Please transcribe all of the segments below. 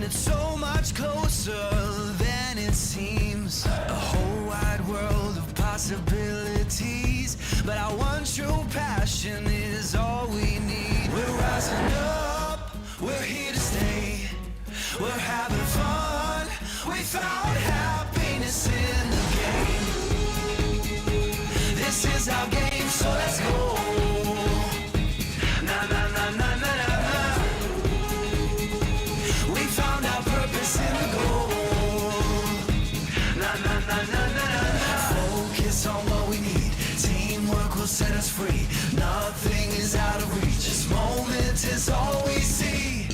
it's so much closer than it seems. A whole wide world of possibilities, but our one true passion is all we need. We're rising up, we're here to stay. We're having fun, we found happiness in the game. This is our game, so let's go. Na na na na na na na. We found our purpose in the goal. Na na na na na na na. Focus on what we need. Teamwork will set us free. Nothing is out of reach. This moment is all we see.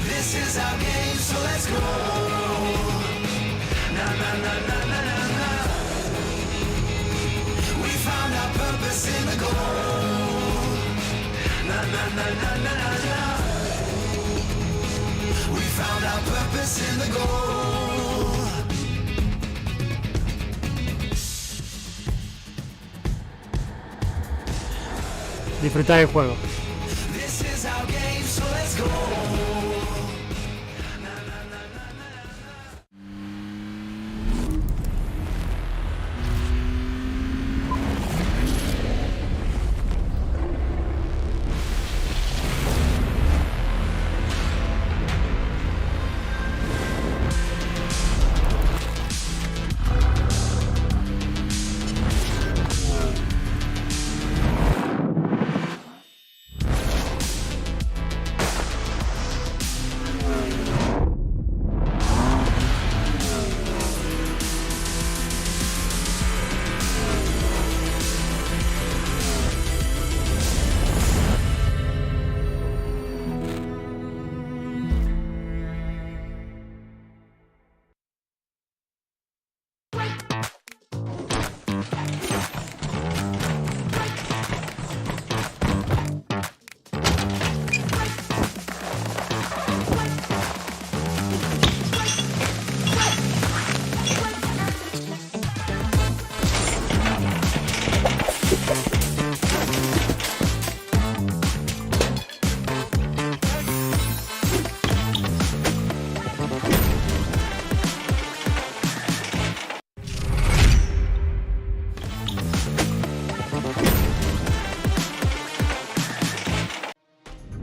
This is our game, so let's go. Na na na na na na na. We found our purpose in the goal. Na na na na na na na. We found our purpose in the goal. Disfrutar el juego. This is our game, so let's go.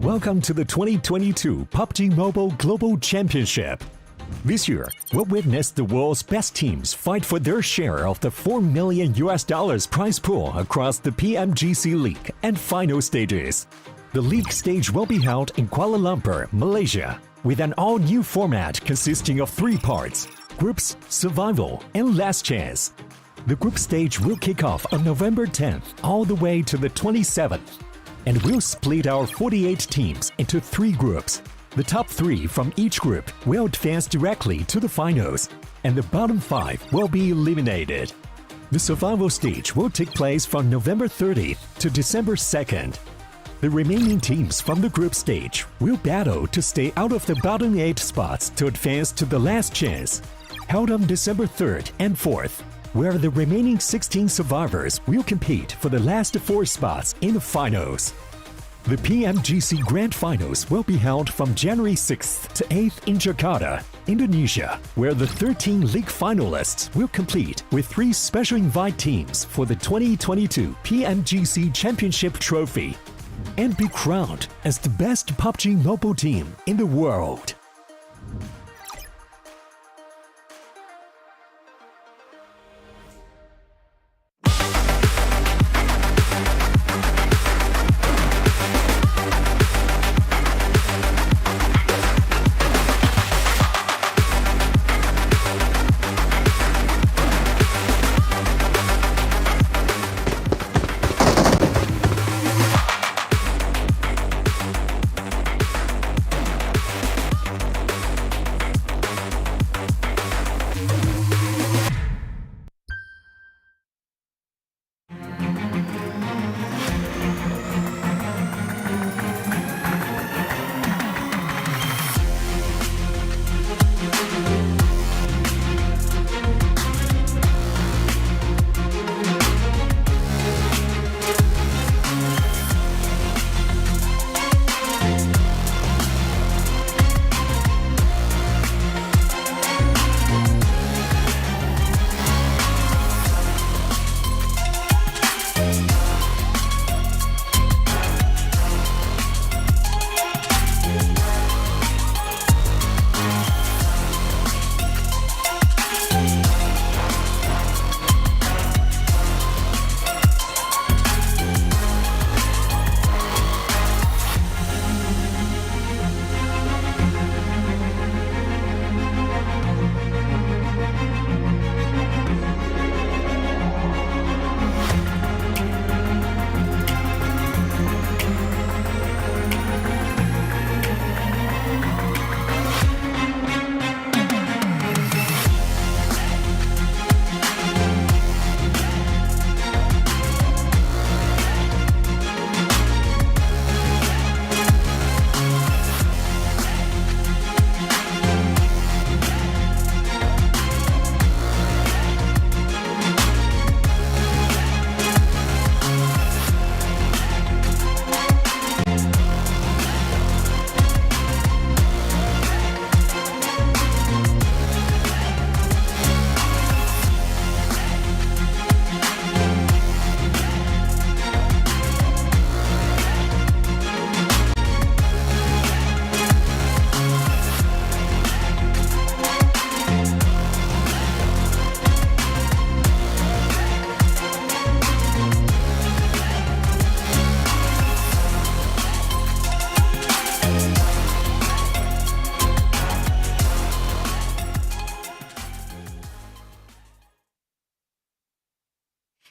Welcome to the 2022 PUBG Mobile Global Championship. This year, we'll witness the world's best teams fight for their share of the $4 million prize pool across the PMGC League and final stages. The league stage will be held in Kuala Lumpur, Malaysia, with an all-new format consisting of 3 parts: groups, survival, and last chance. The group stage will kick off on November 10th all the way to the 27th. And we'll split our 48 teams into 3 groups. The top 3 from each group will advance directly to the finals, and the bottom 5 will be eliminated. The survival stage will take place from November 30th to December 2nd. The remaining teams from the group stage will battle to stay out of the bottom 8 spots to advance to the last chance, held on December 3rd and 4th, where the remaining 16 survivors will compete for the last 4 spots in the finals. The PMGC Grand Finals will be held from January 6th to 8th in Jakarta, Indonesia, where the 13 league finalists will compete with 3 special invite teams for the 2022 PMGC Championship Trophy and be crowned as the best PUBG Mobile team in the world.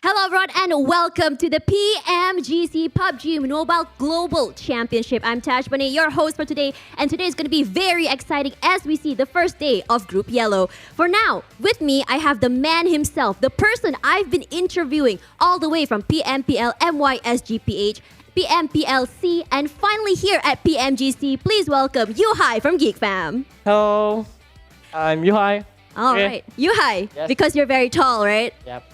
Hello everyone and welcome to the PMGC PUBG Mobile Global Championship. I'm Tash Bunny, your host for today, and today is going to be very exciting as we see the first day of Group Yellow. For now, with me, I have the man himself, the person I've been interviewing all the way from PMPL, MYSGPH, PMPLC, and finally here at PMGC. Please welcome Yuhai from Geek Fam. Hello, I'm Yuhai. All right, Yuhai, Yes. because you're very tall, right? Yep.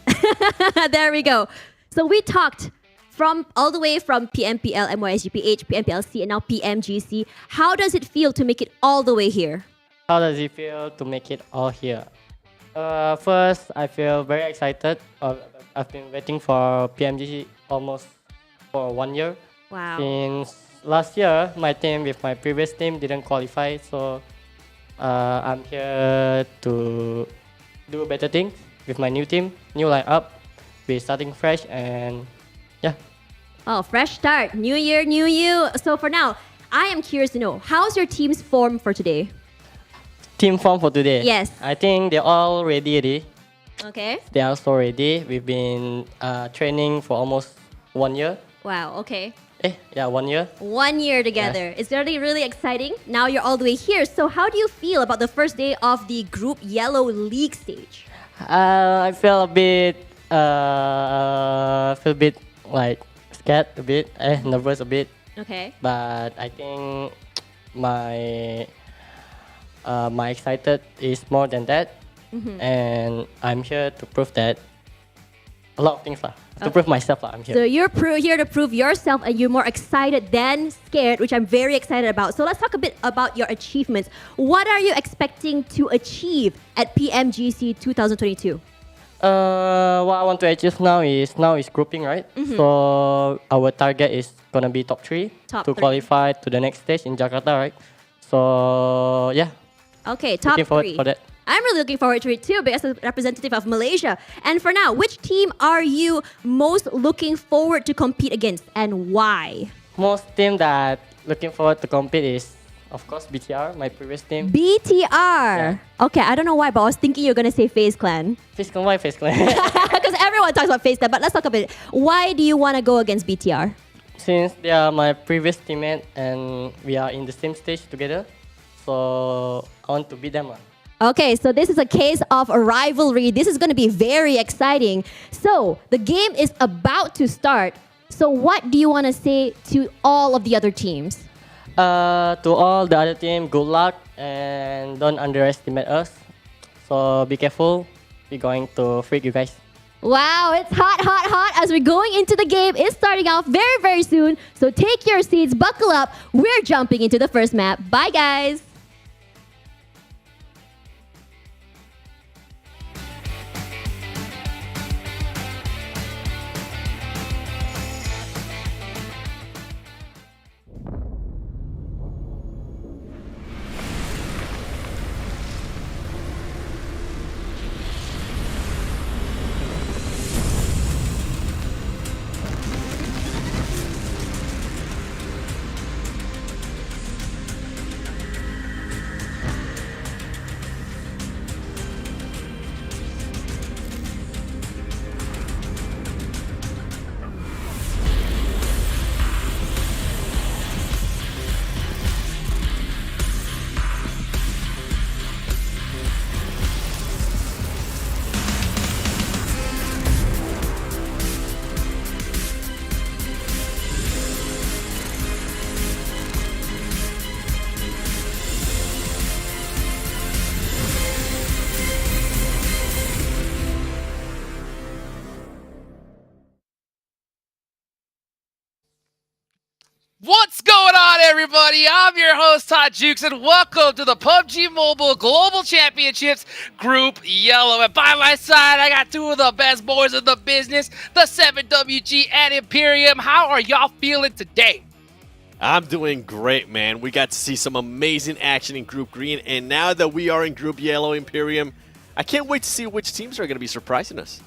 There we go. So we talked from all the way from PMPL, MYSGPH, PMPLC, and now PMGC. How does it feel to make it all the way here? How does it feel to make it all here? First, I feel very excited. I've been waiting for PMGC almost for 1 year. Wow. Since last year, my team with my previous team didn't qualify, so I'm here to do better things with my new team, new lineup. We're starting fresh and yeah. Oh, fresh start. New year, new you. So for now, I am curious to know, how's your team's form for today? Team form for today. Yes. I think they're all ready. Okay. They are also ready. We've been training for almost 1 year. Wow, okay. 1 year. 1 year together. It's going to be really exciting. Now you're all the way here. So how do you feel about the first day of the Group Yellow League stage? I feel a bit, like scared a bit, nervous a bit. Okay. But I think my excited is more than that, and I'm here to prove that a lot of things lah. To prove myself lah, I'm here. So you're here to prove yourself and you're more excited than scared, which I'm very excited about. So let's talk a bit about your achievements. What are you expecting to achieve at PMGC 2022? What I want to achieve now is grouping, right? So our target is gonna be top 3 Top to three. qualify to the next stage in Jakarta, right? So yeah, Okay, top looking forward 3. for that. I'm really looking forward to it too, because as a representative of Malaysia. And for now, which team are you most looking forward to compete against and why? Most team that looking forward to compete is, of course, BTR, my previous team. BTR. Okay, I don't know why, but I was thinking you're going to say FaZe Clan. FaZe Clan, why FaZe Clan? Because everyone talks about FaZe Clan, but let's talk a bit. Why do you want to go against BTR? Since they are my previous teammate and we are in the same stage together, so I want to beat them. Okay, so this is a case of a rivalry. This is going to be very exciting. So the game is about to start. So what do you want to say to all of the other teams? To all the other team, good luck and don't underestimate us. So be careful. We're going to freak you guys. Wow, it's hot, hot, hot as we're going into the game. It's starting off very, very soon. So take your seats, buckle up. We're jumping into the first map. Bye, guys. What's going on, everybody? I'm your host, Todd Jukes, and welcome to the PUBG Mobile Global Championships Group Yellow. And by my side, I got two of the best boys in the business, the 7WG and Imperium. How are y'all feeling today? I'm doing great, man. We got to see some amazing action in Group Green, and now that we are in Group Yellow, Imperium, I can't wait to see which teams are going to be surprising us.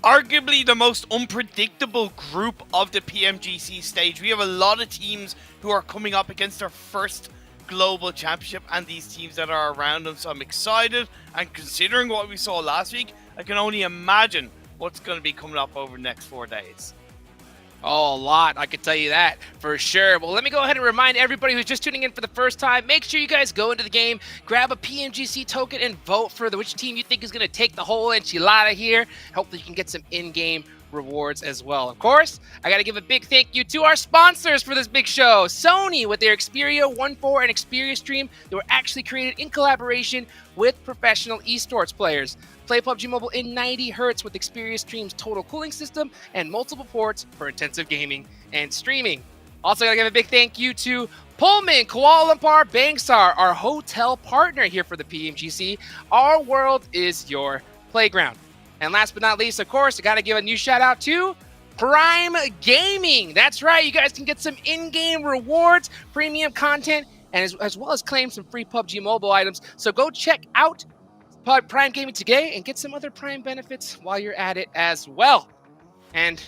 Arguably the most unpredictable group of the PMGC stage. We have a lot of teams who are coming up against their first global championship and these teams that are around them. So I'm excited, and considering what we saw last week, I can only imagine what's going to be coming up over the next 4 days. Oh, a lot. I can tell you that for sure. Well, let me go ahead and remind everybody who's just tuning in for the first time, make sure you guys go into the game, grab a PMGC token, and vote for which team you think is going to take the whole enchilada here. Hopefully you can get some in-game rewards as well. Of course, I got to give a big thank you to our sponsors for this big show. Sony with their Xperia 1.4 and Xperia Stream that were actually created in collaboration with professional esports players. Play PUBG Mobile in 90 Hz with Xperia Stream's total cooling system and multiple ports for intensive gaming and streaming. Also, got to give a big thank you to Pullman Kuala Lumpur Bangsar, our hotel partner here for the PMGC. Our world is your playground. And last but not least, of course, I got to give a new shout out to Prime Gaming. That's right, you guys can get some in-game rewards, premium content, and as well as claim some free PUBG Mobile items. So go check out Prime Gaming today and get some other Prime benefits while you're at it as well. And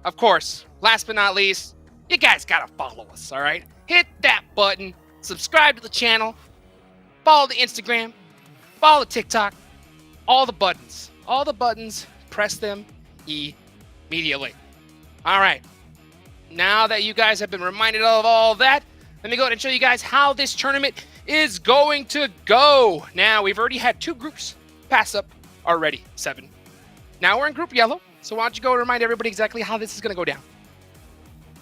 of course, last but not least, you guys gotta follow us, all right? Hit that button, subscribe to the channel, follow the Instagram, follow the TikTok, all the buttons. All the buttons, press them immediately. All right, now that you guys have been reminded of all that, let me go ahead and show you guys how this tournament is going to go. Now, we've already had 2 groups pass up already, 7. Now we're in Group Yellow, so why don't you go and remind everybody exactly how this is going to go down.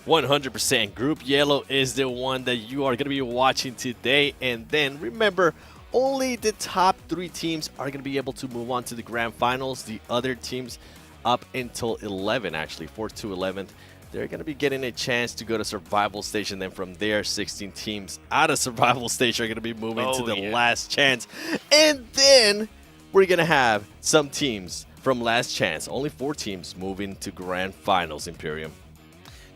100%. Group Yellow is the one that you are going to be watching today. And then remember, only the top 3 teams are going to be able to move on to the grand finals. The other teams up until 11, actually, 4 to 11th. They're going to be getting a chance to go to survival stage, and then from there, 16 teams out of survival stage are going to be moving to the last chance. And then we're going to have some teams from last chance, only 4 teams moving to grand finals, Imperium.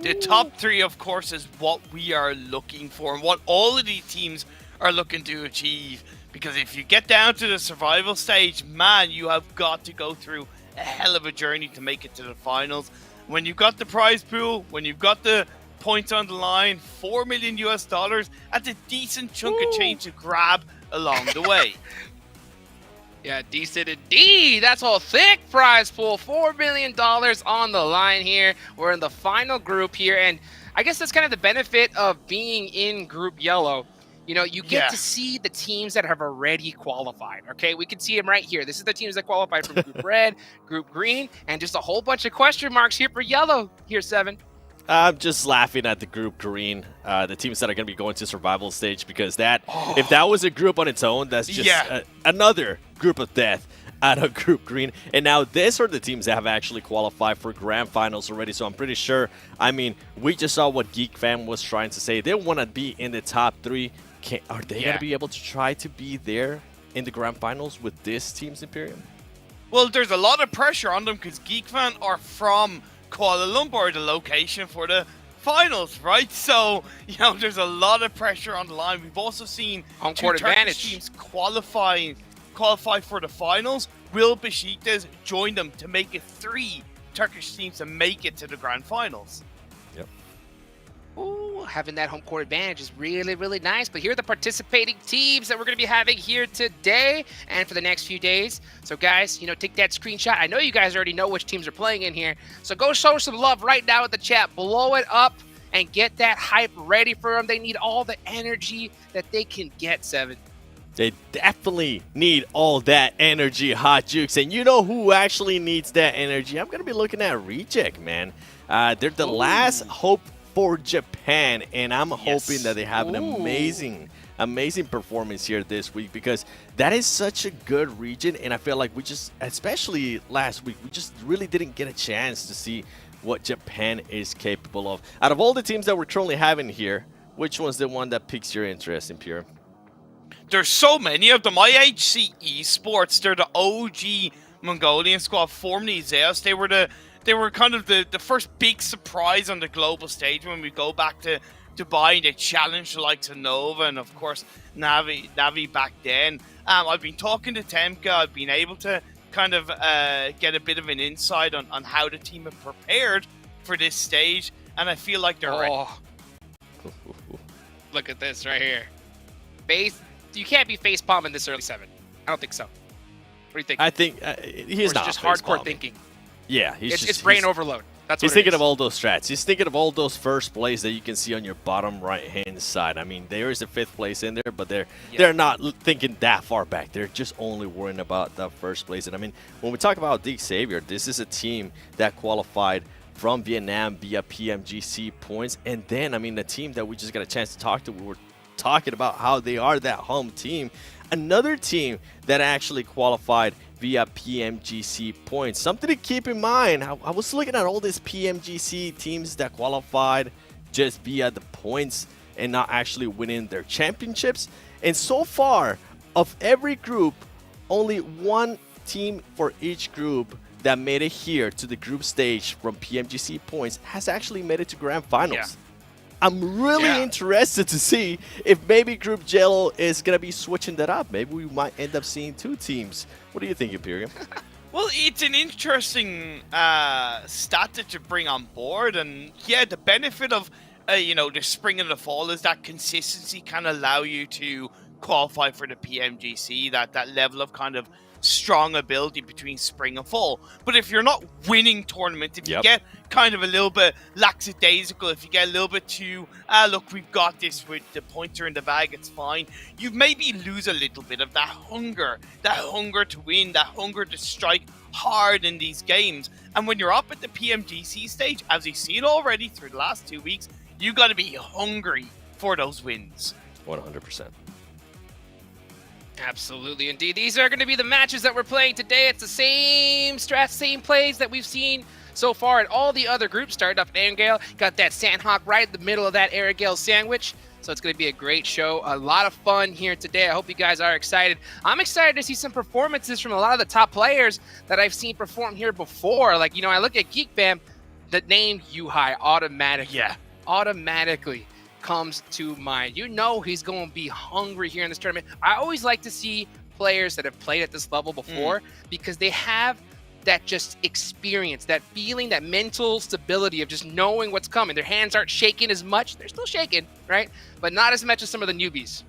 The top 3, of course, is what we are looking for and what all of these teams are looking to achieve. Because if you get down to the survival stage, man, you have got to go through a hell of a journey to make it to the finals. When you've got the prize pool, when you've got the points on the line, $4 million US, that's a decent chunk of change to grab along the way. Yeah, decent indeed. That's a thick prize pool. $4 million on the line here. We're in the final group here, and I guess that's kind of the benefit of being in Group Yellow. You know, you get to see the teams that have already qualified, okay? We can see them right here. This is the teams that qualified from Group Red, Group Green, and just a whole bunch of question marks here for Yellow here, 7. I'm just laughing at the Group Green, the teams that are going to be going to survival stage, because that, if that was a group on its own, that's just another group of death out of Group Green. And now these are the teams that have actually qualified for grand finals already, so I'm pretty sure, I mean, we just saw what Geek Fam was trying to say. They want to be in the top 3. Are they going to be able to try to be there in the grand finals with this team's Imperium? Well, there's a lot of pressure on them because Geek Fan are from Kuala Lumpur, the location for the finals, right? So, you know, there's a lot of pressure on the line. We've also seen home 2 court Turkish advantage teams qualify for the finals. Will Besiktas join them to make it 3 Turkish teams to make it to the grand finals? Yep. Ooh, having that home court advantage is really, really nice. But here are the participating teams that we're going to be having here today and for the next few days. So, guys, you know, take that screenshot. I know you guys already know which teams are playing in here. So go show some love right now in the chat. Blow it up and get that hype ready for them. They need all the energy that they can get, 7. They definitely need all that energy, Hot Jukes. And you know who actually needs that energy? I'm going to be looking at Reject, man. They're the last hope for Japan, and I'm hoping that they have an amazing performance here this week, because that is such a good region, and I feel like we just, especially last week, we just really didn't get a chance to see what Japan is capable of. Out of all the teams that we're currently having here, which one's the one that piques your interest, Impure? There's so many of them. IHC Esports, they're the OG Mongolian squad, formerly Zeus. They were kind of the first big surprise on the global stage when we go back to Dubai, and they challenged the likes of Nova and, of course, Navi back then. I've been talking to Temka. I've been able to kind of get a bit of an insight on how the team have prepared for this stage, and I feel like they're ready. Look at this right here. You can't be face palming this early, 7. I don't think so. What do you think? I think he's not just hardcore thinking. Yeah, It's brain overload. That's He's what it thinking is. of all those strats. He's thinking of all those first plays that you can see on your bottom right-hand side. I mean, there is a 5th place in there, but they're not thinking that far back. They're just only worrying about the first place. And I mean, when we talk about Deke Xavier, this is a team that qualified from Vietnam via PMGC points. And then, I mean, the team that we just got a chance to talk to, we were talking about how they are that home team. Another team that actually qualified via PMGC points. Something to keep in mind. I was looking at all these PMGC teams that qualified just via the points and not actually winning their championships. And so far, of every group, only one team for each group that made it here to the group stage from PMGC points has actually made it to Grand Finals. Yeah. I'm really interested to see if maybe Group Jello is going to be switching that up. Maybe we might end up seeing 2 teams. What do you think, Imperium? Well, it's an interesting stat that you bring on board, and yeah, the benefit of the spring and the fall is that consistency can allow you to qualify for the PMGC. That level of kind of strong ability between spring and fall. But if you're not winning tournaments, if you get kind of a little bit lackadaisical, if you get a little bit too, look, we've got this with the pointer in the bag, it's fine, you maybe lose a little bit of that hunger to win, that hunger to strike hard in these games. And when you're up at the PMGC stage, as we've seen already through the last 2 weeks, you got to be hungry for those wins. 100%. Absolutely, indeed. These are going to be the matches that we're playing today. It's the same strats, same plays that we've seen so far at all the other groups. Starting off at Airgale, got that Sandhawk right in the middle of that Airgale sandwich. So it's going to be a great show. A lot of fun here today. I hope you guys are excited. I'm excited to see some performances from a lot of the top players that I've seen perform here before. Like, I look at Geek Bam, the name Yuhai automatically comes to mind. He's going to be hungry here in this tournament. I always like to see players that have played at this level before because they have that just experience, that feeling, that mental stability of just knowing what's coming. Their hands aren't shaking as much. They're still shaking, right? But not as much as some of the newbies.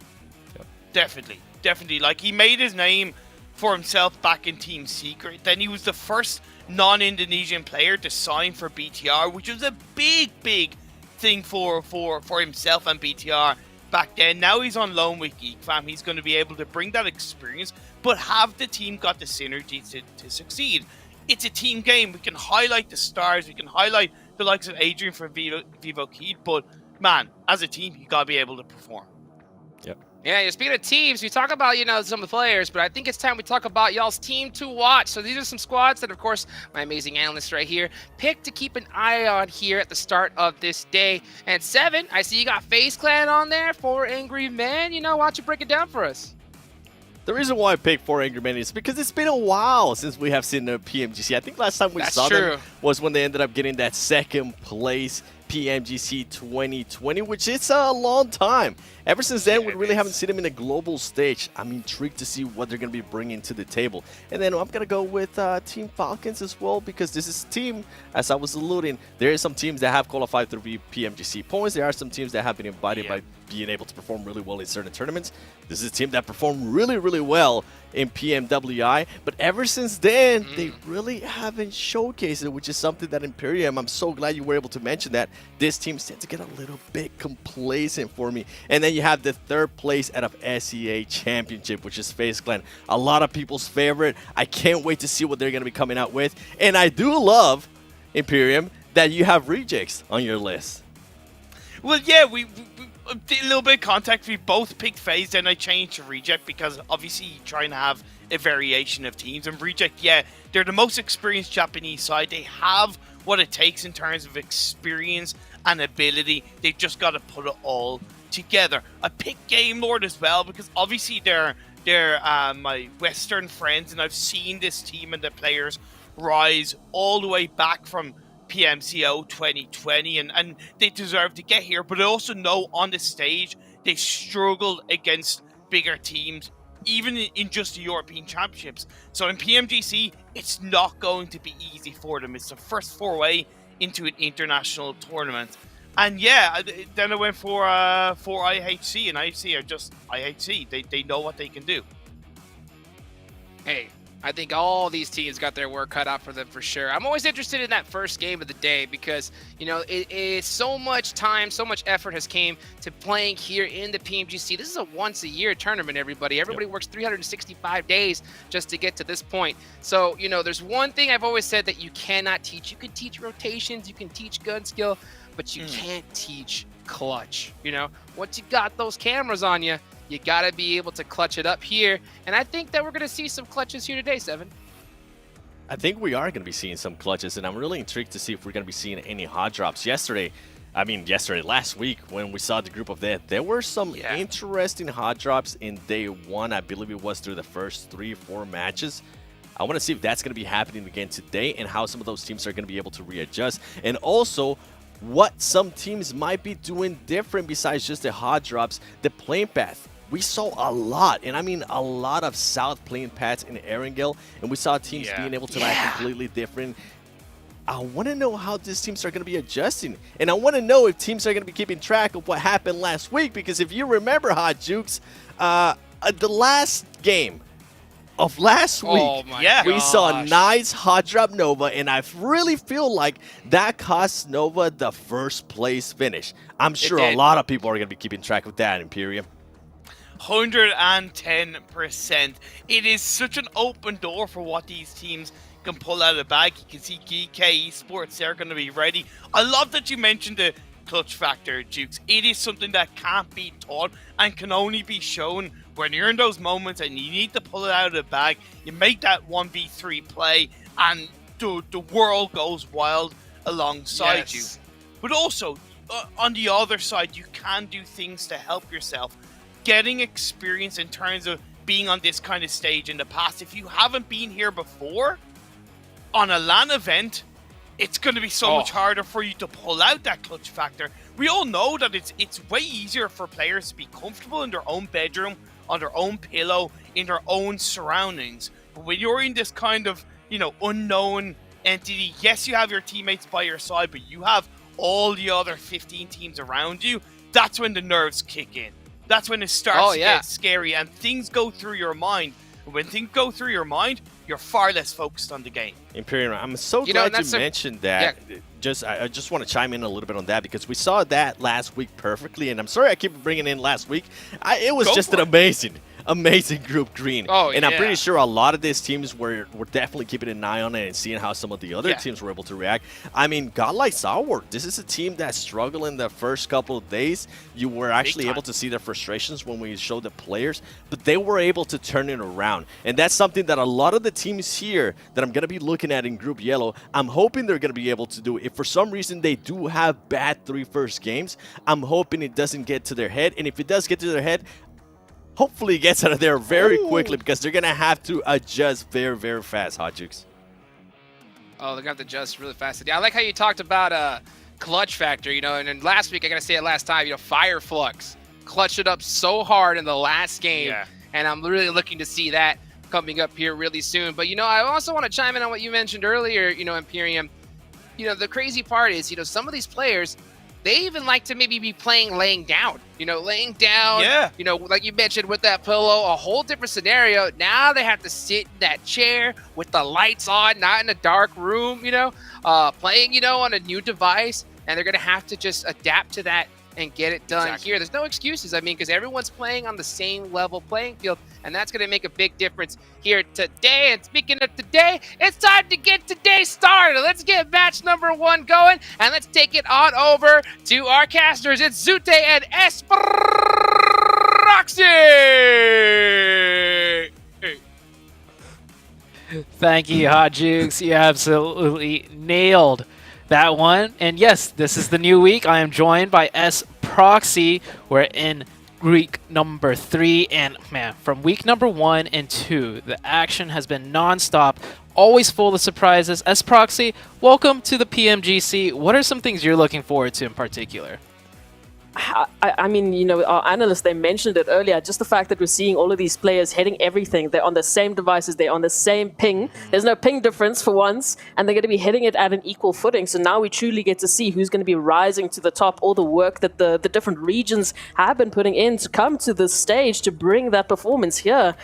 Definitely. Like, he made his name for himself back in Team Secret. Then he was the first non-Indonesian player to sign for BTR, which was a big thing for himself and BTR back then. Now he's on loan with Geek Fam. He's going to be able to bring that experience, but have the team got the synergy to succeed. It's a team game. We can highlight the stars. We can highlight the likes of Adrian from Vivo Keed, but man, as a team, you got to be able to perform. Yeah, speaking of teams, we talk about, some of the players, but I think it's time we talk about y'all's team to watch. So these are some squads that, of course, my amazing analysts right here picked to keep an eye on here at the start of this day. And 7, I see you got FaZe Clan on there, 4 Angry Men. Why don't you break it down for us? The reason why I picked 4 Angry Men is because it's been a while since we have seen the PMGC. I think last time we saw them was when they ended up getting that 2nd place PMGC 2020, which is a long time. Ever since then, we really haven't seen them in a global stage. I'm intrigued to see what they're going to be bringing to the table. And then I'm going to go with Team Falcons as well, because this is a team, as I was alluding, there are some teams that have qualified through PMGC points. There are some teams that have been invited by being able to perform really well in certain tournaments. This is a team that performed really well in PMWI, but ever since then, they really haven't showcased it, which is something that Imperium, I'm so glad you were able to mention that. This team tends to get a little bit complacent for me. And then you have the 3rd place out of SEA Championship, which is FaZe Clan. A lot of people's favorite. I can't wait to see what they're going to be coming out with. And I do love, Imperium, that you have rejects on your list. Well, yeah, we a little bit of context. We both picked FaZe, then I changed to Reject because obviously you try and have a variation of teams. And Reject, yeah, they're the most experienced Japanese side. They have what it takes in terms of experience and ability. They've just got to put it all together. I picked Game Lord as well because obviously they're my Western friends, and I've seen this team and the players rise all the way back from PMCO 2020, and they deserve to get here, but I also know on the stage they struggled against bigger teams, even in just the European Championships. So in PMGC, it's not going to be easy for them. It's the first foray into an international tournament. And yeah, then I went for IHC, and IHC are just IHC. They know what they can do. Hey, I think all these teams got their work cut out for them for sure. I'm always interested in that first game of the day because, you know, it's so much time, so much effort has came to playing here in the PMGC. This is a once-a-year tournament, everybody. Everybody works 365 days just to get to this point. So, you know, there's one thing I've always said that you cannot teach. You can teach rotations, you can teach gun skill, but you can't teach clutch. You know, once you got those cameras on you, you got to be able to clutch it up here. And I think that we're going to see some clutches here today, Seven. I think we are going to be seeing some clutches, and I'm really intrigued to see if we're going to be seeing any hot drops. Last week when we saw the group of death, there were some interesting hot drops in day one. I believe it was through the first 3-4 matches. I want to see if that's going to be happening again today and how some of those teams are going to be able to readjust. And also, what some teams might be doing different besides just the hot drops, the plane path. We saw a lot, and I mean a lot of south plane paths in Erangel, and we saw teams being able to act completely different. I want to know how these teams are going to be adjusting, and I want to know if teams are going to be keeping track of what happened last week, because if you remember, Hot Jukes, the last game of last week, we saw a nice hot drop Nova, and I really feel like that cost Nova the first place finish. I'm sure a lot of people are going to be keeping track of that, Imperium. 110%. It is such an open door for what these teams can pull out of the bag. You can see GK Esports, they're going to be ready. I love that you mentioned the clutch factor, Jukes. It is something that can't be taught and can only be shown when you're in those moments and you need to pull it out of the bag. You make that 1v3 play and the world goes wild alongside you. But also, on the other side, you can do things to help yourself. Getting experience in terms of being on this kind of stage in the past. If you haven't been here before on a LAN event, it's going to be so much harder for you to pull out that clutch factor. We all know that it's way easier for players to be comfortable in their own bedroom, on their own pillow, in their own surroundings. But when you're in this kind of, you know, unknown entity, yes, you have your teammates by your side, but you have all the other 15 teams around you. That's when the nerves kick in. That's when it starts to get scary and things go through your mind. And when things go through your mind, you're far less focused on the game. Imperium, I'm so glad you mentioned that. I just want to chime in a little bit on that because we saw that last week perfectly. And I'm sorry I keep bringing in last week. It was just an amazing group green. And I'm pretty sure a lot of these teams were definitely keeping an eye on it and seeing how some of the other teams were able to react. I mean, Godlike Sour, this is a team that struggled in the first couple of days. You were actually able to see their frustrations when we showed the players, but they were able to turn it around. And that's something that a lot of the teams here that I'm going to be looking at in Group Yellow, I'm hoping they're going to be able to do. If for some reason they do have bad 3 first games, I'm hoping it doesn't get to their head. And if it does get to their head, hopefully it gets out of there very quickly because they're going to have to adjust very, very fast, Hot Jukes. Oh, they're going to have to adjust really fast. Yeah, I like how you talked about clutch factor, you know, and then last week, I got to say it last time, you know, Fireflux clutched it up so hard in the last game, and I'm really looking to see that coming up here really soon. But, you know, I also want to chime in on what you mentioned earlier, you know, Imperium. You know, the crazy part is, you know, some of these players, they even like to maybe be playing laying down, you know, you know, like you mentioned with that pillow, a whole different scenario. Now they have to sit in that chair with the lights on, not in a dark room, you know, playing, you know, on a new device, and they're going to have to just adapt to that and get it done here. There's no excuses, I mean, because everyone's playing on the same level playing field, and that's going to make a big difference here today. And speaking of today, it's time to get today started. Let's get match number 1 going, and let's take it on over to our casters. It's Zute and Esproxy! Thank you, Hot Jukes. You absolutely nailed that one. And yes, this is the new week. I am joined by Proxy. We're in week number 3, and man, from week number 1 and 2, the action has been non-stop, always full of surprises. Proxy, welcome to the PMGC. What are some things you're looking forward to in particular? I mean, you know, our analysts, they mentioned it earlier, just the fact that we're seeing all of these players hitting everything. They're on the same devices, they're on the same ping. There's no ping difference for once, and they're going to be hitting it at an equal footing. So now we truly get to see who's going to be rising to the top, all the work that the different regions have been putting in to come to this stage to bring that performance here.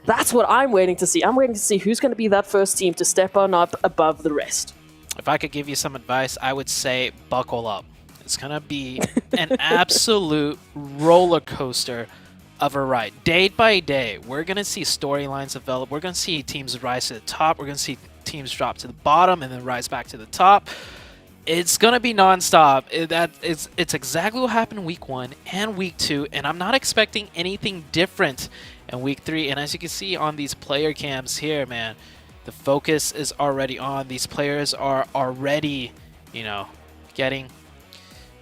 That's what I'm waiting to see. I'm waiting to see who's going to be that first team to step on up above the rest. If I could give you some advice, I would say buckle up. It's going to be an absolute roller coaster of a ride. Day by day, we're going to see storylines develop. We're going to see teams rise to the top. We're going to see teams drop to the bottom and then rise back to the top. It's going to be nonstop. It's exactly what happened in Week 1 and Week 2, and I'm not expecting anything different in Week 3. And as you can see on these player cams here, man, the focus is already on. These players are already, you know, getting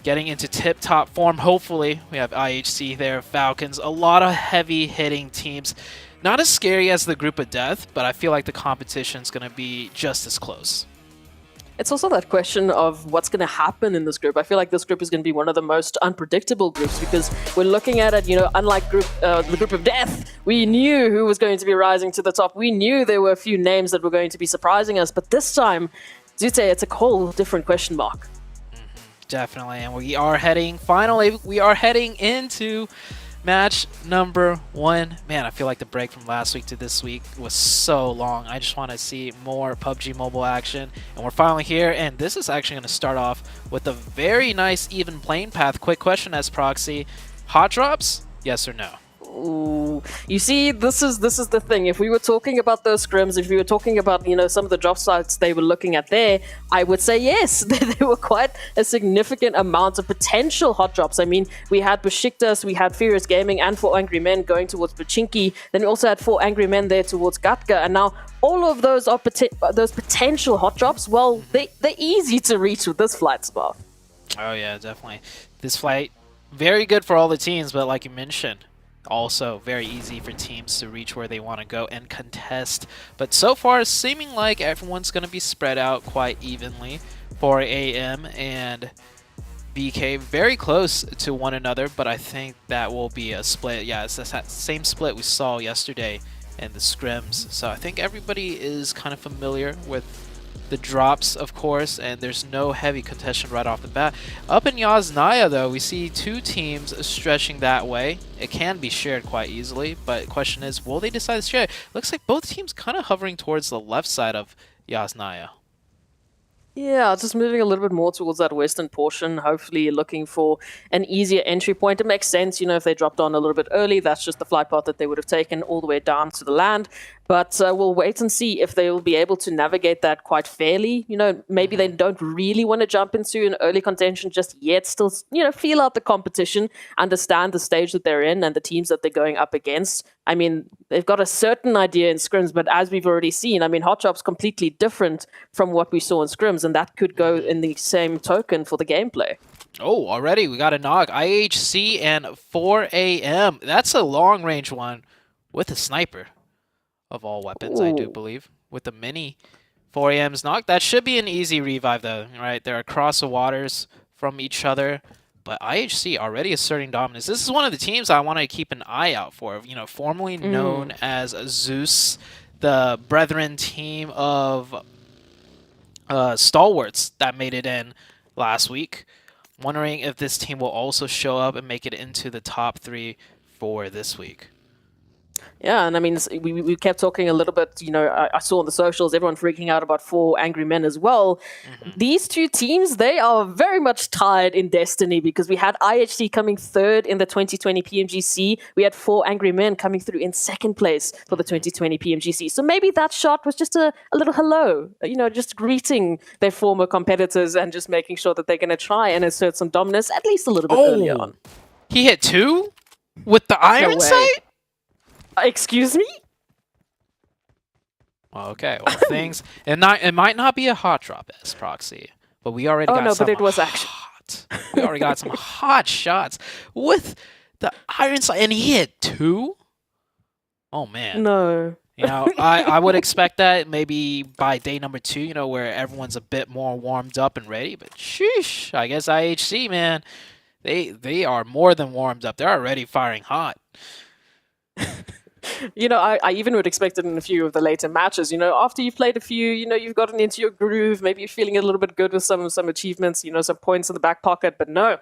into tip-top form, hopefully. We have IHC there, Falcons, a lot of heavy-hitting teams. Not as scary as the group of death, but I feel like the competition's going to be just as close. It's also that question of what's going to happen in this group. I feel like this group is going to be one of the most unpredictable groups because we're looking at it, you know, unlike the group of death, we knew who was going to be rising to the top. We knew there were a few names that were going to be surprising us, but this time, Zute, it's a whole different question mark. Definitely, and we are heading into match number 1. Man, I feel like the break from last week to this week was so long. I just want to see more PUBG Mobile action, and we're finally here, and this is actually going to start off with a very nice even playing path. Quick question as proxy, hot drops, yes or no? Ooh. You see, this is the thing. If we were talking about those scrims, if we were talking about, you know, some of the drop sites they were looking at there, I would say yes. There were quite a significant amount of potential hot drops. I mean, we had Besiktas, we had Furious Gaming, and 4 Angry Men going towards Pachinki. Then we also had 4 Angry Men there towards Gatka, and now all of those are those potential hot drops. Well, they're easy to reach with this flight spot. Oh yeah, definitely. This flight, very good for all the teams, but like you mentioned, also very easy for teams to reach where they want to go and contest. But so far, seeming like everyone's going to be spread out quite evenly. 4 AM and BK very close to one another, but I think that will be a split. Yeah, it's that same split we saw yesterday in the scrims. So I think everybody is kind of familiar with the drops, of course, and there's no heavy contention right off the bat. Up in Yasnaya, though, we see 2 teams stretching that way. It can be shared quite easily, but the question is, will they decide to share it? Looks like both teams kind of hovering towards the left side of Yasnaya. Yeah, just moving a little bit more towards that western portion, hopefully looking for an easier entry point. It makes sense, you know, if they dropped on a little bit early, that's just the flight path that they would have taken all the way down to the land. But we'll wait and see if they will be able to navigate that quite fairly. You know, maybe they don't really want to jump into an early contention just yet. Still, you know, feel out the competition, understand the stage that they're in and the teams that they're going up against. I mean, they've got a certain idea in scrims, but as we've already seen, I mean, Hot Shop's completely different from what we saw in scrims, and that could go in the same token for the gameplay. Oh, already we got a knock. IHC and 4 AM. That's a long-range one with a sniper. Of all weapons, I do believe. With the mini 4 AM's knock. That should be an easy revive, though, right? They're across the waters from each other. But IHC already asserting dominance. This is one of the teams I want to keep an eye out for. You know, formerly known as Zeus, the brethren team of stalwarts that made it in last week. Wondering if this team will also show up and make it into the top 3 for this week. Yeah, and I mean, we kept talking a little bit, you know, I saw on the socials, everyone freaking out about 4 Angry Men as well. These 2 teams, they are very much tied in destiny because we had IHC coming 3rd in the 2020 PMGC. We had 4 Angry Men coming through in 2nd place for the 2020 PMGC. So maybe that shot was just a little hello, you know, just greeting their former competitors and just making sure that they're going to try and assert some dominance at least a little bit early on. He hit 2 with the iron sight? Excuse me? Okay, well, things it might not be a hot drop as proxy, but we already got some but it was actually we already got some hot shots with the iron sight, and he hit 2. Oh man, no. You know, I would expect that maybe by day number 2, you know, where everyone's a bit more warmed up and ready. But sheesh, I guess IHC, man, they are more than warmed up. They're already firing hot. You know, I even would expect it in a few of the later matches. You know, after you've played a few, you know, you've gotten into your groove. Maybe you're feeling a little bit good with some achievements, you know, some points in the back pocket. But no,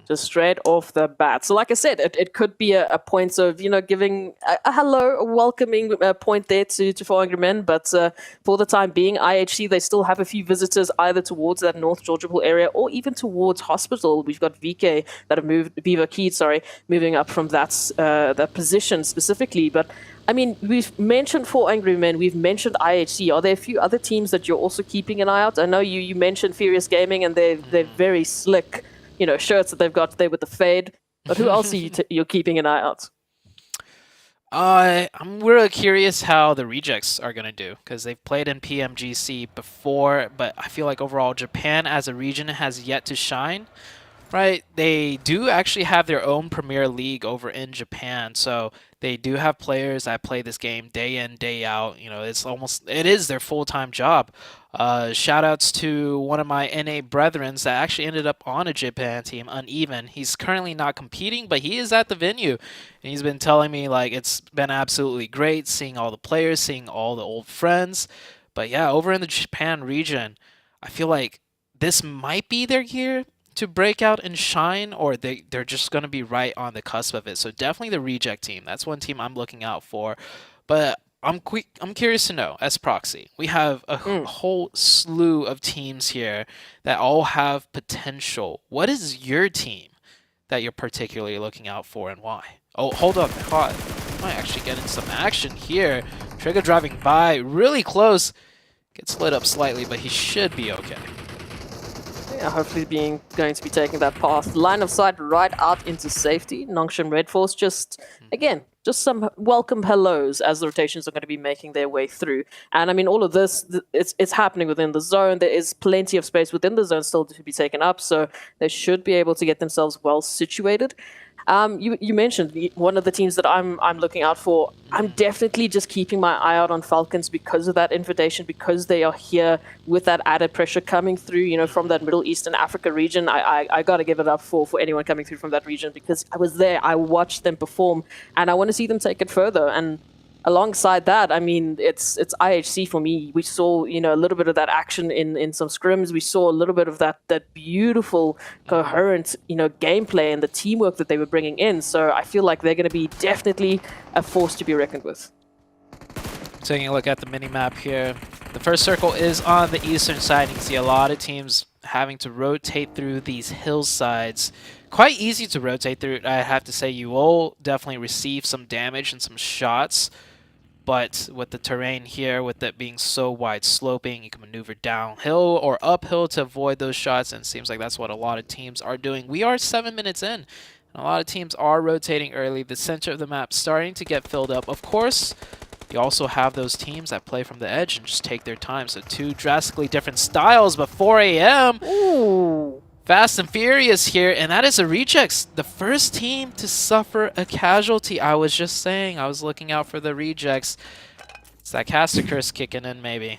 just straight off the bat. So like I said, it could be a point of, you know, giving a hello, a welcoming point there to Four Angry Men. But for the time being, IHC, they still have a few visitors either towards that North Georgia Pool area or even towards Hospital. We've got VK that have moved, Viva Keed, sorry, moving up from that position specifically. But I mean, we've mentioned Four Angry Men, we've mentioned IHC. Are there a few other teams that you're also keeping an eye out? I know you mentioned Furious Gaming, and they're very slick, you know, shirts that they've got there with the fade. But who else are you're keeping an eye out? I'm really curious how the Rejects are going to do, because they've played in PMGC before, but I feel like overall Japan as a region has yet to shine. Right, they do actually have their own Premier League over in Japan, so they do have players that play this game day in, day out. You know, it is their full-time job. Shout outs to one of my NA brethrens that actually ended up on a Japan team, Uneven. He's currently not competing, but he is at the venue, and he's been telling me like it's been absolutely great seeing all the players, seeing all the old friends. But yeah, over in the Japan region, I feel like this might be their year to break out and shine, or they're just going to be right on the cusp of it. So definitely the Reject team. That's one team I'm looking out for. But I'm curious to know, as proxy, we have a whole slew of teams here that all have potential. What is your team that you're particularly looking out for, and why? Oh, hold up. Might actually get in some action here. Trigger driving by really close. Gets lit up slightly, but he should be okay. Yeah, hopefully going to be taking that path. Line of sight right out into safety. Nongshim Red Force just some welcome hellos as the rotations are going to be making their way through. And I mean, all of this, it's happening within the zone. There is plenty of space within the zone still to be taken up, so they should be able to get themselves well situated. You mentioned one of the teams that I'm looking out for. I'm definitely just keeping my eye out on Falcons because of that invitation, because they are here with that added pressure coming through, you know, from that Middle East and Africa region. I got to give it up for anyone coming through from that region, because I was there, I watched them perform, and I want to see them take it further. And alongside that, I mean, it's IHC for me. We saw, you know, a little bit of that action in some scrims. We saw a little bit of that beautiful, coherent, you know, gameplay and the teamwork that they were bringing in. So I feel like they're going to be definitely a force to be reckoned with. Taking a look at the mini-map here. The first circle is on the eastern side. You can see a lot of teams having to rotate through these hillsides. Quite easy to rotate through, I have to say. You will definitely receive some damage and some shots. But with the terrain here, with it being so wide sloping, you can maneuver downhill or uphill to avoid those shots, and it seems like that's what a lot of teams are doing. We are 7 minutes in, and a lot of teams are rotating early. The center of the map starting to get filled up. Of course, you also have those teams that play from the edge and just take their time. So two drastically different styles, but 4 a.m. Ooh. Fast and Furious here, and that is the Rejects, the first team to suffer a casualty. I was just saying, I was looking out for the Rejects. It's that caster curse kicking in, maybe.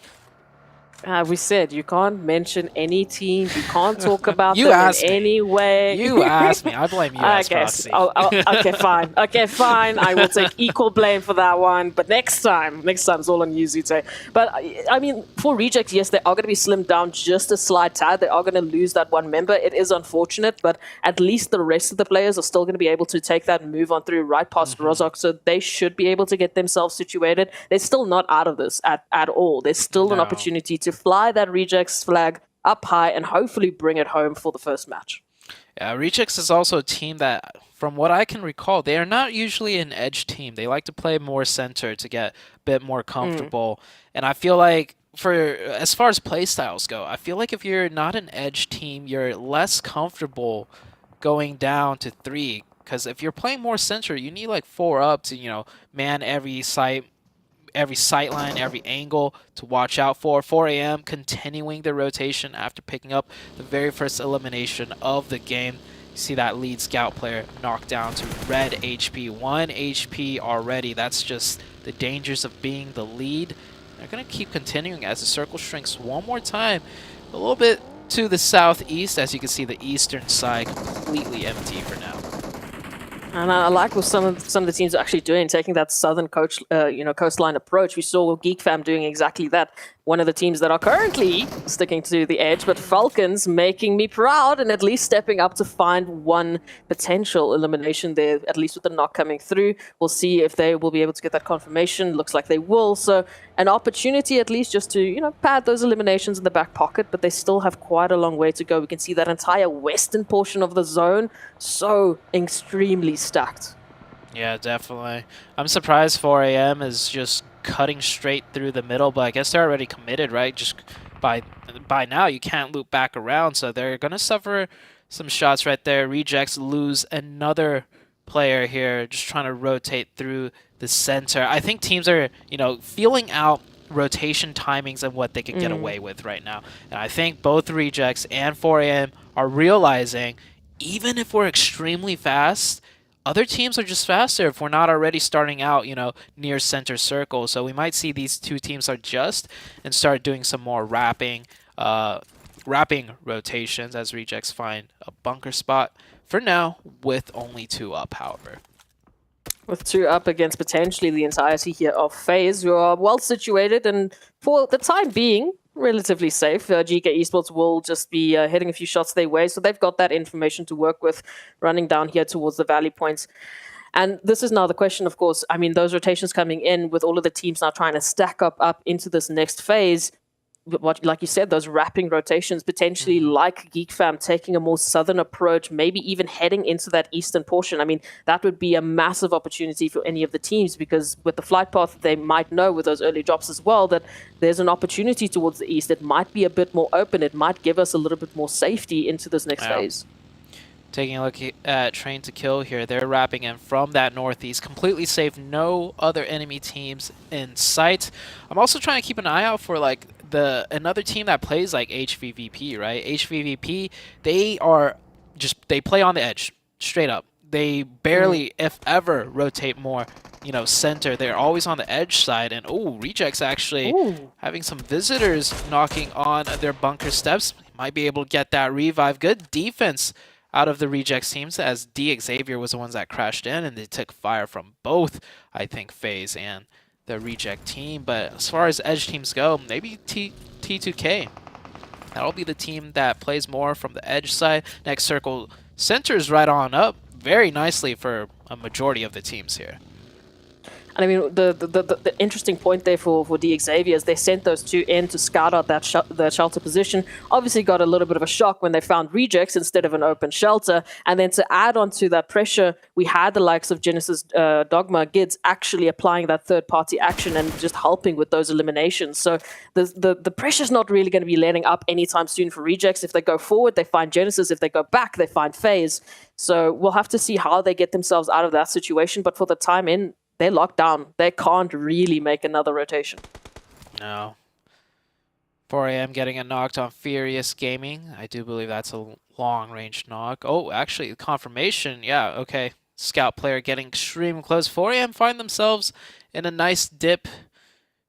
We said you can't mention any team. You can't talk about You them asked in me. any way. You asked me. I blame you as proxy. Okay, fine. Okay, fine. I will take equal blame for that one. But next time it's all on you, Zute. But I mean, for Rejects, yes, they are going to be slimmed down just a slight tad. They are going to lose that one member. It is unfortunate, but at least the rest of the players are still going to be able to take that and move on through right past Rozok. So they should be able to get themselves situated. They're still not out of this at all. There's still an opportunity to fly that Rejects flag up high and hopefully bring it home for the first match. Yeah, Rejects is also a team that, from what I can recall, they are not usually an edge team. They like to play more center to get a bit more comfortable. And I feel like, as far as play styles go, I feel like if you're not an edge team, you're less comfortable going down to 3. Because if you're playing more center, you need like 4 up to, you know, man every sight line, every angle to watch out for. 4 a.m. continuing the rotation after picking up the very first elimination of the game. You see that lead scout player knocked down to red HP. 1 HP already. That's just the dangers of being the lead. They're going to keep continuing as the circle shrinks one more time. A little bit to the southeast. As you can see, the eastern side completely empty for now. And I like what some of the teams are actually doing, taking that southern coastline approach. We saw Geek Fam doing exactly that. One of the teams that are currently sticking to the edge, but Falcons making me proud and at least stepping up to find one potential elimination there, at least with the knock coming through. We'll see if they will be able to get that confirmation. Looks like they will. So an opportunity at least just to, pad those eliminations in the back pocket, but they still have quite a long way to go. We can see that entire western portion of the zone so extremely stacked. Yeah, definitely. I'm surprised 4AM is just cutting straight through the middle, but I guess they're already committed, right? Just by now, you can't loop back around, so they're going to suffer some shots right there. Rejects lose another player here, just trying to rotate through the center. I think teams are, feeling out rotation timings and what they can get away with right now. And I think both Rejects and 4AM are realizing, even if we're extremely fast, other teams are just faster if we're not already starting out, near center circle. So we might see these two teams adjust and start doing some more wrapping rotations as Rejects find a bunker spot. For now, with only 2 up, however. With 2 up against potentially the entirety here of FaZe, who are well situated and for the time being, relatively safe. GK Esports will just be hitting a few shots their way, so they've got that information to work with running down here towards the Valley points. And this is now the question, of course. I mean, those rotations coming in with all of the teams now trying to stack up into this next phase. Like you said, those wrapping rotations, potentially like Geek Fam taking a more southern approach, maybe even heading into that eastern portion. I mean, that would be a massive opportunity for any of the teams, because with the flight path, they might know with those early drops as well that there's an opportunity towards the east. It might be a bit more open. It might give us a little bit more safety into this next phase. Taking a look at Train to Kill here, they're wrapping in from that northeast, completely safe, no other enemy teams in sight. I'm also trying to keep an eye out for another team that plays like HVVP, right? HVVP, they play on the edge, straight up. They barely, if ever, rotate more, center. They're always on the edge side, and Rejects actually having some visitors knocking on their bunker steps. Might be able to get that revive. Good defense out of the Rejects teams, as D Xavier was the ones that crashed in, and they took fire from both, I think, FaZe and the Reject team. But as far as edge teams go, maybe T2K. That'll be the team that plays more from the edge side. Next circle centers right on up very nicely for a majority of the teams here. And I mean, the interesting point there for D Xavier is they sent those 2 in to scout out the shelter position. Obviously got a little bit of a shock when they found Rejects instead of an open shelter. And then to add on to that pressure, we had the likes of Genesis, Dogma, Gids actually applying that third-party action and just helping with those eliminations. So the pressure's not really going to be letting up anytime soon for Rejects. If they go forward, they find Genesis. If they go back, they find FaZe. So we'll have to see how they get themselves out of that situation. But for the time in, they're locked down. They can't really make another rotation. No. 4AM getting a knocked on Furious Gaming. I do believe that's a long-range knock. Oh, actually, confirmation. Yeah, okay. Scout player getting extremely close. 4AM find themselves in a nice dip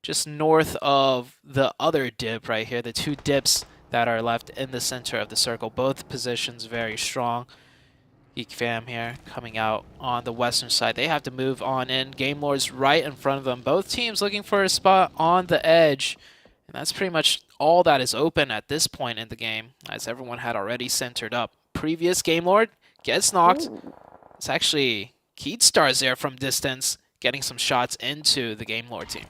just north of the other dip right here. The 2 dips that are left in the center of the circle. Both positions very strong. Geek Fam here coming out on the western side. They have to move on in. Game Lord's right in front of them. Both teams looking for a spot on the edge. And that's pretty much all that is open at this point in the game, as everyone had already centered up. Previous Game Lord gets knocked. It's actually Keedstars there from distance, getting some shots into the Game Lord team.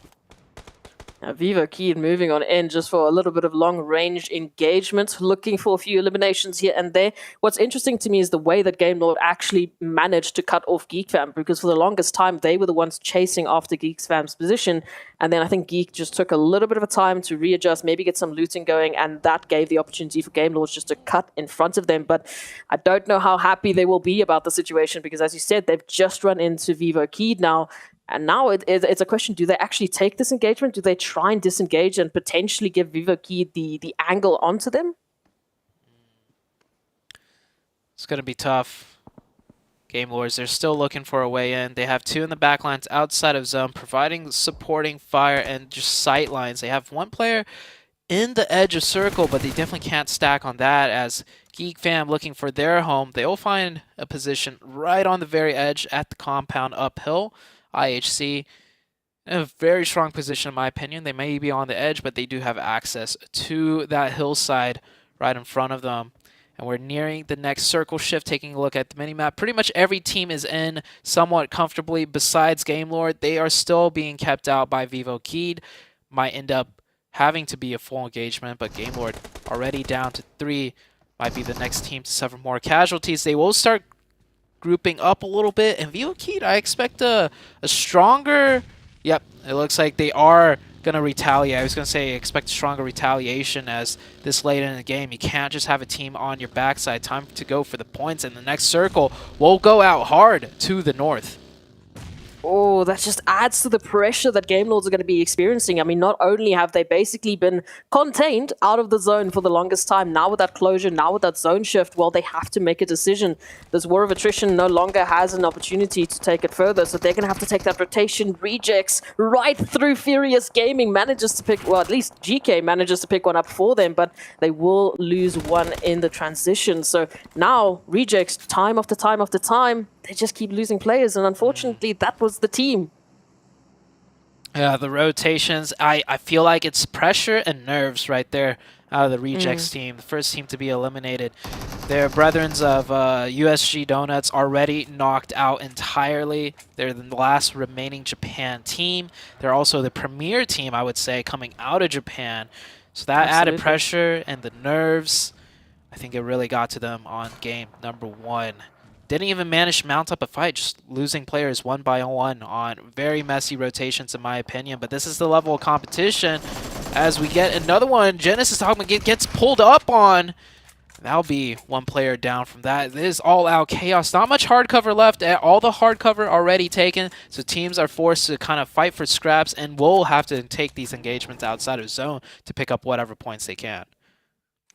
Now, Vivo Keed moving on in just for a little bit of long-range engagement, looking for a few eliminations here and there. What's interesting to me is the way that Game Lord actually managed to cut off Geek Fam, because for the longest time, they were the ones chasing after Geek Fam's position. And then I think Geek just took a little bit of a time to readjust, maybe get some looting going, and that gave the opportunity for Game Lords just to cut in front of them. But I don't know how happy they will be about the situation, because as you said, they've just run into Vivo Keed now. And now it's a question, do they actually take this engagement? Do they try and disengage and potentially give Vivo Key the angle onto them? It's going to be tough. Game Lords, they're still looking for a way in. They have 2 in the backlines outside of zone, providing supporting fire and just sight lines. They have 1 player in the edge of circle, but they definitely can't stack on that as Geek Fam looking for their home. They'll find a position right on the very edge at the compound uphill. IHC in a very strong position in my opinion. They may be on the edge, but they do have access to that hillside right in front of them. And we're nearing the next circle shift, taking a look at the minimap. Pretty much every team is in somewhat comfortably besides Game Lord. They are still being kept out by Vivo Keed. Might end up having to be a full engagement, but Game Lord already down to 3. Might be the next team to suffer more casualties. They will start grouping up a little bit. And Vivo Keed, I expect a stronger... Yep, it looks like they are going to retaliate. I was going to say expect stronger retaliation as this late in the game. You can't just have a team on your backside. Time to go for the points, and the next circle will go out hard to the north. Oh, that just adds to the pressure that Game Lords are going to be experiencing. I mean, not only have they basically been contained out of the zone for the longest time, now with that closure, now with that zone shift, well, they have to make a decision. This War of Attrition no longer has an opportunity to take it further, so they're going to have to take that rotation. Rejects right through Furious Gaming manages to pick, well, at least GK manages to pick one up for them, but they will lose one in the transition. So now, Rejects, time after time after time, they just keep losing players, and unfortunately, that was the team. Yeah, the rotations, I feel like it's pressure and nerves right there out of the Rejects team. The first team to be eliminated. Their brethrens of USG Donuts already knocked out entirely. They're the last remaining Japan team. They're also the premier team, I would say, coming out of Japan. So that added pressure and the nerves, I think it really got to them on game number 1. Didn't even manage to mount up a fight, just losing players one by one on very messy rotations in my opinion. But this is the level of competition as we get another one. Genesis Dogma gets pulled up on. That'll be one player down from that. This is all out chaos. Not much hard cover left. All the hard cover already taken. So teams are forced to kind of fight for scraps and will have to take these engagements outside of zone to pick up whatever points they can.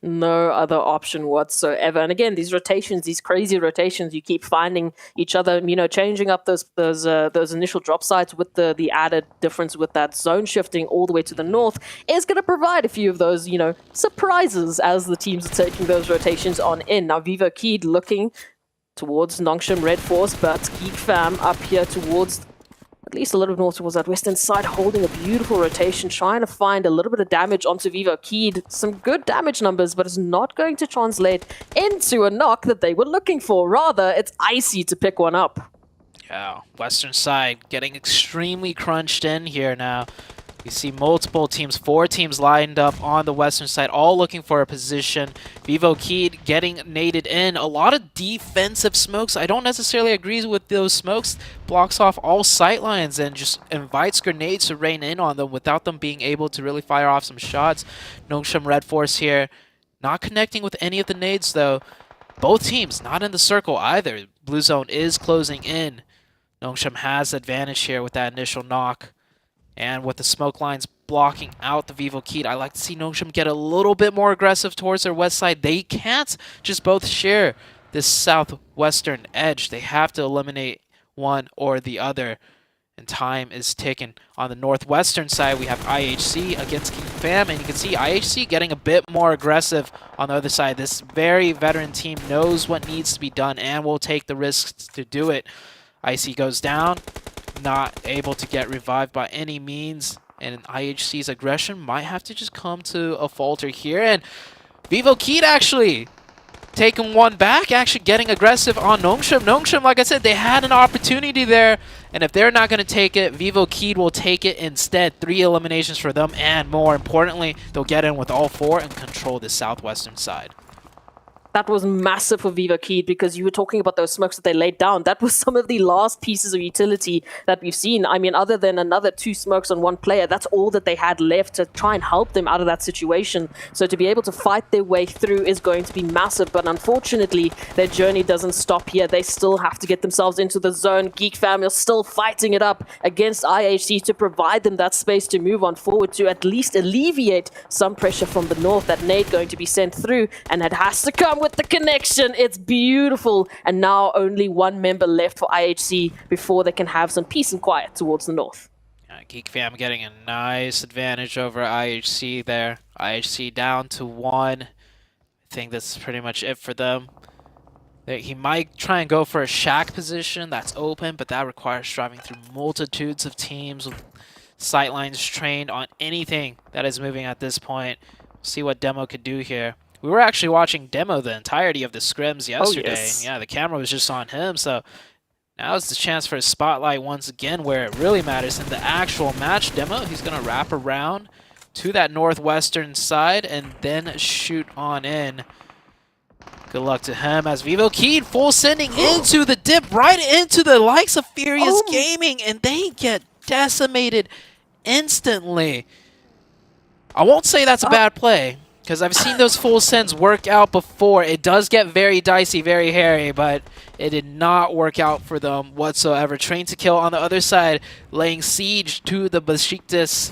No other option whatsoever. And again, these rotations, these crazy rotations, you keep finding each other, you know, changing up those initial drop sites with the added difference with that zone shifting all the way to the north is going to provide a few of those, you know, surprises as the teams are taking those rotations on in. Now, Vivo Keed looking towards Nongshim Red Force, but Geek Fam up here towards at least a little bit more towards that western side, holding a beautiful rotation, trying to find a little bit of damage onto Vivo Keed. Some good damage numbers, but it's not going to translate into a knock that they were looking for. Rather, it's Icy to pick one up. Yeah, western side getting extremely crunched in here now. You see multiple teams, 4 teams lined up on the western side, all looking for a position. Vivo Keed getting naded in. A lot of defensive smokes. I don't necessarily agree with those smokes. Blocks off all sight lines and just invites grenades to rain in on them without them being able to really fire off some shots. Nongshim Red Force here, not connecting with any of the nades though. Both teams not in the circle either. Blue zone is closing in. Nongshim has advantage here with that initial knock. And with the smoke lines blocking out the Vivo Keed, I like to see Nongshim get a little bit more aggressive towards their west side. They can't just both share this southwestern edge. They have to eliminate one or the other. And time is ticking. On the northwestern side, we have IHC against Geek Fam. And you can see IHC getting a bit more aggressive on the other side. This very veteran team knows what needs to be done and will take the risks to do it. IC goes down. Not able to get revived by any means, and IHC's aggression might have to just come to a falter here. And Vivo Keed actually taking one back, actually getting aggressive on Nongshim. Nongshim, like I said, they had an opportunity there, and if they're not going to take it, Vivo Keed will take it instead. 3 eliminations for them, and more importantly, they'll get in with all 4 and control the southwestern side. That was massive for Vivo Keed because you were talking about those smokes that they laid down. That was some of the last pieces of utility that we've seen. I mean, other than another 2 smokes on 1 player, that's all that they had left to try and help them out of that situation. So to be able to fight their way through is going to be massive. But unfortunately, their journey doesn't stop here. They still have to get themselves into the zone. Geek Fam is still fighting it up against IHC to provide them that space to move on forward to at least alleviate some pressure from the north. That nade going to be sent through, and it has to come with the connection. It's beautiful. And now only 1 member left for IHC before they can have some peace and quiet towards the north. Geek Fam getting a nice advantage over IHC there. IHC down to 1. I think that's pretty much it for them. He might try and go for a shack position that's open, but that requires driving through multitudes of teams with sightlines trained on anything that is moving at this point. See what Demo could do here. We were actually watching Demo the entirety of the scrims yesterday. yes. Yeah, the camera was just on him, so now is the chance for a spotlight once again where it really matters in the actual match. Demo, he's going to wrap around to that northwestern side and then shoot on in. Good luck to him as Vivo keyed full sending into the dip right into the likes of Furious Gaming, and they get decimated instantly. I won't say that's a bad play because I've seen those full sends work out before. It does get very dicey, very hairy, but it did not work out for them whatsoever. Train to Kill on the other side, laying siege to the Besiktas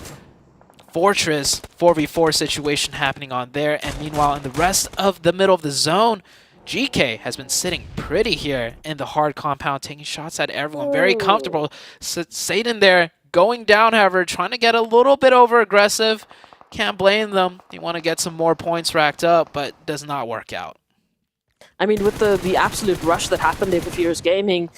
Fortress. 4v4 situation happening on there, and meanwhile in the rest of the middle of the zone, GK has been sitting pretty here in the hard compound, taking shots at everyone. Very comfortable. Satan there going down, however, trying to get a little bit over aggressive. Can't blame them. They want to get some more points racked up, but does not work out. I mean, with the absolute rush that happened there for Furious Gaming,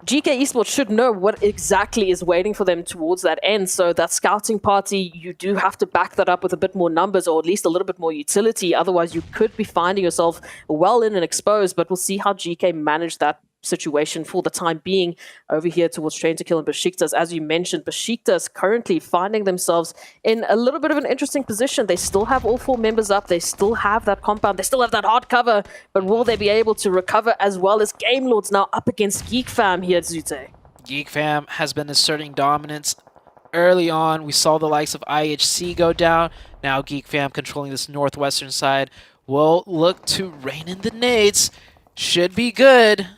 GK Esports should know what exactly is waiting for them towards that end. So that scouting party, you do have to back that up with a bit more numbers or at least a little bit more utility. Otherwise, you could be finding yourself well in and exposed. But we'll see how GK manage that situation for the time being over here towards Train to Kill and Besiktas. As you mentioned, Besiktas currently finding themselves in a little bit of an interesting position. They still have all 4 members up. They still have that compound. They still have that hard cover. But will they be able to recover as well as Game Lords now up against Geek Fam here at Zute? Geek Fam has been asserting dominance early on. We saw the likes of IHC go down. Now Geek Fam controlling this northwestern side will look to rain in the nades. Should be good.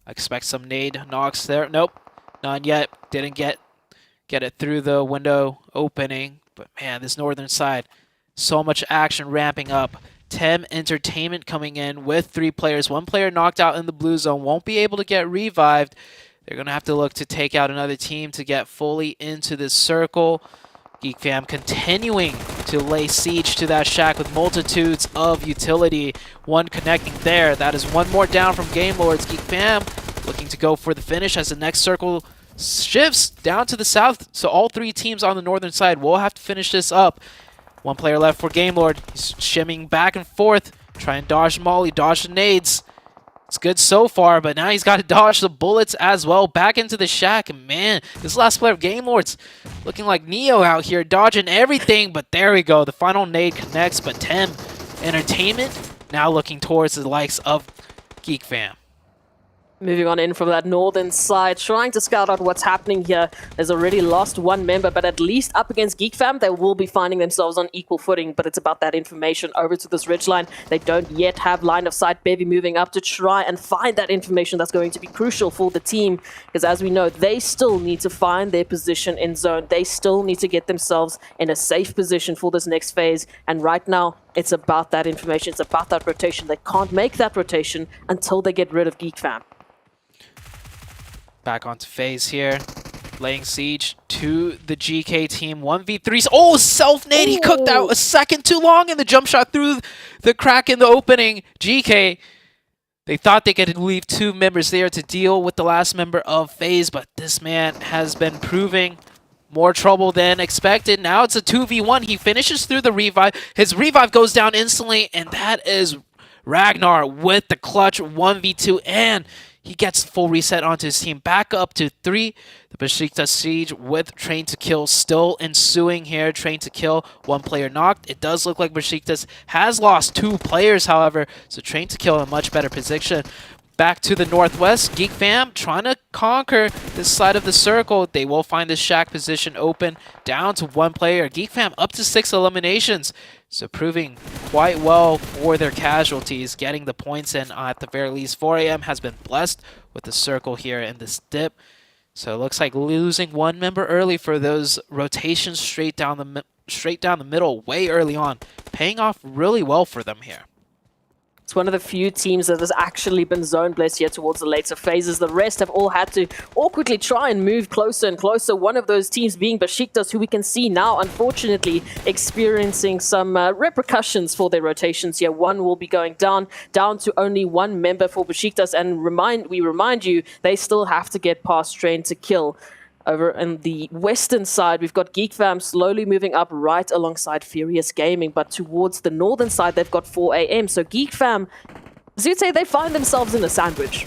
I expect some nade knocks there. Nope, none yet. Didn't get it through the window opening. But man, this northern side, so much action ramping up. Tem Entertainment coming in with 3 players. 1 player knocked out in the blue zone. Won't be able to get revived. They're going to have to look to take out another team to get fully into this circle. Geek Fam continuing to lay siege to that shack with multitudes of utility. 1 connecting there. That is 1 more down from Game Lords. Geek Fam looking to go for the finish as the next circle shifts down to the south. So all 3 teams on the northern side will have to finish this up. 1 player left for Game Lord. He's shimming back and forth. Try and dodge Molly, dodge the nades. It's good so far, but now he's got to dodge the bullets as well. Back into the shack. And man, this last player of Game Lords looking like Neo out here, dodging everything. But there we go. The final nade connects, but Tem Entertainment now looking towards the likes of Geek Fam. Moving on in from that northern side, trying to scout out what's happening here. There's already lost 1 member, but at least up against Geek Fam, they will be finding themselves on equal footing. But it's about that information over to this ridgeline. They don't yet have line of sight. Bevy moving up to try and find that information that's going to be crucial for the team. Because as we know, they still need to find their position in zone. They still need to get themselves in a safe position for this next phase. And right now, it's about that information. It's about that rotation. They can't make that rotation until they get rid of Geek Fam. Back onto phase here. Laying siege to the GK team. 1v3s. Oh, self-nade. He cooked out a second too long and the jump shot through the crack in the opening. GK, they thought they could leave 2 members there to deal with the last member of phase, but this man has been proving more trouble than expected. Now it's a 2v1. He finishes through the revive. His revive goes down instantly, and that is Ragnar with the clutch 1v2, and he gets full reset onto his team. Back up to 3. The Besiktas siege with Train to Kill still ensuing here. Train to Kill, 1 player knocked. It does look like Besiktas has lost 2 players, however. So Train to Kill in a much better position. Back to the northwest. Geek Fam trying to conquer this side of the circle. They will find the shack position open. Down to 1 player. Geek Fam up to 6 eliminations. So proving quite well for their casualties. Getting the points in at the very least. 4 AM has been blessed with the circle here in this dip. So it looks like losing 1 member early for those rotations straight down the middle way early on. Paying off really well for them here. It's one of the few teams that has actually been zone blessed here towards the later phases. The rest have all had to awkwardly try and move closer and closer. One of those teams being Besiktas, who we can see now, unfortunately, experiencing some repercussions for their rotations here. One will be going down to only one member for Besiktas. And we remind you, they still have to get past Train to Kill. Over on the western side, we've got Geek Fam slowly moving up right alongside Furious Gaming, but towards the northern side, they've got 4am. So Geek Fam, Zute, they find themselves in a sandwich.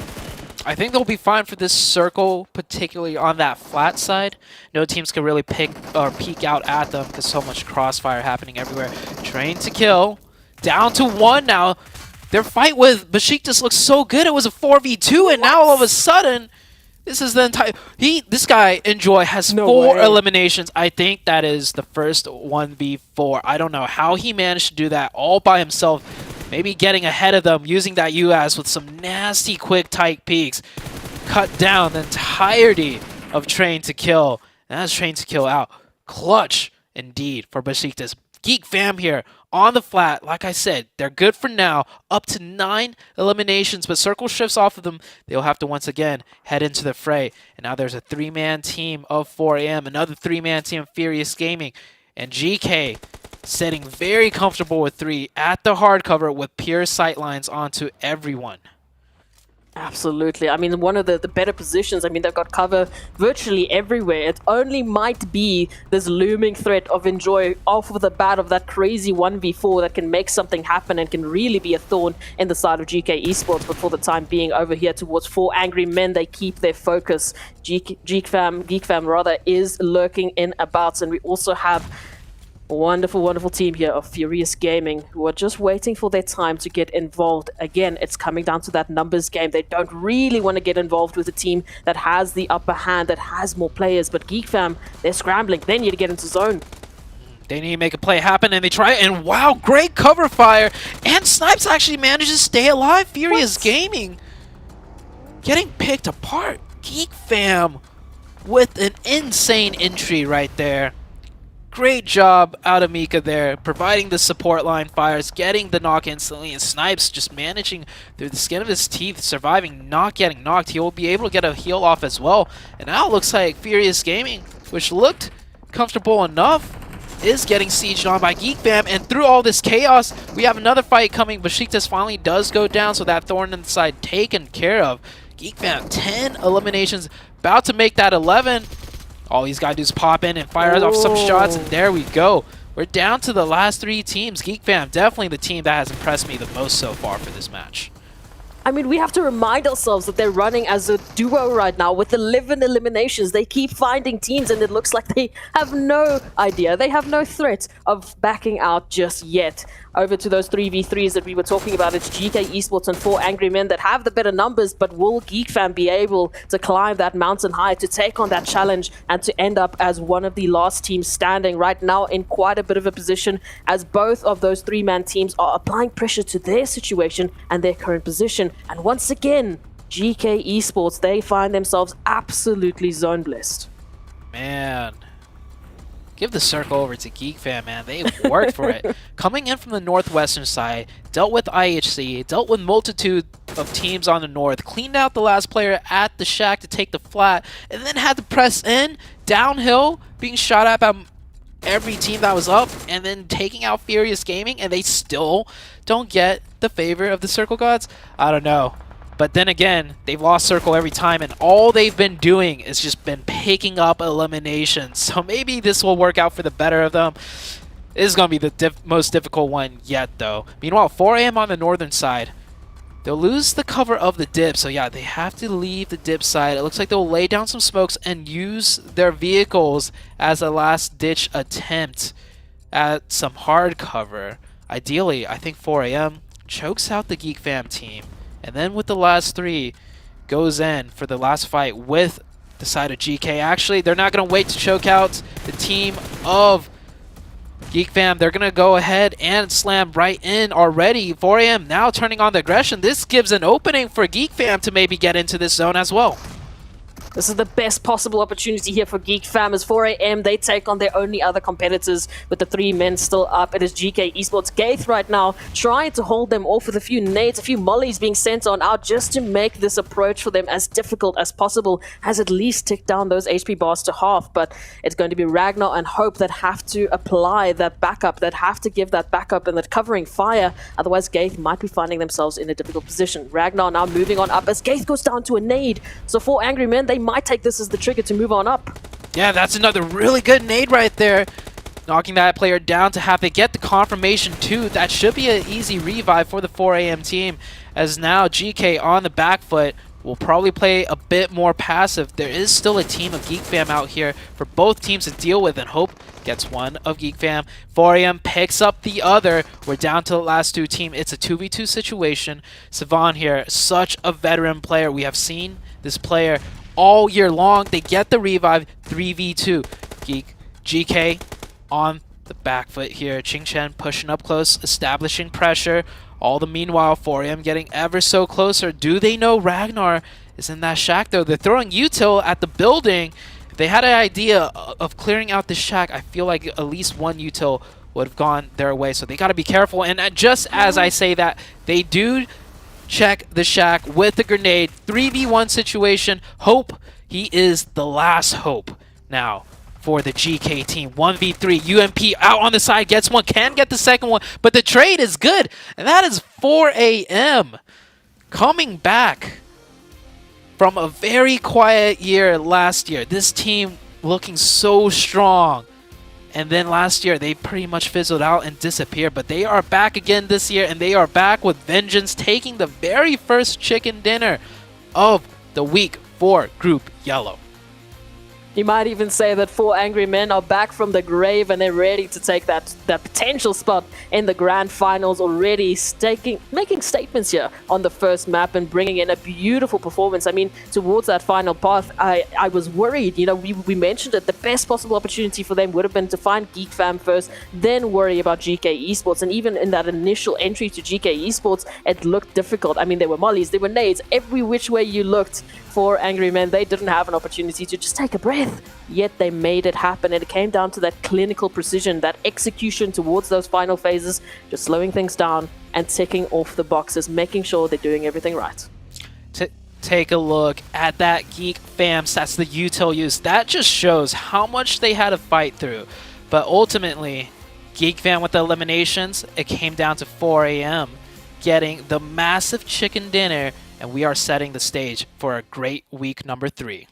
I think they'll be fine for this circle, particularly on that flat side. No teams can really pick or peek out at them because so much crossfire happening everywhere. Train to Kill, down to 1 now. Their fight with Besiktas looks so good. It was a 4v2, and now all of a sudden, this is the entire... This guy, Enjoy, has 4 eliminations. I think that is the first 1v4. I don't know how he managed to do that all by himself. Maybe getting ahead of them, using that UAS with some nasty quick tight peeks. Cut down the entirety of Train to Kill. And that's Train to Kill out. Clutch, indeed, for Besiktas. Geek Fam here on the flat. Like I said, they're good for now. Up to 9 eliminations, but Circle shifts off of them. They'll have to once again head into the fray. And now there's a 3-man team of 4am, another 3-man team of Furious Gaming, and GK sitting very comfortable with 3 at the hard cover with pure sightlines onto everyone. Absolutely. I mean, one of the better positions, I mean, they've got cover virtually everywhere. It only might be this looming threat of Enjoy off of the bat of that crazy 1v4 that can make something happen and can really be a thorn in the side of GK Esports. But for the time being, over here towards 4 Angry Men, they keep their focus. Geek Fam is lurking in abouts. And we also have a wonderful, wonderful team here of Furious Gaming who are just waiting for their time to get involved. Again, it's coming down to that numbers game. They don't really want to get involved with a team that has the upper hand, that has more players. But Geek Fam, they're scrambling. They need to get into zone. They need to make a play happen, and they try it. And wow, great cover fire. And Snipes actually manages to stay alive. Furious Gaming getting picked apart. Geek Fam with an insane entry right there. Great job out of Mika there, providing the support line fires, getting the knock instantly, and Snipes just managing through the skin of his teeth, surviving, not getting knocked. He will be able to get a heal off as well. And now it looks like Furious Gaming, which looked comfortable enough, is getting sieged on by Geek Fam. And through all this chaos, we have another fight coming. Besiktas finally does go down, so that thorn in the side taken care of. Geek Fam, 10 eliminations, about to make that 11. All he's got to do is pop in and fire off some shots, and there we go. We're down to the last 3 teams. Geek Fam, definitely the team that has impressed me the most so far for this match. I mean, we have to remind ourselves that they're running as a duo right now with 11 eliminations. They keep finding teams, and it looks like they have no idea. They have no threat of backing out just yet. Over to those 3v3s that we were talking about. It's GK Esports and 4 Angry Men that have the better numbers, but will Geek Fam be able to climb that mountain high, to take on that challenge, and to end up as one of the last teams standing right now in quite a bit of a position, as both of those 3-man teams are applying pressure to their situation and their current position. And once again, GK Esports, they find themselves absolutely zone blessed. Man. Give the circle over to Geek Fam, man. They worked for it. Coming in from the northwestern side, dealt with IHC, dealt with multitude of teams on the north, cleaned out the last player at the shack to take the flat, and then had to press in, downhill, being shot at by every team that was up, and then taking out Furious Gaming, and they still don't get the favor of the Circle Gods? I don't know. But then again, they've lost Circle every time, and all they've been doing is just been picking up eliminations. So maybe this will work out for the better of them. This is going to be the most difficult one yet, though. Meanwhile, 4am on the northern side. They'll lose the cover of the dip, so yeah, they have to leave the dip side. It looks like they'll lay down some smokes and use their vehicles as a last-ditch attempt at some hard cover. Ideally, I think 4am chokes out the Geek Fam team. And then with the last 3, goes in for the last fight with the side of GK. Actually, they're not going to wait to choke out the team of Geek Fam. They're going to go ahead and slam right in already. 4am now turning on the aggression. This gives an opening for Geek Fam to maybe get into this zone as well. This is the best possible opportunity here for Geek Fam. As 4 a.m. they take on their only other competitors with the 3 men still up. It is GK Esports. Gaith right now trying to hold them off with a few nades, a few mollies being sent on out just to make this approach for them as difficult as possible. Has at least ticked down those HP bars to half, but it's going to be Ragnar and Hope that have to apply that backup, that have to give that backup and that covering fire. Otherwise, Gaith might be finding themselves in a difficult position. Ragnar now moving on up as Gaith goes down to a nade. So 4 Angry Men, they might take this as the trigger to move on up. Yeah, that's another really good nade right there. Knocking that player down to have to get the confirmation too. That should be an easy revive for the 4 a.m. team, as now GK on the back foot will probably play a bit more passive. There is still a team of Geek Fam out here for both teams to deal with, and Hope gets one of Geek Fam. 4 a.m. picks up the other. We're down to the last 2 team. It's a 2v2 situation. Savon here, such a veteran player. We have seen this player all year long. They get the revive. 3v2. GK on the back foot here. Ching Chen pushing up close, establishing pressure. All the meanwhile, 4am getting ever so closer. Do they know Ragnar is in that shack though? They're throwing util at the building. If they had an idea of clearing out this shack, I feel like at least one util would have gone their way. So they got to be careful. And just as I say that, they do check the shack with the grenade. 3v1 situation. Hope, he is the last hope now for the GK team. 1v3. UMP out on the side, gets one, can get the second one, but the trade is good. And that is 4 a.m. coming back from a very quiet year last year. This team looking so strong. And then last year, they pretty much fizzled out and disappeared. But they are back again this year, and they are back with vengeance, taking the very first chicken dinner of the week for Group Yellow. You might even say that 4 Angry Men are back from the grave and they're ready to take that potential spot in the grand finals, already making statements here on the first map and bringing in a beautiful performance. I mean, towards that final path, I was worried. You know, we mentioned it. The best possible opportunity for them would have been to find Geek Fam first, then worry about GK Esports. And even in that initial entry to GK Esports, it looked difficult. I mean, there were mollies, there were nades, every which way you looked. 4 Angry Men, they didn't have an opportunity to just take a breath, yet they made it happen. And it came down to that clinical precision, that execution towards those final phases, just slowing things down and ticking off the boxes, making sure they're doing everything right. Take a look at that Geek Fam. That's the util use. That just shows how much they had to fight through. But ultimately, Geek Fam with the eliminations, it came down to 4 a.m. getting the massive chicken dinner, and we are setting the stage for a great week number 3.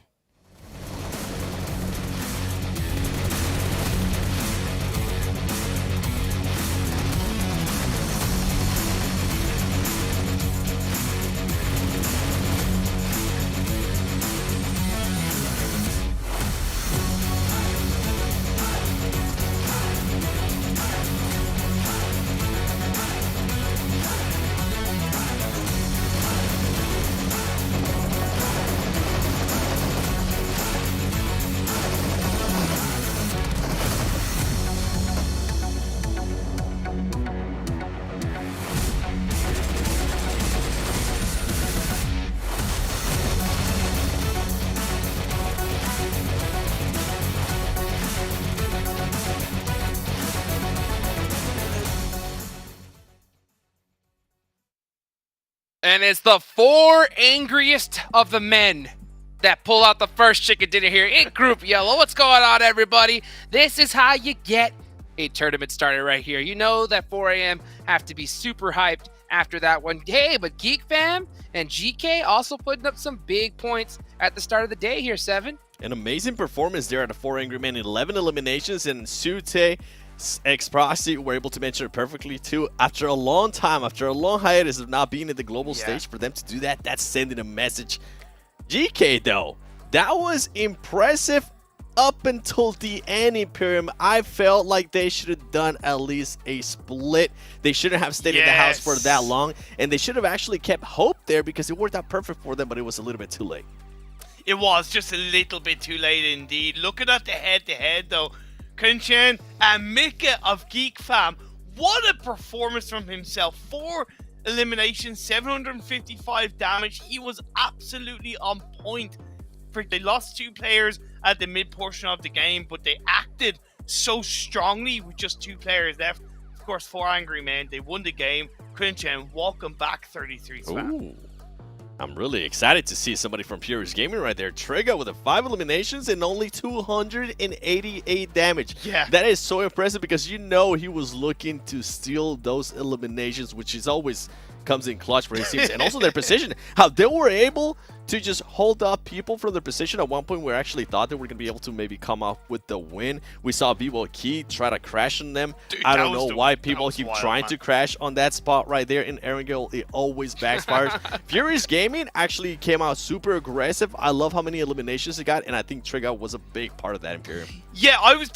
And it's the 4 angriest of the men that pull out the first chicken dinner here in Group Yellow. What's going on, everybody? This is how you get a tournament started right here. You know that 4 a.m. have to be super hyped after that one. Hey, but Geek Fam and GK also putting up some big points at the start of the day here, 7. An amazing performance there at the 4 Angry Men. 11 eliminations, and Sute, Xperia were able to mention it perfectly too. After a long time, after a long hiatus of not being in the global stage, for them to do that, that's sending a message. GK though, that was impressive up until the end. Imperium, I felt like they should have done at least a split. They shouldn't have stayed in the house for that long, and they should have actually kept hope there because it worked out perfect for them, but it was a little bit too late. It was just a little bit too late indeed. Looking at the head-to-head though, Kunshan and Mika of Geek Fam, what a performance from himself. 4 eliminations, 755 damage. He was absolutely on point. perfect. They lost 2 players at the mid portion of the game, but they acted so strongly with just 2 players left. Of course, 4 angry men. They won the game. Quinchen, welcome back 33 swap. Ooh. I'm really excited to see somebody from Purist Gaming right there. Trigger with 5 eliminations and only 288 damage. Yeah. That is so impressive because you know he was looking to steal those eliminations, which is always comes in clutch for his teams. And also their precision. How they were able to just hold up people from their position. At one point, we actually thought they were going to be able to maybe come up with the win. We saw Vivo Key try to crash on them. Dude, I don't know why people keep trying to crash on that spot right there in Erangel. It always backfires. Furious Gaming actually came out super aggressive. I love how many eliminations they got, and I think Trigger was a big part of that, Imperium. Yeah, I was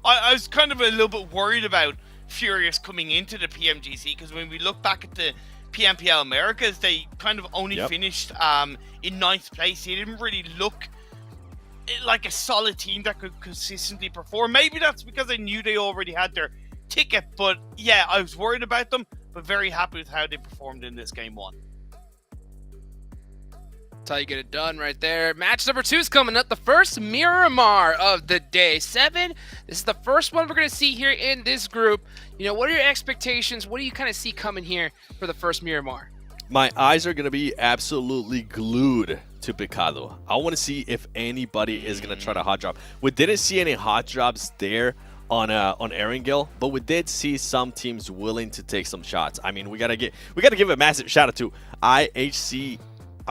I was kind of a little bit worried about Furious coming into the PMGC because when we look back at the PMPL Americas, they kind of only finished in 9th place. They didn't really look like a solid team that could consistently perform. Maybe that's because I knew they already had their ticket, but yeah, I was worried about them, but very happy with how they performed in this game 1. That's how you get it done right there. Match number 2 is coming up. The first Miramar of the day. 7. This is the first one we're going to see here in this group. You know, what are your expectations? What do you kind of see coming here for the first Miramar? My eyes are going to be absolutely glued to Picado. I want to see if anybody is going to try to hot drop. We didn't see any hot drops there on Erangel, but we did see some teams willing to take some shots. I mean, we gotta give a massive shout out to IHC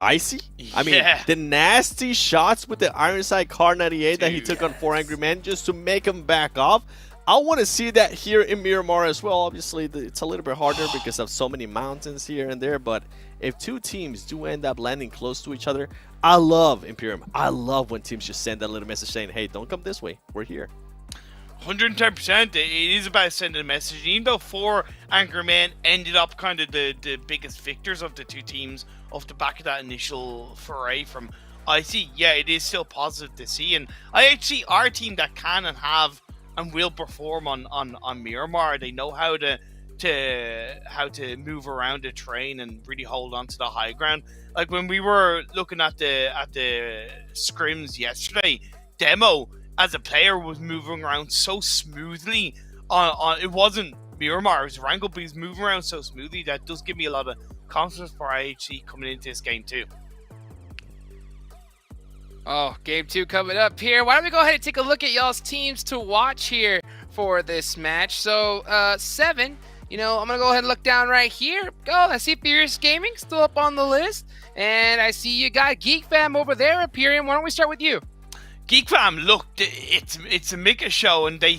Icy. I mean, the nasty shots with the Ironside Car 98 that he took on 4 Angry Men just to make him back off. I want to see that here in Miramar as well. Obviously, it's a little bit harder because of so many mountains here and there, but if 2 teams do end up landing close to each other, I love Imperium. I love when teams just send that little message saying, hey, don't come this way. We're here. 110%. It is about sending a message. Even though 4 Angry Men ended up kind of the biggest victors of the 2 teams off the back of that initial foray from IC, yeah, it is still positive to see. And IHC are a team that can and have and will perform on Miramar. They know how to move around the terrain and really hold on to the high ground. Like when we were looking at the scrims yesterday, Demo as a player was moving around so smoothly. It wasn't Miramar, it was Wrangle, but he's moving around so smoothly. That does give me a lot of confidence for IHC coming into this game too. Oh, game 2 coming up here. Why don't we go ahead and take a look at y'all's teams to watch here for this match. So, 7, you know, I'm going to go ahead and look down right here. Go, I see Furious Gaming still up on the list. And I see you got Geek Fam over there, Imperium. Why don't we start with you? Geek Fam, look, it's a Mika show, and they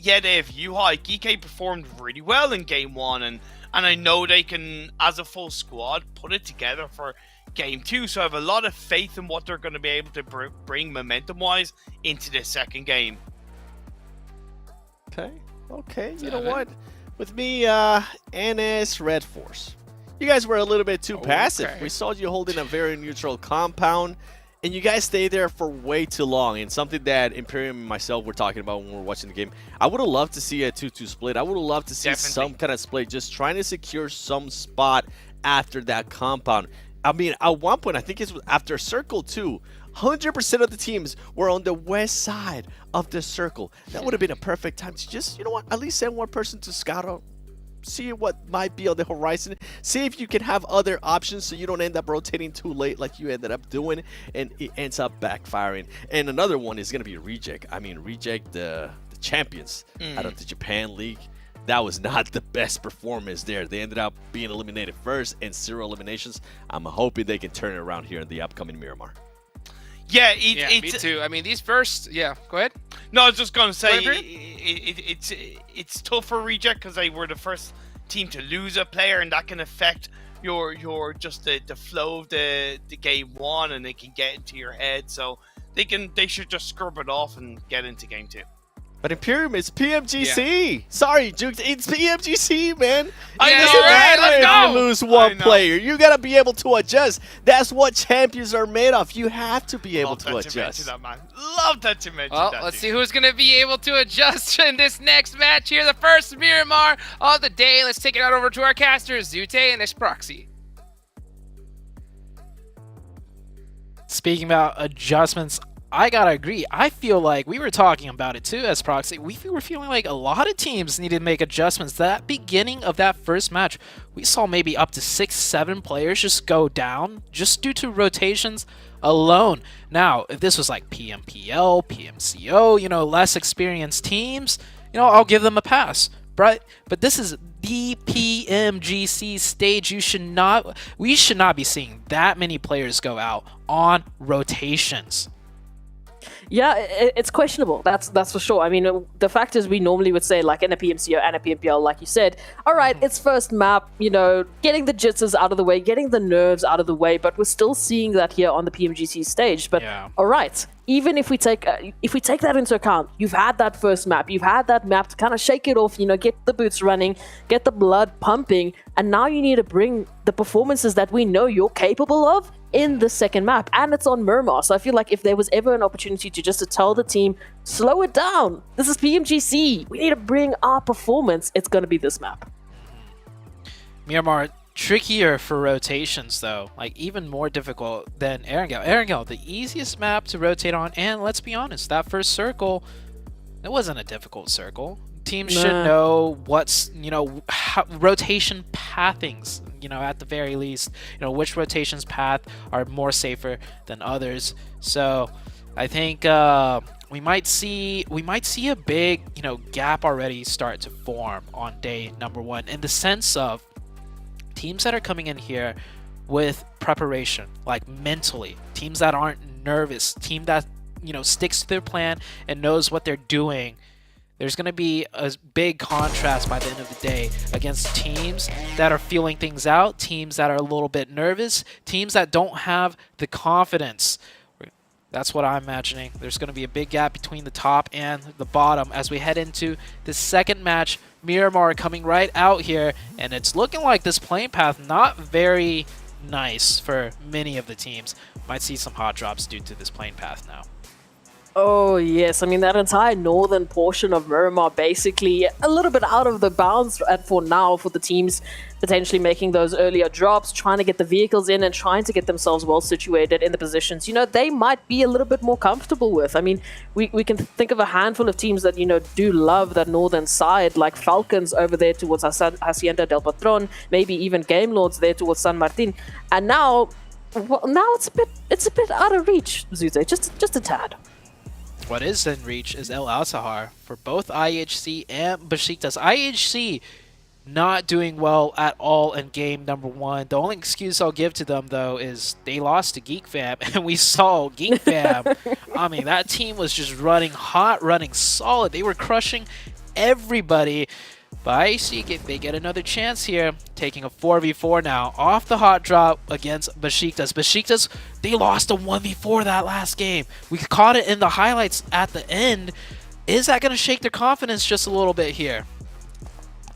have U-High. Geek performed really well in game 1, and I know they can, as a full squad, put it together for game 2. So I have a lot of faith in what they're going to be able to bring momentum-wise into the second game. Okay. You know what? With me, NS Red Force. You guys were a little bit too passive. We saw you holding a very neutral compound, and you guys stayed there for way too long. And something that Imperium and myself were talking about when we were watching the game, I would have loved to see a 2-2 split. I would have loved to see some kind of split, just trying to secure some spot after that compound. I mean, at one point, I think it was after Circle 2, 100% of the teams were on the west side of the circle. That would have been a perfect time to just, you know what, at least send one person to scout out, see what might be on the horizon, see if you can have other options so you don't end up rotating too late like you ended up doing, and it ends up backfiring. And another one is going to be Reject. I mean, Reject, the champions out of the Japan League. That was not the best performance there. They ended up being eliminated first and 0 eliminations. I'm hoping they can turn it around here in the upcoming Miramar. Yeah, me too. I mean, these first... Yeah, go ahead. No, I was just going to say, it's tough for Reject because they were the first team to lose a player, and that can affect your just the flow of the game 1, and it can get into your head. So they should just scrub it off and get into game 2. But Imperium is PMGC. Yeah. Sorry, Juke, it's PMGC, man. I know, right? Let's if go. you lose one player, you gotta be able to adjust. That's what champions are made of. You have to be able to adjust. That, man. Love that you mentioned that. Let's see who's gonna be able to adjust in this next match here. The first Miramar of the day. Let's take it out over to our casters, Zute and Esproxy. Speaking about adjustments, I gotta agree. I feel like we were talking about it too as Proxy. We were feeling like a lot of teams needed to make adjustments. That beginning of that first match, we saw maybe up to 6-7 players just go down just due to rotations alone. Now, if this was like PMPL, PMCO, less experienced teams, I'll give them a pass. But this is the PMGC stage. We should not be seeing that many players go out on rotations. Yeah, it's questionable. That's for sure. I mean, the fact is we normally would say, like in a PMCO and a PMPL, like you said, all right, it's first map, getting the jitters out of the way, getting the nerves out of the way, but we're still seeing that here on the PMGC stage. But all right, even if we take that into account, you've had that first map, you've had that map to kind of shake it off, get the boots running, get the blood pumping, and now you need to bring the performances that we know you're capable of in the second map, and it's on Miramar. So I feel like if there was ever an opportunity to just to tell the team, slow it down, this is PMGC, we need to bring our performance, it's going to be this map. Miramar, trickier for rotations though, like even more difficult than Erangel. Erangel, the easiest map to rotate on, and let's be honest, that first circle, it wasn't a difficult circle. Teams should know what's, rotation pathings, at the very least, which rotations path are more safer than others. So I think we might see a big, gap already start to form on day number 1 in the sense of teams that are coming in here with preparation, like mentally, teams that aren't nervous, team that, sticks to their plan and knows what they're doing. There's going to be a big contrast by the end of the day against teams that are feeling things out, teams that are a little bit nervous, teams that don't have the confidence. That's what I'm imagining. There's going to be a big gap between the top and the bottom as we head into the second match. Miramar coming right out here, and it's looking like this playing path not very nice for many of the teams. Might see some hot drops due to this playing path now. Oh, yes. I mean, that entire northern portion of Miramar basically a little bit out of the bounds for now for the teams potentially making those earlier drops, trying to get the vehicles in and trying to get themselves well situated in the positions, they might be a little bit more comfortable with. I mean, we can think of a handful of teams that, do love that northern side, like Falcons over there towards Hacienda del Patron, maybe even Game Lords there towards San Martin. And now it's a bit out of reach, Zute, just a tad. What is in reach is El Al-Sahar for both IHC and Besiktas. IHC not doing well at all in game number 1. The only excuse I'll give to them, though, is they lost to Geek Fam, and we saw Geek Fam. I mean, that team was just running hot, running solid. They were crushing everybody. But IHC, they get another chance here, taking a 4v4 now off the hot drop against Besiktas. Besiktas, they lost a 1v4 that last game. We caught it in the highlights at the end. Is that going to shake their confidence just a little bit here?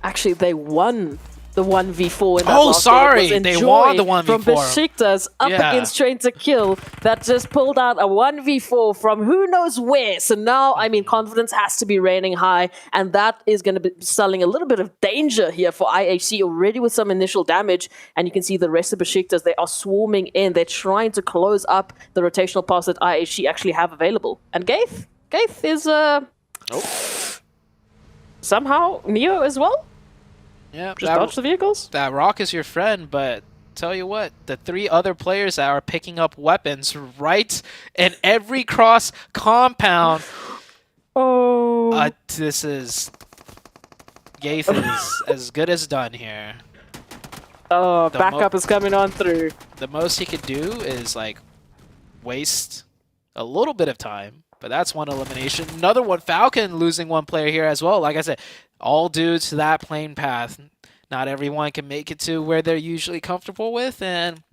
Actually, they won the 1v4 in that Oh, last sorry, game. they won the 1v4 from Besiktas up against Train to Kill that just pulled out a 1v4 from who knows where. So now, I mean, confidence has to be reigning high, and that is going to be selling a little bit of danger here for IHC already with some initial damage. And you can see the rest of Besiktas, they are swarming in. They're trying to close up the rotational pass that IHC actually have available. And Gaith is somehow Neo as well. Yeah, just dodge the vehicles. That rock is your friend, but tell you what, the 3 other players that are picking up weapons right in every cross compound. Oh, this is Gaith is as good as done here. Oh, backup is coming on through. The most he could do is like waste a little bit of time, but that's one elimination. Another one, Falcon losing one player here as well. Like I said, all due to that plane path. Not everyone can make it to where they're usually comfortable with, and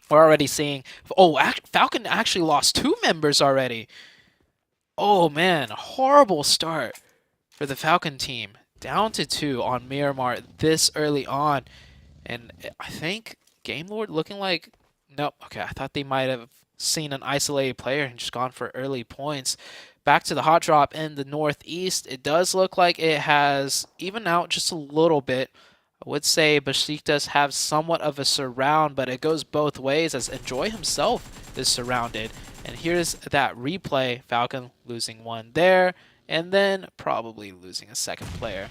we're already seeing... Oh, Falcon actually lost 2 members already. Oh, man. Horrible start for the Falcon team. Down to 2 on Miramar this early on. And I think Game Lord looking like... Nope. Okay, I thought they might have seen an isolated player and just gone for early points. Back to the hot drop in the northeast. It does look like it has evened out just a little bit. I would say Besiktas have somewhat of a surround, but it goes both ways as Enjoy himself is surrounded. And here's that replay. Falcon losing one there, and then probably losing a second player.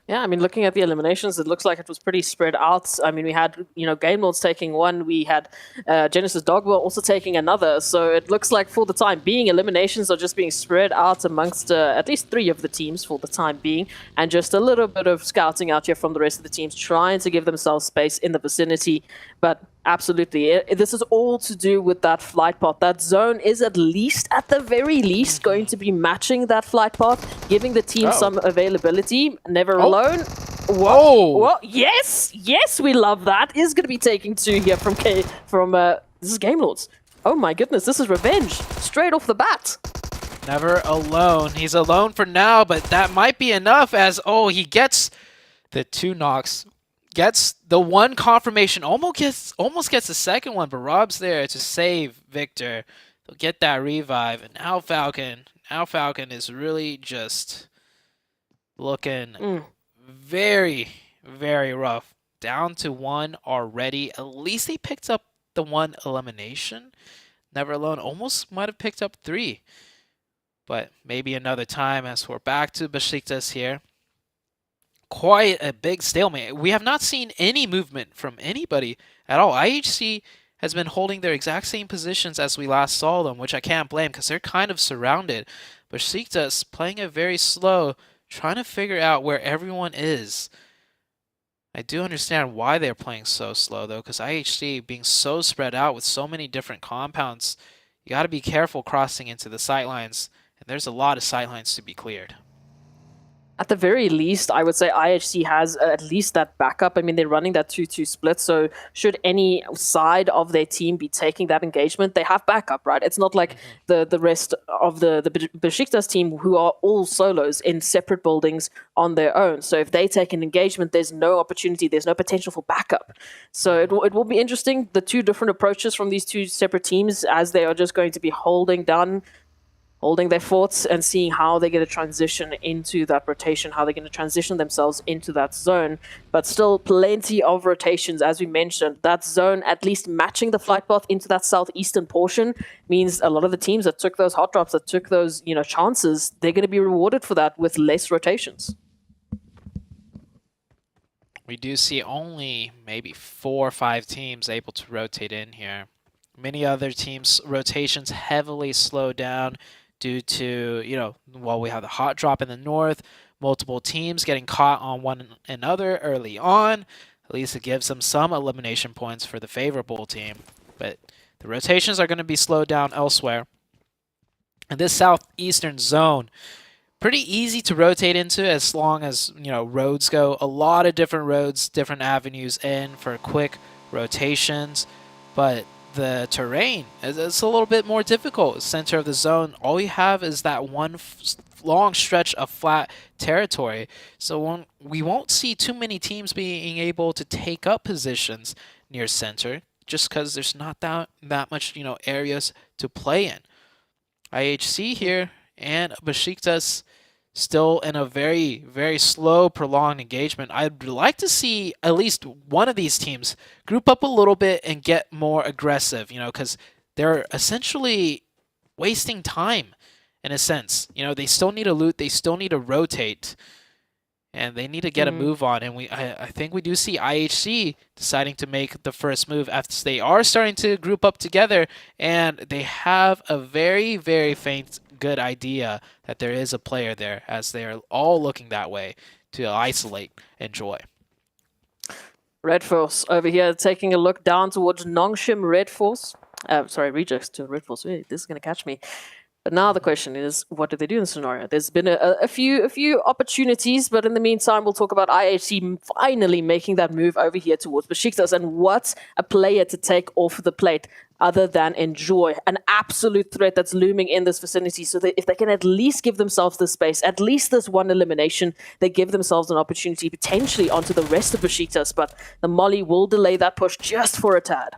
Yeah, I mean, looking at the eliminations, it looks like it was pretty spread out. I mean, we had, Game Lords taking one. We had Genesis Dogma also taking another. So it looks like for the time being, eliminations are just being spread out amongst at least 3 of the teams for the time being. And just a little bit of scouting out here from the rest of the teams, trying to give themselves space in the vicinity. But absolutely, this is all to do with that flight path. That zone is at the very least, going to be matching that flight path, giving the team some availability. Never alone. Whoa! Yes, we love that. Is going to be taking 2 here from this is Game Lords. Oh my goodness, this is revenge straight off the bat. Never alone. He's alone for now, but that might be enough as he gets the 2 knocks. Gets the 1 confirmation, almost gets the second one, but Rob's there to save Victor. They'll get that revive, and now Falcon is really just looking very, very rough. Down to 1 already. At least they picked up the 1 elimination. Never alone almost might have picked up 3. But maybe another time as we're back to Besiktas here. Quite a big stalemate. We have not seen any movement from anybody at all. IHC has been holding their exact same positions as we last saw them, which I can't blame because they're kind of surrounded. Besiktas playing it very slow, trying to figure out where everyone is. I do understand why they're playing so slow though, because IHC being so spread out with so many different compounds, you got to be careful crossing into the sightlines, and there's a lot of sightlines to be cleared. At the very least, I would say IHC has at least that backup. I mean, they're running that 2-2 split, so should any side of their team be taking that engagement, they have backup, right? It's not like the rest of the Besiktas team who are all solos in separate buildings on their own. So if they take an engagement, there's no opportunity, there's no potential for backup. So it will be interesting, the 2 different approaches from these 2 separate teams as they are just going to be holding their forts and seeing how they're going to transition into that rotation, how they're going to transition themselves into that zone. But still plenty of rotations, as we mentioned. That zone, at least matching the flight path into that southeastern portion, means a lot of the teams that took those hot drops, that took those chances, they're going to be rewarded for that with less rotations. We do see only maybe 4 or 5 teams able to rotate in here. Many other teams' rotations heavily slowed down due to, we have the hot drop in the north, multiple teams getting caught on one another early on. At least it gives them some elimination points for the favorable team. But the rotations are going to be slowed down elsewhere. And this southeastern zone, pretty easy to rotate into as long as, roads go. A lot of different roads, different avenues in for quick rotations. But the terrain is a little bit more difficult. Center of the zone, all you have is that one long stretch of flat territory. So we won't see too many teams being able to take up positions near center just because there's not that much areas to play in. IHC here and Besiktas still in a very, very slow, prolonged engagement. I'd like to see at least one of these teams group up a little bit and get more aggressive, because they're essentially wasting time in a sense. They still need to loot, they still need to rotate, and they need to get a move on. And I think we do see IHC deciding to make the first move after they are starting to group up together, and they have a very, very faint good idea that there is a player there, as they are all looking that way to isolate Enjoy. Red Force over here taking a look down towards Nongshim Red Force. Rejects to Red Force. Wait, this is going to catch me. But now the question is, what do they do in this scenario? There's been a few opportunities, but in the meantime, we'll talk about IHC finally making that move over here towards Besiktas, and what a player to take off the plate other than Enjoy. An absolute threat that's looming in this vicinity, so that if they can at least give themselves this space, at least this 1 elimination, they give themselves an opportunity potentially onto the rest of Besiktas, but the Molly will delay that push just for a tad.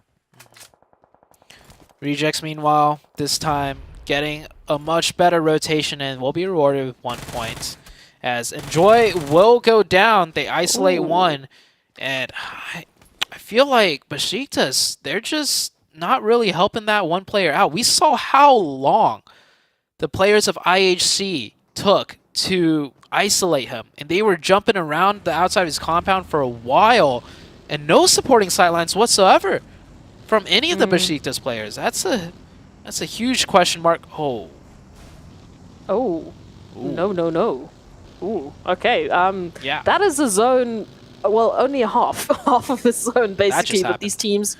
Rejects, meanwhile, this time getting a much better rotation and will be rewarded with 1 point. as Enjoy will go down. They isolate one, and I feel like Besiktas, they're just not really helping that one player out. We saw how long the players of IHC took to isolate him, and they were jumping around the outside of his compound for a while, and no supporting sightlines whatsoever from any of the Besiktas players. That's a huge question mark. Oh. Oh. Ooh. No. Ooh. Okay. Yeah. That is a zone. Well, only a half of the zone basically that happened. these teams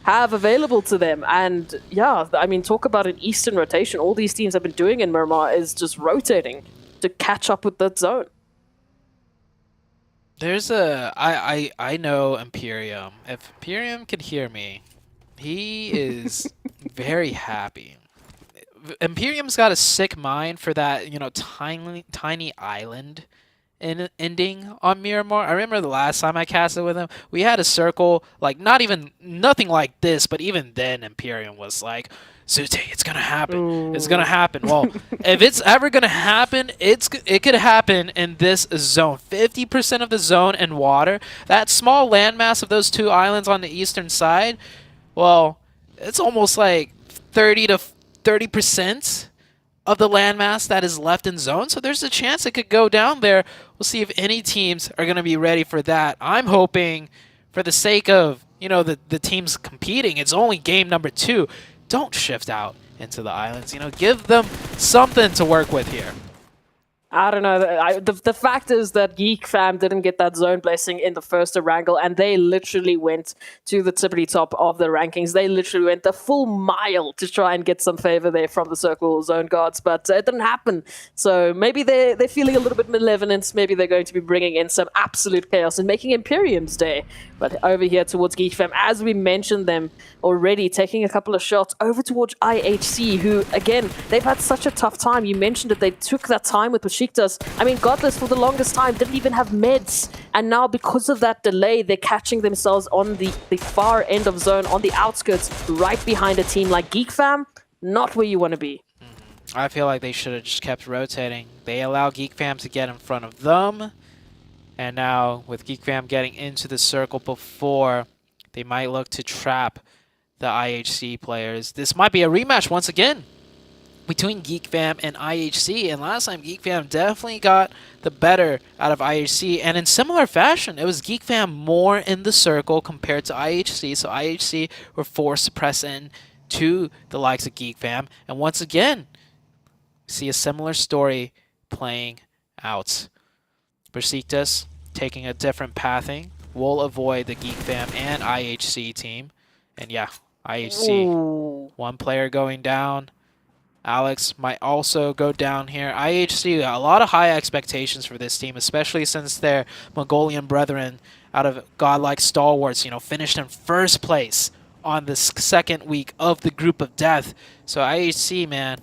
have available to them. And yeah, I mean, talk about an Eastern rotation. All these teams have been doing in Miramar is just rotating to catch up with that zone. There's I know Imperium. If Imperium could hear me, he is very happy. Imperium's got a sick mind for that, tiny island ending on Miramar. I remember the last time I casted with him, we had a circle, like nothing like this, but even then Imperium was like, Zute, it's gonna happen. Ooh. It's gonna happen. Well, if it's ever gonna happen, it could happen in this zone. 50% of the zone and water. That small landmass of those two islands on the eastern side, well, it's almost like 30% of the landmass that is left in zone. So there's a chance it could go down there. We'll see if any teams are going to be ready for that. I'm hoping, for the sake of the teams competing, it's only game number 2. Don't shift out into the islands. Give them something to work with here. I don't know. The fact is that Geek Fam didn't get that zone blessing in the first wrangle, and they literally went to the tippity top of the rankings. They literally went the full mile to try and get some favor there from the Circle Zone Guards, but it didn't happen. So maybe they're feeling a little bit malevolent. Maybe they're going to be bringing in some absolute chaos and making Imperium's day. But over here towards Geek Fam, as we mentioned them already, taking a couple of shots over towards IHC, who, again, they've had such a tough time. You mentioned that they took that time with Besiktas. I mean, Godless for the longest time didn't even have meds. And now, because of that delay, they're catching themselves on the far end of zone, on the outskirts, right behind a team like Geek Fam. Not where you want to be. I feel like they should have just kept rotating. They allow Geek Fam to get in front of them. And now, with Geek Fam getting into the circle before, they might look to trap the IHC players. This might be a rematch once again between Geek Fam and IHC. And last time, Geek Fam definitely got the better out of IHC. And in similar fashion, it was Geek Fam more in the circle compared to IHC. So IHC were forced to press in to the likes of Geek Fam. And once again, see a similar story playing out. Besiktas taking a different pathing will avoid the Geek Fam and IHC team. And yeah, IHC, one player going down. Alex might also go down here. IHC, a lot of high expectations for this team, especially since their Mongolian brethren out of Godlike Stalwarts, finished in first place on the second week of the Group of Death. So IHC, man,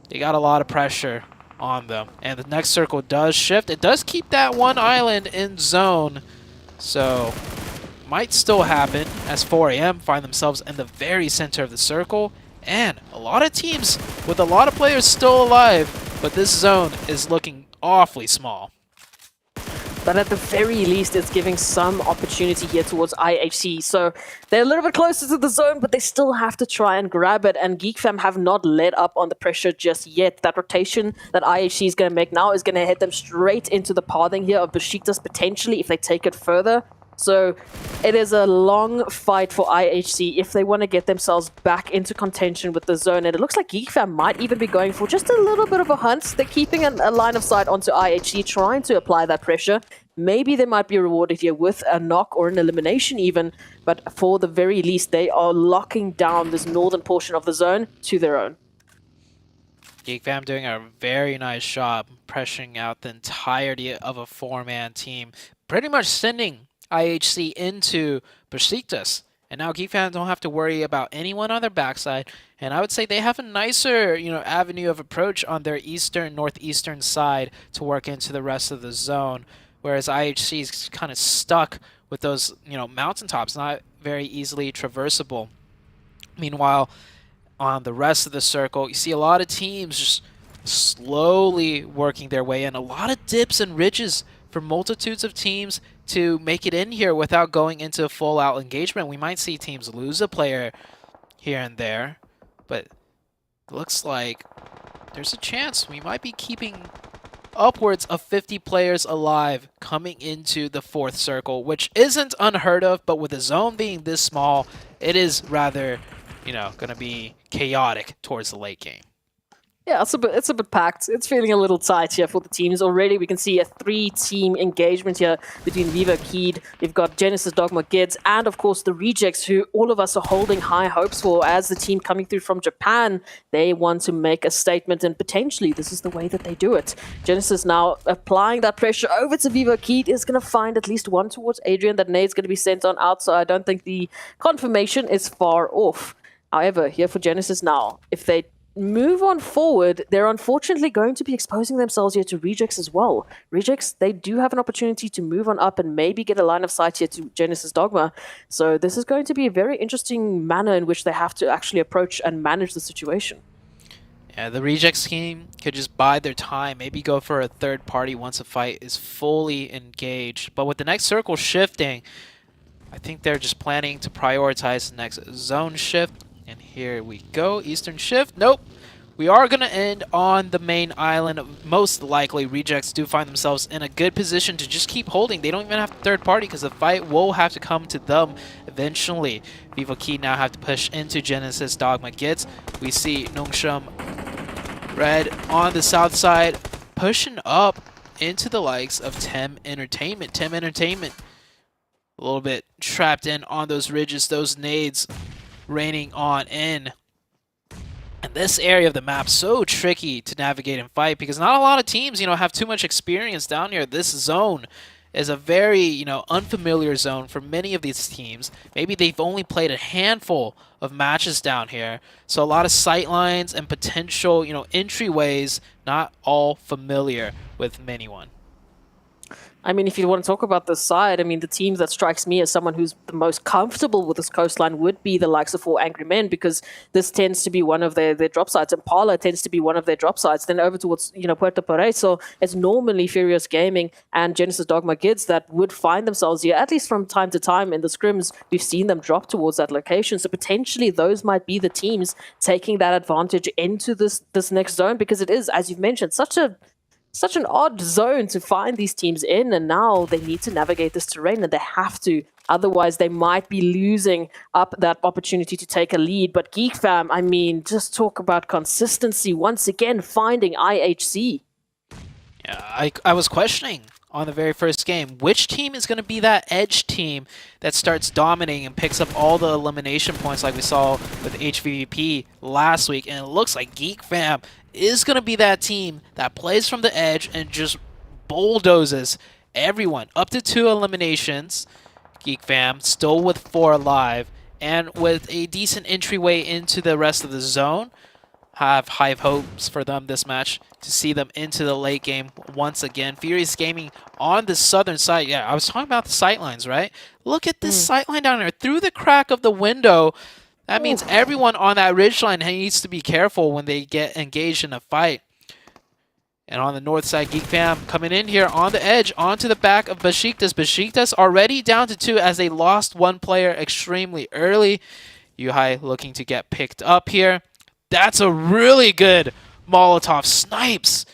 they got a lot of pressure on them. And the next circle does shift. It does keep that one island in zone. So might still happen as 4AM find themselves in the very center of the circle. And a lot of teams with a lot of players still alive, but this zone is looking awfully small. But at the very least, it's giving some opportunity here towards IHC. So they're a little bit closer to the zone, but they still have to try and grab it. And Geek Fam have not let up on the pressure just yet. That rotation that IHC is going to make now is going to hit them straight into the pathing here of Besiktas potentially if they take it further. So it is a long fight for IHC if they want to get themselves back into contention with the zone. And it looks like Geek Fam might even be going for just a little bit of a hunt. They're keeping a line of sight onto IHC, trying to apply that pressure. Maybe they might be rewarded here with a knock or an elimination even. But for the very least, they are locking down this northern portion of the zone to their own. Geek Fam doing a very nice job pressuring out the entirety of a 4-man team. Pretty much sending IHC into Besiktas. And now Geek Fam don't have to worry about anyone on their backside. And I would say they have a nicer, avenue of approach on their northeastern side to work into the rest of the zone. Whereas IHC is kind of stuck with those, mountaintops, not very easily traversable. Meanwhile, on the rest of the circle, you see a lot of teams just slowly working their way in. A lot of dips and ridges for multitudes of teams to make it in here without going into full-out engagement. We might see teams lose a player here and there, but it looks like there's a chance we might be keeping upwards of 50 players alive coming into the fourth circle, which isn't unheard of, but with the zone being this small, it is rather, going to be chaotic towards the late game. Yeah, it's a bit packed. It's feeling a little tight here for the teams. Already we can see a 3-team engagement here between Viva Keed. We've got Genesis, Dogma, Gids, and of course the Rejects, who all of us are holding high hopes for as the team coming through from Japan. They want to make a statement, and potentially this is the way that they do it. Genesis now applying that pressure over to Viva Keed is going to find at least one towards Adrian. That nade's going to be sent on out, so I don't think the confirmation is far off. However, here for Genesis now, if they move on forward, they're unfortunately going to be exposing themselves here to Rejects as well. Rejects, they do have an opportunity to move on up and maybe get a line of sight here to Genesis Dogma. So this is going to be a very interesting manner in which they have to actually approach and manage the situation. Yeah, the Rejects team could just bide their time, maybe go for a third party once a fight is fully engaged. But with the next circle shifting, I think they're just planning to prioritize the next zone shift. And here we go, Eastern Shift. Nope. We are going to end on the main island. Most likely, Rejects do find themselves in a good position to just keep holding. They don't even have to third party because the fight will have to come to them eventually. Viva Key now have to push into Genesis Dogma Gets. We see Nongsham Red on the south side pushing up into the likes of Tem Entertainment. Tem Entertainment a little bit trapped in on those ridges, those nades raining on in. And this area of the map so tricky to navigate and fight because not a lot of teams, have too much experience down here. This zone is a very, unfamiliar zone for many of these teams. Maybe they've only played a handful of matches down here. So a lot of sight lines and potential, entryways, not all familiar with anyone. I mean, if you want to talk about this side, the team that strikes me as someone who's the most comfortable with this coastline would be the likes of Four Angry Men, because this tends to be one of their drop sites. Impala tends to be one of their drop sites. Then over towards, Puerto Paraiso, it's normally Furious Gaming and Genesis Dogma Kids that would find themselves here, at least from time to time in the scrims. We've seen them drop towards that location. So potentially those might be the teams taking that advantage into this next zone, because it is, as you've mentioned, such an odd zone to find these teams in, and now they need to navigate this terrain, and they have to. Otherwise, they might be losing up that opportunity to take a lead. But Geek Fam, just talk about consistency. Once again, finding IHC. Yeah, I was questioning on the very first game, which team is going to be that edge team that starts dominating and picks up all the elimination points like we saw with HVVP last week, and it looks like Geek Fam is going to be that team that plays from the edge and just bulldozes everyone. Up to 2 eliminations. Geek Fam still with 4 alive, and with a decent entryway into the rest of the zone. Have high hopes for them this match to see them into the late game once again. Furious Gaming on the southern side. Yeah, I was talking about the sightlines, right? Look at this sightline down there. Through the crack of the window, that means everyone on that ridgeline needs to be careful when they get engaged in a fight. And on the north side, Geek Fam coming in here on the edge, onto the back of Besiktas. Besiktas already down to 2 as they lost 1 player extremely early. Yuhai looking to get picked up here. That's a really good Molotov. Snipes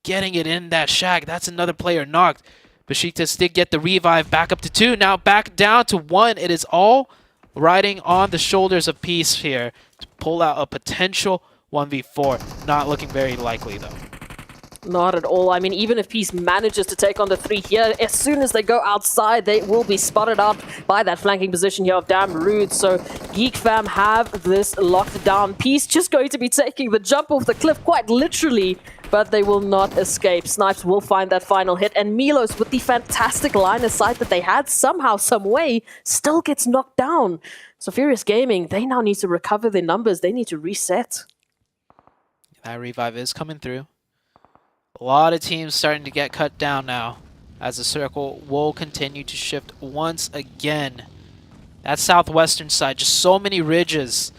getting it in that shack. That's another player knocked. Besiktas did get the revive back up to 2. Now back down to 1. It is all riding on the shoulders of Peace here to pull out a potential 1v4. Not looking very likely, though. Not at all. Even if Peace manages to take on the 3 here, as soon as they go outside, they will be spotted out by that flanking position here of Damn Rude. So Geek Fam have this locked down. Peace just going to be taking the jump off the cliff, quite literally, but they will not escape. Snipes will find that final hit, and Milos, with the fantastic line of sight that they had, somehow, some way, still gets knocked down. So Furious Gaming, they now need to recover their numbers. They need to reset. That revive is coming through. A lot of teams starting to get cut down now as the circle will continue to shift once again. That southwestern side, just so many ridges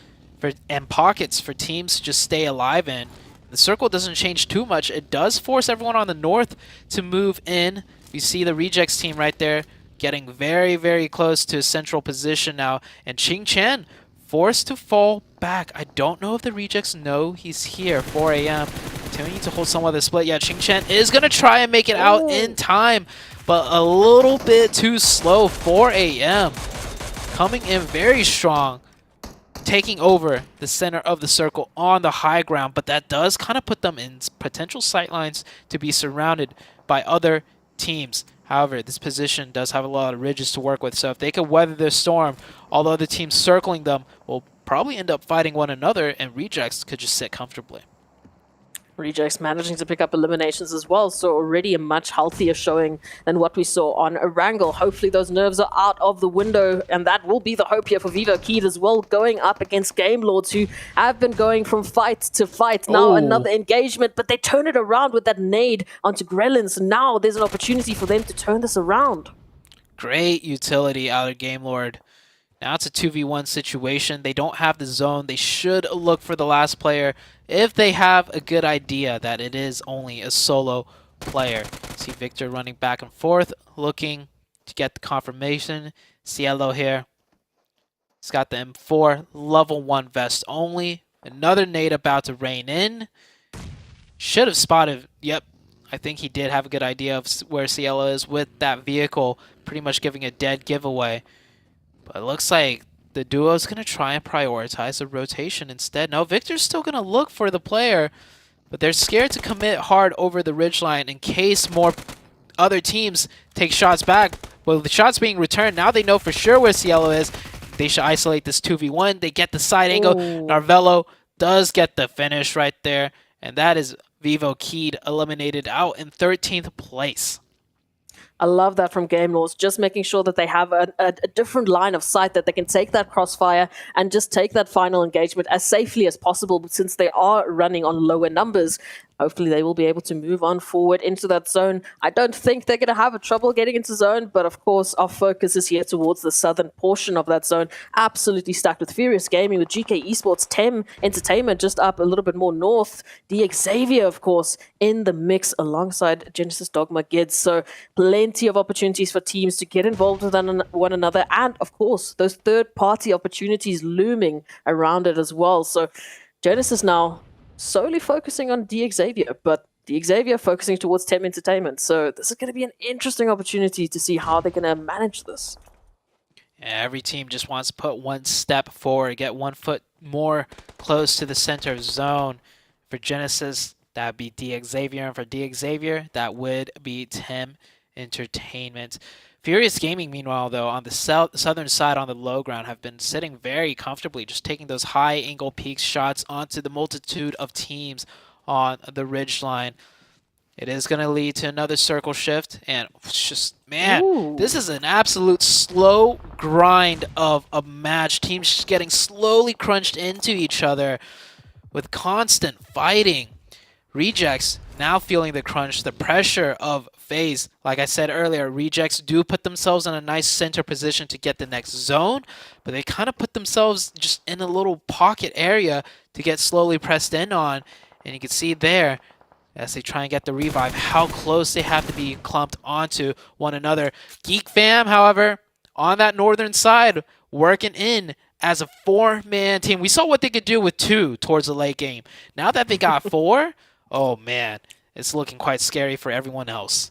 and pockets for teams to just stay alive in. the circle doesn't change too much. It does force everyone on the north to move in. You see the Rejects team right there getting very, very close to a central position now. And Ching Chen forced to fall back. I don't know if the Rejects know he's here. 4 a.m. Continuing to hold somewhat of the split. Yeah, Ching Chen is going to try and make it out in time, but a little bit too slow. 4 a.m. coming in very strong, taking over the center of the circle on the high ground, but that does kind of put them in potential sightlines to be surrounded by other teams. However, this position does have a lot of ridges to work with, so if they can weather this storm, although the teams circling them will probably end up fighting one another, and Rejects could just sit comfortably. Rejects managing to pick up eliminations as well, so already a much healthier showing than what we saw on Erangel. Hopefully those nerves are out of the window, and that will be the hope here for Vivo Keed as well, going up against Game Lords, who have been going from fight to fight. Now another engagement, but they turn it around with that nade onto Grelin, so now there's an opportunity for them to turn this around. Great utility out of Game Lord. Now it's a 2v1 situation. They don't have the zone. They should look for the last player if they have a good idea that it is only a solo player. See Victor running back and forth, looking to get the confirmation. Cielo here. He's got the M4, level 1 vest only. Another nade about to rain in. Should have spotted, yep, I think he did have a good idea of where Cielo is with that vehicle, pretty much giving a dead giveaway. But it looks like the duo is going to try and prioritize the rotation instead. No, Victor's still going to look for the player, but they're scared to commit hard over the ridgeline in case more other teams take shots back. Well, the shots being returned, now they know for sure where Cielo is. They should isolate this 2v1. They get the side angle. Narvello does get the finish right there, and that is Vivo Keed eliminated out in 13th place. I love that from Game Lords, just making sure that they have a different line of sight, that they can take that crossfire and just take that final engagement as safely as possible. But since they are running on lower numbers, hopefully they will be able to move on forward into that zone. I don't think they're going to have a trouble getting into zone, but of course our focus is here towards the southern portion of that zone. Absolutely stacked with Furious Gaming, with GK Esports, Tem Entertainment just up a little bit more north. The Xavier, of course, in the mix alongside Genesis Dogma Gids. So plenty of opportunities for teams to get involved with one another, and of course those third-party opportunities looming around it as well. So Genesis now solely focusing on the Xavier, but the Xavier focusing towards Tem Entertainment. So this is going to be an interesting opportunity to see how they're going to manage this. Yeah, every team just wants to put one step forward, get 1 foot more close to the center of zone. For Genesis, that would be the Xavier, and for the Xavier, that would be Tem Entertainment. Furious Gaming, meanwhile, though, on the southern side on the low ground, have been sitting very comfortably, just taking those high angle peak shots onto the multitude of teams on the ridgeline. It is going to lead to another circle shift, and it's just, man, this is an absolute slow grind of a match. Teams just getting slowly crunched into each other with constant fighting. Rejects now feeling the crunch, the pressure of FaZe. Like I said earlier, Rejects do put themselves in a nice center position to get the next zone, but they kind of put themselves just in a little pocket area to get slowly pressed in on. And you can see there, as they try and get the revive, how close they have to be clumped onto one another. Geek Fam, however, on that northern side, working in as a 4-man team. We saw what they could do with 2 towards the late game. Now that they got 4, oh man, it's looking quite scary for everyone else.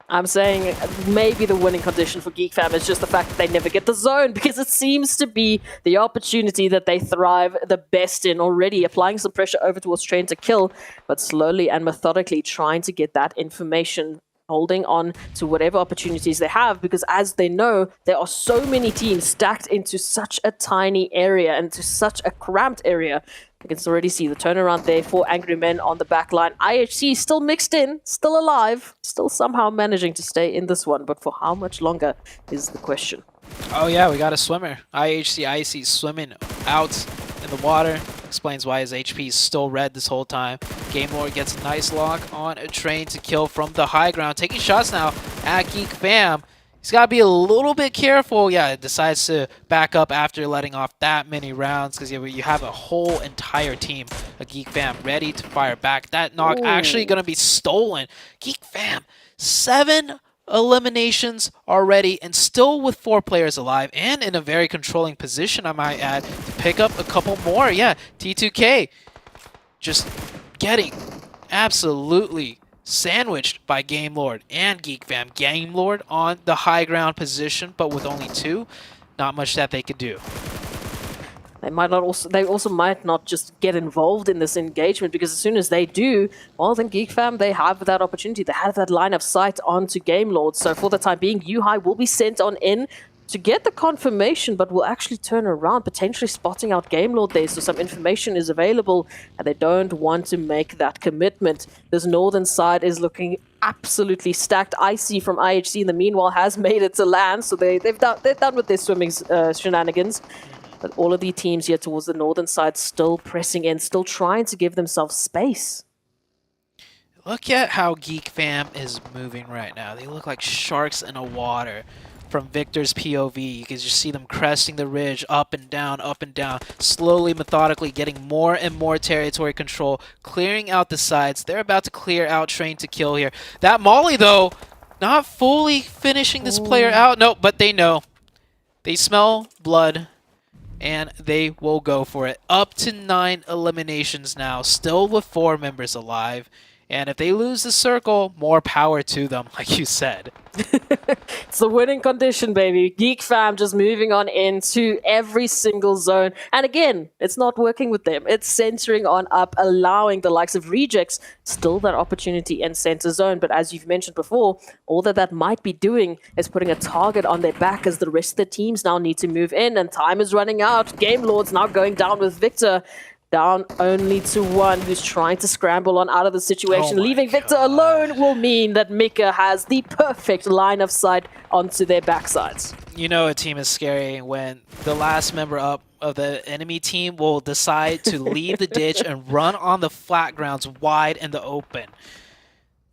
I'm saying maybe the winning condition for Geek Fam is just the fact that they never get the zone, because it seems to be the opportunity that they thrive the best in already, applying some pressure over towards Train to Kill, but slowly and methodically trying to get that information, holding on to whatever opportunities they have, because as they know, there are so many teams stacked into such a tiny area and to such a cramped area. You can already see the turnaround there for Angry Men on the back line. IHC still mixed in, still alive, still somehow managing to stay in this one, but for how much longer is the question. Oh yeah, we got a swimmer. IHC Icy swimming out in the water. Explains why his HP is still red this whole time. Game Lord gets a nice lock on a Train to Kill from the high ground. Taking shots now at Geek Fam. He's got to be a little bit careful. Yeah, it decides to back up after letting off that many rounds because you have a whole entire team, a Geek Fam, ready to fire back. That knock actually going to be stolen. Geek Fam, 7 eliminations already and still with 4 players alive and in a very controlling position, I might add, to pick up a couple more. Yeah, T2K just getting absolutely sandwiched by Game Lord and Geek Fam. Game Lord on the high ground position, but with only 2, not much that they could do. They also might not just get involved in this engagement, because as soon as they do, well, then Geek Fam, they have that opportunity. They have that line of sight onto Game Lord. So for the time being, Yuhai will be sent on in to get the confirmation, but will actually turn around, potentially spotting out Game Lord there. So some information is available, and they don't want to make that commitment. This northern side is looking absolutely stacked. IC from IHC in the meanwhile has made it to land, so they're done with their swimming shenanigans. But all of the teams here towards the northern side still pressing in, still trying to give themselves space. Look at how Geek Fam is moving right now. They look like sharks in the water. From Victor's POV, you can just see them cresting the ridge up and down, slowly, methodically getting more and more territory control, clearing out the sides. They're about to clear out Train to Kill here. That Molly, though, not fully finishing this player out. No, but they know. They smell blood, and they will go for it. Up to 9 eliminations now, still with 4 members alive. And if they lose the circle, more power to them, like you said. It's the winning condition, baby. Geek Fam just moving on into every single zone. And again, it's not working with them. It's centering on up, allowing the likes of Rejects still that opportunity in center zone. But as you've mentioned before, all that might be doing is putting a target on their back as the rest of the teams now need to move in. And time is running out. Game Lord's now going down with Victor. Down only to 1, who's trying to scramble on out of the situation. Leaving Victor alone will mean that Mika has the perfect line of sight onto their backsides. You know a team is scary when the last member up of the enemy team will decide to leave the ditch and run on the flat grounds wide in the open.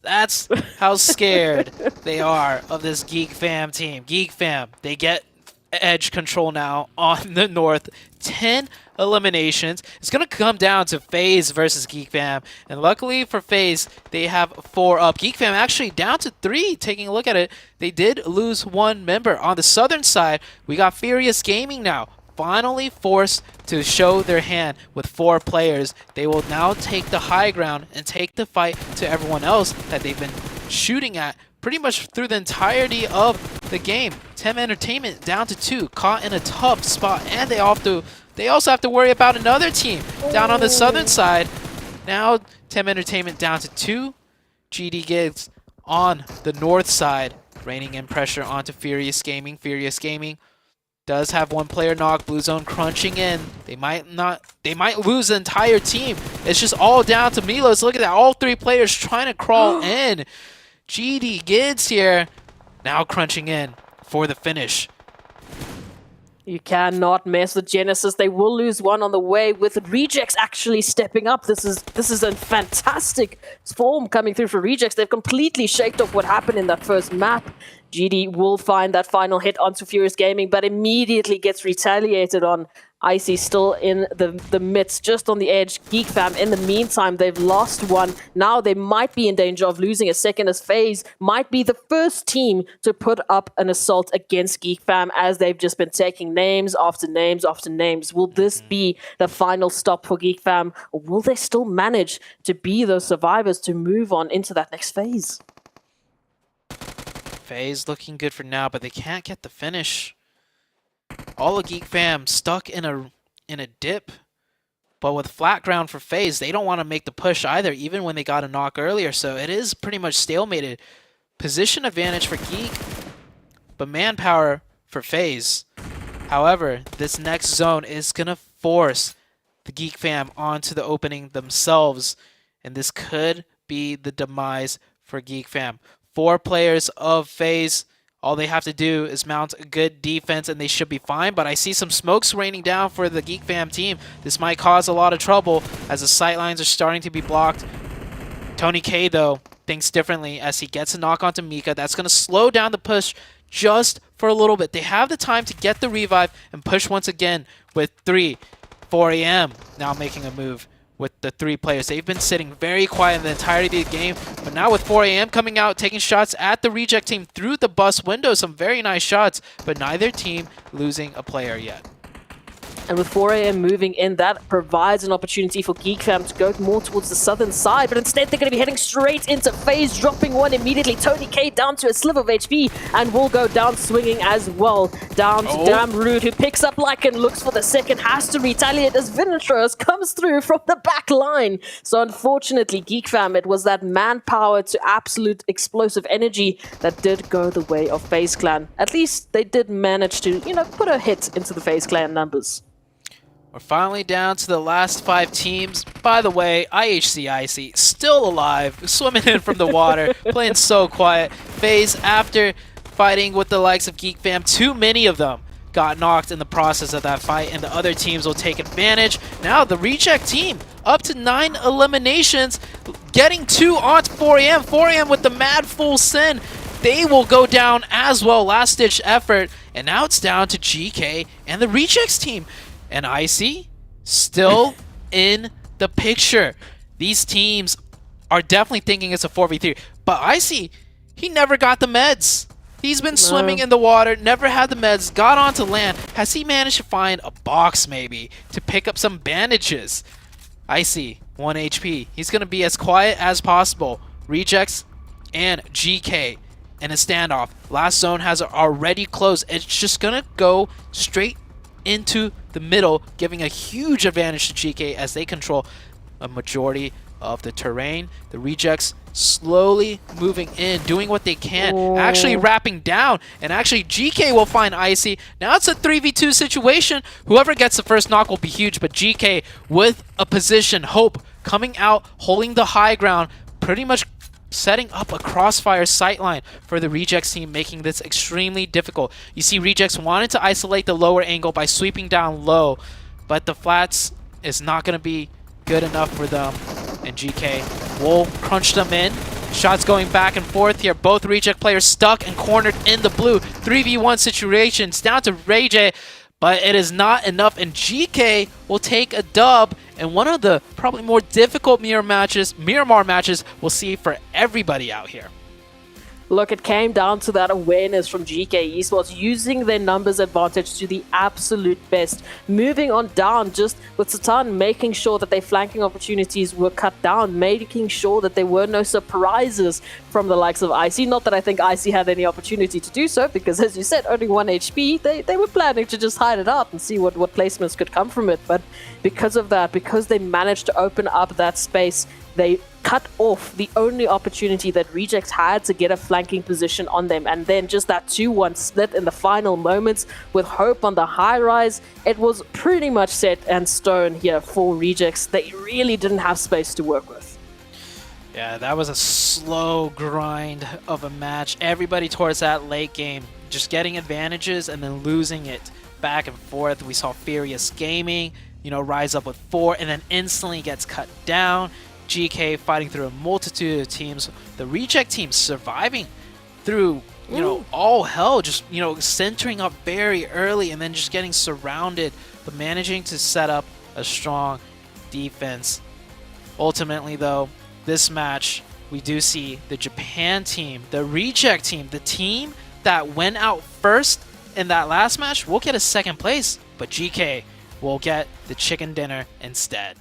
That's how scared they are of this Geek Fam team. Geek Fam, they get edge control now on the north. 10 eliminations. It's going to come down to FaZe versus Geek Fam. And luckily for FaZe, they have 4 up. Geek Fam actually down to 3. Taking a look at it, they did lose 1 member. On the southern side, we got Furious Gaming now. Finally forced to show their hand with 4 players. They will now take the high ground and take the fight to everyone else that they've been shooting at pretty much through the entirety of the game. Tem Entertainment down to 2, caught in a tough spot, and they also have to worry about another team down on the southern side. Now Tem Entertainment down to 2, GD Gigs on the north side, raining in pressure onto Furious Gaming. Furious Gaming does have 1 player knock. Blue Zone crunching in. They might lose the entire team. It's just all down to Milos. Look at that, all 3 players trying to crawl in. GD Gids here, now crunching in for the finish. You cannot mess with Genesis. They will lose 1 on the way, with Rejects actually stepping up. This is a fantastic form coming through for Rejects. They've completely shaked off what happened in that first map. GD will find that final hit onto Furious Gaming, but immediately gets retaliated on. Icy still in the midst, just on the edge. Geek Fam, in the meantime, they've lost 1. Now they might be in danger of losing a second, as FaZe might be the first team to put up an assault against Geek Fam, as they've just been taking names after names after names. Will this be the final stop for Geek Fam, or will they still manage to be those survivors to move on into that next phase? FaZe looking good for now, but they can't get the finish. All of Geek Fam stuck in a dip, but with flat ground for FaZe, they don't want to make the push either, even when they got a knock earlier. So it is pretty much stalemated. Position advantage for Geek, but manpower for FaZe. However, this next zone is gonna force the Geek Fam onto the opening themselves, and this could be the demise for Geek Fam. 4 players of FaZe. All they have to do is mount a good defense and they should be fine. But I see some smokes raining down for the Geek Fam team. This might cause a lot of trouble as the sightlines are starting to be blocked. Tony K, though, thinks differently as he gets a knock onto Mika. That's going to slow down the push just for a little bit. They have the time to get the revive and push once again with 3. 4 a.m. now making a move with the 3 players. They've been sitting very quiet in the entirety of the game, but now with 4 a.m. coming out, taking shots at the Reject team through the bus window, some very nice shots, but neither team losing a player yet. And with 4 a.m. moving in, that provides an opportunity for GeekFam to go more towards the southern side, but instead they're going to be heading straight into phase, dropping one immediately. Tony K down to a sliver of HP, and will go down swinging as well. Down to Damn Rude, who picks up Lycan, looks for the second, has to retaliate as Vinatros comes through from the back line. So unfortunately, GeekFam, it was that manpower to absolute explosive energy that did go the way of FaZe Clan. At least they did manage to, put a hit into the FaZe Clan numbers. We're finally down to the last 5 teams. By the way, IHC Icy still alive, swimming in from the water, playing so quiet. FaZe, after fighting with the likes of GeekFam, too many of them got knocked in the process of that fight, and the other teams will take advantage. Now the Reject team up to 9 eliminations, getting 2 onto 4 a.m. 4 a.m. with the mad full send. They will go down as well, last ditch effort, and now it's down to GK and the Rejects team. And Icy still in the picture. These teams are definitely thinking it's a 4v3. But Icy, he never got the meds. He's been swimming in the water, never had the meds, got onto land. Has he managed to find a box maybe to pick up some bandages? Icy, 1 HP. He's going to be as quiet as possible. Rejects and GK in a standoff. Last zone has already closed. It's just going to go straight into the middle, giving a huge advantage to GK as they control a majority of the terrain. The Rejects slowly moving in, doing what they can, actually wrapping down, and actually GK will find Icy. Now it's a 3v2 situation. Whoever gets the first knock will be huge, but GK with a position, Hope coming out, holding the high ground, pretty much setting up a crossfire sightline for the Rejects team, making this extremely difficult. You see Rejects wanted to isolate the lower angle by sweeping down low, but the flats is not going to be good enough for them, and GK will crunch them in. Shots going back and forth here. Both Reject players stuck and cornered in the blue. 3v1 situations down to Ray J, but it is not enough, and GK will take a dub, and one of the probably more difficult Miramar matches we'll see for everybody out here. Look, it came down to that awareness from GK Esports, using their numbers advantage to the absolute best. Moving on down, just with Satan making sure that their flanking opportunities were cut down, making sure that there were no surprises from the likes of Icy. Not that I think Icy had any opportunity to do so, because as you said, only 1 HP, they were planning to just hide it out and see what placements could come from it. But because of that, because they managed to open up that space, they cut off the only opportunity that Rejects had to get a flanking position on them. And then just that 2-1 split in the final moments with Hope on the high rise, it was pretty much set and stone here for Rejects. They really didn't have space to work with. Yeah, that was a slow grind of a match. Everybody towards that late game, just getting advantages and then losing it back and forth. We saw Furious Gaming, rise up with 4 and then instantly gets cut down. GK fighting through a multitude of teams. The Reject team surviving through, all hell, just, centering up very early and then just getting surrounded, but managing to set up a strong defense. Ultimately, though, this match, we do see the Japan team, the Reject team, the team that went out first in that last match, will get a second place, but GK will get the chicken dinner instead.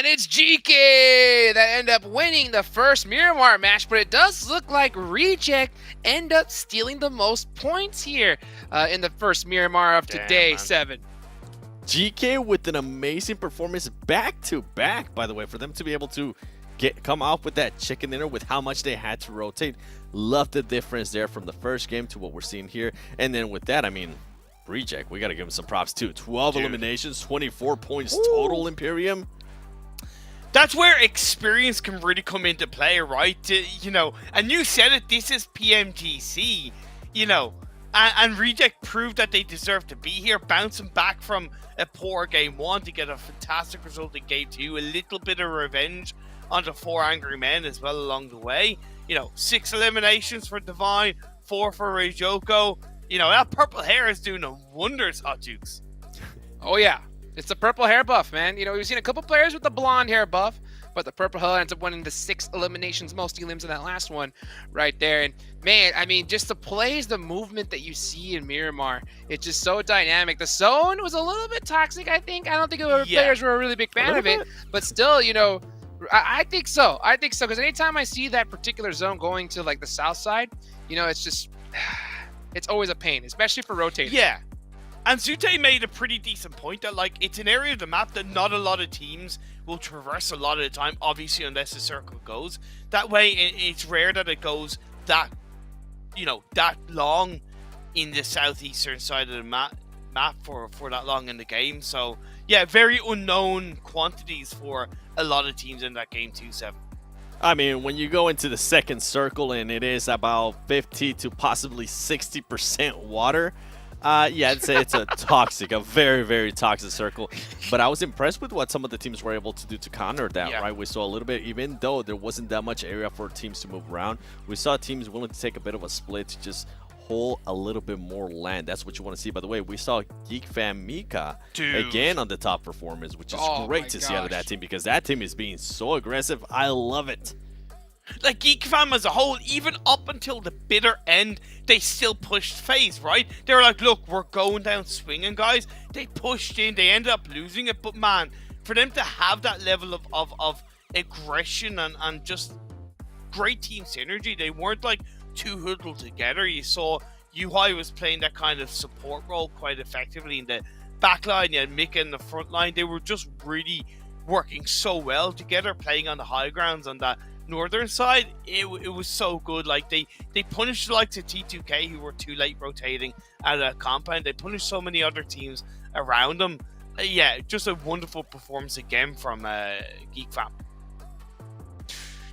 it's GK that end up winning the first Miramar match, but it does look like Reject end up stealing the most points here in the first Miramar of today, man. 7. GK with an amazing performance back-to-back, by the way, for them to be able to come out with that chicken dinner with how much they had to rotate. Love the difference there from the first game to what we're seeing here. And then with that, I mean, Reject, we got to give him some props too. 12 eliminations, 24 points total, Imperium. That's where experience can really come into play, right? You know, and you said it, this is PMGC, you know, and Reject proved that they deserve to be here, bouncing back from a poor game 1 to get a fantastic result in game 2, a little bit of revenge on the 4 Angry Men as well along the way. You know, 6 eliminations for Divine, 4 for Rejoko. You know, that purple hair is doing wonders, Hot Jukes. Oh yeah, it's the purple hair buff, man. You know, we've seen a couple players with the blonde hair buff, but the purple hair ends up winning the 6 eliminations, most elims in that last one right there. And man, I mean, just the plays, the movement that you see in Miramar, it's just so dynamic. The zone was a little bit toxic, I think. I don't think the players were a really big fan of it, but still, you know, I think so. I think so, because anytime I see that particular zone going to like the south side, you know, it's just, it's always a pain, especially for rotators. Yeah. And Zute made a pretty decent point that, like, it's an area of the map that not a lot of teams will traverse a lot of the time, obviously, unless the circle goes. That way, it's rare that it goes that, you know, that long in the southeastern side of the map for that long in the game. So, yeah, very unknown quantities for a lot of teams in that game 2-7. I mean, when you go into the second circle and it is about 50 to possibly 60% water, yeah, I'd say it's a toxic, a very, very toxic circle. But I was impressed with what some of the teams were able to do to counter that, right? We saw a little bit, even though there wasn't that much area for teams to move around, we saw teams willing to take a bit of a split to just hold a little bit more land. That's what you want to see. By the way, we saw Geek Fam Mika again on the top performance, which is great to see out of that team, because that team is being so aggressive. I love it. Like, Geek Fam as a whole, even up until the bitter end, they still pushed FaZe, right? They were like, look, we're going down swinging, guys. They pushed in, they ended up losing it, but man, for them to have that level of aggression and just great team synergy, they weren't like too huddled together. You saw UI was playing that kind of support role quite effectively in the back line. You had Mika in the front line. They were just really working so well together, playing on the high grounds on that northern side. It was so good. Like, they punished the likes of T2K, who were too late rotating at a compound. They punished so many other teams around them. Yeah, just a wonderful performance again from Geek Fam.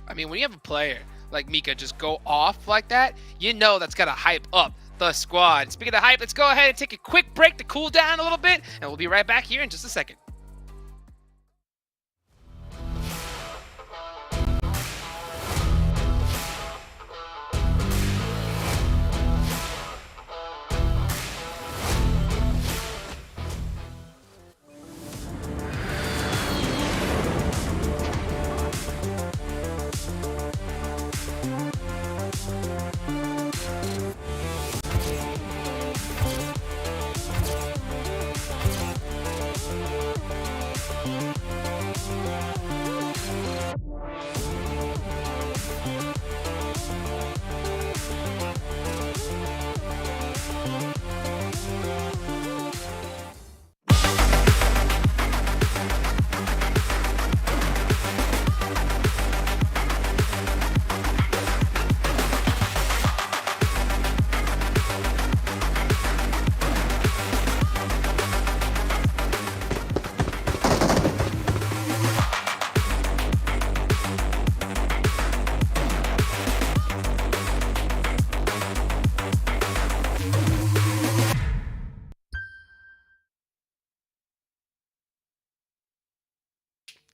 I mean, when you have a player like Mika just go off like that, you know that's gotta hype up the squad. Speaking of hype, let's go ahead and take a quick break to cool down a little bit, and we'll be right back here in just a second.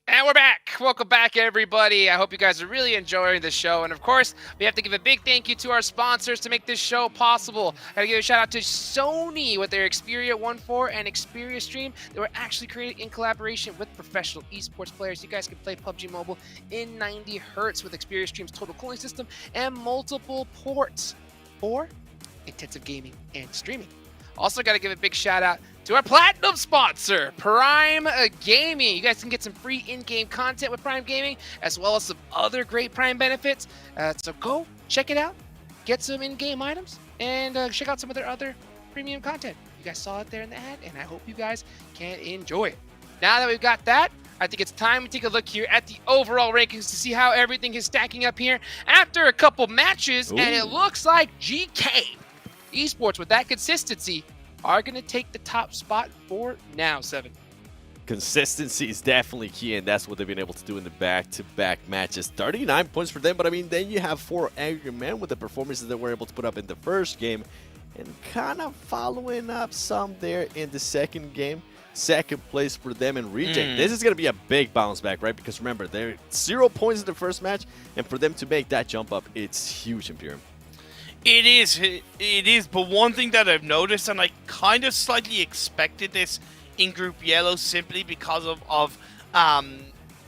And we're back. Welcome back, everybody. I hope you guys are really enjoying the show. And of course, we have to give a big thank you to our sponsors to make this show possible. I gotta give a shout out to Sony with their Xperia 1.4 and Xperia Stream. They were actually created in collaboration with professional esports players. You guys can play PUBG Mobile in 90 Hz with Xperia Stream's total cooling system and multiple ports for intensive gaming and streaming. Also, got to give a big shout out to our platinum sponsor, Prime Gaming. You guys can get some free in-game content with Prime Gaming, as well as some other great Prime benefits. So go check it out, get some in-game items, and check out some of their other premium content. You guys saw it there in the ad, and I hope you guys can enjoy it. Now that we've got that, I think it's time to take a look here at the overall rankings to see how everything is stacking up here after a couple matches, and it looks like GK Esports, with that consistency, are going to take the top spot for now, 7. Consistency is definitely key, and that's what they've been able to do in the back-to-back matches. 39 points for them, but I mean, then you have 4 angry men with the performances that were able to put up in the first game, and kind of following up some there in the second game. Second place for them in Reject. This is going to be a big bounce back, right? Because remember, they're 0 points in the first match, and for them to make that jump up, it's huge, Imperium. It is. But one thing that I've noticed, and I kind of slightly expected this in Group Yellow simply because of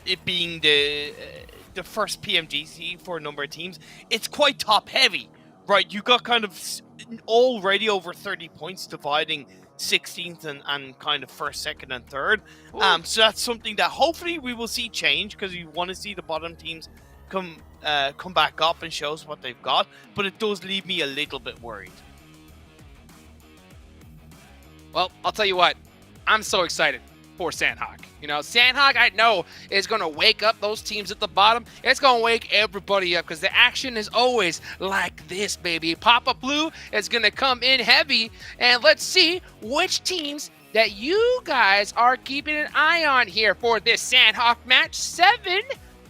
it being the first PMGC for a number of teams, it's quite top heavy, right? You got kind of already over 30 points dividing 16th and kind of first, second, and third. So that's something that hopefully we will see change, because you want to see the bottom teams come back up and show us what they've got. But it does leave me a little bit worried. Well, I'll tell you what, I'm so excited for Sandhawk. You know, Sandhawk, I know, is going to wake up those teams at the bottom. It's going to wake everybody up, because the action is always like this, baby. Papa Blue is going to come in heavy, and let's see which teams that you guys are keeping an eye on here for this Sandhawk match 7.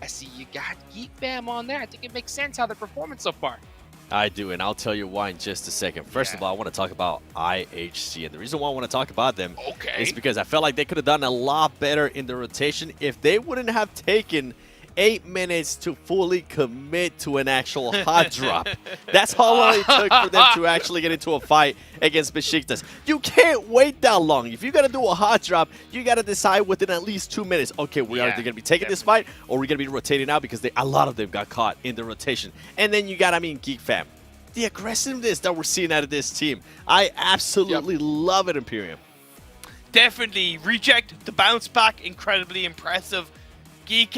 I see you got Geek Fam on there. I think it makes sense how they're performing so far. I do, and I'll tell you why in just a second. First of all, I want to talk about IHC, and the reason why I want to talk about them is because I felt like they could have done a lot better in the rotation if they wouldn't have taken 8 minutes to fully commit to an actual hot drop. That's how long it took for them to actually get into a fight against Besiktas. You can't wait that long. If you're going to do a hot drop, you got to decide within at least 2 minutes. Okay, we are either going to be taking this fight, or we're going to be rotating out, because a lot of them got caught in the rotation. And then you got, Geek Fam. The aggressiveness that we're seeing out of this team, I absolutely love it, Imperium. Definitely. Reject, the bounce back, incredibly impressive. Geek,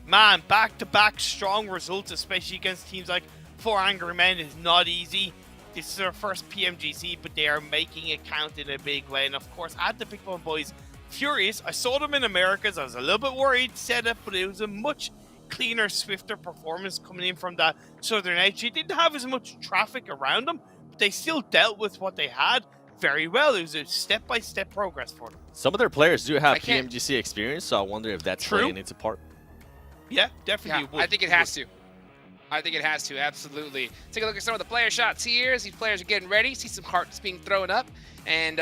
man, back-to-back strong results, especially against teams like 4 Angry Men, is not easy. This is their first PMGC, but they are making it count in a big way. And of course, at the Big Bone Boys, furious. I saw them in Americas. I was a little bit worried, said it, but it was a much cleaner, swifter performance coming in from that Southern Edge. They didn't have as much traffic around them, but they still dealt with what they had very well. It was a step-by-step progress for them. Some of their players do have PMGC experience, so I wonder if that's playing into part. Yeah, definitely. Yeah, I think it has to. I think it has to, absolutely. Take a look at some of the player shots here as these players are getting ready. See some hearts being thrown up, and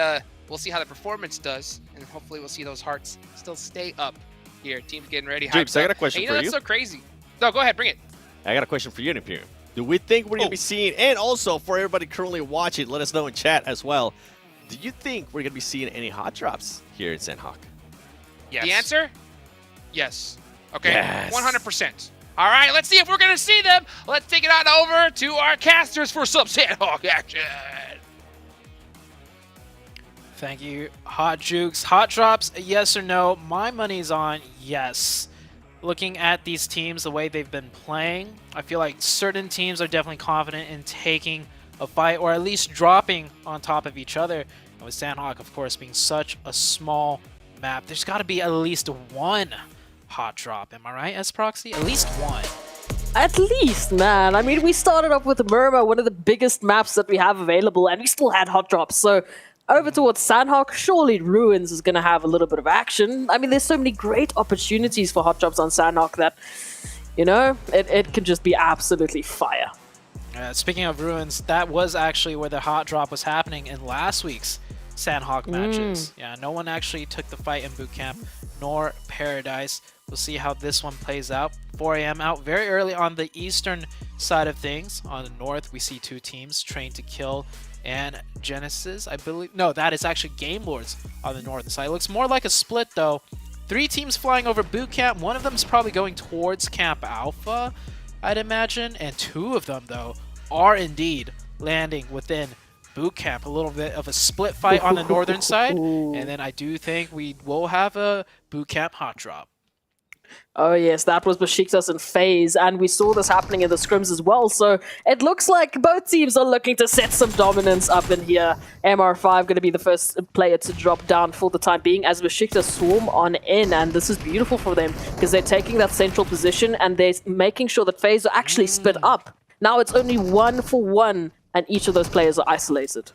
we'll see how the performance does, and hopefully we'll see those hearts still stay up here. Team's getting ready. Jupes, I got a question for you. That's so crazy. No, go ahead, bring it. I got a question for you, Imperium. Do we think we're going to be seeing, and also for everybody currently watching, let us know in chat as well, do you think we're going to be seeing any hot drops here in Sandhawk? Yes. The answer? Yes. Okay, 100%. All right, let's see if we're going to see them. Let's take it on over to our casters for some Sandhawk action. Thank you, Hot Jukes. Hot drops, yes or no? My money's on yes. Looking at these teams, the way they've been playing, I feel like certain teams are definitely confident in taking a fight, or at least dropping on top of each other. And with Sandhawk, of course, being such a small map, there's got to be at least one hot drop. Am I right, S-Proxy? At least one. At least, man. I mean, we started off with Murmur, one of the biggest maps that we have available, and we still had hot drops. So over towards Sandhawk, surely Ruins is going to have a little bit of action. I mean, there's so many great opportunities for hot drops on Sandhawk that, you know, it could just be absolutely fire. Speaking of Ruins, that was actually where the hot drop was happening in last week's Sandhawk matches. Yeah, no one actually took the fight in boot camp, nor Paradise. We'll see how this one plays out. 4 a.m. out very early on the eastern side of things. On the north, we see two teams, Train to Kill and Genesis, I believe. No, that is actually Game Lords on the north side. It looks more like a split, though. 3 teams flying over boot camp. One of them is probably going towards Camp Alpha, I'd imagine. And 2 of them, though, are indeed landing within boot camp. A little bit of a split fight on the northern side, and then I do think we will have a boot camp hot drop. Oh yes, that was Besiktas and FaZe, and we saw this happening in the scrims as well, so it looks like both teams are looking to set some dominance up in here. MR5 going to be the first player to drop down for the time being as Besiktas swarm on in, and this is beautiful for them because they're taking that central position and they're making sure that FaZe are actually split up. Now it's only 1-for-1, and each of those players are isolated.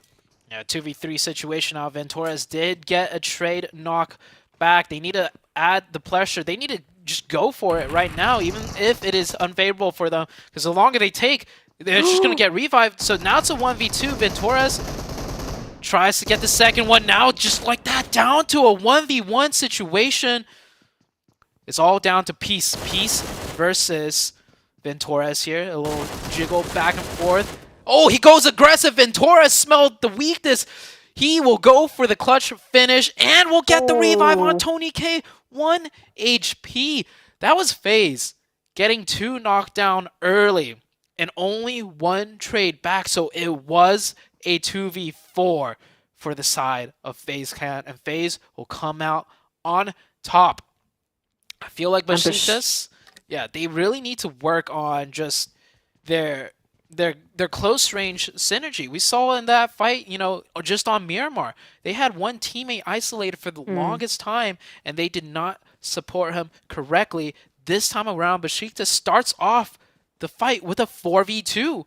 Yeah, 2v3 situation now. Venturas did get a trade knock back. They need to add the pressure. They need to just go for it right now, even if it is unfavorable for them, because the longer they take, they're just going to get revived. So now it's a 1v2. Venturas tries to get the second one. Now just like that, down to a 1v1 situation. It's all down to Peace. Peace versus Venturas here. A little jiggle back and forth. Oh, he goes aggressive. Venturas smelled the weakness. He will go for the clutch finish and will get the revive on Tony K. 1 HP. That was FaZe getting 2 knocked down early and only 1 trade back. So it was a 2v4 for the side of FaZe Clan, and FaZe will come out on top. I feel like Besiktas, yeah, they really need to work on just their close range synergy. We saw in that fight, you know, just on Miramar, they had one teammate isolated for the longest time, and they did not support him correctly. This time around, Besiktas starts off the fight with a 4v2,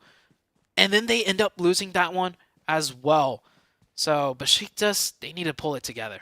and then they end up losing that one as well. So Besiktas, they need to pull it together.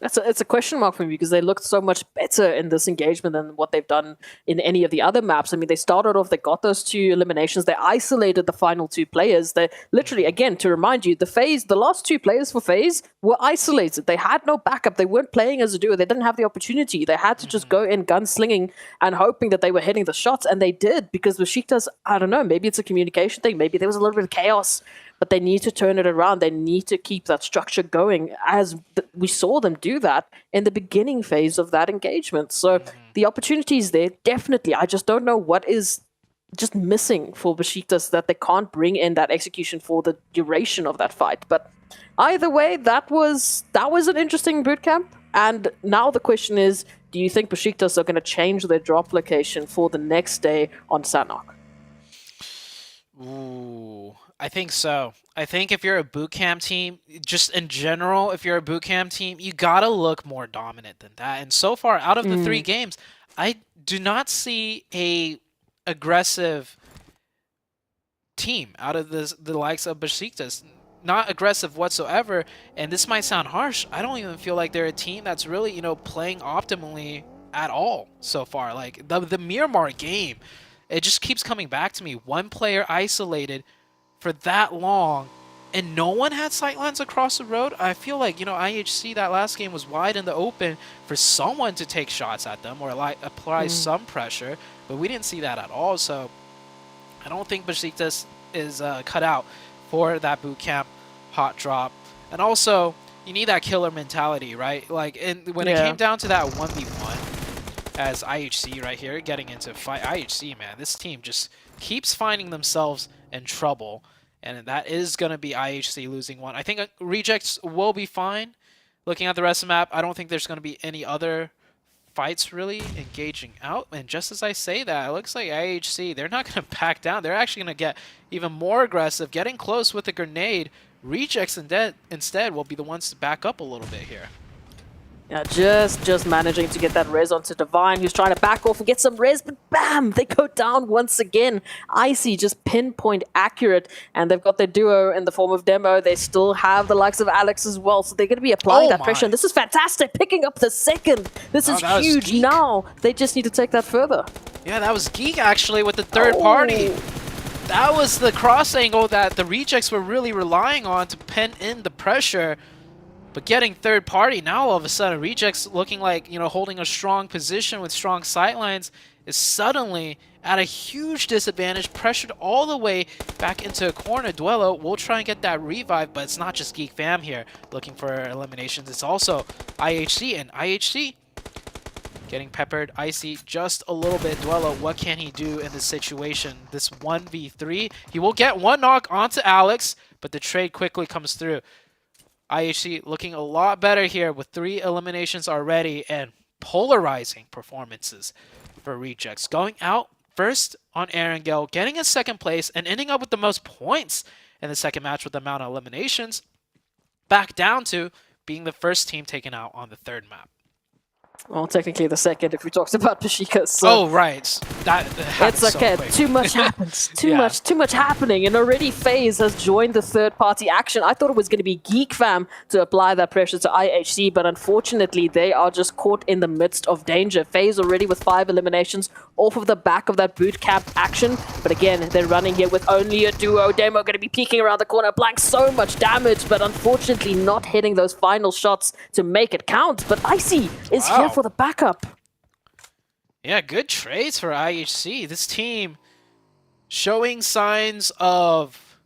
It's a question mark for me because they looked so much better in this engagement than what they've done in any of the other maps. I mean, they started off, they got those 2 eliminations, they isolated the final 2 players. They literally, again, to remind you, the last 2 players for FaZe were isolated. They had no backup. They weren't playing as a duo. They didn't have the opportunity. They had to just go in gunslinging and hoping that they were hitting the shots, and they did because Besiktas, I don't know, maybe it's a communication thing. Maybe there was a little bit of chaos. But they need to turn it around. They need to keep that structure going, as we saw them do that in the beginning phase of that engagement. So the opportunity is there, definitely. I just don't know what is just missing for Besiktas, that they can't bring in that execution for the duration of that fight. But either way, that was an interesting bootcamp. And now the question is, do you think Besiktas are going to change their drop location for the next day on Sanok? Ooh, I think so. I think if you're a bootcamp team, just in general, if you're a bootcamp team, you gotta look more dominant than that. And so far, out of the 3 games, I do not see a aggressive team out of the likes of Besiktas. Not aggressive whatsoever. And this might sound harsh. I don't even feel like they're a team that's really, you know, playing optimally at all so far. Like the Miramar game, it just keeps coming back to me. 1 player isolated for that long, and no one had sightlines across the road. I feel like, you know, IHC that last game was wide in the open for someone to take shots at them or like apply some pressure, but we didn't see that at all. So I don't think Besiktas is cut out for that boot camp hot drop. And also, you need that killer mentality, right? Like, when it came down to that 1v1, as IHC right here getting into fight, IHC, man, this team just keeps finding themselves in trouble, and that is going to be IHC losing one. I think Rejects will be fine. Looking at the rest of the map, I don't think there's going to be any other fights really engaging out. And just as I say that, it looks like IHC, they're not going to back down. They're actually going to get even more aggressive, getting close with a grenade. Rejects instead will be the ones to back up a little bit here. Yeah, just managing to get that res onto Divine, who's trying to back off and get some res, but bam! They go down once again. Icy just pinpoint accurate, and they've got their duo in the form of Demo. They still have the likes of Alex as well, so they're going to be applying that pressure. And this is fantastic, picking up the second. This is huge. Now they just need to take that further. Yeah, that was Geek actually with the third party. That was the cross angle that the Rejects were really relying on to pen in the pressure. But getting third party, now all of a sudden Rejects looking like, you know, holding a strong position with strong sightlines is suddenly at a huge disadvantage, pressured all the way back into a corner. Duello will try and get that revive, but it's not just Geek Fam here looking for eliminations. It's also IHC, and IHC getting peppered. Icy just a little bit. Duello, what can he do in this situation? This 1v3, he will get one knock onto Alex, but the trade quickly comes through. IHC looking a lot better here with 3 eliminations already and polarizing performances for Rejects. Going out first on Erangel, getting a second place and ending up with the most points in the second match with the amount of eliminations. Back down to being the first team taken out on the third map. Well, technically the second if we talked about Pashika. So oh, right. That it's okay. So too much happens. Too much happening. And already FaZe has joined the third-party action. I thought it was going to be Geek Fam to apply that pressure to IHC, but unfortunately they are just caught in the midst of danger. FaZe already with 5 eliminations off of the back of that boot camp action. But again, they're running here with only a duo. Demo going to be peeking around the corner. Blank so much damage, but unfortunately not hitting those final shots to make it count. But Icy is here for the backup. Yeah, good trades for IHC. This team showing signs of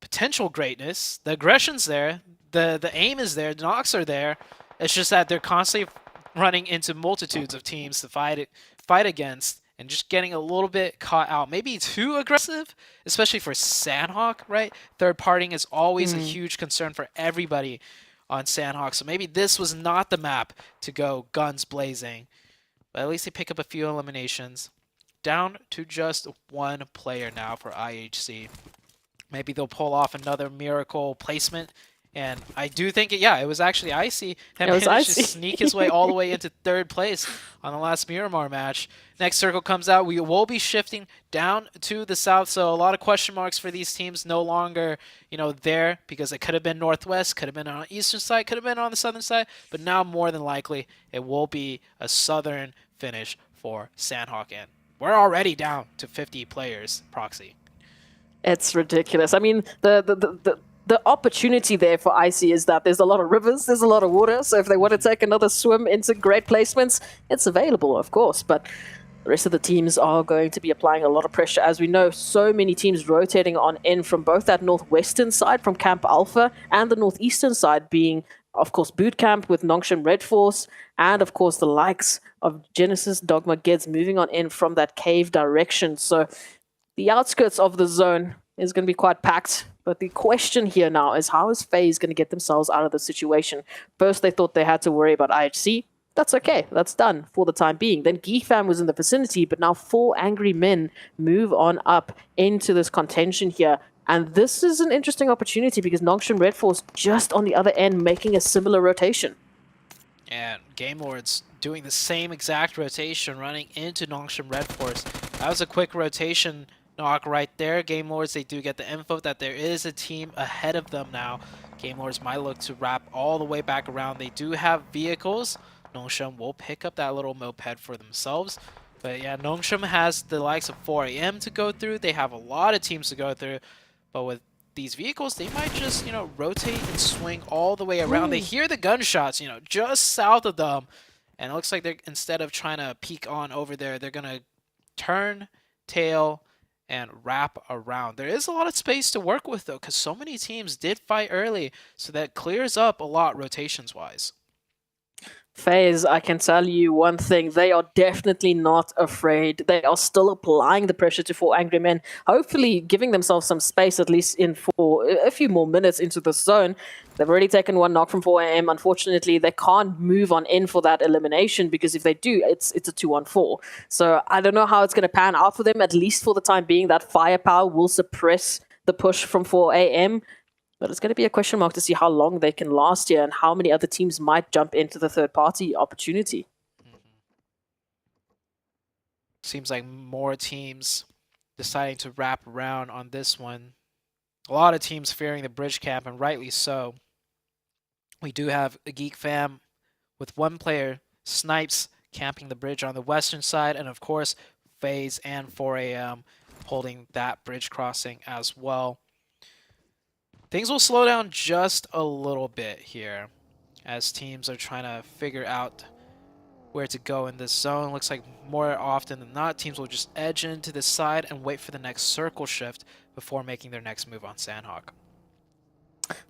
potential greatness. The aggression's there. The aim is there. The knocks are there. It's just that they're constantly running into multitudes of teams to fight against and just getting a little bit caught out. Maybe too aggressive, especially for Sandhawk, right? Third partying is always a huge concern for everybody on Sandhawk. So maybe this was not the map to go guns blazing. But at least they pick up a few eliminations. Down to just 1 player now for IHC. Maybe they'll pull off another miracle placement. And I do think, it was actually Icy that managed to sneak his way all the way into 3rd place on the last Miramar match. Next circle comes out. We will be shifting down to the south, so a lot of question marks for these teams no longer, there, because it could have been northwest, could have been on the eastern side, could have been on the southern side, but now more than likely it will be a southern finish for Sandhawk, and we're already down to 50 players, Proxy. It's ridiculous. I mean, the opportunity there for Icy is that there's a lot of rivers, there's a lot of water, so if they want to take another swim into great placements, it's available, of course, but the rest of the teams are going to be applying a lot of pressure. As we know, so many teams rotating on in from both that northwestern side, from Camp Alpha, and the northeastern side being, of course, Boot Camp with Nongshim Red Force, and of course the likes of Genesis, Dogma, Gids moving on in from that cave direction. So the outskirts of the zone is going to be quite packed. But the question here now is, how is FaZe going to get themselves out of the situation? First, they thought they had to worry about IHC. That's okay. That's done for the time being. Then Geek Fam was in the vicinity, but now 4 angry men move on up into this contention here. And this is an interesting opportunity because Nongshim Red Force just on the other end making a similar rotation. And Game Lords doing the same exact rotation, running into Nongshim Red Force. That was a quick rotation knock right there. Game Lords, they do get the info that there is a team ahead of them now. Game Lords might look to wrap all the way back around. They do have vehicles. Nongshim will pick up that little moped for themselves. But yeah, Nongshim has the likes of 4 AM to go through. They have a lot of teams to go through. But with these vehicles, they might just, rotate and swing all the way around. They hear the gunshots, just south of them. And it looks like they're, instead of trying to peek on over there, they're going to turn, tail, and wrap around. There is a lot of space to work with, though, because so many teams did fight early, so that clears up a lot rotations-wise. FaZe, I can tell you one thing, they are definitely not afraid. They are still applying the pressure to 4 angry men, hopefully giving themselves some space at least in for a few more minutes into the zone. They've already taken 1 knock from 4 AM. Unfortunately, they can't move on in for that elimination because if they do, it's a 2-on-4. So I don't know how it's going to pan out for them, at least for the time being. That firepower will suppress the push from 4 AM. But it's going to be a question mark to see how long they can last here and how many other teams might jump into the third-party opportunity. Seems like more teams deciding to wrap around on this one. A lot of teams fearing the bridge camp, and rightly so. We do have a Geek Fam with 1 player, Snipes, camping the bridge on the western side, and of course, FaZe and 4 AM holding that bridge crossing as well. Things will slow down just a little bit here as teams are trying to figure out where to go in this zone. Looks like more often than not, teams will just edge into the side and wait for the next circle shift before making their next move on Sandhawk.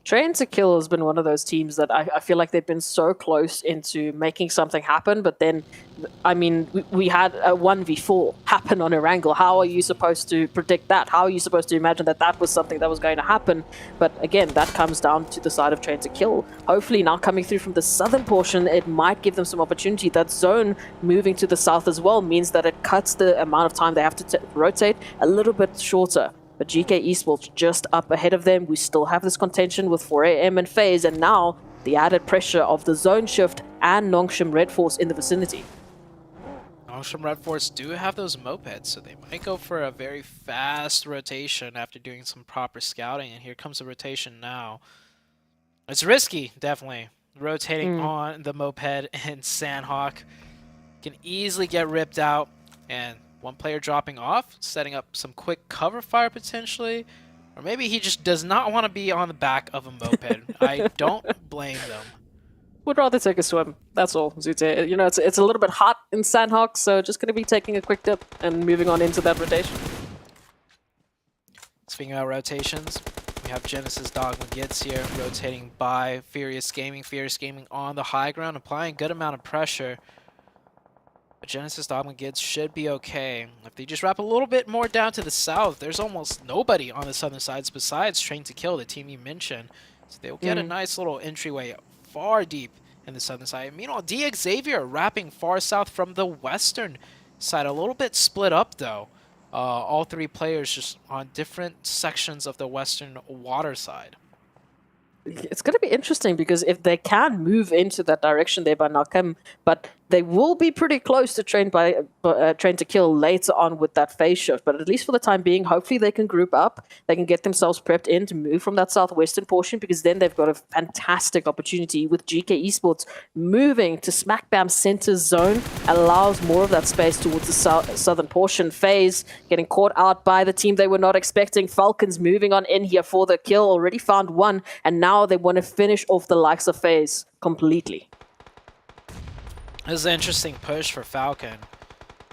Train to Kill has been one of those teams that I feel like they've been so close into making something happen, but then, I mean, we had a 1v4 happen on Erangel. How are you supposed to predict that? How are you supposed to imagine that that was something that was going to happen? But again, that comes down to the side of Train to Kill. Hopefully now coming through from the southern portion, it might give them some opportunity. That zone moving to the south as well means that it cuts the amount of time they have to rotate a little bit shorter. But GK Esports just up ahead of them. We still have this contention with 4am and FaZe, and now the added pressure of the zone shift and Nongshim Red Force in the vicinity. Nongshim Red Force do have those mopeds, so they might go for a very fast rotation after doing some proper scouting. And here comes the rotation now. It's risky, definitely. Rotating on the moped and Sandhawk can easily get ripped out, and one player dropping off, setting up some quick cover fire potentially. Or maybe he just does not want to be on the back of a moped. I don't blame them. Would rather take a swim. That's all, Zute. You know, it's a little bit hot in Sandhawk, so just going to be taking a quick dip and moving on into that rotation. Speaking about rotations, we have Genesis Dogma Gits here rotating by Furious Gaming. Furious Gaming on the high ground, applying a good amount of pressure. But Genesis Dogma Gits should be okay. If they just wrap a little bit more down to the south, there's almost nobody on the southern sides besides Train to Kill, the team you mentioned. So they'll get a nice little entryway far deep in the southern side. Meanwhile, DX Xavier wrapping far south from the western side. A little bit split up, though. All three players just on different sections of the western water side. It's going to be interesting because if they can move into that direction there by Nakem, but they will be pretty close to Train to Kill later on with that phase shift. But at least for the time being, hopefully they can group up. They can get themselves prepped in to move from that southwestern portion, because then they've got a fantastic opportunity with GK Esports moving to smack bam center zone, allows more of that space towards the southern portion. FaZe getting caught out by the team they were not expecting. Falcons moving on in here for the kill, already found one, and now they want to finish off the likes of FaZe completely. This is an interesting push for Falcon.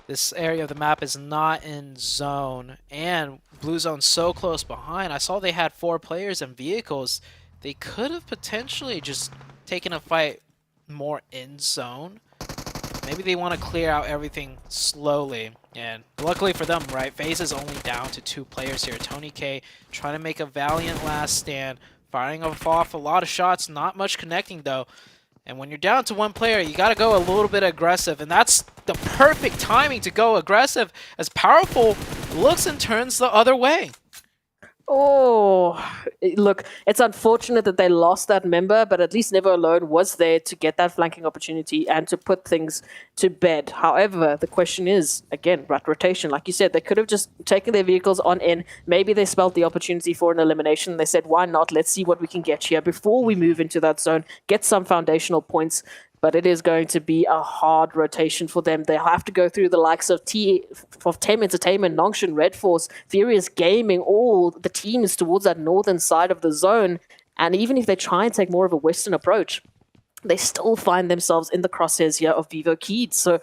This area of the map is not in zone, and blue zone's so close behind. I saw they had 4 players and vehicles. They could have potentially just taken a fight more in zone. Maybe they want to clear out everything slowly. And luckily for them, right, FaZe is only down to 2 players here. Tony K trying to make a valiant last stand, firing off a lot of shots, not much connecting though. And when you're down to 1 player, you got to go a little bit aggressive. And that's the perfect timing to go aggressive, as Powerful looks and turns the other way. Oh, look, it's unfortunate that they lost that member, but at least Never Alone was there to get that flanking opportunity and to put things to bed. However, the question is, again, rotation. Like you said, they could have just taken their vehicles on in. Maybe they smelled the opportunity for an elimination. They said, why not? Let's see what we can get here before we move into that zone, get some foundational points. But it is going to be a hard rotation for them. They have to go through the likes of Tem Entertainment, Nongshim Red Force, Furious Gaming, all the teams towards that northern side of the zone. And even if they try and take more of a western approach, they still find themselves in the crosshairs here of Vivo Keed. So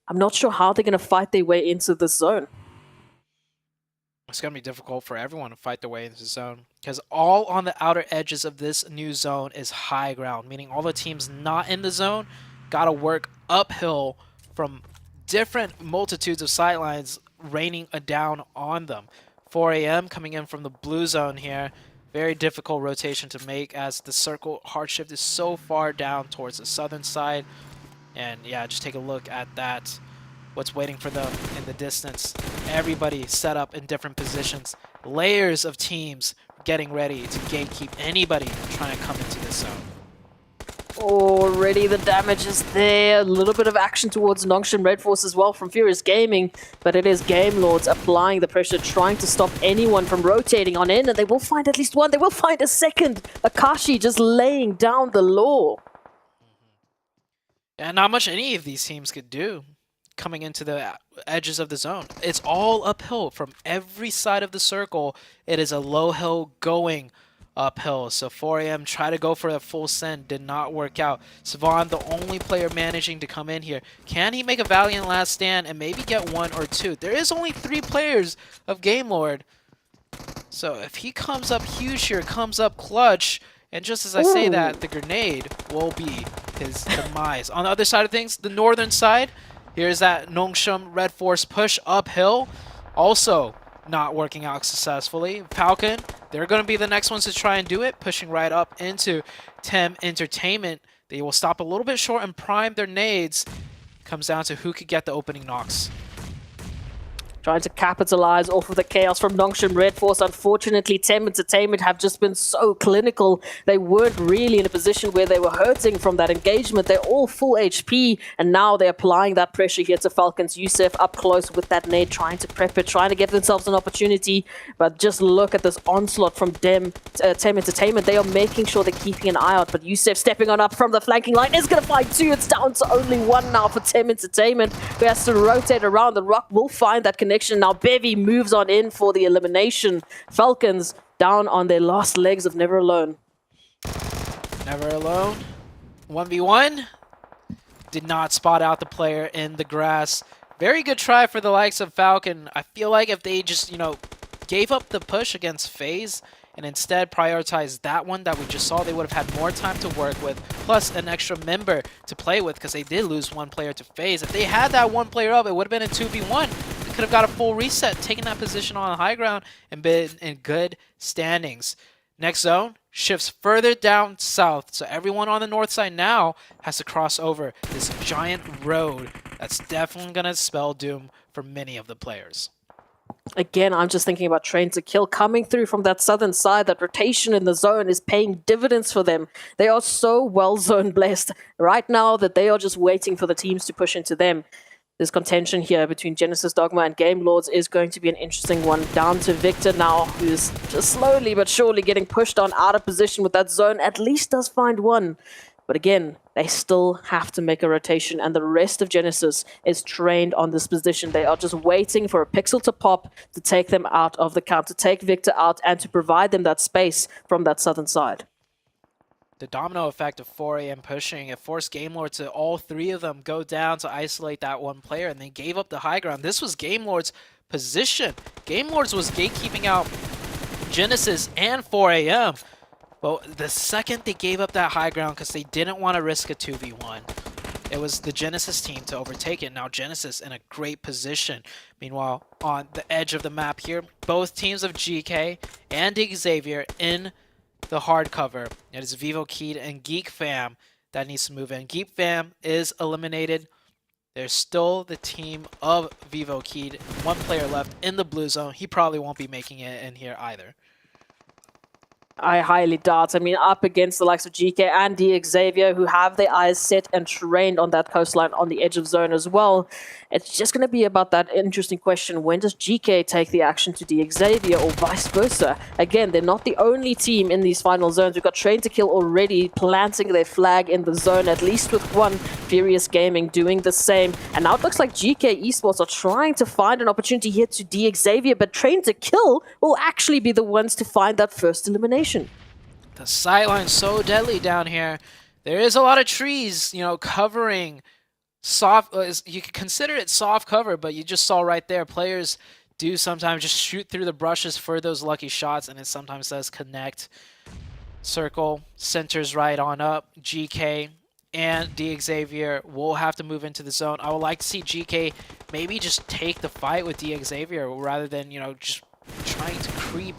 I'm not sure how they're going to fight their way into this zone. It's going to be difficult for everyone to fight their way into the zone, because all on the outer edges of this new zone is high ground, meaning all the teams not in the zone got to work uphill from different multitudes of sightlines raining down on them. 4am coming in from the blue zone here. Very difficult rotation to make, as the circle hard shift is so far down towards the southern side. And yeah, just take a look at that. What's waiting for them in the distance. Everybody set up in different positions. Layers of teams getting ready to gatekeep anybody trying to come into this zone. Already the damage is there. A little bit of action towards Nongshim Red Force as well from Furious Gaming. But it is Game Lords applying the pressure, trying to stop anyone from rotating on in. And they will find at least one. They will find a second. Akashi just laying down the law. And not much any of these teams could do coming into the edges of the zone. It's all uphill from every side of the circle. It is a low hill going uphill. So 4am try to go for a full send, did not work out. Savon, the only player managing to come in here. Can he make a valiant last stand and maybe get 1 or 2? There is only 3 players of Game Lord. So if he comes up huge here, comes up clutch, And just as I say that, the grenade will be his demise. On the other side of things, the northern side, here's that Nongshim Red Force push uphill. Also not working out successfully. Falcon, they're going to be the next ones to try and do it, pushing right up into Tem Entertainment. They will stop a little bit short and prime their nades. Comes down to who could get the opening knocks. Trying to capitalize off of the chaos from Nongshim Red Force. Unfortunately, Tem Entertainment have just been so clinical. They weren't really in a position where they were hurting from that engagement. They're all full HP, and now they're applying that pressure here to Falcons. Yusef up close with that nade, trying to prep it, trying to give themselves an opportunity. But just look at this onslaught from Tem Entertainment. They are making sure they're keeping an eye out, but Yusef stepping on up from the flanking line is going to find two. It's down to only one now for Tem Entertainment, who has to rotate around. The Rock will find that connection. Now Bevy moves on in for the elimination. Falcons down on their last legs of Never Alone. Never Alone. 1v1. Did not spot out the player in the grass. Very good try for the likes of Falcon. I feel like if they just, gave up the push against FaZe and instead prioritized that one that we just saw, they would have had more time to work with, plus an extra member to play with, because they did lose one player to FaZe. If they had that one player up, it would have been a 2v1. They could have got a full reset, taken that position on the high ground, and been in good standings. Next zone shifts further down south, so everyone on the north side now has to cross over this giant road. That's definitely going to spell doom for many of the players. Again, I'm just thinking about Train to Kill coming through from that southern side. That rotation in the zone is paying dividends for them. They are so well zone blessed right now that they are just waiting for the teams to push into them. This contention here between Genesis Dogma and Game Lords is going to be an interesting one. Down to Victor now, who's just slowly but surely getting pushed on out of position with that zone. At least does find one. But again, they still have to make a rotation, and the rest of Genesis is trained on this position. They are just waiting for a pixel to pop to take them out of the count, to take Victor out, and to provide them that space from that southern side. The domino effect of 4 AM pushing, it forced Game Lord to all three of them go down to isolate that one player, and they gave up the high ground. This was Game Lord's position. Game Lords was gatekeeping out Genesis and 4 AM. But the second they gave up that high ground because they didn't want to risk a 2v1, it was the Genesis team to overtake it. Now Genesis in a great position. Meanwhile, on the edge of the map here, both teams of GK and Xavier in the hard cover. It is Vivo Keed and Geek Fam that needs to move in. Geek Fam is eliminated. There's still the team of Vivo Keed. One player left in the blue zone. He probably won't be making it in here either. I highly doubt. I mean, up against the likes of GK and Xavier, who have their eyes set and trained on that coastline on the edge of zone as well. It's just going to be about that interesting question. When does GK take the action to Xavier or vice versa? Again, they're not the only team in these final zones. We've got Train to Kill already planting their flag in the zone, at least with one. Furious Gaming doing the same. And now it looks like GK Esports are trying to find an opportunity here to Xavier, but Train to Kill will actually be the ones to find that first elimination. The sightline's so deadly down here. There is a lot of trees, covering soft. You could consider it soft cover, but you just saw right there, players do sometimes just shoot through the brushes for those lucky shots, and it sometimes does connect. Circle centers right on up. GK and Xavier will have to move into the zone. I would like to see GK maybe just take the fight with Xavier rather than, just trying to creep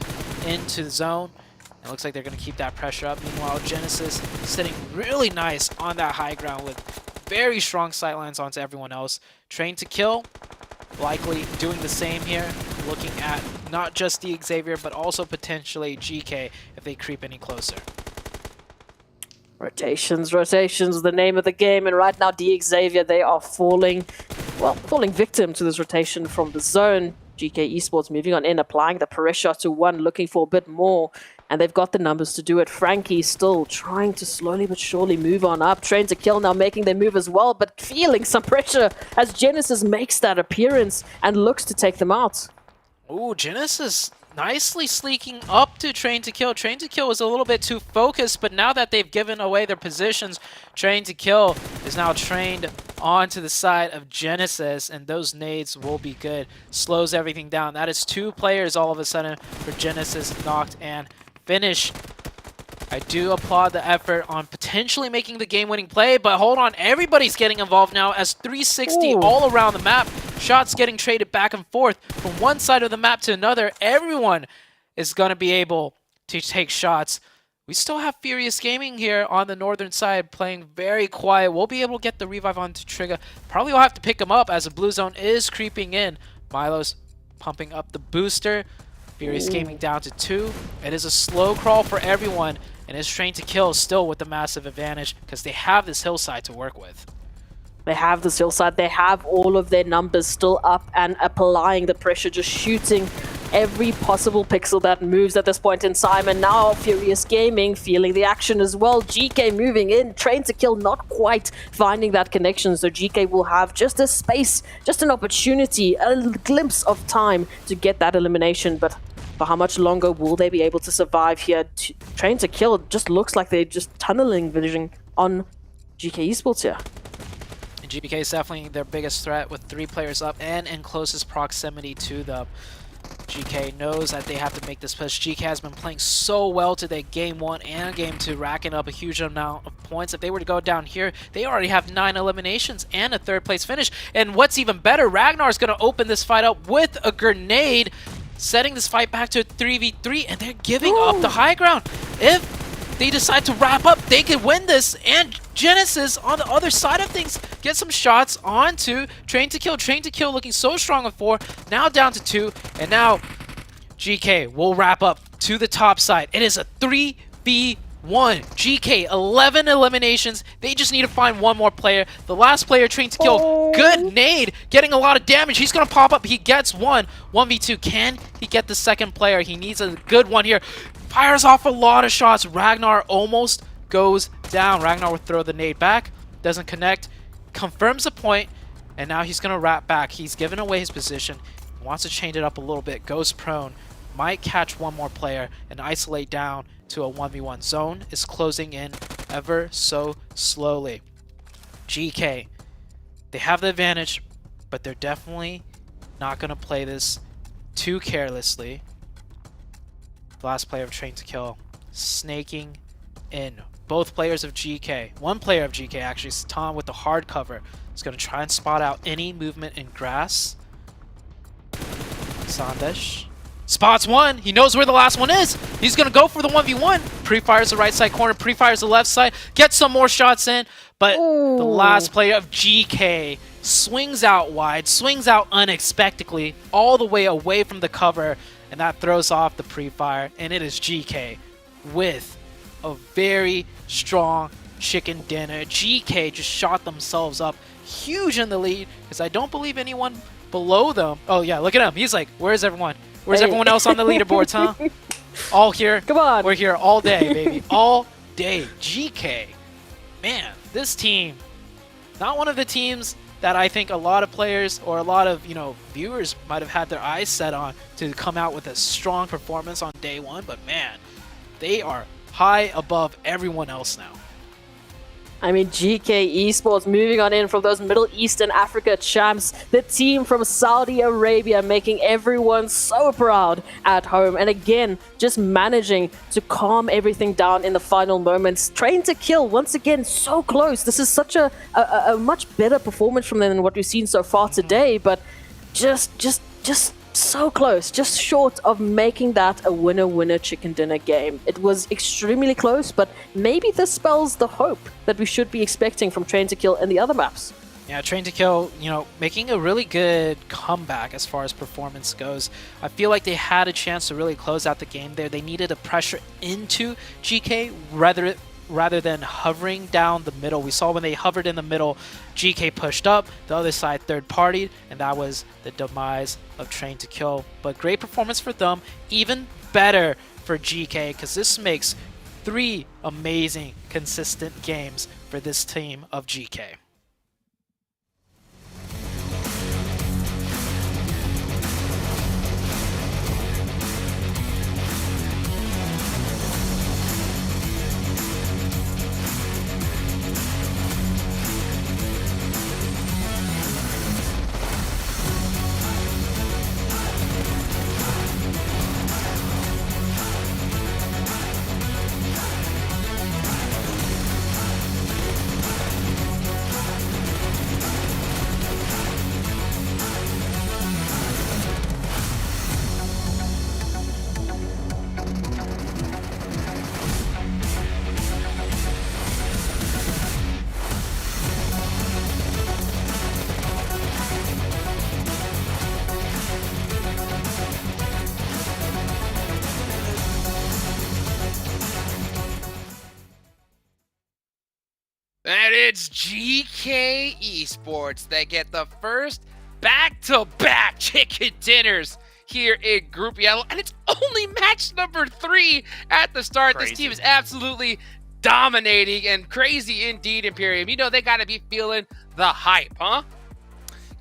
into the zone. It looks like they're going to keep that pressure up. Meanwhile, Genesis sitting really nice on that high ground with very strong sightlines onto everyone else. Train to Kill, likely doing the same here, looking at not just Xavier, but also potentially GK if they creep any closer. Rotations, the name of the game, and right now Xavier, they are falling victim to this rotation from the zone. GK Esports moving on in, applying the pressure to one, looking for a bit more, and they've got the numbers to do it. Frankie still trying to slowly but surely move on up. Train to Kill now making their move as well, but feeling some pressure as Genesis makes that appearance and looks to take them out. Ooh, Genesis nicely sleeking up to Train to Kill. Train to Kill was a little bit too focused, but now that they've given away their positions, Train to Kill is now trained onto the side of Genesis, and those nades will be good. Slows everything down. That is 2 players all of a sudden for Genesis knocked and finished. I do applaud the effort on potentially making the game-winning play, but hold on, everybody's getting involved now as 360 all around the map. Shots getting traded back and forth from one side of the map to another. Everyone is going to be able to take shots. We still have Furious Gaming here on the northern side playing very quiet. We'll be able to get the revive onto Trigger. Probably will have to pick him up as the blue zone is creeping in. Milo's pumping up the booster. Furious Gaming down to 2. It is a slow crawl for everyone, and is Train to Kill still with the massive advantage because they have this hillside to work with. They have this hillside. They have all of their numbers still up and applying the pressure, just shooting every possible pixel that moves at this point in time. And now Furious Gaming feeling the action as well. GK moving in, Train to Kill not quite finding that connection. So GK will have just a space, just an opportunity, a glimpse of time to get that elimination. But for how much longer will they be able to survive here? Train to Kill just looks like they're just tunneling vision on GK Esports here. And GBK is definitely their biggest threat with 3 players up and in closest proximity to them. GK knows that they have to make this push. GK has been playing so well today, Game 1 and Game 2, racking up a huge amount of points. If they were to go down here, they already have 9 eliminations and a 3rd place finish. And what's even better, Ragnar's going to open this fight up with a grenade, setting this fight back to a 3v3, and they're giving up the high ground. If they decide to wrap up, they could win this, and Genesis on the other side of things get some shots onto Train to Kill. Train to Kill looking so strong on 4, now down to 2, and now GK will wrap up to the top side. It is a 3v1. GK, 11 eliminations. They just need to find one more player. The last player, Train to Kill, good nade, getting a lot of damage. He's going to pop up. He gets one. 1v2. Can he get the second player? He needs a good one here. Fires off a lot of shots. Ragnar almost goes down. Ragnar will throw the nade back. Doesn't connect. Confirms the point. And now he's going to wrap back. He's given away his position. Wants to change it up a little bit. Goes prone. Might catch one more player and isolate down to a 1v1. Zone is closing in ever so slowly. GK, they have the advantage, but they're definitely not going to play this too carelessly. The last player of Train to Kill snaking in. Both players of GK, one player of GK actually, Satan with the hard cover, is going to try and spot out any movement in grass. Sandesh spots one. He knows where the last one is. He's going to go for the 1v1. Pre-fires the right side corner, pre-fires the left side, gets some more shots in, but the last player of GK swings out wide, swings out unexpectedly, all the way away from the cover, and that throws off the pre-fire, and it is GK with a very strong chicken dinner. GK just shot themselves up huge in the lead, because I don't believe anyone below them. Oh yeah, look at him. He's like, where's everyone? Where's everyone else on the leaderboards, huh? All here. Come on. We're here all day, baby. All day. GK. Man, this team, not one of the teams that I think a lot of players or a lot of, viewers might have had their eyes set on to come out with a strong performance on day 1, but man, they are high above everyone else now. I mean, GK Esports moving on in from those Middle East and Africa champs. The team from Saudi Arabia making everyone so proud at home. And again, just managing to calm everything down in the final moments. Train to Kill, once again, so close. This is such a much better performance from them than what we've seen so far today. But just so close, just short of making that a winner-winner chicken dinner game. It was extremely close, but maybe this spells the hope that we should be expecting from Train to Kill and the other maps. Yeah, Train to Kill, making a really good comeback as far as performance goes. I feel like they had a chance to really close out the game there. They needed a pressure into GK rather than hovering down the middle. We saw when they hovered in the middle, GK pushed up, the other side third-partied, and that was the demise of Train to Kill. But great performance for them, even better for GK, because this makes 3 amazing, consistent games for this team of GK. And it's GK Esports that get the first back-to-back chicken dinners here in Group Yellow. And it's only match number 3 at the start. Crazy. This team is absolutely dominating and crazy indeed, Imperium. You know they got to be feeling the hype, huh?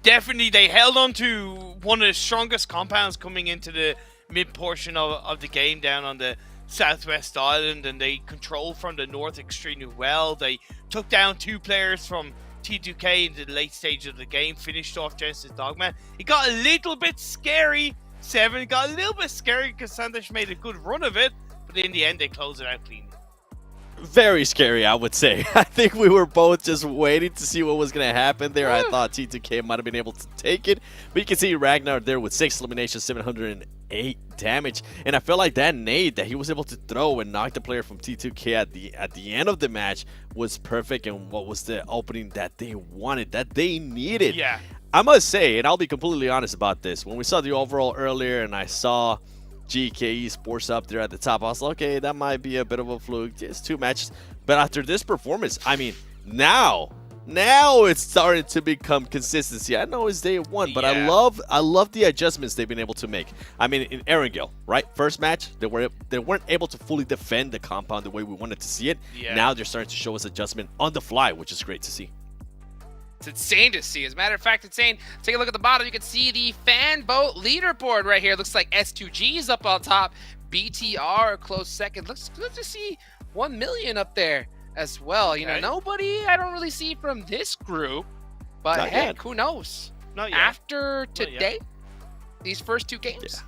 Definitely, they held on to one of the strongest compounds coming into the mid portion of the game down on the southwest island, and they controlled from the north extremely well. They took down 2 players from T2K into the late stage of the game, finished off Genesis Dogman. It got a little bit scary. 7 got a little bit scary because Sandesh made a good run of it, but in the end they closed it out cleanly. Very scary, I would say. I think we were both just waiting to see what was going to happen there. I thought T2K might have been able to take it, but you can see Ragnar there with 6 eliminations, 708 damage, and I felt like that nade that he was able to throw and knock the player from T2K at the end of the match was perfect, and what was the opening that they wanted, that they needed. Yeah. I must say, and I'll be completely honest about this, when we saw the overall earlier and I saw GK Esports up there at the top, I was like, okay, that might be a bit of a fluke, just 2 matches. But after this performance, I mean, now it's starting to become consistency. I know it's day 1, but Yeah. I love the adjustments they've been able to make. I mean, in Erangel, right? First match, they weren't able to fully defend the compound the way we wanted to see it. Yeah. Now they're starting to show us adjustment on the fly, which is great to see. It's insane to see. As a matter of fact, insane. Take a look at the bottom. You can see the fan vote leaderboard right here. Looks like S2G is up on top. BTR a close second. Looks good to see 1 million up there as well. You know, Okay. nobody I don't really see from this group, but Not heck, yet. who knows? Not yet. After yet. today, these first 2 games,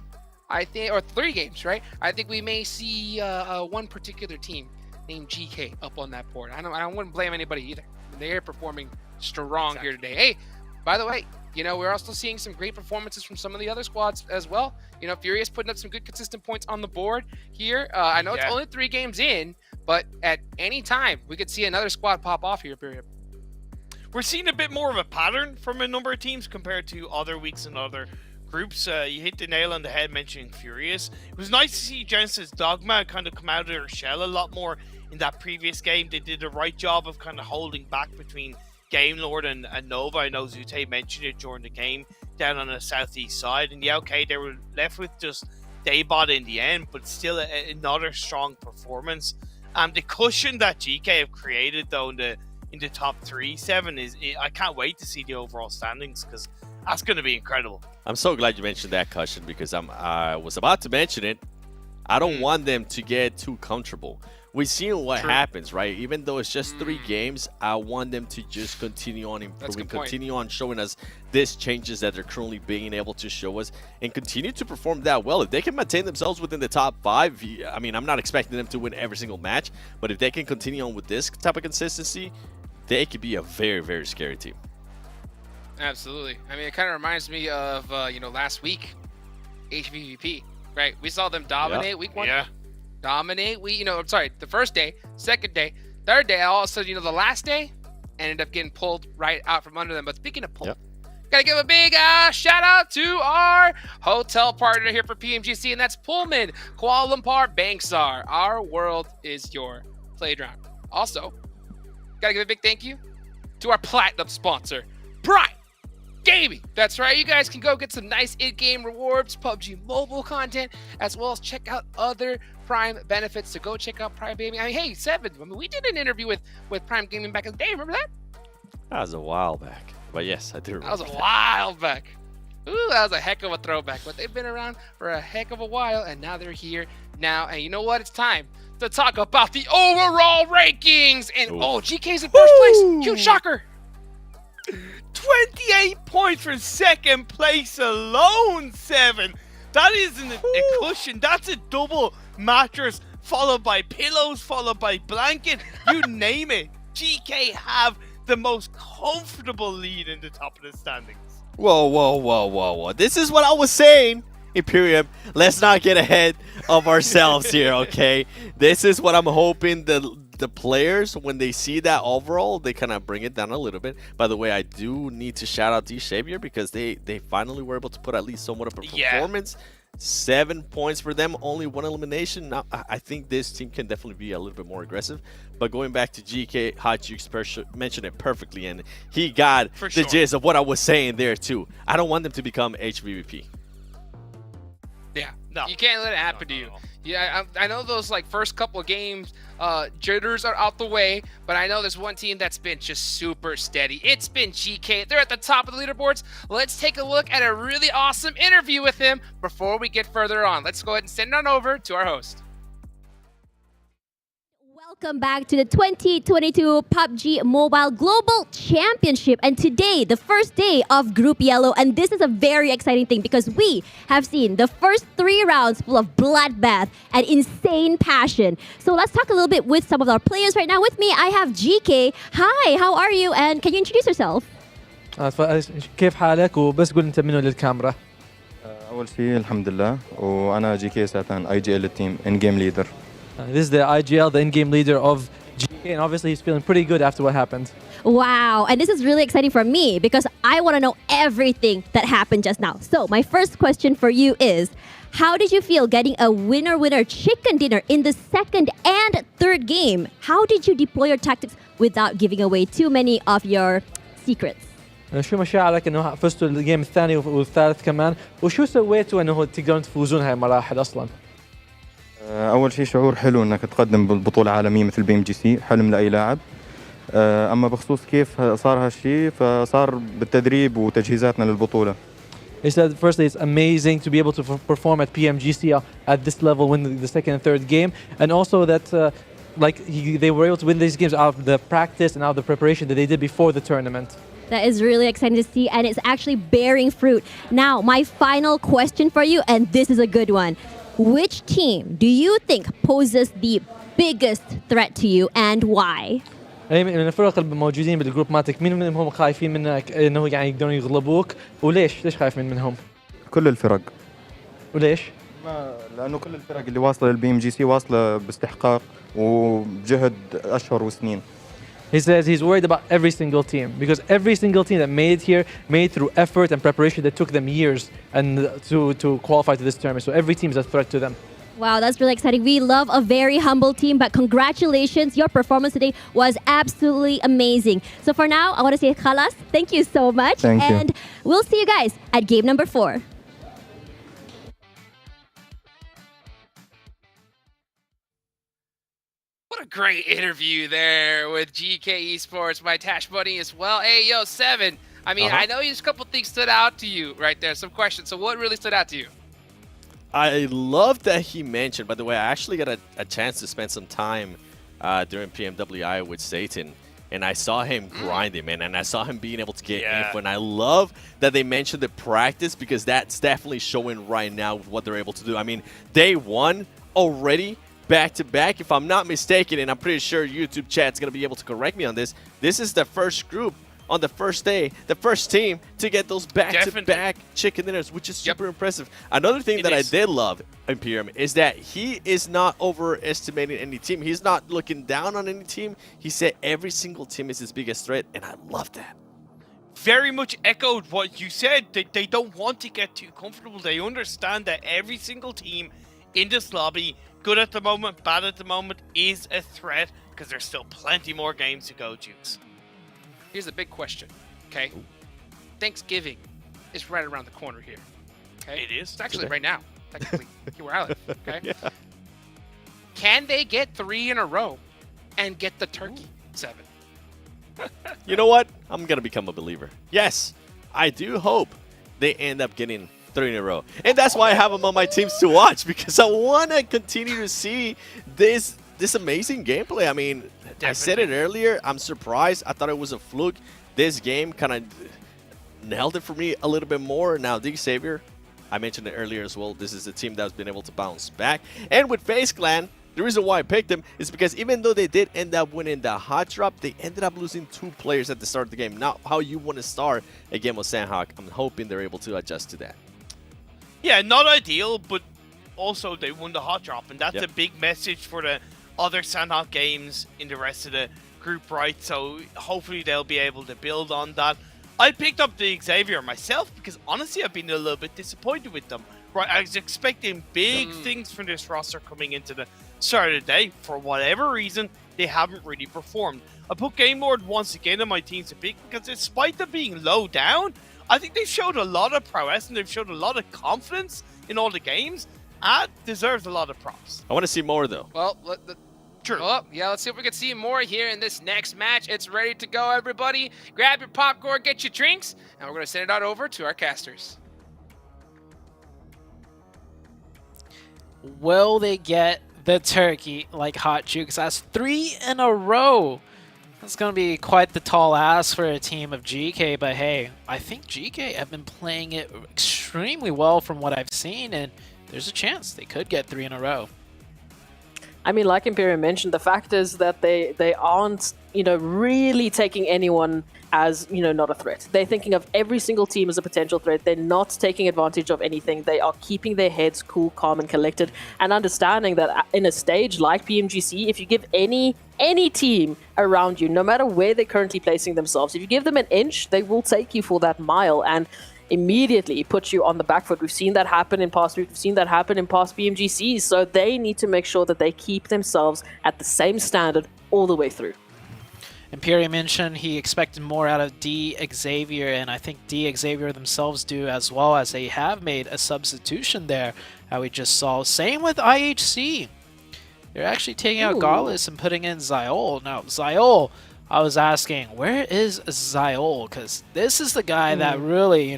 I think, or 3 games, right? I think we may see one particular team named GK up on that board. I wouldn't blame anybody either. They're performing strong here today. Hey, by the way, you know, we're also seeing some great performances from some of the other squads as well. You know, Furious putting up some good consistent points on the board here. I know it's Yeah. only 3 games in, but at any time we could see another squad pop off here, period. We're seeing a bit more of a pattern from a number of teams compared to other weeks and other groups. You hit the nail on the head mentioning Furious. It was nice to see Genesis Dogma kind of come out of their shell a lot more in that previous game. They did the right job of kind of holding back between Game Lord and Nova. I know Zute mentioned it during the game down on the southeast side. And yeah, okay, they were left with just Daybot in the end, but still another strong performance. The cushion that GK have created though in the top 3-7 is, I can't wait to see the overall standings because that's going to be incredible. I'm so glad you mentioned that cushion because I was about to mention it. I don't want them to get too comfortable. We've seen what happens, right? Even though it's just 3 games, I want them to just continue on improving, continue on showing us these changes that they're currently being able to show us, and continue to perform that well. If they can maintain themselves within the top 5, I mean, I'm not expecting them to win every single match, but if they can continue on with this type of consistency, they could be a very, very scary team. Absolutely. I mean, it kind of reminds me of, you know, last week, HVVP, right? We saw them dominate week 1. Yeah. Dominate. The first day, second day, third day, all of a sudden, you know, the last day ended up getting pulled right out from under them. But speaking of pulled, gotta give a big shout out to our hotel partner here for PMGC, and that's Pullman Kuala Lumpur Bangsar. Our world is your playground. Also, gotta give a big thank you to our platinum sponsor, Prime Gaming. That's right, you guys can go get some nice in-game rewards, PUBG Mobile content, as well as check out other Prime benefits. So go check out Prime Gaming. I mean, hey, Seven, we did an interview with Prime Gaming back in the day. Remember that? That was a while back. But yes, I do remember. That was a while back. Ooh, that was a heck of a throwback. But they've been around for a heck of a while, and now they're here now. And you know what? It's time to talk about the overall rankings. And GK's in first place. Huge shocker. 28 points for second place alone, 7. That isn't a cushion. That's a double mattress, followed by pillows, followed by blanket. You name it. GK have the most comfortable lead in the top of the standings. Whoa. This is what I was saying, Imperium. Let's not get ahead of ourselves here, okay? This is what I'm hoping the players, when they see that overall, they kind of bring it down a little bit. By the way, I do need to shout out D Xavier because they finally were able to put at least somewhat of a performance 7 points for them, only 1 elimination. Now, I think this team can definitely be a little bit more aggressive. But going back to GK, Hot Jukes mentioned it perfectly, and he got the gist of what I was saying there too. I don't want them to become HVVP. Yeah, No. you can't let it happen to you. Yeah, I know those like first couple of games, jitters are out the way, but I know there's one team that's been just super steady. It's been GK. They're at the top of the leaderboards. Let's take a look at a really awesome interview with him before we get further on. Let's go ahead and send it on over to our host. Welcome back to the 2022 PUBG Mobile Global Championship. And today, the first day of Group Yellow. And this is a very exciting thing because we have seen the first 3 rounds full of bloodbath and insane passion. So let's talk a little bit with some of our players right now. With me, I have GK. Hi, how are you? And can you introduce yourself? كيف حالك وبس قول انت منو للكاميرا. أول شيء الحمد لله وأنا جي كي ساتان اي جي ال التيم ان جيم ليدر. This is the IGL, the in-game leader of GK, and obviously he's feeling pretty good after what happened. Wow, and this is really exciting for me because I want to know everything that happened just now. So my first question for you is, how did you feel getting a winner-winner chicken dinner in the second and third game? How did you deploy your tactics without giving away too many of your secrets? شو مشاعرك انه فزتوا الجيم الثاني والثالث كمان وشو سويتوا انه تقدرون تفوزون هاي المراحل اصلا؟ أول شيء شعور حلو إنك تقدم بالبطولة عالمية مثل بي ام جي سي، حلم لأي لاعب. أما بخصوص كيف صار هالشيء فصار بالتدريب وتجهيزاتنا للبطولة. He said, firstly, it's amazing to be able to perform at PMGC at this level, win the second and third game, and also that they were able to win these games out of the practice and out of the preparation that they did before the tournament. That is really exciting to see, and it's actually bearing fruit. Now, my final question for you, and this is a good one. Which team do you think poses the biggest threat to you and why? أي من الفرق الموجودين بالجروب ماتك مين منهم خايفين منك انه يعني يقدرون يغلبوك ليش خايف منهم؟ كل الفرق. وليش؟ لأنه كل الفرق اللي واصلة للبي ام جي سي واصلة باستحقاق وبجهد أشهر وسنين. He says he's worried about every single team because every single team that made it here made through effort and preparation that took them years and to qualify to this tournament. So every team is a threat to them. Wow, that's really exciting. We love a very humble team, but congratulations. Your performance today was absolutely amazing. So for now, I want to say khalas. Thank you so much. Thank you. And we'll see you guys at game number 4. What a great interview there with GK Esports, my Tash Buddy as well. Hey, yo, Seven. I mean, I know just a couple things stood out to you right there, some questions. So what really stood out to you? I love that he mentioned, by the way, I actually got a chance to spend some time during PMWI with Satan. And I saw him grinding, man, and I saw him being able to get info. And I love that they mentioned the practice because that's definitely showing right now with what they're able to do. I mean, day 1 already, back-to-back, if I'm not mistaken, and I'm pretty sure YouTube chat's going to be able to correct me on this. This is the first group on the first day, the first team to get those back-to-back chicken dinners, which is super impressive. Another thing that I did love, Imperium, is that he is not overestimating any team. He's not looking down on any team. He said every single team is his biggest threat, and I love that. Very much echoed what you said. They don't want to get too comfortable. They understand that every single team in this lobby, good at the moment, bad at the moment, is a threat because there's still plenty more games to go, Jukes. Here's a big question, okay? Thanksgiving is right around the corner here, okay? It is. It's actually right now, technically, here where I live, okay? Can they get 3 in a row and get the turkey, 7? You know what? I'm going to become a believer. Yes, I do hope they end up getting 3 in a row. And that's why I have them on my teams to watch, because I want to continue to see this amazing gameplay. I mean, I said it earlier, I'm surprised. I thought it was a fluke. This game kind of nailed it for me a little bit more. Now, Dig Savior, I mentioned it earlier as well. This is a team that's been able to bounce back. And with FaZe Clan, the reason why I picked them is because even though they did end up winning the hot drop, they ended up losing 2 players at the start of the game. Not how you want to start a game with Sandhawk. I'm hoping they're able to adjust to that. Yeah, not ideal, but also they won the hot drop, and that's a big message for the other Sandhawk games in the rest of the group, right? So hopefully they'll be able to build on that. I picked up the Xavier myself because honestly I've been a little bit disappointed with them. right? I was expecting big things from this roster coming into the start of the day. For whatever reason, they haven't really performed. I put Game Lord once again in my team to pick because despite them being low down, I think they've showed a lot of prowess and they've showed a lot of confidence in all the games. And deserves a lot of props. I want to see more, though. Well, True. well, yeah, let's see if we can see more here in this next match. It's ready to go, everybody. Grab your popcorn, get your drinks, and we're going to send it out over to our casters. Will they get the turkey like Hot Jukes? That's 3 in a row. That's going to be quite the tall ask for a team of GK, but hey, I think GK have been playing it extremely well from what I've seen, and there's a chance they could get 3 in a row. I mean, like Xperia mentioned, the fact is that they aren't, really taking anyone as, not a threat. They're thinking of every single team as a potential threat. They're not taking advantage of anything. They are keeping their heads cool, calm, and collected, and understanding that in a stage like PMGC, if you give any team around you, no matter where they're currently placing themselves, if you give them an inch, they will take you for that mile and immediately put you on the back foot. We've seen that happen in past PMGCs, so they need to make sure that they keep themselves at the same standard all the way through. Xperia mentioned he expected more out of D Xavier, and I think D Xavier themselves do as well, as they have made a substitution there, we just saw. Same with IHC. They're actually taking out Gaulis and putting in Zyol. Now, Zyol, I was asking, where is Zyol? Because this is the guy that really,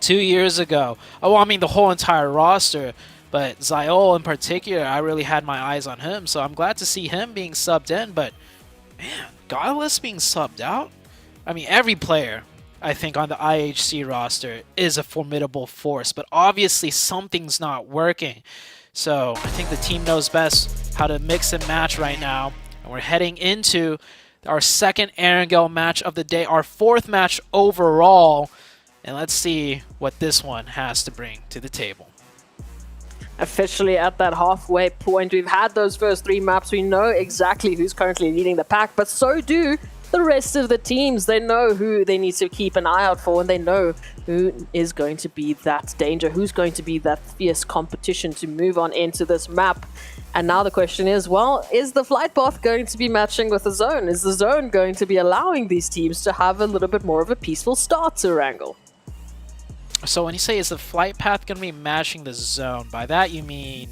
2 years ago, the whole entire roster, but Zyol in particular, I really had my eyes on him, so I'm glad to see him being subbed in, but man, Godless being subbed out? I mean, every player, I think, on the IHC roster is a formidable force, but obviously something's not working. So I think the team knows best how to mix and match right now, and we're heading into our second Erangel match of the day, our 4th match overall, and let's see what this one has to bring to the table. Officially at that halfway point, we've had those first 3 maps. We know exactly who's currently leading the pack, but so do the rest of the teams. They know who they need to keep an eye out for, and they know who is going to be that danger, who's going to be that fierce competition to move on into this map. And now the question is, well, is the flight path going to be matching with the zone? Is the zone going to be allowing these teams to have a little bit more of a peaceful start to Wrangle? So when you say is the flight path going to be matching the zone, by that you mean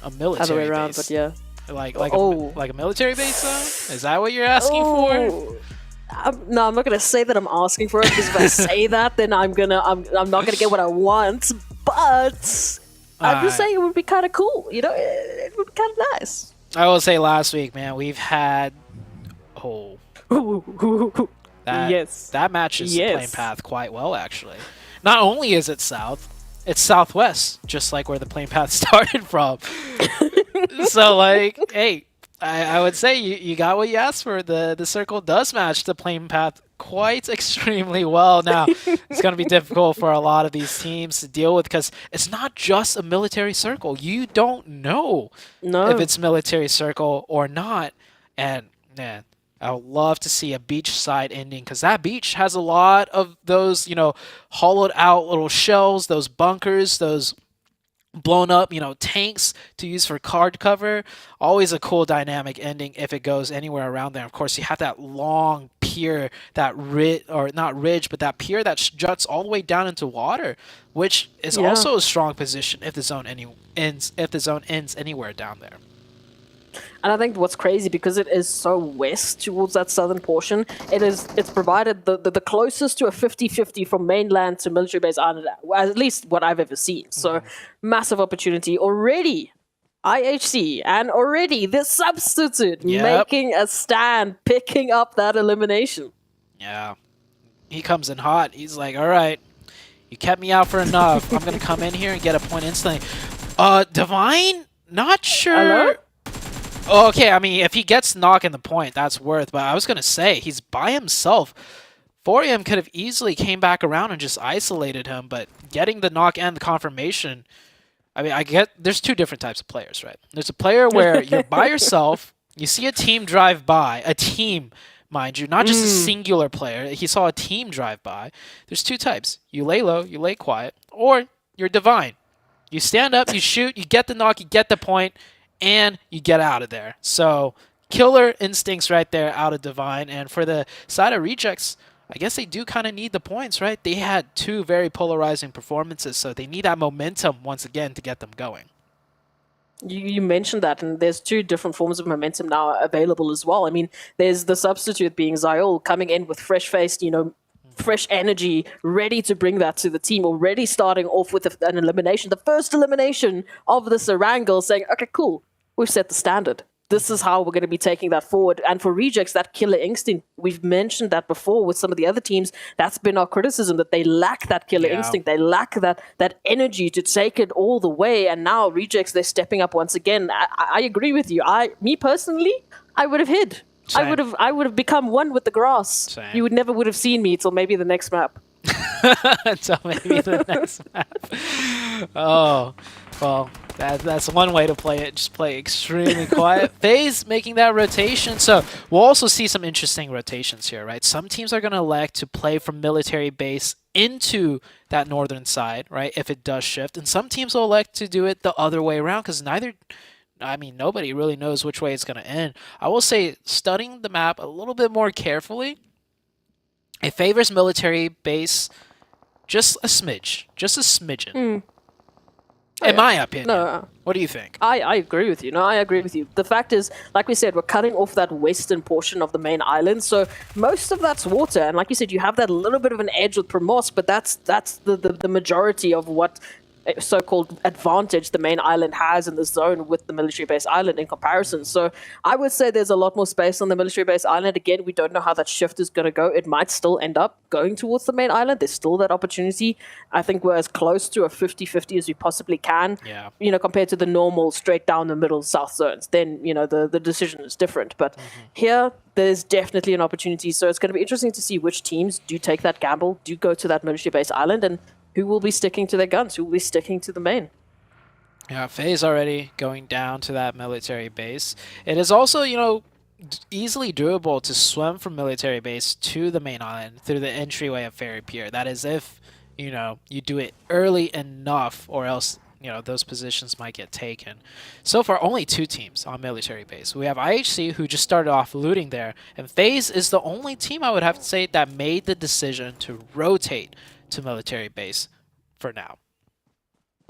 a military Other way around, base? but yeah. Like a military base zone? Is that what you're asking for? No, I'm not gonna say that I'm asking for it, because if I say that, then I'm not gonna get what I want. But I'm just saying it would be kind of cool. It would be kind of nice. I will say last week, man, we've had that matches the plane path quite well, actually. Not only is it south, it's southwest, just like where the plane path started from. So, hey, I would say you got what you asked for. The circle does match the plane path quite extremely well. Now, it's going to be difficult for a lot of these teams to deal with, because it's not just a military circle. You don't know if it's military circle or not. And, man, I would love to see a beachside ending, because that beach has a lot of those, hollowed out little shells, those bunkers, those blown up, tanks to use for card cover. Always a cool dynamic ending if it goes anywhere around there. Of course, you have that long pier, that not ridge, but that pier that juts all the way down into water, which is also a strong position if the zone ends anywhere down there. And I think what's crazy, because it is so west towards that southern portion, it's provided the closest to a 50-50 from mainland to military base island, at least what I've ever seen. So massive opportunity already. IHC and already the substitute making a stand, picking up that elimination. Yeah. He comes in hot. He's like, all right, you kept me out for enough. I'm going to come in here and get a point instantly. Divine? Not sure. Hello? Okay, I mean, if he gets knock in the point, that's worth. But I was going to say, he's by himself. 4M could have easily came back around and just isolated him, but getting the knock and the confirmation, I mean, I get there's 2 different types of players, right? There's a player where you're by yourself, you see a team drive by, a team, mind you, not just a singular player. He saw a team drive by. There's 2 types. You lay low, you lay quiet, or you're Divine. You stand up, you shoot, you get the knock, you get the point, and you get out of there. So killer instincts right there out of Divine. And for the side of Rejects, I guess they do kind of need the points, right? They had 2 very polarizing performances, so they need that momentum once again to get them going. You mentioned that, and there's 2 different forms of momentum now available as well. I mean, there's the substitute being Zayol coming in with fresh-faced, fresh energy, ready to bring that to the team, already starting off with an elimination, the first elimination of the Sarangle, saying, okay, cool, we've set the standard. This is how we're going to be taking that forward. And for Rejects, that killer instinct, we've mentioned that before with some of the other teams. That's been our criticism, that they lack that killer instinct. They lack that energy to take it all the way. And now Rejects, they're stepping up once again. I agree with you. Me personally, I would have hid. Same. I would have become one with the grass. Same. You never would have seen me till maybe the next map. Until maybe the next map. Oh, well, that's one way to play it. Just play extremely quiet. FaZe making that rotation. So we'll also see some interesting rotations here, right? Some teams are going to elect to play from military base into that northern side, right, if it does shift. And some teams will elect to do it the other way around because nobody really knows which way it's going to end. I will say, studying the map a little bit more carefully, it favors military base just a smidgen. In my opinion. No, what do you think? I agree with you. No, I agree with you. The fact is, like we said, we're cutting off that western portion of the main island, so most of that's water. And like you said, you have that little bit of an edge with Promos, but that's the majority of what so-called advantage the main island has in the zone with the military base island in comparison. So I would say there's a lot more space on the military base island. Again, we don't know how that shift is going to go. It might still end up going towards the main island. There's still that opportunity. I think we're as close to a 50-50 as we possibly can, compared to the normal straight down the middle south zones. Then, the decision is different. But here, there's definitely an opportunity. So it's going to be interesting to see which teams do take that gamble, do go to that military base island, and who will be sticking to their guns, who will be sticking to the main. Yeah, FaZe already going down to that military base. It is also, easily doable to swim from military base to the main island through the entryway of Ferry Pier. That is if, you do it early enough, or else, those positions might get taken. So far, only 2 teams on military base. We have IHC, who just started off looting there, and FaZe is the only team, I would have to say, that made the decision to rotate to military base for now.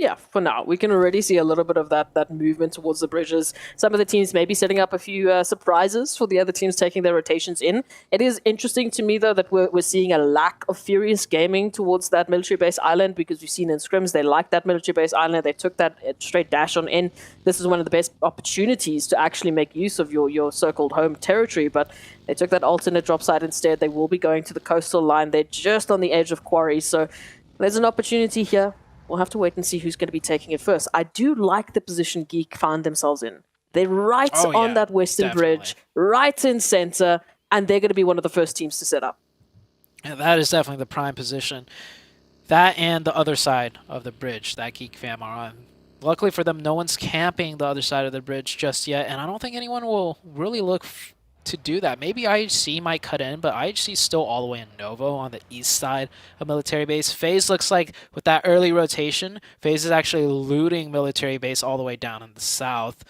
Yeah, for now. We can already see a little bit of that movement towards the bridges. Some of the teams may be setting up a few surprises for the other teams taking their rotations in. It is interesting to me, though, that we're seeing a lack of furious gaming towards that military base island, because we've seen in scrims they like that military base island. They took that straight dash on in. This is one of the best opportunities to actually make use of your so-called home territory, but they took that alternate drop site instead. They will be going to the coastal line. They're just on the edge of Quarry, so there's an opportunity here. We'll have to wait and see who's going to be taking it first. I do like the position Geek found themselves in. They're right on that western bridge, right in center, and they're going to be one of the first teams to set up. Yeah, that is definitely the prime position. That and the other side of the bridge that Geek fam are on. Luckily for them, no one's camping the other side of the bridge just yet, and I don't think anyone will really look to do that. Maybe IHC might cut in, but IHC is still all the way in Novo on the east side of military base. FaZe looks like with that early rotation, FaZe is actually looting military base all the way down in the south.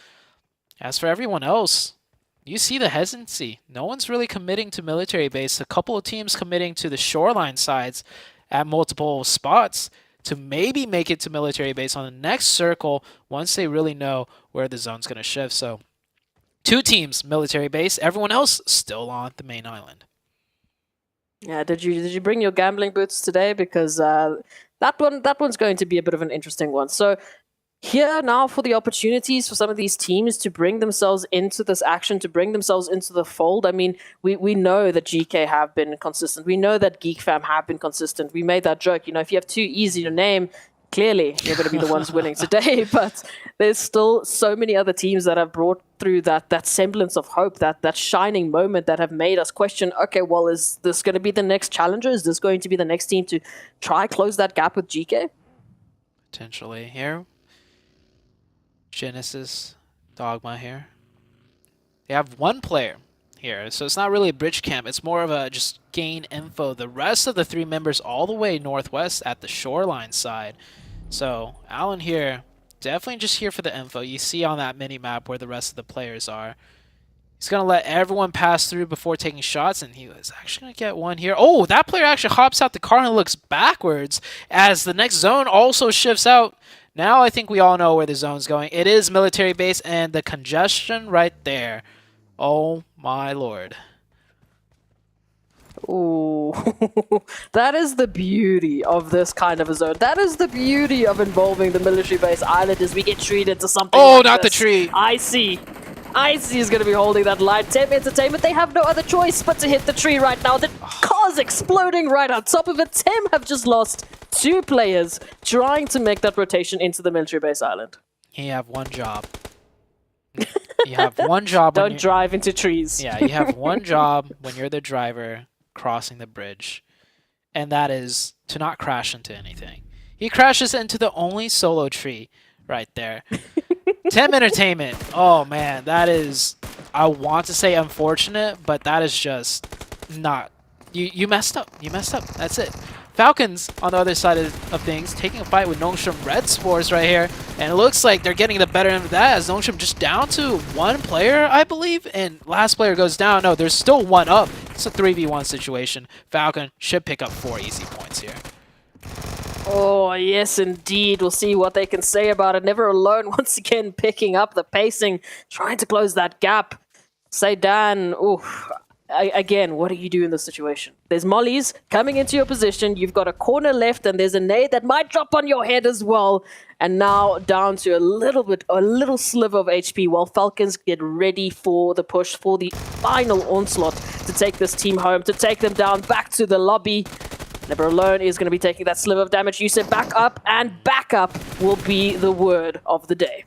As for everyone else, you see the hesitancy. No one's really committing to military base. A couple of teams committing to the shoreline sides at multiple spots to maybe make it to military base on the next circle once they really know where the zone's going to shift. So 2 teams, military base. Everyone else still on the main island. Yeah, did you bring your gambling boots today? Because that one's going to be a bit of an interesting one. So here now for the opportunities for some of these teams to bring themselves into this action, to bring themselves into the fold. I mean, we know that GK have been consistent. We know that Geek Fam have been consistent. We made that joke. If you have too easy to name, clearly you're going to be the ones winning today. But there's still so many other teams that have brought through that semblance of hope, that shining moment that have made us question, okay, well, is this going to be the next challenger? Is this going to be the next team to try close that gap with GK? Potentially here. Genesis, Dogma here. They have 1 player here, so it's not really a bridge camp. It's more of a just gain info. The rest of the 3 members all the way northwest at the shoreline side. So Alan here, definitely just here for the info. You see on that mini map where the rest of the players are. He's going to let everyone pass through before taking shots, and he was actually going to get one here. Oh, that player actually hops out the car and looks backwards as the next zone also shifts out. Now I think we all know where the zone's going. It is military base, and the congestion right there. Oh my lord. Ooh, that is the beauty of this kind of a zone. That is the beauty of involving the military base island, is we get treated to something Oh, like not this. the tree. Icy is going to be holding that line. Tem Entertainment, they have no other choice but to hit the tree right now. The car's exploding right on top of it. Tem have just lost 2 players trying to make that rotation into the military base island. You have one job. You have one job. Don't drive into trees. Yeah, you have one job when you're the driver crossing the bridge, and that is to not crash into anything. He crashes into the only solo tree right there. Tem Entertainment. Oh man, that is, I want to say unfortunate, but that is just not. You messed up. You messed up. That's it. Falcons on the other side of things, taking a fight with Nongshim Red Spores right here, and it looks like they're getting the better end of that as Nongshim just down to 1 player, I believe, and last player goes down. No, there's still 1 up. It's a 3v1 situation. Falcon should pick up 4 easy points here. Oh, yes, indeed. We'll see what they can say about it. Never Alone, once again, picking up the pacing, trying to close that gap. Zaydan, oof. Again, what do you do in this situation? There's mollies coming into your position. You've got a corner left, and there's a nade that might drop on your head as well. And now down to a little sliver of HP while Falcons get ready for the push, for the final onslaught to take this team home, to take them down back to the lobby. Never Alone is going to be taking that sliver of damage. You said back up, and back up will be the word of the day.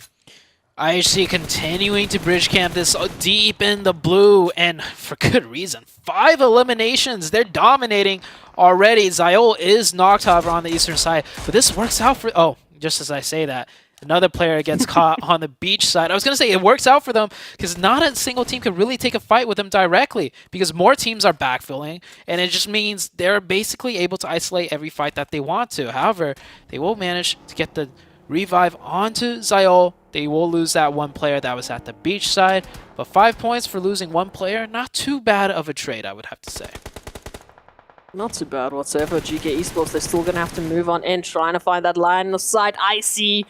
IHC continuing to bridge camp this deep in the blue, and for good reason. 5 eliminations. They're dominating already. Zyol is knocked, however, on the eastern side, but this works out for... Oh, just as I say that, another player gets caught on the beach side. I was going to say it works out for them because not a single team can really take a fight with them directly because more teams are backfilling, and it just means they're basically able to isolate every fight that they want to. However, they will manage to get the revive onto Zyol. They will lose that 1 player that was at the beach side, but 5 points for losing 1 player, not too bad of a trade, I would have to say. Not too bad whatsoever. GK Esports, they're still going to have to move on in, trying to find that line of sight. Icy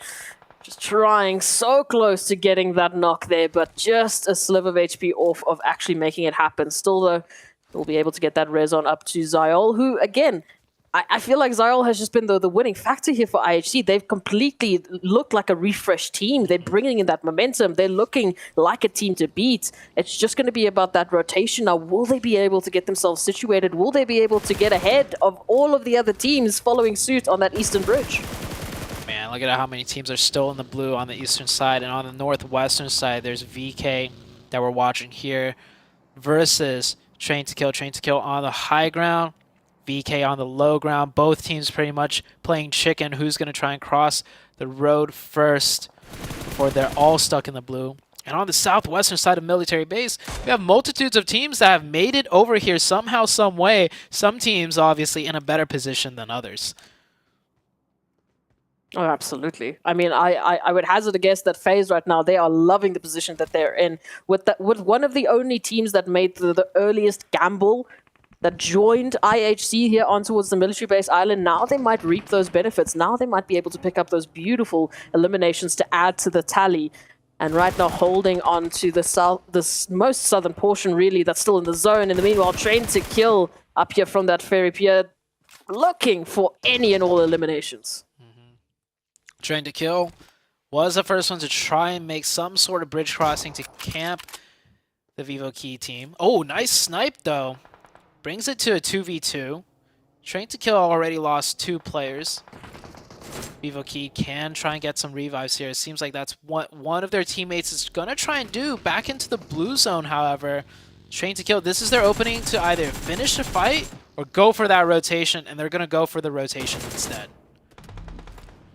just trying so close to getting that knock there, but just a sliver of HP off of actually making it happen. Still, though, they'll be able to get that res on up to Zyol, who, again, I feel like Zyol has just been the winning factor here for IHC. They've completely looked like a refreshed team. They're bringing in that momentum. They're looking like a team to beat. It's just going to be about that rotation. Now, will they be able to get themselves situated? Will they be able to get ahead of all of the other teams following suit on that eastern bridge? Man, look at how many teams are still in the blue on the eastern side, and on the northwestern side, there's VK that we're watching here versus Train to Kill on the high ground. VK on the low ground. Both teams pretty much playing chicken. Who's going to try and cross the road first before they're all stuck in the blue. And on the southwestern side of military base, we have multitudes of teams that have made it over here somehow, some way. Some teams obviously in a better position than others. Oh, absolutely. I mean, I would hazard a guess that FaZe right now, they are loving the position that they're in. With one of the only teams that made the earliest gamble that joined IHC here on towards the military base island, now they might reap those benefits. Now they might be able to pick up those beautiful eliminations to add to the tally. And right now holding on to the most southern portion, really, that's still in the zone. In the meanwhile, Train to Kill up here from that ferry pier, looking for any and all eliminations. Train to Kill was the first one to try and make some sort of bridge crossing to camp the Vivo Key team. Oh, nice snipe, though. Brings it to a 2v2. Train to Kill already lost 2 players. Vivo Key can try and get some revives here. It seems like that's what one of their teammates is going to try and do. Back into the blue zone, however. Train to Kill, this is their opening to either finish the fight or go for that rotation, and they're going to go for the rotation instead.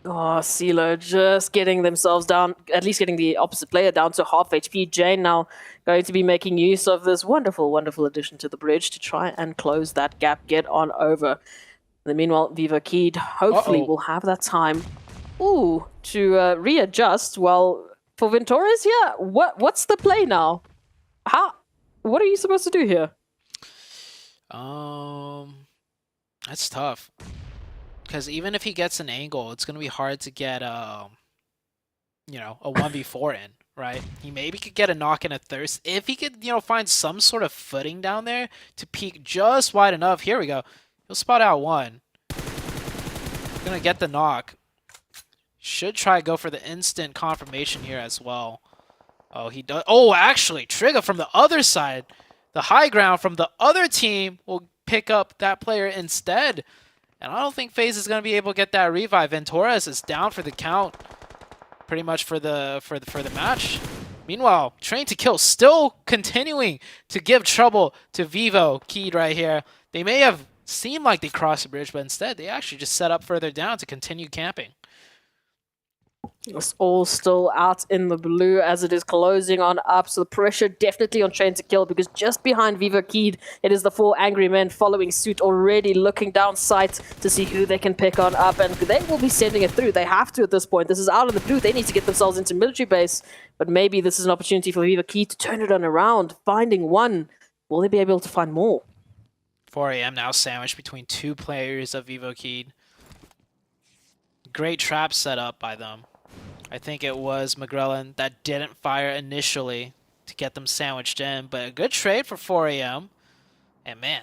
Oh, CeeLo just getting themselves down, at least getting the opposite player down to half HP. Jane now going to be making use of this wonderful, wonderful addition to the bridge to try and close that gap, get on over. In the meanwhile, Vivo Keyed hopefully will have that time Ooh, to readjust. Well, for Ventoras here, what's the play now? What are you supposed to do here? That's tough. Because even if he gets an angle, it's gonna be hard to get you know, a 1v4 in, right? He maybe could get a knock and a thirst if he could, you know, find some sort of footing down there to peek just wide enough. Here we go. He'll spot out one. Gonna get the knock. Should try to go for the instant confirmation here as well. Oh, he does. Oh, actually, Trigger from the other side, the high ground from the other team will pick up that player instead. And I don't think FaZe is gonna be able to get that revive. Ventoras is down for the count, pretty much for the match. Meanwhile, Train to Kill still continuing to give trouble to Vivo Keyed right here. They may have seemed like they crossed the bridge, but instead they actually just set up further down to continue camping. It's all still out in the blue as it is closing on up, so the pressure definitely on Train to Kill, because just behind Viva Keyed, it is the 4 angry men following suit, already looking down sight to see who they can pick on up, and they will be sending it through. They have to at this point. This is out in the blue. They need to get themselves into military base, but maybe this is an opportunity for Viva Keyed to turn it on around, finding one. Will they be able to find more? 4 a.m. now sandwiched between 2 players of Vivo Keyed. Great trap set up by them. I think it was McGrellan that didn't fire initially to get them sandwiched in, but a good trade for 4 a.m. And man,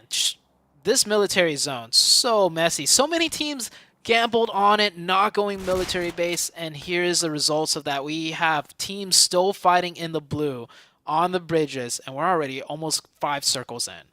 this military zone, so messy. So many teams gambled on it, not going military base, and here's the results of that. We have teams still fighting in the blue on the bridges, and we're already almost 5 circles in.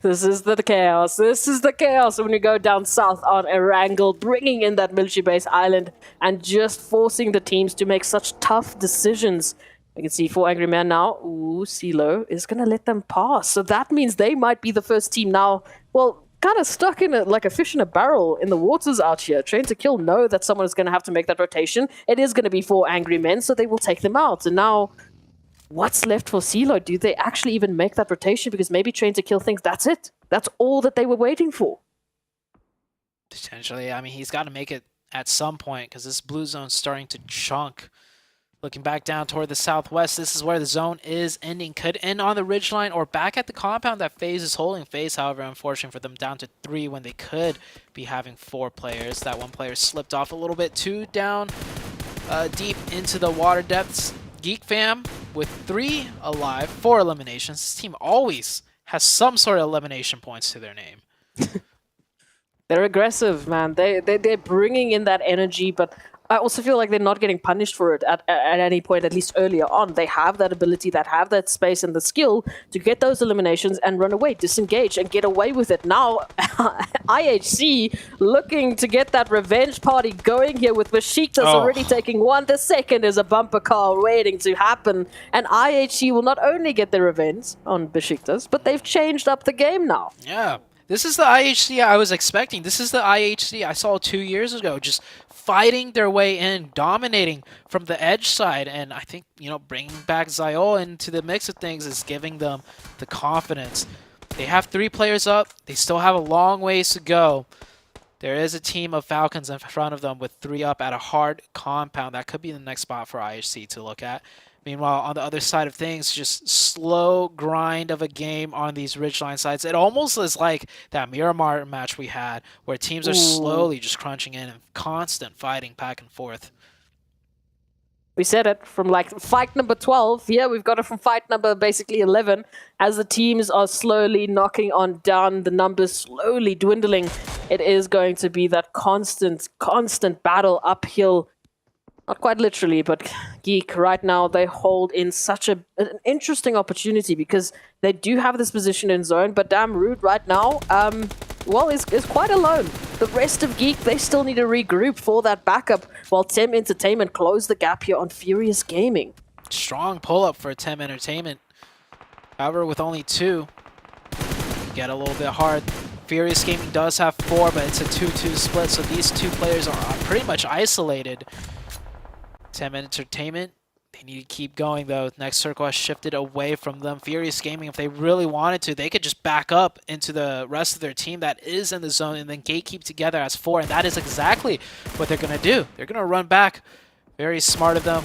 This is the chaos. This is the chaos when you go down south on Erangel, bringing in that military base island and just forcing the teams to make such tough decisions. You can see 4 angry men now. Ooh, CeeLo is going to let them pass. So that means they might be the first team now. Well, kind of stuck in like a fish in a barrel in the waters out here. Train to Kill know that someone is going to have to make that rotation. It is going to be 4 angry men, so they will take them out. And now, what's left for CeeLo? Do they actually even make that rotation? Because maybe Train to Kill thinks that's it. That's all that they were waiting for. Potentially. I mean, he's got to make it at some point because this blue zone's starting to chunk. Looking back down toward the southwest, this is where the zone is ending. Could end on the ridgeline or back at the compound that FaZe is holding. FaZe, however, unfortunate for them, down to 3 when they could be having 4 players. That one player slipped off a little bit too down deep into the water depths. Geek Fam with 3 alive, 4 eliminations. This team always has some sort of elimination points to their name. They're aggressive, man. They're bringing in that energy, but I also feel like they're not getting punished for it at any point, at least earlier on. They have that ability, that have that space and the skill to get those eliminations and run away, disengage, and get away with it. Now, IHC looking to get that revenge party going here with Besiktas already taking 1. The second is a bumper car waiting to happen. And IHC will not only get their revenge on Besiktas, but they've changed up the game now. Yeah. This is the IHC I was expecting. This is the IHC I saw 2 years ago, just fighting their way in, dominating from the edge side. And I think, you know, bringing back Zayol into the mix of things is giving them the confidence. They have 3 players up. They still have a long ways to go. There is a team of Falcons in front of them with 3 up at a hard compound. That could be the next spot for IHC to look at. Meanwhile, on the other side of things, just slow grind of a game on these ridgeline sides. It almost is like that Miramar match we had, where teams are slowly just crunching in and constant fighting back and forth. We said it from like fight number 12. Yeah, we've got it from fight number basically 11. As the teams are slowly knocking on down, the numbers slowly dwindling. It is going to be that constant battle uphill. Not quite literally, but Geek, right now, they hold in such an interesting opportunity because they do have this position in zone, but damn Rude right now, well, is quite alone. The rest of Geek, they still need to regroup for that backup, while Tem Entertainment close the gap here on Furious Gaming. Strong pull-up for Tem Entertainment. However, with only 2, get a little bit hard. Furious Gaming does have 4, but it's a 2-2 split, so these 2 players are pretty much isolated. Tem Entertainment They need to keep going, though. Next circle has shifted away from them. Furious Gaming, if they really wanted to, they could just back up into the rest of their team that is in the zone and then gatekeep together as 4, and that is exactly what they're going to do. They're going to run back. Very smart of them.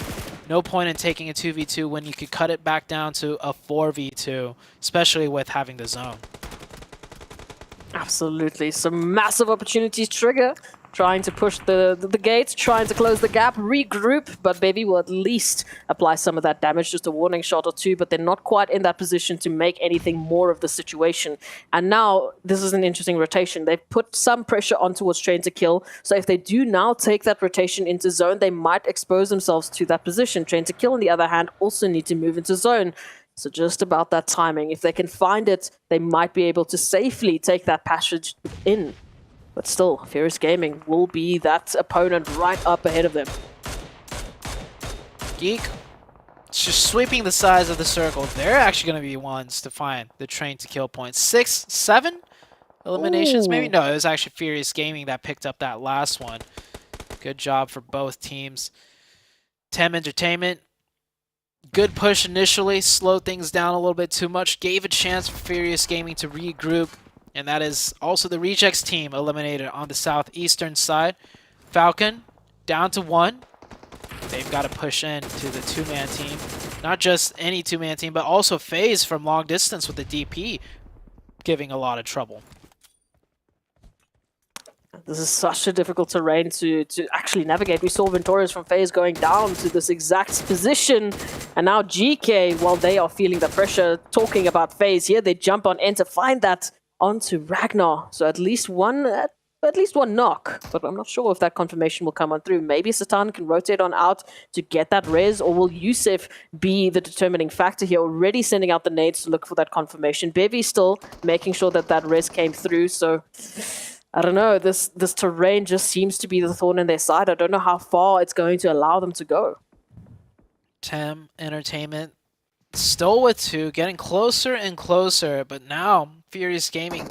No point in taking a 2v2 when you could cut it back down to a 4v2, especially with having the zone. Absolutely. Some massive opportunities trigger. Trying to push the gates, trying to close the gap, regroup, but Baby will at least apply some of that damage, just a warning shot or two, but they're not quite in that position to make anything more of the situation. And now, this is an interesting rotation. They've put some pressure on towards Train to Kill, so if they do now take that rotation into zone, they might expose themselves to that position. Train to Kill, on the other hand, also need to move into zone. So just about that timing. If they can find it, they might be able to safely take that passage in. But still, Furious Gaming will be that opponent right up ahead of them. Geek, it's just sweeping the size of the circle. They're actually going to be ones to find the Train to Kill points. 6, 7 eliminations, maybe? No, it was actually Furious Gaming that picked up that last one. Good job for both teams. Tem Entertainment, good push initially, slowed things down a little bit too much, gave a chance for Furious Gaming to regroup. And that is also the Rejects team eliminated on the southeastern side. Falcon down to 1. They've got to push in to the 2-man team. Not just any 2-man team, but also FaZe from long distance with the DP giving a lot of trouble. This is such a difficult terrain to actually navigate. We saw Ventorious from FaZe going down to this exact position. And now GK, while they are feeling the pressure, talking about FaZe here, they jump on in to find that onto Ragnar. So at least one knock, but I'm not sure if that confirmation will come on through. Maybe Satan can rotate on out to get that res, or will Yusef be the determining factor here, already sending out the nades to look for that confirmation. Bevy still making sure that that res came through, so I don't know, this terrain just seems to be the thorn in their side. I don't know how far it's going to allow them to go. Tem Entertainment still with 2, getting closer and closer, but now Furious Gaming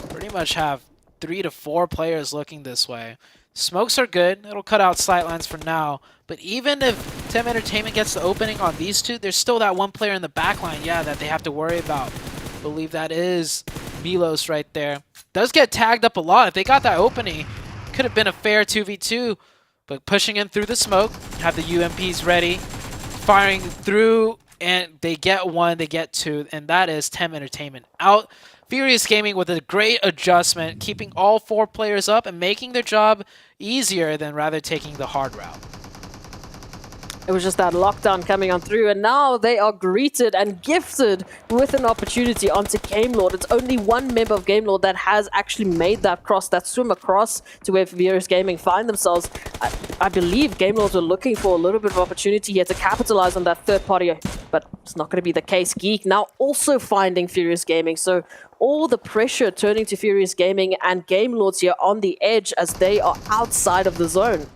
pretty much have 3 to 4 players looking this way. Smokes are good. It'll cut out sightlines for now. But even if Tem Entertainment gets the opening on these 2, there's still that one player in the backline, yeah, that they have to worry about. I believe that is Milos right there. Does get tagged up a lot. If they got that opening, could have been a fair 2v2. But pushing in through the smoke, have the UMPs ready, firing through, and they get 1, they get 2, and that is Tem Entertainment out. Furious Gaming with a great adjustment, keeping all 4 players up and making their job easier than rather taking the hard route. It was just that lockdown coming on through, and now they are greeted and gifted with an opportunity onto Gamelord. It's only one member of Gamelord that has actually made that cross, that swim across to where Furious Gaming find themselves. I believe Gamelords are looking for a little bit of opportunity here to capitalize on that third party, but it's not going to be the case. Geek now also finding Furious Gaming, so all the pressure turning to Furious Gaming and Gamelords here on the edge as they are outside of the zone.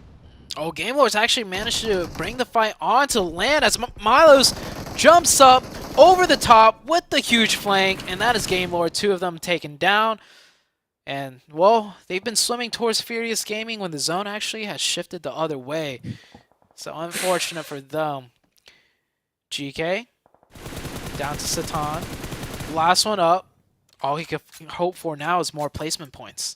Oh, Gamelords actually managed to bring the fight onto land as Milos jumps up over the top with the huge flank, and that is Gamelord, 2 of them taken down. And, well, they've been swimming towards Furious Gaming when the zone actually has shifted the other way. So unfortunate for them. GK down to Satan. Last one up. All he can hope for now is more placement points.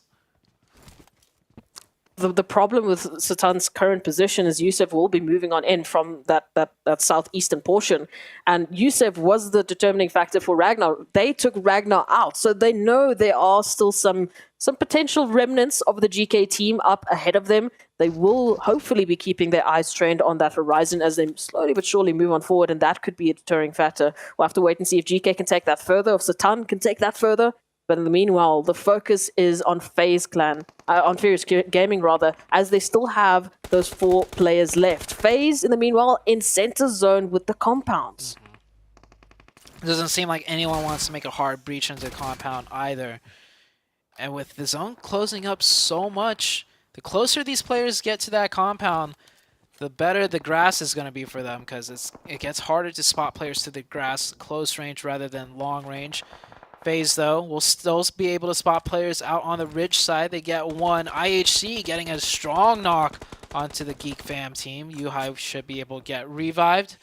The problem with Satan's current position is Yusef will be moving on in from that southeastern portion. And Yusef was the determining factor for Ragnar. They took Ragnar out, so they know there are still some potential remnants of the GK team up ahead of them. They will hopefully be keeping their eyes trained on that horizon as they slowly but surely move on forward, and that could be a deterring factor. We'll have to wait and see if GK can take that further, if Satan can take that further. But in the meanwhile, the focus is on FaZe Clan, on Furious Gaming rather, as they still have those 4 players left. FaZe, in the meanwhile, in center zone with the compounds. It doesn't seem like anyone wants to make a hard breach into the compound either. And with the zone closing up so much, the closer these players get to that compound, the better the grass is going to be for them, because it gets harder to spot players to the grass close range rather than long range. FaZe, though, will still be able to spot players out on the ridge side. They get 1. IHC getting a strong knock onto the Geek Fam team. Yuhai should be able to get revived.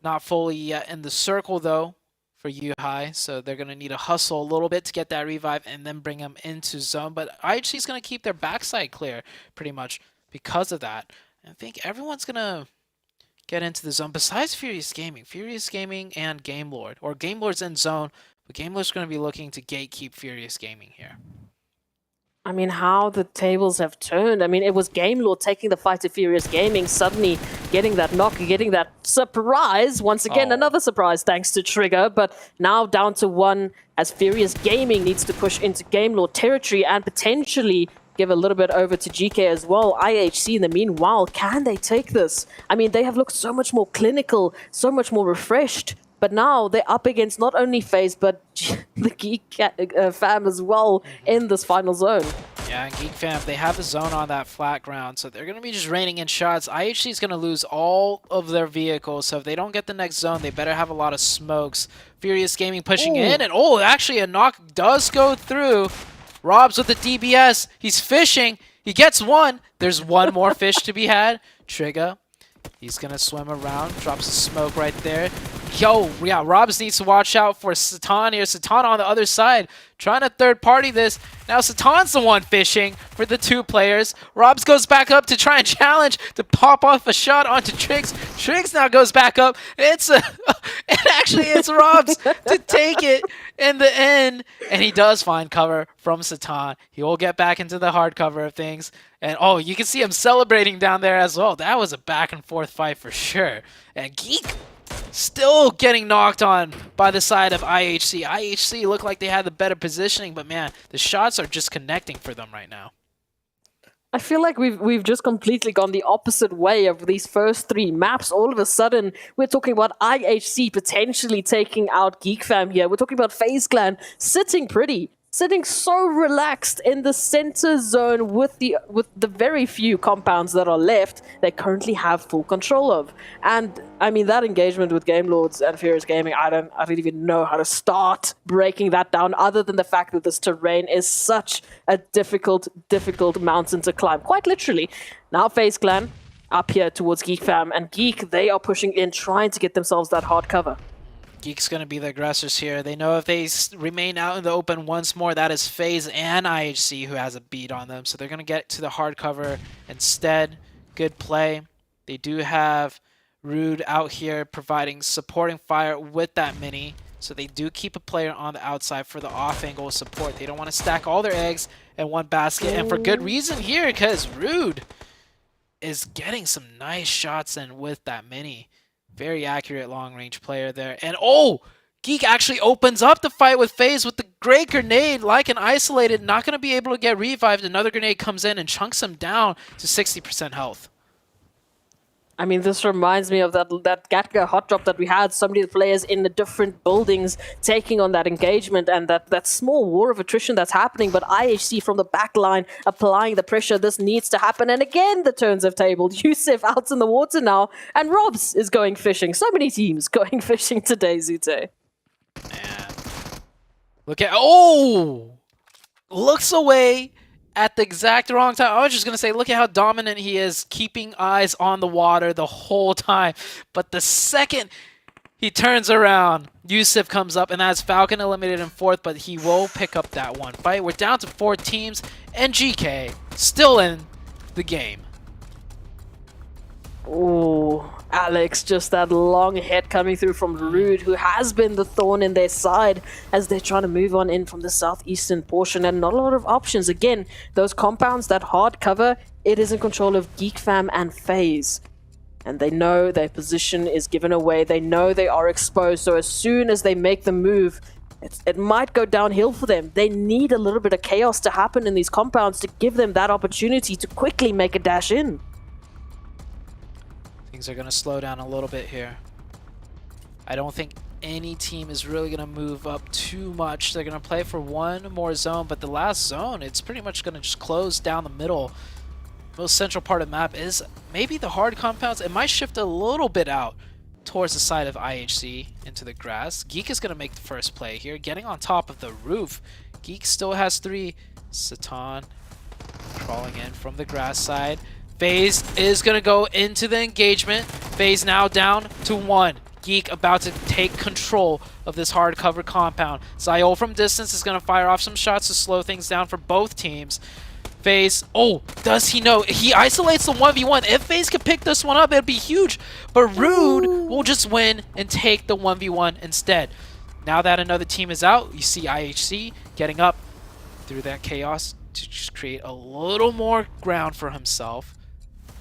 Not fully yet in the circle, though, for Yuhai. So they're going to need to hustle a little bit to get that revive and then bring them into zone. But IHC is going to keep their backside clear pretty much because of that. I think everyone's going to get into the zone besides Furious Gaming. Furious Gaming and Game Lord. Or Game Lord's in zone, but Game Lord's going to be looking to gatekeep Furious Gaming here. I mean, how the tables have turned. I mean, it was Game Lord taking the fight to Furious Gaming, suddenly getting that knock, getting that surprise. Once again, another surprise thanks to Trigger, but now down to 1 as Furious Gaming needs to push into Game Lord territory and potentially give a little bit over to GK as well. IHC in the meanwhile, can they take this? I mean, they have looked so much more clinical, so much more refreshed. But now they're up against not only FaZe, but the Geek Fam as well in this final zone. Yeah, and Geek Fam, they have the zone on that flat ground, so they're going to be just raining in shots. IHC is going to lose all of their vehicles, so if they don't get the next zone, they better have a lot of smokes. Furious Gaming pushing in, and actually a knock does go through. Robs with the DBS. He's fishing. He gets one. There's one more fish to be had. Trigger. He's going to swim around. Drops a smoke right there. Yo, yeah, Robs needs to watch out for Satan here. Satan on the other side, trying to third party this. Now Satan's the one fishing for the 2 players. Robs goes back up to try and challenge to pop off a shot onto Triggs. Triggs now goes back up. It's Robs to take it in the end. And he does find cover from Satan. He will get back into the hard cover of things. And you can see him celebrating down there as well. That was a back and forth fight for sure. And Geek still getting knocked on by the side of IHC. IHC looked like they had the better positioning, but man, the shots are just connecting for them right now. I feel like we've just completely gone the opposite way of these first 3 maps. All of a sudden, we're talking about IHC potentially taking out Geek Fam here. We're talking about FaZe Clan sitting pretty. Sitting so relaxed in the center zone with the very few compounds that are left they currently have full control of. And I mean, that engagement with Game Lords and Furious Gaming, I don't even know how to start breaking that down, other than the fact that this terrain is such a difficult mountain to climb, quite literally. Now FaZe Clan up here towards Geek Fam, and Geek, they are pushing in, trying to get themselves that hard cover. Geek's going to be the aggressors here. They know if they remain out in the open once more, that is FaZe and IHC who has a beat on them. So they're going to get to the hard cover instead. Good play. They do have Rude out here providing supporting fire with that mini. So they do keep a player on the outside for the off-angle support. They don't want to stack all their eggs in one basket. And for good reason here, because Rude is getting some nice shots in with that mini. Very accurate long-range player there. And Geek actually opens up the fight with FaZe with the great grenade, like an isolated, not going to be able to get revived. Another grenade comes in and chunks him down to 60% health. I mean, this reminds me of that Gatka hot drop that we had. So many players in the different buildings taking on that engagement and that small war of attrition that's happening. But IHC from the back line applying the pressure. This needs to happen. And again, the turns have tabled. Yusuf out in the water now. And Robs is going fishing. So many teams going fishing today, Zute. Man. Look at... Looks away at the exact wrong time. I was just going to say, look at how dominant he is, keeping eyes on the water the whole time. But the second he turns around, Yusuf comes up, and that's Falcon eliminated in 4th, but he will pick up that one fight. We're down to 4 teams, and GK still in the game. Oh, Alex, just that long hit coming through from Rude, who has been the thorn in their side as they're trying to move on in from the southeastern portion, and not a lot of options. Again, those compounds, that hard cover, it is in control of Geek Fam and FaZe. And they know their position is given away. They know they are exposed, so as soon as they make the move, it might go downhill for them. They need a little bit of chaos to happen in these compounds to give them that opportunity to quickly make a dash in. Things are going to slow down a little bit here. I don't think any team is really going to move up too much. They're going to play for one more zone, but the last zone, it's pretty much going to just close down the middle. Most central part of the map is maybe the hard compounds. It might shift a little bit out towards the side of IHC into the grass. Geek is going to make the first play here, getting on top of the roof. Geek still has 3. Satan crawling in from the grass side. FaZe is going to go into the engagement. FaZe now down to 1. Geek about to take control of this hard cover compound. Zayol from distance is going to fire off some shots to slow things down for both teams. FaZe, oh, does he know? He isolates the 1v1. If FaZe could pick this one up, it'd be huge. But Rude will just win and take the 1v1 instead. Now that another team is out, you see IHC getting up through that chaos to just create a little more ground for himself.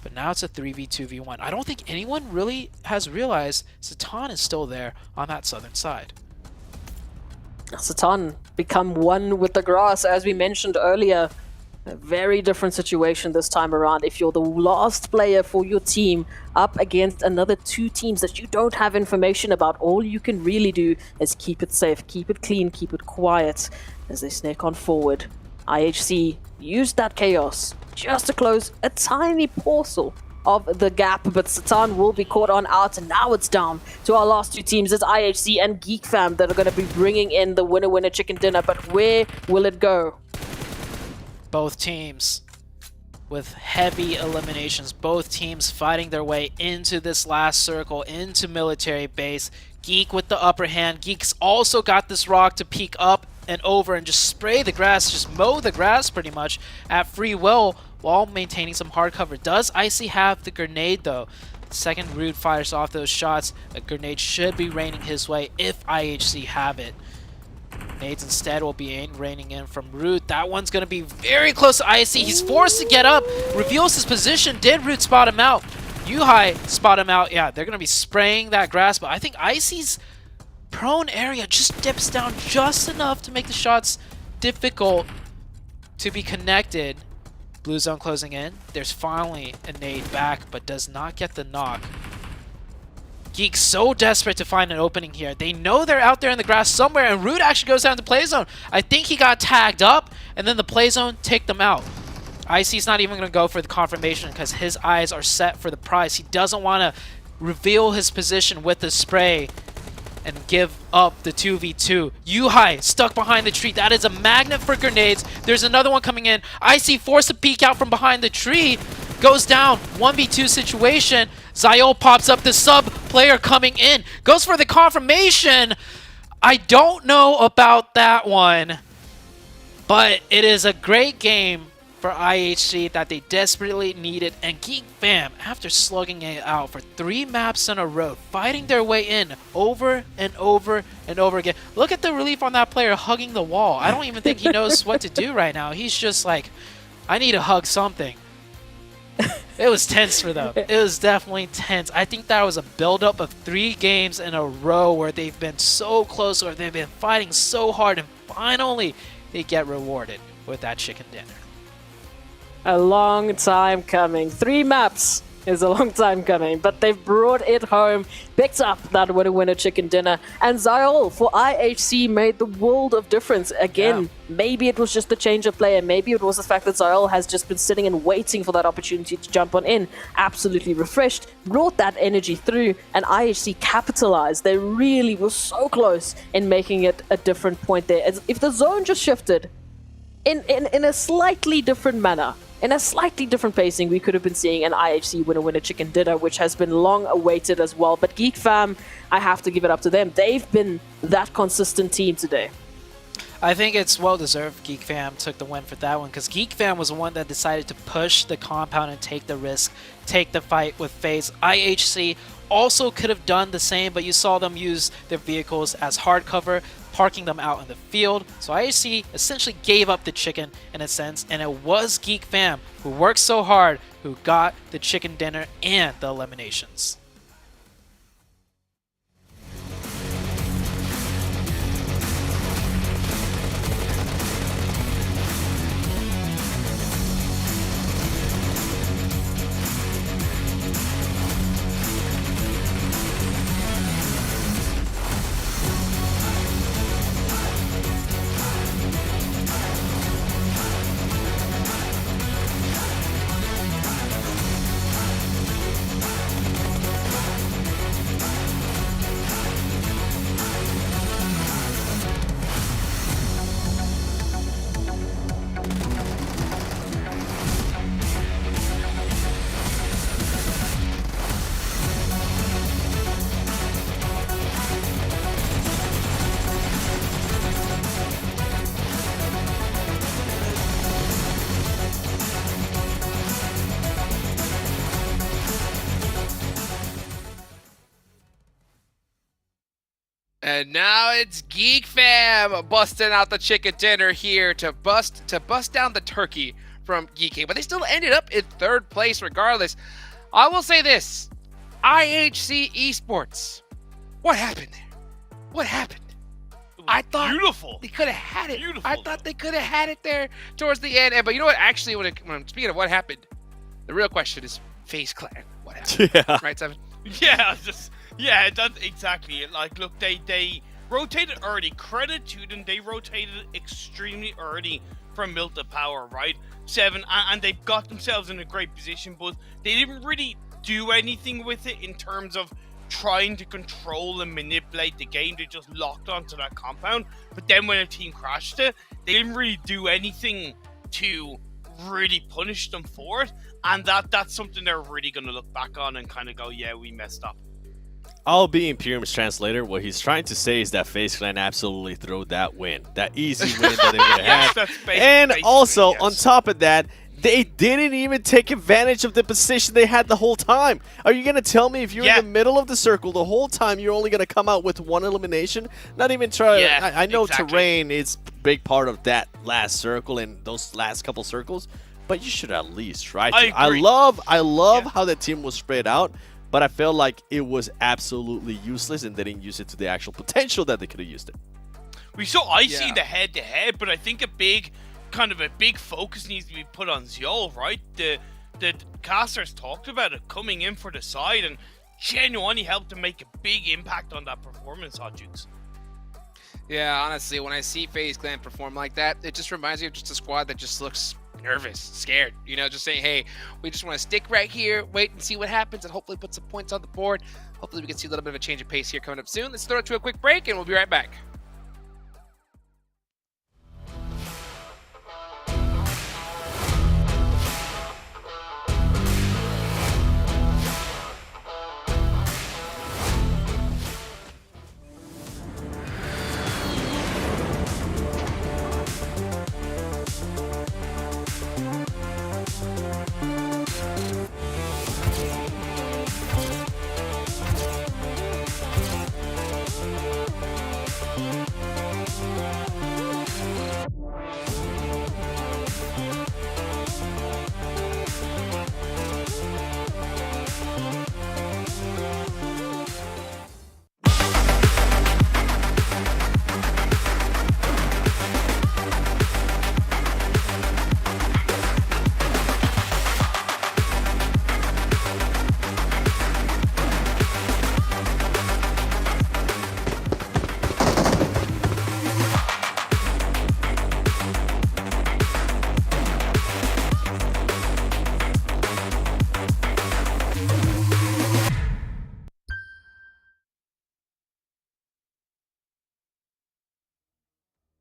But now it's a 3v2v1. I don't think anyone really has realized Satan is still there on that southern side. Satan become one with the grass, as we mentioned earlier. A very different situation this time around. If you're the last player for your team up against another 2 teams that you don't have information about, all you can really do is keep it safe, keep it clean, keep it quiet as they snake on forward. IHC used that chaos just to close a tiny parcel of the gap, but Satan will be caught on out, and now it's down to our last 2 teams. It's IHC and Geek Fam that are going to be bringing in the winner chicken dinner, but where will it go? Both teams with heavy eliminations, both teams fighting their way into this last circle, into military base. Geek with the upper hand. Geek's also got this rock to peek up and over and just spray the grass, just mow the grass pretty much at free will while maintaining some hard cover. Does Icy have the grenade though? Second Rude fires off those shots. A grenade should be raining his way if IHC have it. Nades instead will be raining in from Rude. That one's going to be very close to Icy. He's forced to get up, reveals his position. Did Rude spot him out? Yuhai spot him out. Yeah, they're going to be spraying that grass, but I think Icy's prone area just dips down just enough to make the shots difficult to be connected. Blue zone closing in. There's finally a nade back, but does not get the knock. Geek so desperate to find an opening here. They know they're out there in the grass somewhere, and Rude actually goes down to play zone. I think he got tagged up, and then the play zone take them out. Icy's not even going to go for the confirmation because his eyes are set for the prize. He doesn't want to reveal his position with the spray and give up the 2v2. Yuhai stuck behind the tree. That is a magnet for grenades. There's another one coming in. Icy forced to peek out from behind the tree. Goes down. 1v2 situation. Zayol pops up. The sub player coming in. Goes for the confirmation. I don't know about that one. But it is a great game for IHC that they desperately needed. And Geek Fam, after slugging it out for 3 maps in a row, fighting their way in over and over and over again. Look at the relief on that player hugging the wall. I don't even think he knows what to do right now. He's just like, I need to hug something. It was tense for them. It was definitely tense. I think that was a buildup of 3 games in a row where they've been so close, or they've been fighting so hard, and finally they get rewarded with that chicken dinner. A long time coming. 3 maps is a long time coming, but they've brought it home, picked up that winner chicken dinner, and Zayol for IHC made the world of difference. Again, maybe it was just the change of player, maybe it was the fact that Zayol has just been sitting and waiting for that opportunity to jump on in. Absolutely refreshed, brought that energy through, and IHC capitalized. They really were so close in making it a different point there. As if the zone just shifted in a slightly different manner, in a slightly different pacing, we could have been seeing an IHC winner chicken dinner, which has been long awaited as well. But Geek Fam, I have to give it up to them. They've been that consistent team today. I think it's well deserved Geek Fam took the win for that one, because Geek Fam was the one that decided to push the compound and take the risk, take the fight with FaZe. IHC also could have done the same, but you saw them use their vehicles as hard cover, parking them out in the field. So IHC essentially gave up the chicken in a sense, and it was Geek Fam who worked so hard who got the chicken dinner and the eliminations. And now it's Geek Fam busting out the chicken dinner here to bust down the turkey from Geek, but they still ended up in third place regardless. I will say this, IHC Esports, what happened there? What happened? I thought beautiful. They could have had it. Beautiful, I thought they could have had it there towards the end. But you know what? Actually, when I'm speaking of what happened, the real question is FaZe Clan. What happened? Yeah. Right, Seven? Yeah, that's exactly it. Like, look, they rotated early. Credit to them, they rotated extremely early from Milt to Power, right? Seven, and they got themselves in a great position, but they didn't really do anything with it in terms of trying to control and manipulate the game. They just locked onto that compound. But then when a team crashed it, they didn't really do anything to really punish them for it. And that's something they're really going to look back on and kind of go, yeah, we messed up. I'll be Imperium's translator. What he's trying to say is that FaZe Clan absolutely threw that win. That easy win that they would have had. And also, on top of that, they didn't even take advantage of the position they had the whole time. Are you going to tell me if you're in the middle of the circle the whole time, you're only going to come out with one elimination? Not even try. I know terrain is a big part of that last circle and those last couple circles, but you should at least try to. I love how the team was spread out, but I felt like it was absolutely useless and they didn't use it to the actual potential that they could have used it. We saw Icy in the head-to-head, but I think a big focus needs to be put on Zio, right? The casters talked about it coming in for the side and genuinely helped to make a big impact on that performance, Hot Jukes. Yeah, honestly, when I see FaZe Clan perform like that, it just reminds me of just a squad that just looks nervous, scared, you know, just saying, hey, we just want to stick right here, wait and see what happens, and hopefully put some points on the board. Hopefully we can see a little bit of a change of pace here coming up soon. Let's throw it to a quick break, and we'll be right back.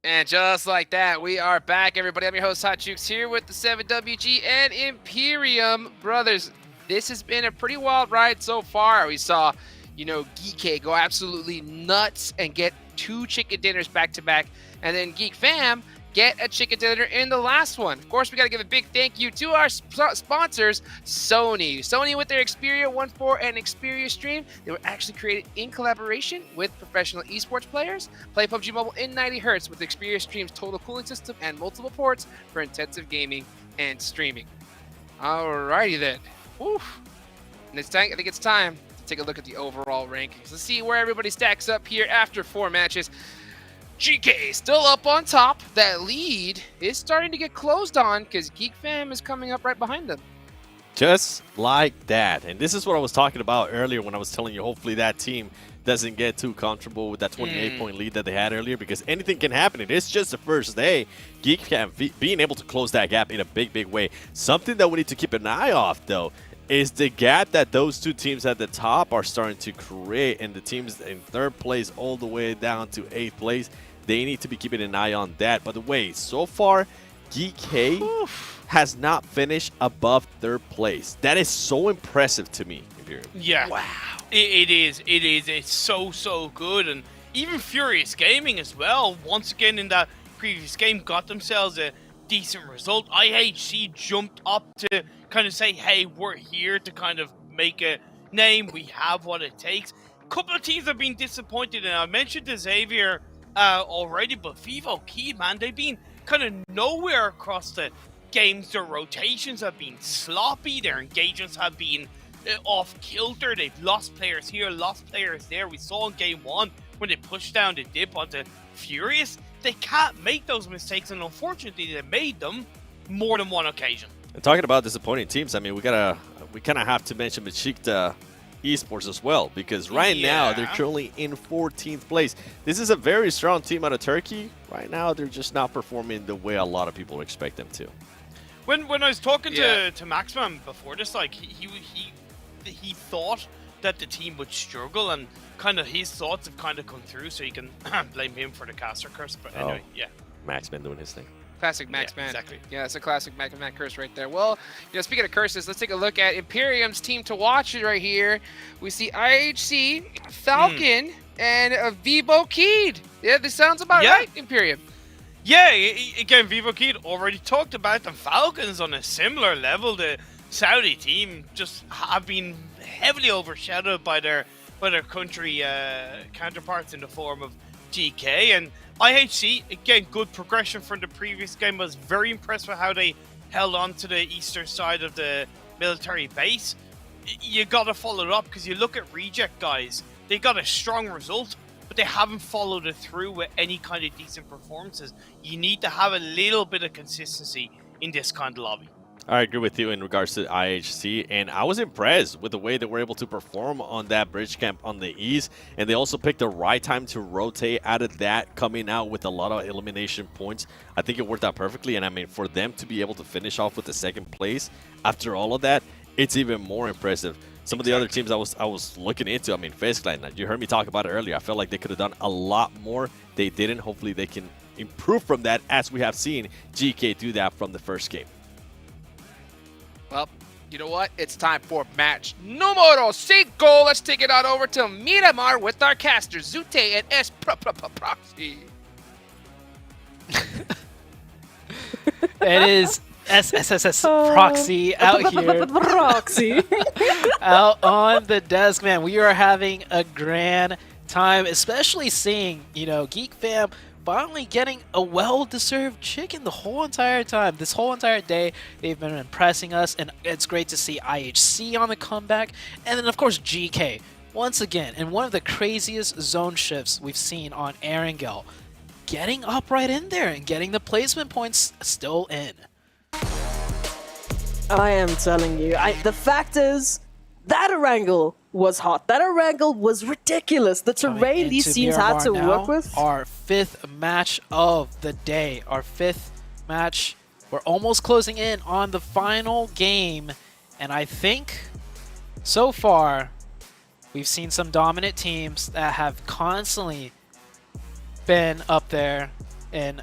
And just like that, we are back, everybody. I'm your host, Hot Jukes, here with the 7WG and Imperium brothers. This has been a pretty wild ride so far. We saw, you know, Geek go absolutely nuts and get 2 chicken dinners back-to-back. And then Geek Fam get a chicken dinner in the last one. Of course, we got to give a big thank you to our sponsors, Sony. Sony with their Xperia 1.4 and Xperia Stream. They were actually created in collaboration with professional esports players. Play PUBG Mobile in 90 Hz with Xperia Stream's total cooling system and multiple ports for intensive gaming and streaming. Alrighty then. Oof. And it's time, I think it's time to take a look at the overall rankings. Let's see where everybody stacks up here after 4 matches. GK still up on top. That lead is starting to get closed on because Geek Fam is coming up right behind them. Just like that. And this is what I was talking about earlier when I was telling you hopefully that team doesn't get too comfortable with that 28-point lead that they had earlier, because anything can happen. It is just the first day. Geek Fam being able to close that gap in a big way. Something that we need to keep an eye off, though, is the gap that those 2 teams at the top are starting to create, and the teams in 3rd place all the way down to 8th place. They need to be keeping an eye on that. By the way, so far, GK has not finished above 3rd place. That is so impressive to me, Imperium. Yeah. Wow. It is. It's so good. And even Furious Gaming as well, once again in that previous game, got themselves a decent result. IHC jumped up to kind of say, hey, we're here to kind of make a name. We have what it takes. couple of teams have been disappointed, and I mentioned the Xavier already, but Vivo Key, man, they've been kind of nowhere across the games. Their rotations have been sloppy, their engagements have been off kilter. They've lost players here, lost players there. We saw in game 1 when they pushed down the dip onto Furious. They can't make those mistakes, and unfortunately they made them more than one occasion. And talking about disappointing teams, I mean, we kind of have to mention Besikta Esports as well, because right now they're currently in 14th place. This is a very strong team out of Turkey. Right now they're just not performing the way a lot of people expect them to. When I was talking to Maxman before this, like he thought that the team would struggle, and kind of his thoughts have kind of come through, so you can blame him for the caster curse. But anyway, Maxman doing his thing. Classic Max Man. Exactly. Yeah, it's a classic Max Man curse right there. Well, speaking of curses, let's take a look at Imperium's team to watch right here. We see IHC, Falcon, and Vivo Keed. Yeah, this sounds about right, Imperium. Yeah, again, Vivo Kid already talked about the Falcons on a similar level. The Saudi team just have been heavily overshadowed by their country counterparts in the form of GK. And IHC, again, good progression from the previous game. I was very impressed with how they held on to the eastern side of the military base. You got to follow it up, because you look at Reject, guys, they got a strong result, but they haven't followed it through with any kind of decent performances. You need to have a little bit of consistency in this kind of lobby. I agree with you in regards to IHC, and I was impressed with the way they were able to perform on that bridge camp on the east, and they also picked the right time to rotate out of that, coming out with a lot of elimination points. I think it worked out perfectly, and I mean, for them to be able to finish off with the second place after all of that, it's even more impressive. Some of the other teams I was looking into, I mean, FaZe Clan, you heard me talk about it earlier. I felt like they could have done a lot more. They didn't. Hopefully they can improve from that, as we have seen GK do that from the first game. Well, you know what? It's time for match numero 5. Let's take it on over to Miramar with our casters, Zute and S Proxy. It is SSSS Proxy out here. Proxy. Out on the desk, man. We are having a grand time, especially seeing, Geek Fam finally getting a well-deserved chicken the whole entire time. This whole entire day, they've been impressing us, and it's great to see IHC on the comeback. And then, of course, GK, once again, in one of the craziest zone shifts we've seen on Erangel, getting up right in there and getting the placement points still in. I am telling you, the fact is, that Erangel was hot. That Erangel was ridiculous. The terrain these teams had to work with. Our 5th match of the day. Our 5th match. We're almost closing in on the final game. And I think, so far, we've seen some dominant teams that have constantly been up there in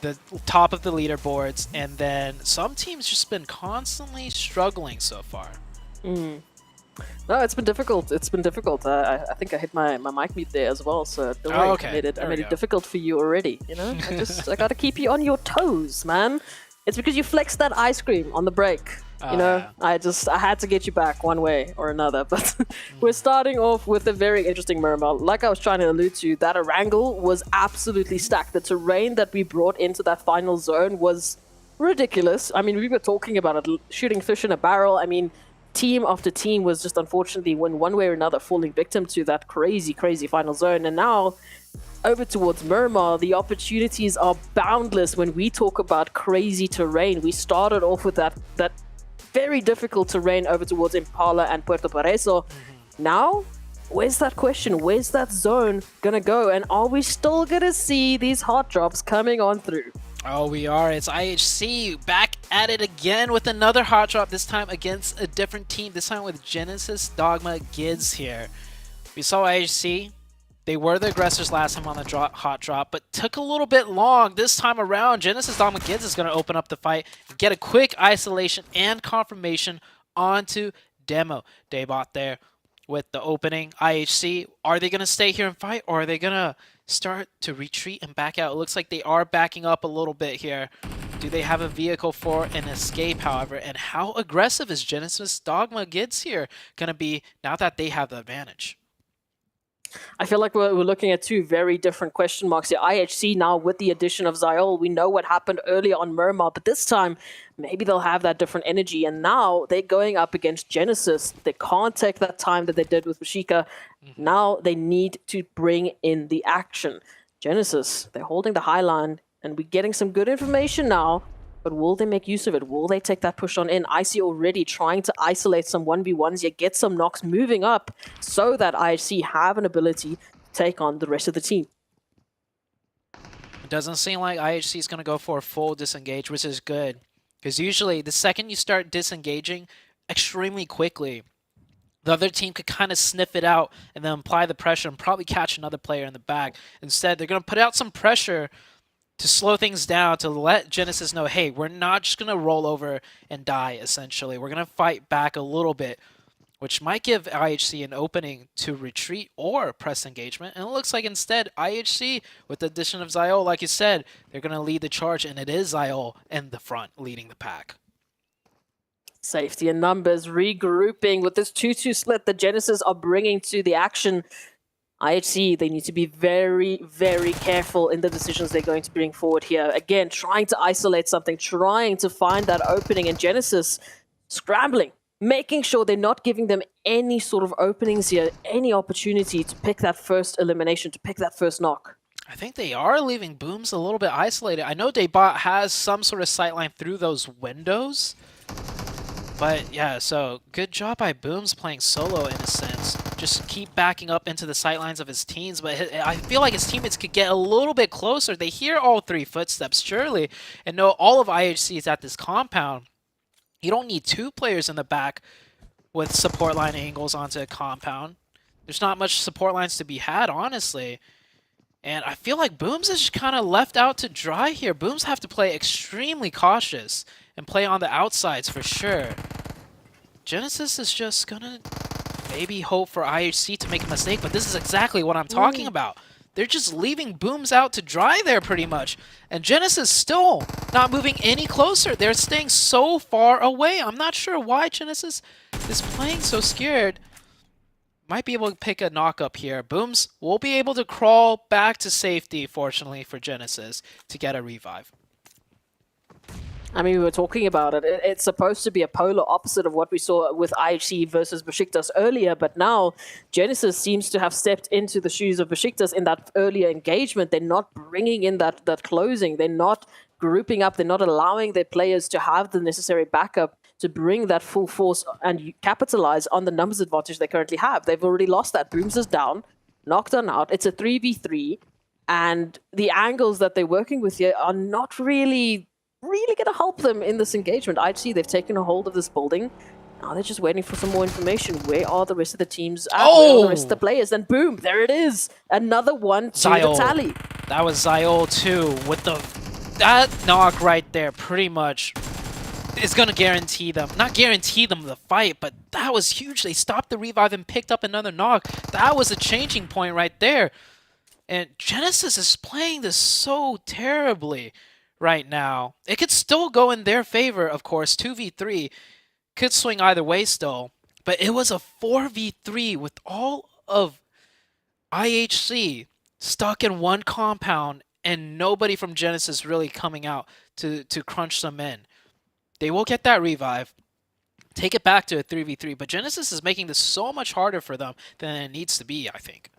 the top of the leaderboards. And then some teams just been constantly struggling so far. No, it's been difficult. It's been difficult. I think I hit my mic mute there as well, so don't worry. Okay. I made it difficult for you already, I gotta keep you on your toes, man. It's because you flexed that ice cream on the break. I had to get you back one way or another. But we're starting off with a very interesting Miramar. Like I was trying to allude to, that Erangel was absolutely stacked. The terrain that we brought into that final zone was ridiculous. I mean, we were talking about it, shooting fish in a barrel. I mean, team after team was just unfortunately in one way or another falling victim to that crazy final zone. And now over towards Miramar, the opportunities are boundless when we talk about crazy terrain. We started off with that very difficult terrain over towards Impala and Puerto Pareso. Now, where's that question? Where's that zone gonna go? And are we still gonna see these hot drops coming on through? Oh, we are. It's IHC back at it again with another hot drop, this time against a different team, this time with Genesis Dogma Gids here. We saw IHC. They were the aggressors last time on the hot drop, but took a little bit long this time around. Genesis Dogma Gids is going to open up the fight, get a quick isolation and confirmation onto Demo. Daybot there with the opening. IHC, are they going to stay here and fight, or are they going to start to retreat and back out? It looks like they are backing up a little bit here. Do they have a vehicle for an escape, however? And how aggressive is Genesis Dogma Gids here going to be now that they have the advantage? I feel like we're looking at two very different question marks here. IHC now with the addition of Zayol, we know what happened earlier on Murmur, but this time maybe they'll have that different energy. And now they're going up against Genesis. They can't take that time that they did with Bashika. Now they need to bring in the action. Genesis, they're holding the high line, and we're getting some good information now. But will they make use of it? Will they take that push on in? IC already trying to isolate some 1v1s, yet get some knocks moving up so that IHC have an ability to take on the rest of the team. It doesn't seem like IHC is going to go for a full disengage, which is good. Because usually the second you start disengaging extremely quickly, the other team could kind of sniff it out and then apply the pressure and probably catch another player in the back. Instead, they're going to put out some pressure to slow things down, to let Genesis know, hey, we're not just going to roll over and die, essentially. We're going to fight back a little bit, which might give IHC an opening to retreat or press engagement. And it looks like instead, IHC, with the addition of Zayol, like you said, they're going to lead the charge, and it is Zayol in the front leading the pack. Safety in numbers, regrouping with this 2-2 split that Genesis are bringing to the action. IHC, they need to be very, very careful in the decisions they're going to bring forward here. Again, trying to isolate something, trying to find that opening, and Genesis scrambling, making sure they're not giving them any sort of openings here, any opportunity to pick that first elimination, to pick that first knock. I think they are leaving Booms a little bit isolated. I know Daybot has some sort of sightline through those windows, but yeah, so good job by Booms playing solo in a sense. Just keep backing up into the sightlines of his teams, but I feel like his teammates could get a little bit closer. They hear all three footsteps, surely, and know all of IHC is at this compound. You don't need two players in the back with support line angles onto a compound. There's not much support lines to be had, honestly. And I feel like Booms is kind of left out to dry here. Booms have to play extremely cautious and play on the outsides for sure. Genesis is just gonna maybe hope for IHC to make a mistake, but this is exactly what I'm talking about. They're just leaving Booms out to dry there pretty much. And Genesis still not moving any closer. They're staying so far away. I'm not sure why Genesis is playing so scared. Might be able to pick a knock up here. Booms will be able to crawl back to safety, fortunately for Genesis, to get a revive. I mean, we were talking about it. It's supposed to be a polar opposite of what we saw with IHC versus Besiktas earlier, but now Genesis seems to have stepped into the shoes of Besiktas in that earlier engagement. They're not bringing in that closing. They're not grouping up. They're not allowing their players to have the necessary backup to bring that full force and capitalize on the numbers advantage they currently have. They've already lost that. Booms is down, knocked on out. It's a 3v3, and the angles that they're working with here are not really going to help them in this engagement. IHC, they've taken a hold of this building. Now they're just waiting for some more information. Where are the rest of the teams at? Where are the rest of the players? And boom, there it is. Another one to the tally. That was Zayol too, with that knock right there pretty much is going to guarantee them, not guarantee them the fight, but that was huge. They stopped the revive and picked up another knock. That was a changing point right there. And Genesis is playing this so terribly right now. It could still go in their favor, of course. 2v3 could swing either way still, but it was a 4v3 with all of IHC stuck in one compound and nobody from Genesis really coming out to crunch them in. They will get that revive, take it back to a 3v3, but Genesis is making this so much harder for them than it needs to be, I think.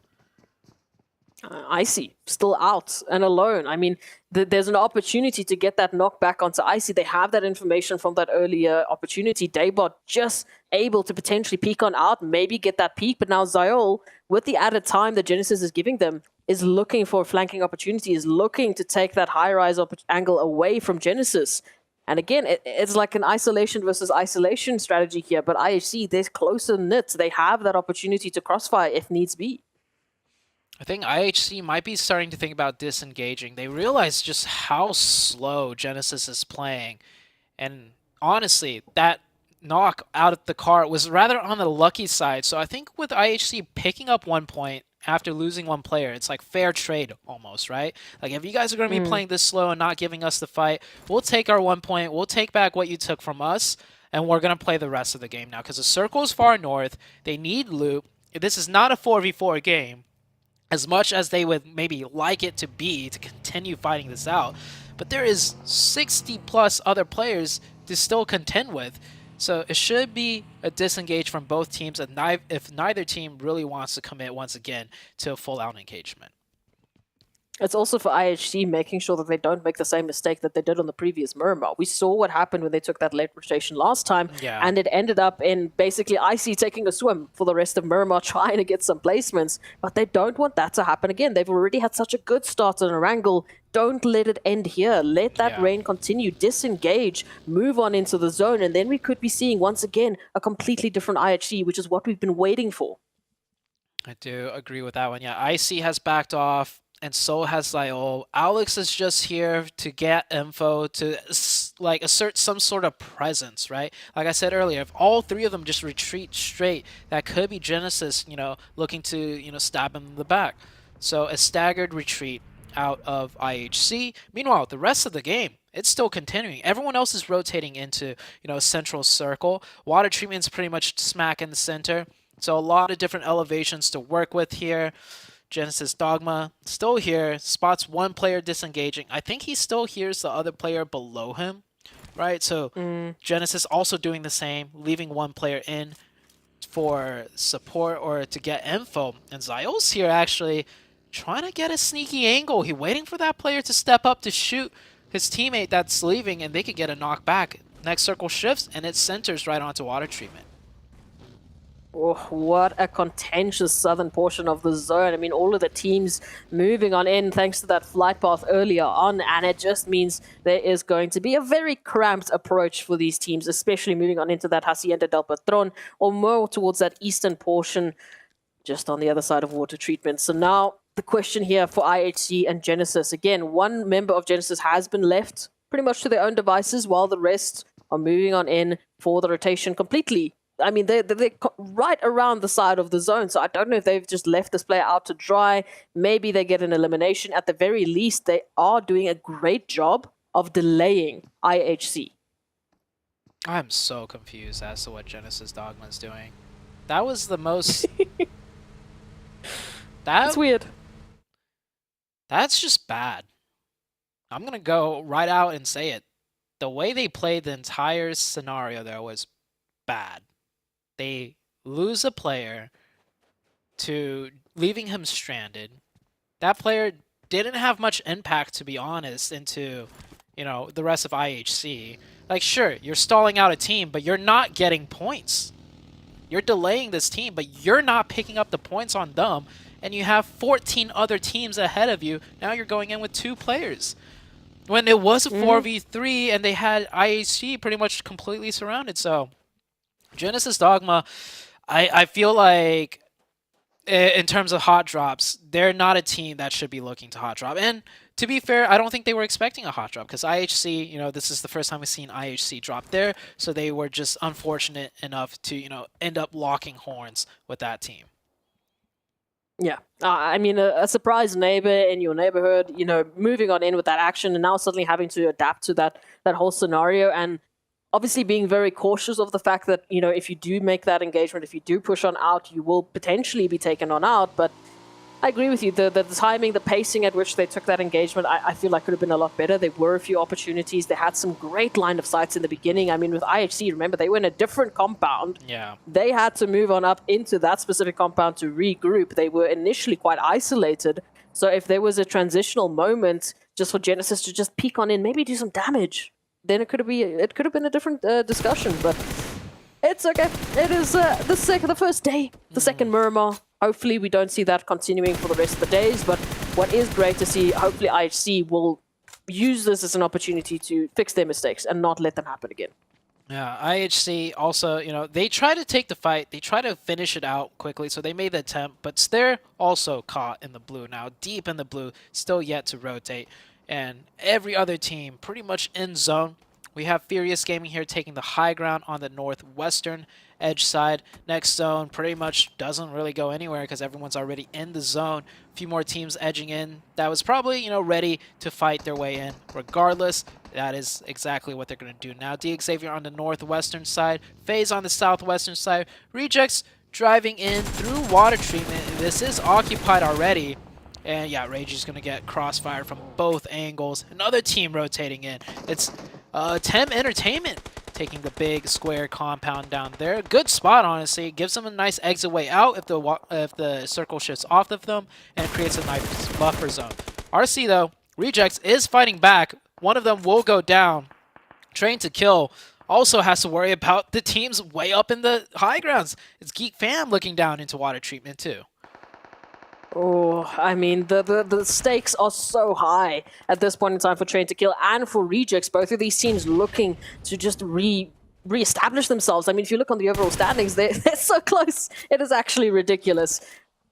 Icy, still out and alone. I mean, there's an opportunity to get that knock back onto Icy. They have that information from that earlier opportunity. Daybot just able to potentially peek on out, maybe get that peek, but now Zayol, with the added time that Genesis is giving them, is looking for a flanking opportunity, is looking to take that high-rise angle away from Genesis. And again, it's like an isolation versus isolation strategy here, but IHC, they're closer knit. They have that opportunity to crossfire if needs be. I think IHC might be starting to think about disengaging. They realize just how slow Genesis is playing. And honestly, that knock out of the car was rather on the lucky side. So I think with IHC picking up 1 point after losing one player, it's like fair trade almost, right? Like if you guys are going to be playing this slow and not giving us the fight, we'll take our 1 point, we'll take back what you took from us, and we're going to play the rest of the game now. Because the circle is far north, they need loot. This is not a 4v4 game. as much as they would maybe like it to be to continue fighting this out. But there is 60 plus other players to still contend with. So it should be a disengage from both teams if neither team really wants to commit once again to a full-out engagement. It's also for IHC making sure that they don't make the same mistake that they did on the previous Miramar. We saw what happened when they took that late rotation last time, and it ended up in basically IC taking a swim for the rest of Miramar trying to get some placements, but they don't want that to happen again. They've already had such a good start on Erangel. Don't let it end here. Let that rain continue. Disengage, move on into the zone, and then we could be seeing once again a completely different IHC, which is what we've been waiting for. I do agree with that one. Yeah, IC has backed off, and so has Zio. Alex is just here to get info, to like assert some sort of presence, right? Like I said earlier, if all three of them just retreat straight, that could be Genesis, looking to, stab him in the back. So a staggered retreat out of IHC. Meanwhile, the rest of the game, it's still continuing. Everyone else is rotating into, a central circle. Water treatment's pretty much smack in the center. So a lot of different elevations to work with here. Genesis Dogma still here, spots one player disengaging. I think he still hears the other player below him, right? So Genesis also doing the same, leaving one player in for support or to get info. And Zio's here actually trying to get a sneaky angle. He's waiting for that player to step up to shoot his teammate that's leaving, and they could get a knockback. Next circle shifts, and it centers right onto water treatment. Oh, what a contentious southern portion of the zone. I mean, all of the teams moving on in thanks to that flight path earlier on, and it just means there is going to be a very cramped approach for these teams, especially moving on into that Hacienda del Patron, or more towards that eastern portion, just on the other side of water treatment. So now, the question here for IHC and Genesis. Again, one member of Genesis has been left pretty much to their own devices, while the rest are moving on in for the rotation completely. I mean, they're right around the side of the zone, so I don't know if they've just left this player out to dry. Maybe they get an elimination. At the very least, they are doing a great job of delaying IHC. I'm so confused as to what Genesis Dogma's doing. That was the most... That's weird. That's just bad. I'm going to go right out and say it. The way they played the entire scenario there was bad. They lose a player to leaving him stranded. That player didn't have much impact, to be honest, into, the rest of IHC. Like, sure, you're stalling out a team, but you're not getting points. You're delaying this team, but you're not picking up the points on them, and you have 14 other teams ahead of you. Now you're going in with 2 players. When it was a 4v3 and they had IHC pretty much completely surrounded, so... Genesis Dogma, I feel like in terms of hot drops, they're not a team that should be looking to hot drop. And to be fair, I don't think they were expecting a hot drop because IHC, this is the first time we've seen IHC drop there. So they were just unfortunate enough to, end up locking horns with that team. Yeah, I mean, a surprise neighbor in your neighborhood, moving on in with that action and now suddenly having to adapt to that whole scenario, and obviously being very cautious of the fact that, if you do make that engagement, if you do push on out, you will potentially be taken on out. But I agree with you. The timing, the pacing at which they took that engagement, I feel like could have been a lot better. There were a few opportunities. They had some great line of sights in the beginning. I mean, with IHC, remember, they were in a different compound. Yeah. They had to move on up into that specific compound to regroup. They were initially quite isolated. So if there was a transitional moment just for Genesis to just peek on in, maybe do some damage, then it could have been a different discussion, but it's okay. It is the first day, the second Miramar. Hopefully we don't see that continuing for the rest of the days, but what is great to see, hopefully IHC will use this as an opportunity to fix their mistakes and not let them happen again. Yeah, IHC also, they try to take the fight. They try to finish it out quickly, so they made the attempt, but they're also caught in the blue now, deep in the blue, still yet to rotate. And every other team pretty much in zone. We have Furious Gaming here taking the high ground on the northwestern edge side. Next zone pretty much doesn't really go anywhere because everyone's already in the zone. A few more teams edging in. That was probably, ready to fight their way in. Regardless, that is exactly what they're going to do now. D Xavier on the northwestern side. FaZe on the southwestern side. Rejects driving in through water treatment. This is occupied already. And yeah, Rage is going to get crossfire from both angles. Another team rotating in. It's Tem Entertainment taking the big square compound down there. Good spot, honestly. It gives them a nice exit way out if the circle shifts off of them, and it creates a nice buffer zone. RC, though, Rejects is fighting back. One of them will go down. Train to Kill also has to worry about the teams way up in the high grounds. It's Geek Fam looking down into water treatment, too. Oh, I mean, the stakes are so high at this point in time for Train to Kill and for Rejects. Both of these teams looking to just re-establish themselves. I mean, if you look on the overall standings, they're so close. It is actually ridiculous.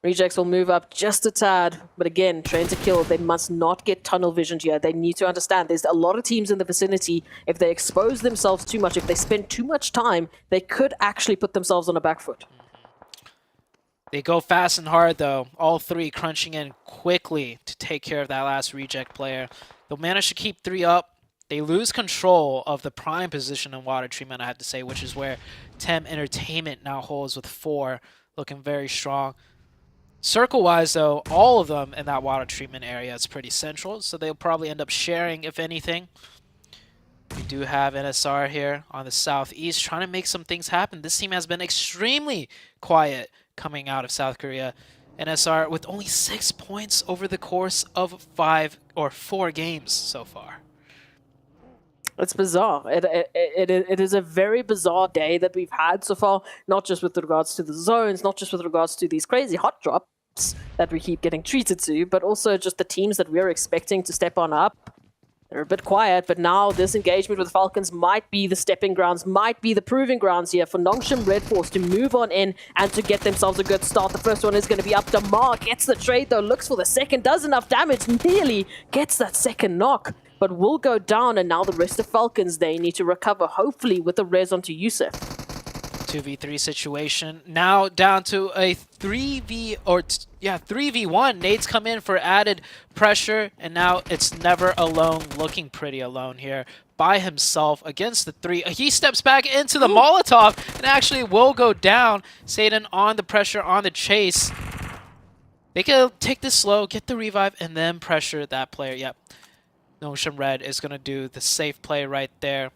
Rejects will move up just a tad. But again, Train to Kill, they must not get tunnel visioned here. They need to understand there's a lot of teams in the vicinity. If they expose themselves too much, if they spend too much time, they could actually put themselves on a back foot. They go fast and hard, though. All three crunching in quickly to take care of that last Reject player. They'll manage to keep 3 up. They lose control of the prime position in water treatment, I have to say, which is where Tem Entertainment now holds with 4, looking very strong. Circle-wise, though, all of them in that water treatment area is pretty central, so they'll probably end up sharing, if anything. We do have NSR here on the southeast trying to make some things happen. This team has been extremely quiet coming out of South Korea. NSR with only 6 points over the course of 4 games so far. It's bizarre. It is a very bizarre day that we've had so far, not just with regards to the zones, not just with regards to these crazy hot drops that we keep getting treated to, but also just the teams that we're expecting to step on up. They're a bit quiet, but now this engagement with the Falcons might be the stepping grounds, might be the proving grounds here for Nongshim Red Force to move on in and to get themselves a good start. The first one is going to be up to Mark. Gets the trade though, looks for the second, does enough damage, nearly gets that second knock, but will go down. And now the rest of Falcons, they need to recover, hopefully with a res onto Yusuf. 2v3 situation. Now down to a 3v1. Nades come in for added pressure, and now it's Never Alone, looking pretty alone here by himself against the 3. He steps back into the Molotov and actually will go down. Satan on the pressure, on the chase. They can take this slow, get the revive, and then pressure that player. Yep. Nongshim Red is going to do the safe play right there.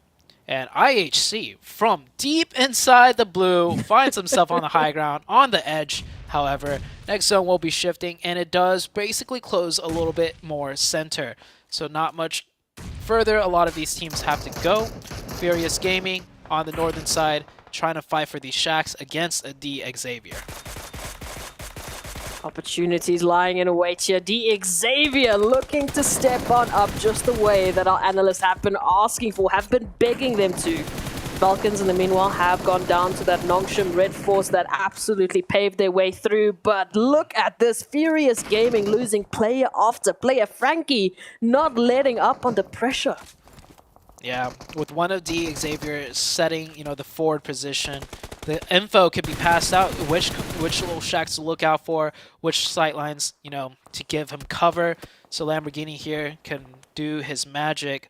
And IHC, from deep inside the blue, finds himself on the high ground, on the edge. However, next zone will be shifting, and it does basically close a little bit more center. So not much further a lot of these teams have to go. Furious Gaming on the northern side, trying to fight for these shacks against a D Xavier. Opportunities lying in wait here. D Xavier looking to step on up just the way that our analysts have been asking for, have been begging them to. Falcons, in the meanwhile, have gone down to that Nongshim Red Force that absolutely paved their way through. But look at this. Furious Gaming losing player after player. Frankie not letting up under pressure. Yeah, with one of D Xavier setting, the forward position, the info can be passed out, which little shacks to look out for, which sight lines, to give him cover. So Lamborghini here can do his magic,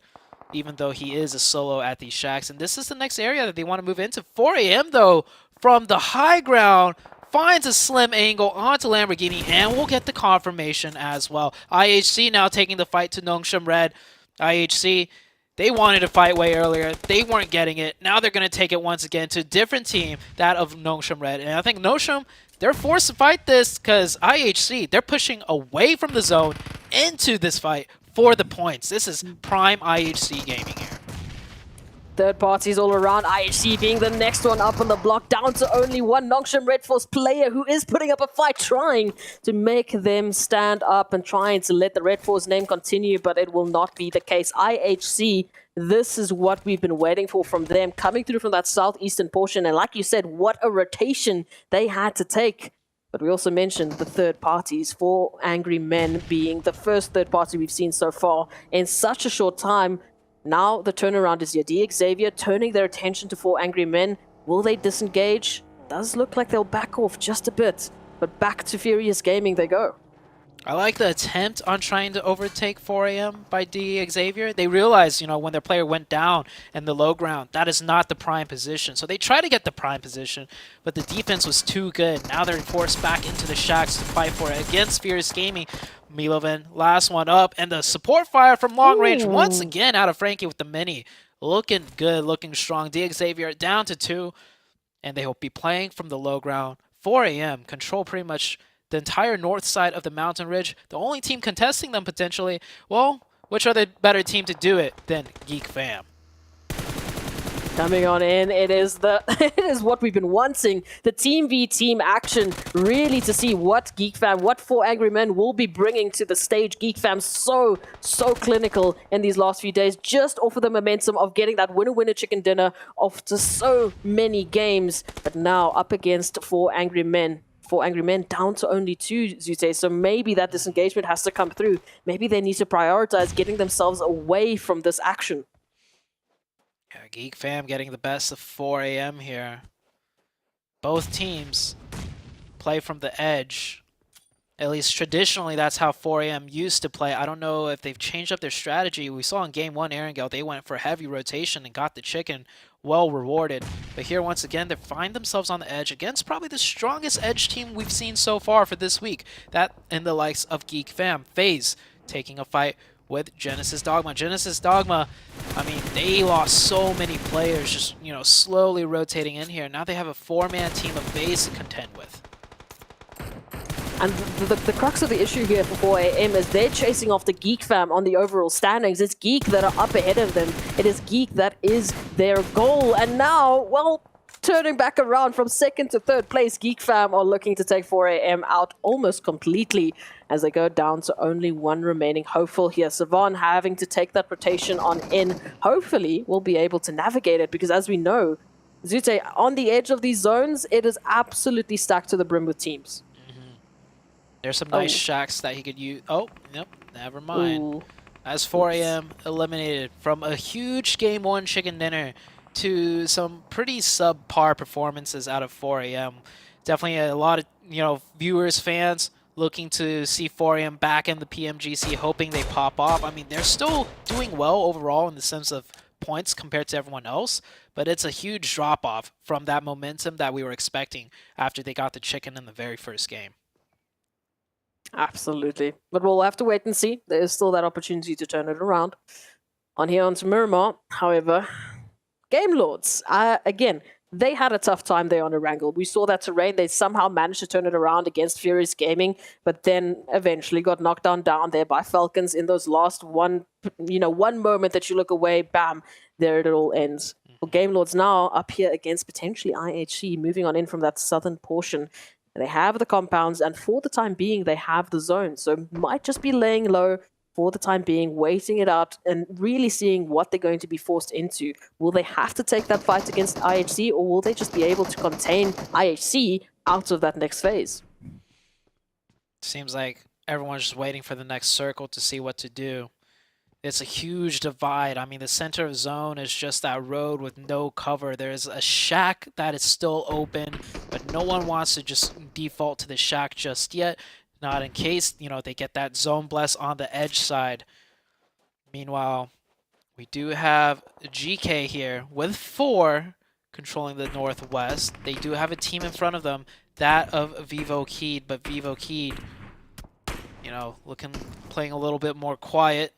even though he is a solo at these shacks. And this is the next area that they want to move into. 4 AM, though, from the high ground, finds a slim angle onto Lamborghini, and we'll get the confirmation as well. IHC now taking the fight to Nongshim Red. IHC, they wanted to fight way earlier. They weren't getting it. Now they're going to take it once again to a different team, that of Nongshim Red. And I think Nongshim, they're forced to fight this because IHC, they're pushing away from the zone into this fight for the points. This is prime IHC gaming here. Third parties all around, IHC being the next one up on the block, down to only one Nongshim Red Force player who is putting up a fight, trying to make them stand up and trying to let the Red Force name continue, but it will not be the case. IHC, this is what we've been waiting for from them, coming through from that southeastern portion, and like you said, what a rotation they had to take. But we also mentioned the third parties, 4 Angry Men being the first third party we've seen so far in such a short time. Now the turnaround is here. D Xavier turning their attention to 4 Angry Men. Will they disengage? Does look like they'll back off just a bit. But back to Furious Gaming they go. I like the attempt on trying to overtake 4AM by D Xavier. They realized, when their player went down in the low ground, that is not the prime position. So they try to get the prime position, but the defense was too good. Now they're forced back into the shacks to fight for it against Furious Gaming. Milovan, last one up, and the support fire from long range once again out of Frankie with the mini. Looking good, looking strong. D Xavier down to 2, and they will be playing from the low ground. 4AM control pretty much the entire north side of the mountain ridge. The only team contesting them potentially, well, which other better team to do it than Geek Fam? Coming on in, it is what we've been wanting. The team v team action, really to see what Geek Fam, what 4 Angry Men will be bringing to the stage. Geek Fam so clinical in these last few days, just off of the momentum of getting that winner chicken dinner after so many games. But now up against 4 Angry Men. 4 Angry Men down to only 2, Zute. So maybe that disengagement has to come through. Maybe they need to prioritize getting themselves away from this action. Yeah, Geek Fam getting the best of 4AM here. Both teams play from the edge. At least traditionally, that's how 4AM used to play. I don't know if they've changed up their strategy. We saw in Game 1, Erangel, they went for heavy rotation and got the chicken well rewarded. But here, once again, they find themselves on the edge against probably the strongest edge team we've seen so far for this week. That in the likes of Geek Fam. FaZe taking a fight with Genesis Dogma. Genesis Dogma, I mean, they lost so many players just, slowly rotating in here. Now they have a 4-man team of FaZe to contend with. And the crux of the issue here for 4AM is they're chasing after Geek Fam on the overall standings. It's Geek that are up ahead of them. It is Geek that is their goal. And now, well, turning back around from 2nd to 3rd place, Geek Fam are looking to take 4AM out almost completely as they go down to only 1 remaining hopeful here. Savan having to take that rotation on in. Hopefully, will be able to navigate it because as we know, Zute, on the edge of these zones, it is absolutely stacked to the brim with teams. There's some nice shacks that he could use. Oh, nope, never mind. Ooh. As 4AM eliminated from a huge Game 1 chicken dinner to some pretty subpar performances out of 4AM. Definitely a lot of, viewers, fans looking to see 4AM back in the PMGC, hoping they pop off. I mean, they're still doing well overall in the sense of points compared to everyone else, but it's a huge drop-off from that momentum that we were expecting after they got the chicken in the very first game. Absolutely. But we'll have to wait and see. There is still that opportunity to turn it around. On here onto Miramar, however, Game Lords, again, they had a tough time there on Erangel. We saw that terrain. They somehow managed to turn it around against Furious Gaming, but then eventually got knocked down there by Falcons in those last one moment that you look away, bam, there it all ends. Well, Game Lords now up here against potentially IHC, moving on in from that southern portion. They have the compounds, and for the time being, they have the zone. So might just be laying low for the time being, waiting it out, and really seeing what they're going to be forced into. Will they have to take that fight against IHC, or will they just be able to contain IHC out of that next phase? Seems like everyone's just waiting for the next circle to see what to do. It's a huge divide. I mean, the center of zone is just that road with no cover. There's a shack that is still open, but no one wants to just default to the shack just yet. Not in case, they get that zone bless on the edge side. Meanwhile, we do have GK here with 4 controlling the northwest. They do have a team in front of them, that of Vivo Keed, but Vivo Keed, playing a little bit more quiet.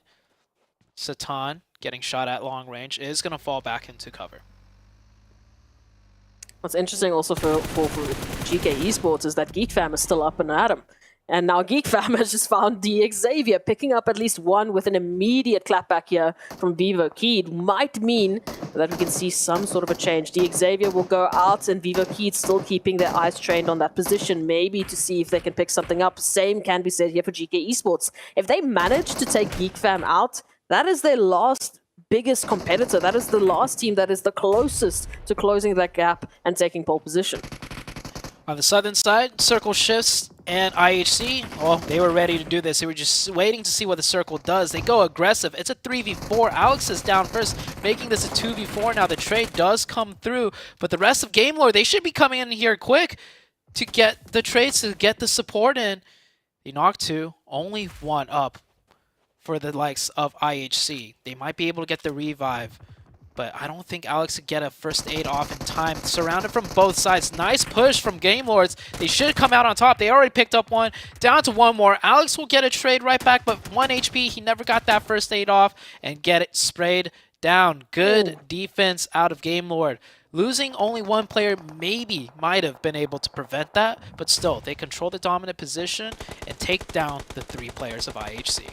Satan, getting shot at long range, is going to fall back into cover. What's interesting also for GK Esports is that Geek Fam is still up and at 'em. And now Geek Fam has just found D Xavier, picking up at least 1 with an immediate clapback here from Vivo Keed. Might mean that we can see some sort of a change. D Xavier will go out, and Vivo Keed still keeping their eyes trained on that position, maybe to see if they can pick something up. Same can be said here for GK Esports. If they manage to take Geek Fam out, that is their last biggest competitor. That is the last team that is the closest to closing that gap and taking pole position. On the southern side, Circle shifts, and IHC, well, they were ready to do this. They were just waiting to see what the Circle does. They go aggressive. It's a 3v4. Alex is down first, making this a 2v4. Now the trade does come through, but the rest of Game Lord, they should be coming in here quick to get the trades, to get the support in. He knocked 2, only 1 up for the likes of IHC. They might be able to get the revive, but I don't think Alex could get a first aid off in time. Surrounded from both sides. Nice push from Game Lords. They should come out on top. They already picked up 1. Down to 1 more. Alex will get a trade right back, but 1 HP. He never got that first aid off and get it sprayed down. Good defense out of Game Lord. Losing only 1 player might have been able to prevent that, but still, they control the dominant position and take down the 3 players of IHC.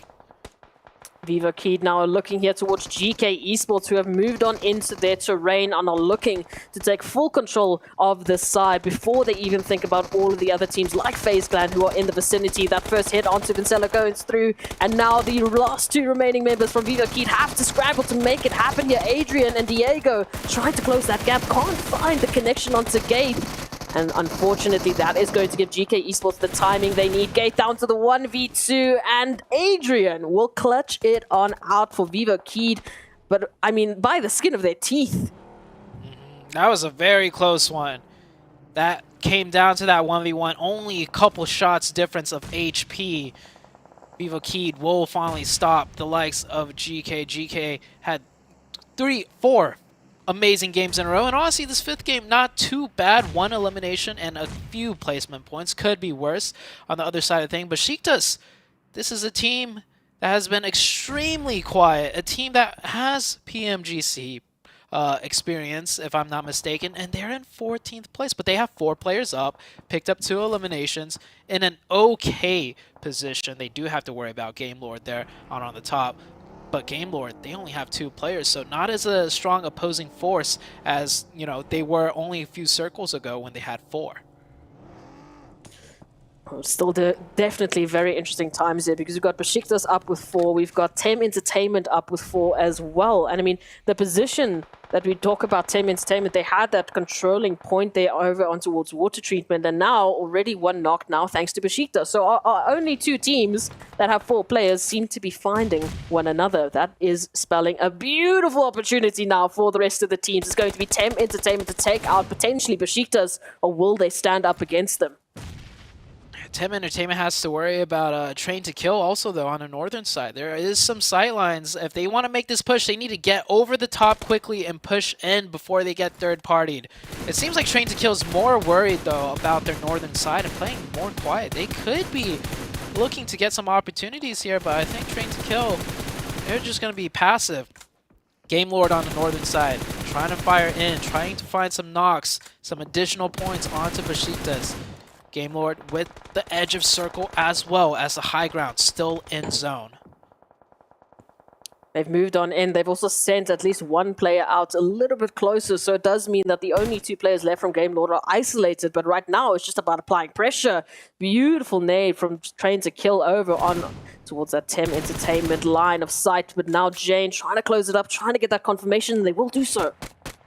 Viva Keed now are looking here towards GK Esports, who have moved on into their terrain and are looking to take full control of this side before they even think about all of the other teams like FaZe Clan who are in the vicinity. That first hit onto Vincella goes through, and now the last 2 remaining members from Viva Keed have to scramble to make it happen here. Adrian and Diego trying to close that gap, can't find the connection onto Gate. And unfortunately, that is going to give GK Esports the timing they need. Gate down to the 1v2, and Adrian will clutch it on out for Viva Keed. But, I mean, by the skin of their teeth. That was a very close one. That came down to that 1v1. Only a couple shots difference of HP. Viva Keed will finally stop the likes of GK. GK had 4 amazing games in a row, and honestly this 5th game not too bad. 1 elimination and a few placement points. Could be worse on the other side of things. But Besiktas, this is a team that has been extremely quiet, a team that has PMGC experience, if I'm not mistaken, and they're in 14th place, but they have 4 players up, picked up 2 eliminations in an okay position. They do have to worry about Game Lord there on the top. But Game Lord, they only have 2 players, so not as a strong opposing force as, you know, they were only a few circles ago when they had 4. Still definitely very interesting times here, because we've got Besiktas up with 4, we've got Tem Entertainment up with 4 as well. And I mean, the position that we talk about, Tem Entertainment, they had that controlling point there over on towards water treatment, and now already 1 knocked now thanks to Besiktas. So our only 2 teams that have 4 players seem to be finding one another. That is spelling a beautiful opportunity now for the rest of the teams. It's going to be Tem Entertainment to take out potentially Besiktas, or will they stand up against them? Tem Entertainment has to worry about Train to Kill also, though, on the northern side. There is some sightlines. If they want to make this push, they need to get over the top quickly and push in before they get third-partied. It seems like Train to Kill is more worried, though, about their northern side and playing more quiet. They could be looking to get some opportunities here, but I think Train to Kill, they're just going to be passive. Game Lord on the northern side, trying to fire in, trying to find some knocks, some additional points onto Besiktas. Game Lord with the edge of circle as well as the high ground, still in zone. They've moved on in. They've also sent at least 1 player out a little bit closer, so it does mean that the only 2 players left from Game Lord are isolated, but right now it's just about applying pressure. Beautiful nade from Train to Kill over on towards that Tem Entertainment line of sight, but now Jane trying to close it up, trying to get that confirmation, and they will do so.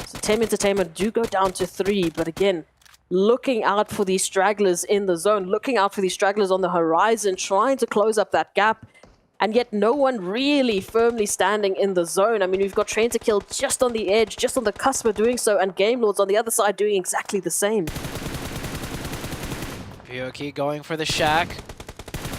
So Tem Entertainment do go down to 3, but again, looking out for these stragglers in the zone, looking out for these stragglers on the horizon, trying to close up that gap, and yet no one really firmly standing in the zone. I mean, we've got Train to Kill just on the edge, just on the cusp of doing so, and Game Lords on the other side doing exactly the same. Ryoki going for the shack.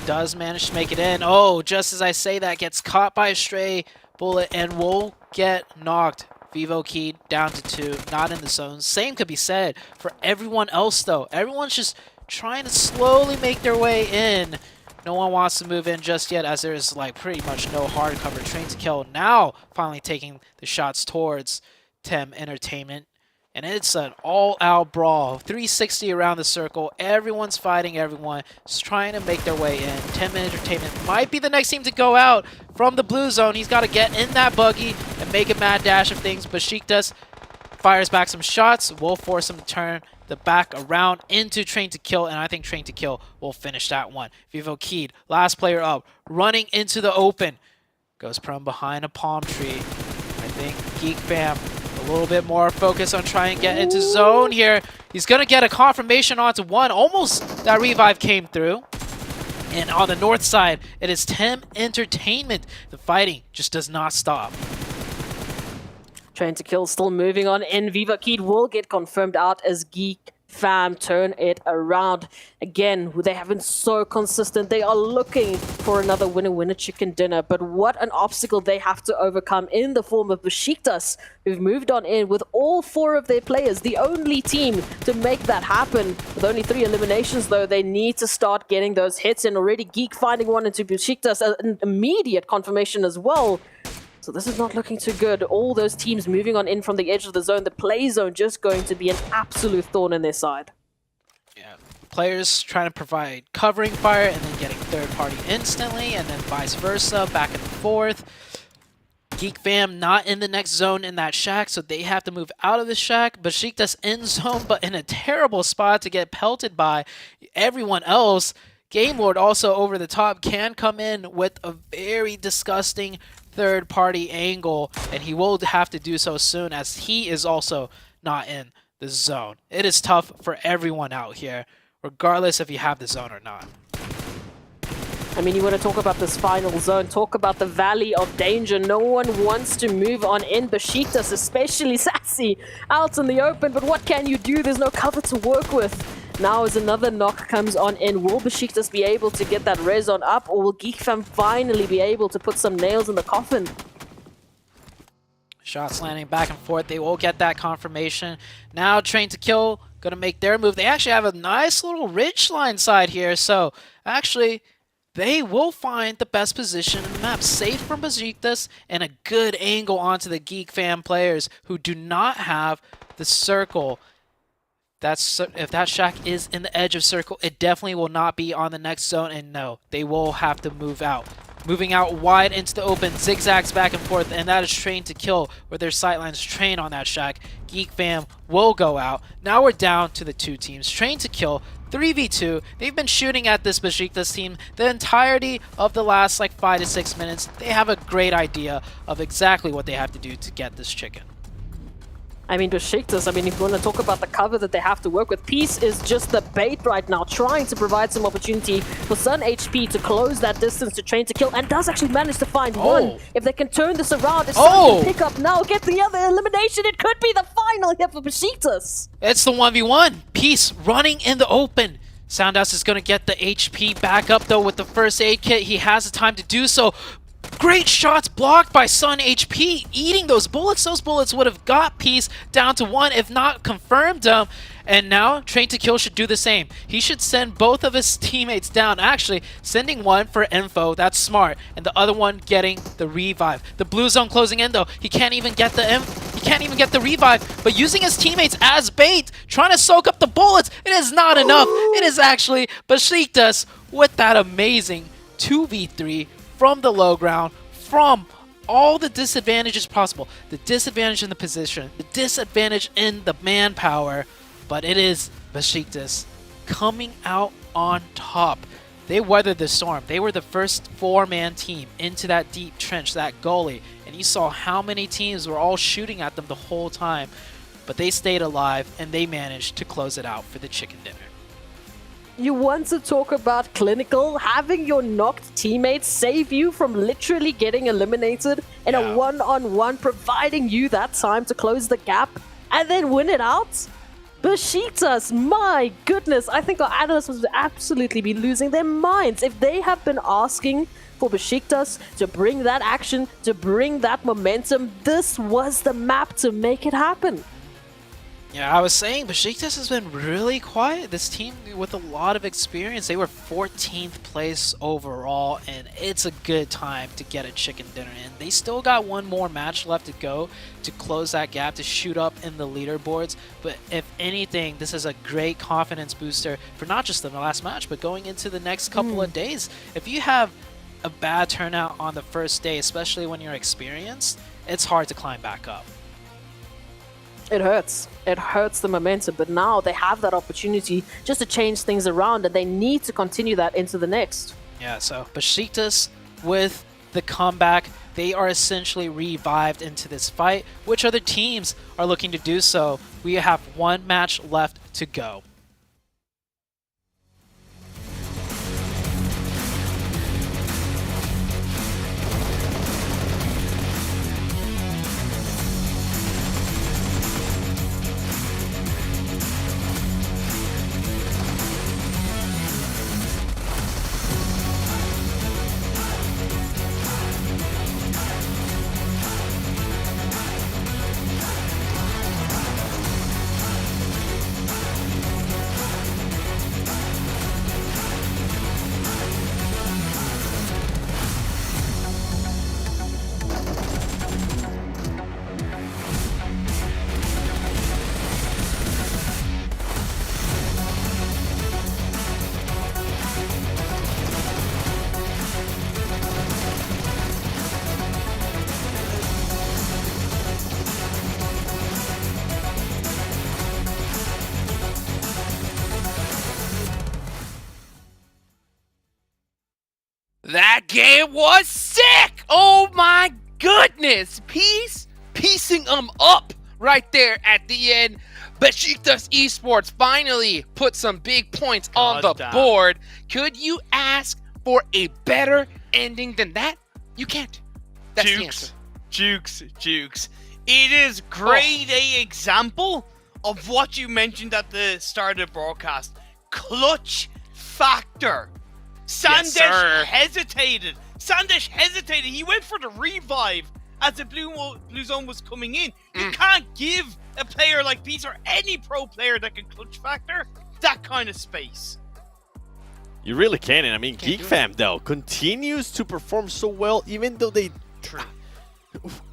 Does manage to make it in. Oh, just as I say that, gets caught by a stray bullet and will get knocked. Vivo Keed down to 2, not in the zone. Same could be said for everyone else, though. Everyone's just trying to slowly make their way in. No one wants to move in just yet, as there's like pretty much no hard cover. Train to Kill now finally taking the shots towards Tem Entertainment. And it's an all-out brawl. 360 around the circle. Everyone's fighting everyone. Just trying to make their way in. Tem Entertainment might be the next team to go out from the blue zone. He's got to get in that buggy and make a mad dash of things. Besiktas fires back some shots. Will force him to turn the back around into Train to Kill. And I think Train to Kill will finish that one. Vivo Keed, last player up. Running into the open. Goes from behind a palm tree. I think Geek Fam a little bit more focus on trying to get into zone here. He's going to get a confirmation onto 1. Almost that revive came through. And on the north side, it is Tem Entertainment. The fighting just does not stop. Train to Kill still moving on in. Viva Keed will get confirmed out as Geek Fam turn it around. Again, they have been so consistent. They are looking for another winner chicken dinner. But what an obstacle they have to overcome in the form of Besiktas, who've moved on in with all 4 of their players, the only team to make that happen. With only 3 eliminations, though, they need to start getting those hits in. Already Geek finding one into Besiktas, an immediate confirmation as well. So this is not looking too good. All those teams moving on in from the edge of the zone. The play zone just going to be an absolute thorn in their side. Yeah, players trying to provide covering fire and then getting third party instantly, and then vice versa, back and forth. Geek fam not in the next zone in that shack, so they have to move out of the shack. Besiktas in zone, but in a terrible spot to get pelted by everyone else. Game Lord also over the top can come in with a very disgusting third-party angle, and he will have to do so soon as he is also not in the zone. It is tough for everyone out here, regardless if you have the zone or not. I mean, you want to talk about this final zone, talk about the valley of danger. No one wants to move on in. Besiktas, especially Sassy, out in the open, but what can you do? There's no cover to work with. Now as another knock comes on in, will Besiktas be able to get that res on up, or will Geekfam finally be able to put some nails in the coffin? Shots landing back and forth. They will get that confirmation. Now Train to Kill going to make their move. They actually have a nice little ridgeline side here, so actually they will find the best position in the map. Safe from Besiktas and a good angle onto the Geek Fam players who do not have the circle. If that shack is in the edge of circle, it definitely will not be on the next zone, and no, they will have to move out. Moving out wide into the open, zigzags back and forth, and that is Train to Kill, where their sightlines train on that shack. Geek Fam will go out. Now we're down to the 2 teams. Train to Kill, 3v2. They've been shooting at this Besiktas team the entirety of the last 5 to 6 minutes. They have a great idea of exactly what they have to do to get this chicken. I mean, Besiktas, if you want to talk about the cover that they have to work with, Peace is just the bait right now, trying to provide some opportunity for Sun HP to close that distance to Train to Kill, and does actually manage to find one. If they can turn this around, if Sun can pick up now, get the other elimination, it could be the final here for Besiktas. It's the 1v1. Peace running in the open. Soundhouse is going to get the HP back up, though, with the first aid kit. He has the time to do so. Great shots blocked by Sun HP, eating those bullets. Those bullets would have got Peace down to 1, if not confirmed him. And now Train to Kill should do the same. He should send both of his teammates down. Actually, sending one for info, that's smart, and the other one getting the revive. The blue zone closing in though. He can't even get the revive, but using his teammates as bait, trying to soak up the bullets. It is not enough. It is actually Besiktas with that amazing 2v3 from the low ground, from all the disadvantages possible. The disadvantage in the position, the disadvantage in the manpower, but it is Besiktas coming out on top. They weathered the storm. They were the first 4-man team into that deep trench, that gully, and you saw how many teams were all shooting at them the whole time, but they stayed alive and they managed to close it out for the chicken dinner. You want to talk about clinical? Having your knocked teammates save you from literally getting eliminated in a one-on-one, providing you that time to close the gap and then win it out? Besiktas, my goodness, I think our analysts would absolutely be losing their minds if they have been asking for Besiktas to bring that action, to bring that momentum. This was the map to make it happen. Yeah, I was saying Besiktas has been really quiet. This team with a lot of experience. They were 14th place overall, and it's a good time to get a chicken dinner in. They still got one more match left to go to close that gap, to shoot up in the leaderboards. But if anything, this is a great confidence booster for not just the last match, but going into the next couple of days. If you have a bad turnout on the first day, especially when you're experienced, it's hard to climb back up. It hurts. It hurts the momentum, but now they have that opportunity just to change things around, and they need to continue that into the next. Yeah, so Besiktas with the comeback, they are essentially revived into this fight. Which other teams are looking to do so? We have one match left to go. game was sick. Oh my goodness. Piecing them up right there at the end. Besiktas Esports finally put some big points on the board. Could you ask for a better ending than that? You can't. That's the answer. Jukes. It is grade A example of what you mentioned at the start of the broadcast. Clutch factor. Sandesh hesitated. He went for the revive as the blue zone was coming in. You can't give a player like Peace or any pro player that can clutch factor that kind of space. You really can. And I mean, Geek Fam, though, continues to perform so well, even though they...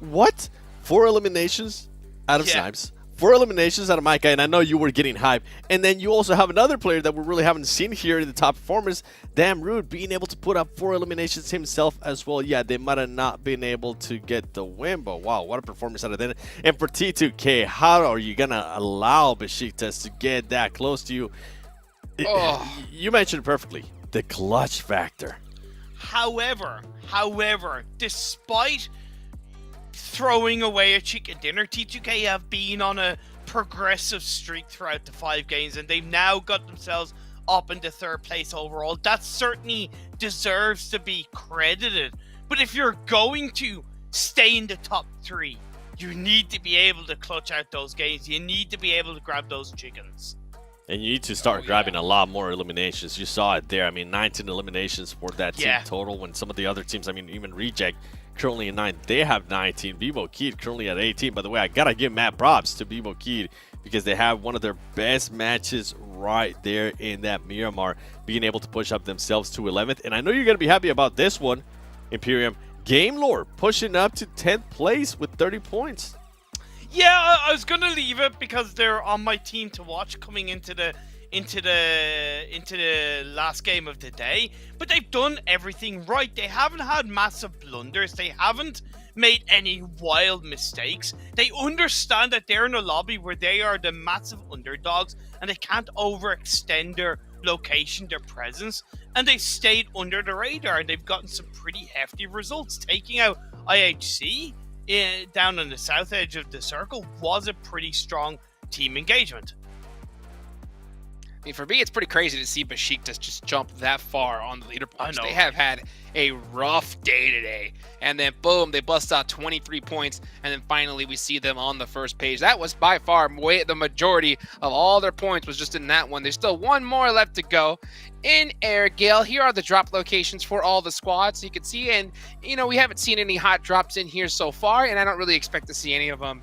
What? 4 eliminations out of Snipes. 4 eliminations out of Micah, and I know you were getting hype. And then you also have another player that we really haven't seen here in the top performers, Damn Rude, being able to put up 4 eliminations himself as well. Yeah, they might have not been able to get the win, but wow, what a performance out of them. And for T2K, how are you going to allow Besiktas to get that close to you? You mentioned it perfectly, the clutch factor. However, despite throwing away a chicken dinner, T2K have been on a progressive streak throughout the 5 games, and they've now got themselves up into 3rd place overall. That certainly deserves to be credited. But if you're going to stay in the top 3, you need to be able to clutch out those games. You need to be able to grab those chickens. And you need to start grabbing a lot more eliminations. You saw it there. I mean, 19 eliminations for that team total, when some of the other teams, I mean, even Reject, currently in 9, they have 19. Vivo Keed currently at 18. By the way, I gotta give mad props to Vivo Keed because they have one of their best matches right there in that Miramar, being able to push up themselves to 11th. And I know you're gonna be happy about this one, Imperium. Game Lore pushing up to 10th place with 30 points. Yeah, I was gonna leave it because they're on my team to watch coming into the last game of the day, but they've done everything right. They haven't had massive blunders. They haven't made any wild mistakes. They understand that they're in a lobby where they are the massive underdogs and they can't overextend their location, their presence, and they stayed under the radar, and they've gotten some pretty hefty results. Taking out IHC down on the south edge of the circle was a pretty strong team engagement. I mean, for me, it's pretty crazy to see Besiktas just jump that far on the leaderboards. I know. They have had a rough day today. And then, boom, they bust out 23 points. And then finally, we see them on the first page. That was by far the majority of all their points was just in that one. There's still one more left to go in Airgale. Here are the drop locations for all the squads. You can see, and, you know, we haven't seen any hot drops in here so far. And I don't really expect to see any of them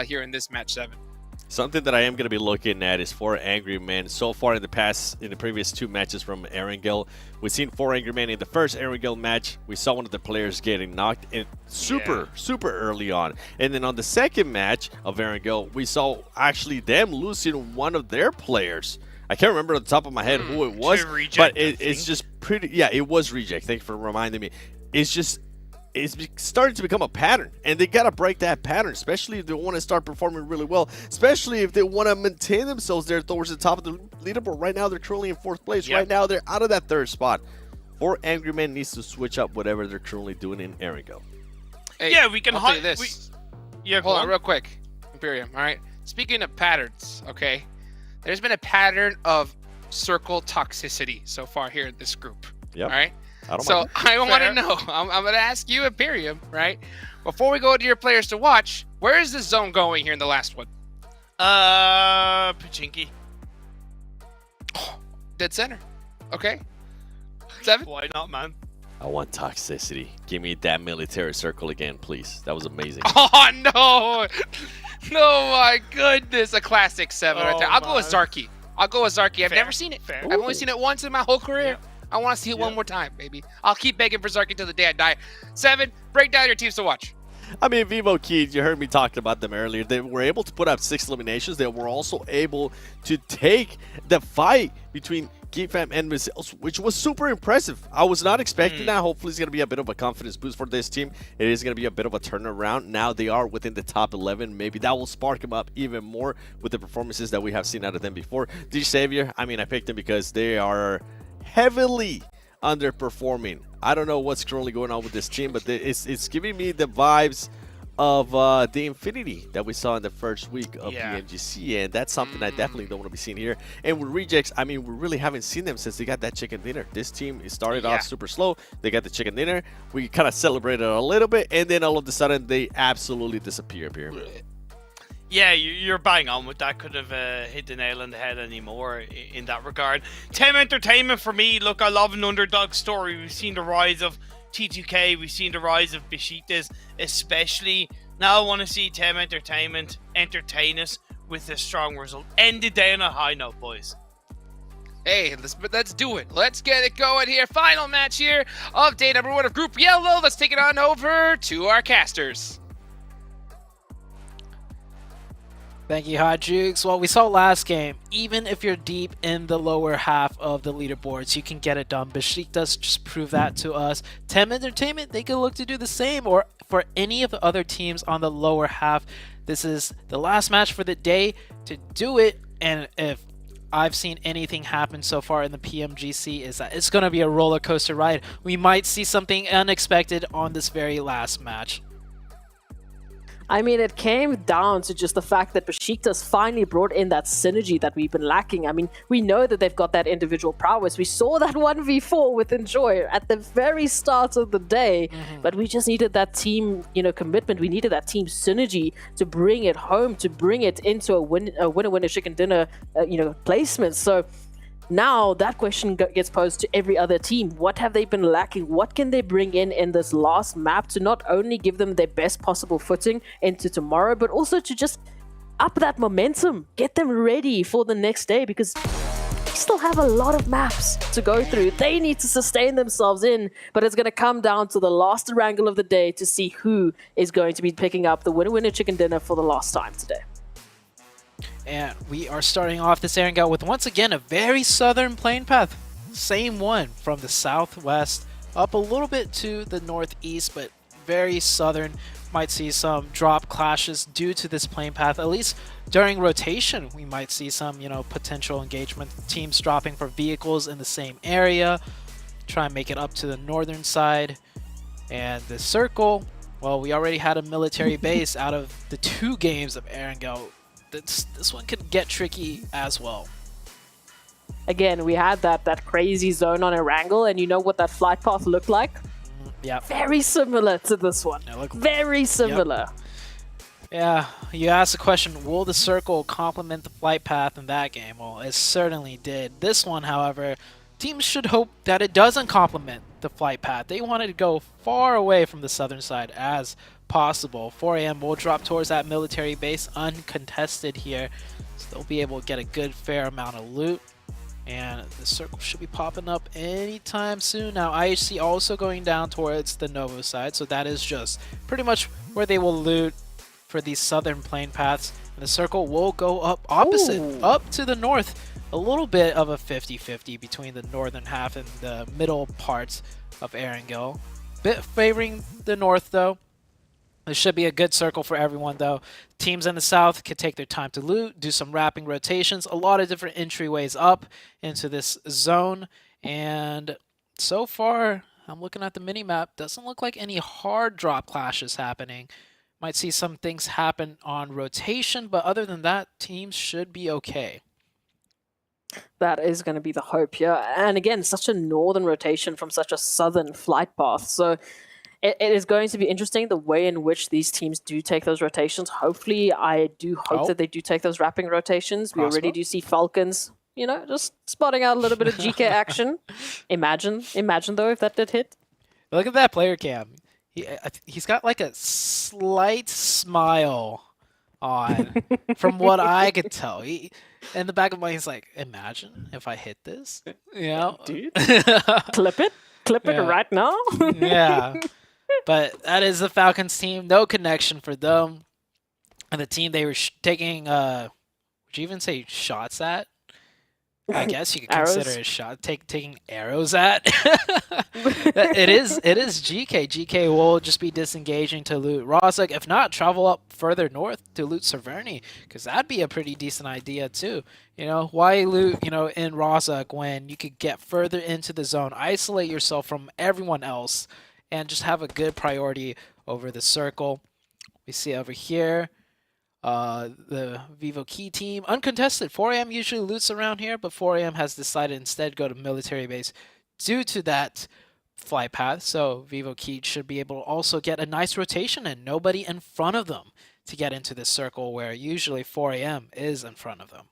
here in this match 7. Something that I am going to be looking at is 4 Angry Men. So far in the previous 2 matches from Erangel, we've seen 4 Angry Men. In the first Erangel match, we saw one of the players getting knocked in super early on. And then on the second match of Erangel, we saw actually them losing one of their players. I can't remember on the top of my head who it was, but it's just pretty, it was Reject. Thanks for reminding me. It's starting to become a pattern, and they got to break that pattern, especially if they want to start performing really well, especially if they want to maintain themselves there towards the top of the leaderboard. Right now, they're currently in 4th place. Right now, they're out of that 3rd spot. 4 Angry Men needs to switch up whatever they're currently doing in Erangel. Hey, we can I'll tell you this. Hold on real quick, Imperium, all right? Speaking of patterns, okay, there's been a pattern of circle toxicity so far here in this group, all right? So I want to know, I'm going to ask you, Imperium, right? Before we go to your players to watch, where is this zone going here in the last one? Pachinki. Dead center. Okay. 7? Why not, man? I want toxicity. Give me that military circle again, please. That was amazing. Oh, no. No, my goodness. A classic 7 right there. I'll go with Zarky. I've never seen it. I've only seen it once in my whole career. I want to see it one more time, baby. I'll keep begging for Zarky till the day I die. 7, break down your teams to watch. I mean, Vivo Keys, you heard me talking about them earlier. They were able to put up 6 eliminations. They were also able to take the fight between Geekfam and Missiles, which was super impressive. I was not expecting that. Hopefully, it's going to be a bit of a confidence boost for this team. It is going to be a bit of a turnaround. Now they are within the top 11. Maybe that will spark them up even more with the performances that we have seen out of them before. D Savior, I mean, I picked them because they are heavily underperforming. I don't know what's currently going on with this team, but it's giving me the vibes of the Infinity that we saw in the first week of PMGC, and that's something I definitely don't want to be seeing here. And with Rejects, I mean, we really haven't seen them since they got that chicken dinner. This team started off super slow. They got the chicken dinner. We kind of celebrated a little bit, and then all of a sudden, they absolutely disappear here. Yeah, you're bang on with that. Could have hit the nail on the head anymore in that regard. Tem Entertainment for me, look, I love an underdog story. We've seen the rise of T2K, we've seen the rise of Besiktas, especially. Now I want to see Tem Entertainment entertain us with a strong result. End the day on a high note, boys. Hey, let's do it. Let's get it going here. Final match here of day number 1 of Group Yellow. Let's take it on over to our casters. Thank you, Hot Jukes. Well, we saw last game, even if you're deep in the lower half of the leaderboards, you can get it done. Besiktas just proved that to us. Tem Entertainment, they can look to do the same, or for any of the other teams on the lower half. This is the last match for the day to do it, and if I've seen anything happen so far in the PMGC is that it's going to be a roller coaster ride. We might see something unexpected on this very last match. I mean, it came down to just the fact that Besiktas finally brought in that synergy that we've been lacking. I mean, we know that they've got that individual prowess. We saw that 1v4 with Enjoy at the very start of the day, but we just needed that team, commitment. We needed that team synergy to bring it home, to bring it into a winner-winner chicken dinner, placement. So now that question gets posed to every other team. What have they been lacking? What can they bring in this last map to not only give them their best possible footing into tomorrow, but also to just up that momentum, get them ready for the next day, because they still have a lot of maps to go through. They need to sustain themselves in, but it's going to come down to the last wrangle of the day to see who is going to be picking up the winner-winner chicken dinner for the last time today. And we are starting off this Erangel with, once again, a very southern plane path. Same one from the southwest up a little bit to the northeast, but very southern. Might see some drop clashes due to this plane path. At least during rotation, we might see some, potential engagement. Teams dropping for vehicles in the same area. Try and make it up to the northern side. And the circle, well, we already had a military base out of the 2 games of Erangel. This one could get tricky as well. Again, we had that crazy zone on Erangel, and you know what that flight path looked like? Yeah. Very similar to this one. Very similar. Yep. Yeah, you asked the question, will the circle complement the flight path in that game? Well, it certainly did. This one, however, teams should hope that it doesn't complement the flight path. They wanted to go far away from the southern side as possible. 4 a.m. will drop towards that military base uncontested here, so they'll be able to get a good fair amount of loot, and the circle should be popping up anytime soon. Now IHC also going down towards the Novo side, so that is just pretty much where they will loot for these southern plane paths, and the circle will go up opposite, up to the north. A little bit of a 50-50 between the northern half and the middle parts of Erangel. Bit favoring the north though. This should be a good circle for everyone, though. Teams in the south can take their time to loot, do some wrapping rotations, a lot of different entryways up into this zone. And so far, I'm looking at the mini-map, doesn't look like any hard drop clashes happening. Might see some things happen on rotation, but other than that, teams should be okay. That is going to be the hope, yeah. And again, such a northern rotation from such a southern flight path. So it is going to be interesting the way in which these teams do take those rotations. Hopefully, I do hope that they do take those wrapping rotations. We already do see Falcons, just spotting out a little bit of GK action. Imagine though, if that did hit. Look at that player cam. He's got like a slight smile on, from what I could tell. In the back of my mind, he's like, imagine if I hit this. Dude, clip it right now. Yeah. But that is the Falcons team. No connection for them. And the team they were taking, would you even say shots at? I guess you could Arrows? consider a shot taking arrows at. It is GK. GK will just be disengaging to loot Rozek. If not, travel up further north to loot Severny, because that'd be a pretty decent idea too. Why loot in Rozek when you could get further into the zone, isolate yourself from everyone else, and just have a good priority over the circle. We see over here. The Vivo Key team, uncontested. 4AM usually loots around here, but 4AM has decided instead go to military base due to that flight path. So Vivo Key should be able to also get a nice rotation and nobody in front of them to get into this circle where usually 4AM is in front of them.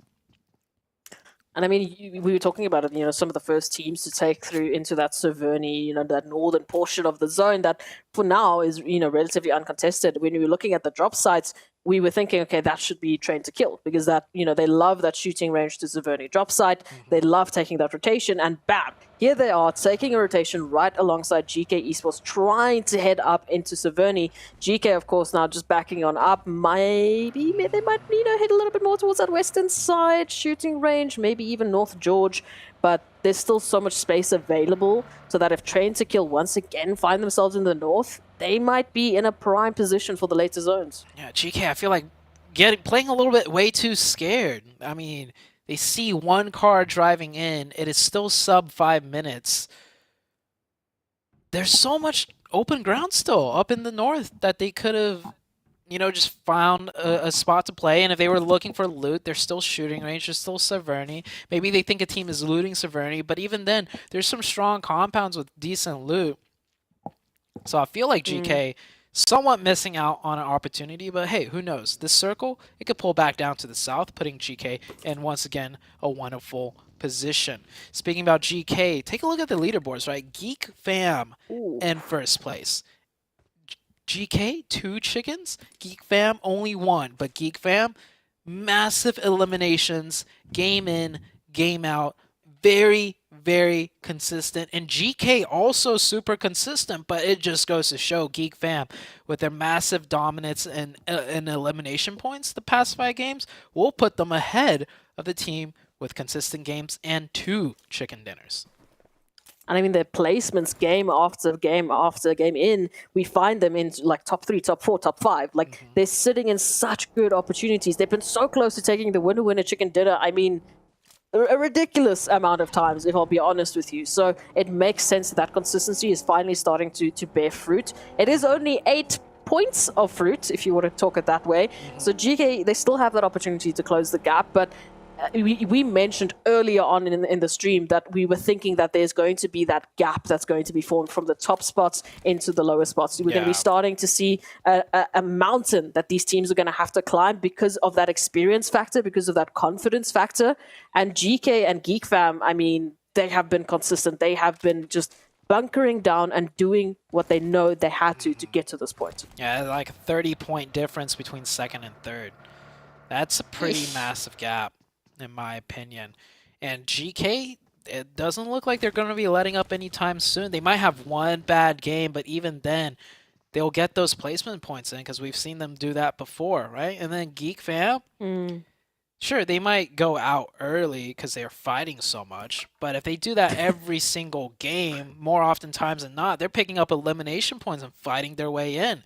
And I mean, we were talking about it, some of the first teams to take through into that Severny, that northern portion of the zone that for now is, relatively uncontested. When we were looking at the drop sites, we were thinking, okay, that should be trained to kill because that, they love that shooting range to Severny drop site. They love taking that rotation and bam, here they are taking a rotation right alongside GK Esports, trying to head up into Severny. GK, of course, now just backing on up. Maybe they might, head a little bit more towards that western side shooting range, maybe even North George. But there's still so much space available so that if Train to Kill once again find themselves in the north, they might be in a prime position for the later zones. Yeah, GK, I feel like playing a little bit way too scared. I mean, they see one car driving in. It is still sub 5 minutes. There's so much open ground still up in the north that they could have, just found a spot to play. And if they were looking for loot, there's still shooting range. There's still Severny. Maybe they think a team is looting Severny. But even then, there's some strong compounds with decent loot. So I feel like GK somewhat missing out on an opportunity, but hey, who knows? This circle, it could pull back down to the south, putting GK in once again a wonderful position. Speaking about GK, take a look at the leaderboards, right? Geek Fam in first place. GK, 2 chickens. Geek Fam, only 1. But Geek Fam, massive eliminations, game in, game out. Very, very consistent. And GK also super consistent, but it just goes to show Geek Fam with their massive dominance and elimination points the past 5 games will put them ahead of the team with consistent games and 2 chicken dinners. And I mean, their placements game after game after game in, we find them in like top 3, top 4, top 5. Like they're sitting in such good opportunities. They've been so close to taking the winner chicken dinner. I mean, a ridiculous amount of times, if I'll be honest with you. So it makes sense that consistency is finally starting to bear fruit. It is only 8 points of fruit, if you want to talk it that way. So GK, they still have that opportunity to close the gap, but we mentioned earlier on in the stream that we were thinking that there's going to be that gap that's going to be formed from the top spots into the lower spots. We're going to be starting to see a mountain that these teams are going to have to climb because of that experience factor, because of that confidence factor. And GK and Geek Fam, I mean, they have been consistent. They have been just bunkering down and doing what they know they had to get to this point. Yeah, like a 30-point difference between second and third. That's a pretty massive gap, in my opinion. And GK, it doesn't look like they're going to be letting up anytime soon. They might have one bad game, but even then, they'll get those placement points in because we've seen them do that before, right? And then Geek Fam, sure, they might go out early because they're fighting so much, but if they do that every single game, more oftentimes than not, they're picking up elimination points and fighting their way in.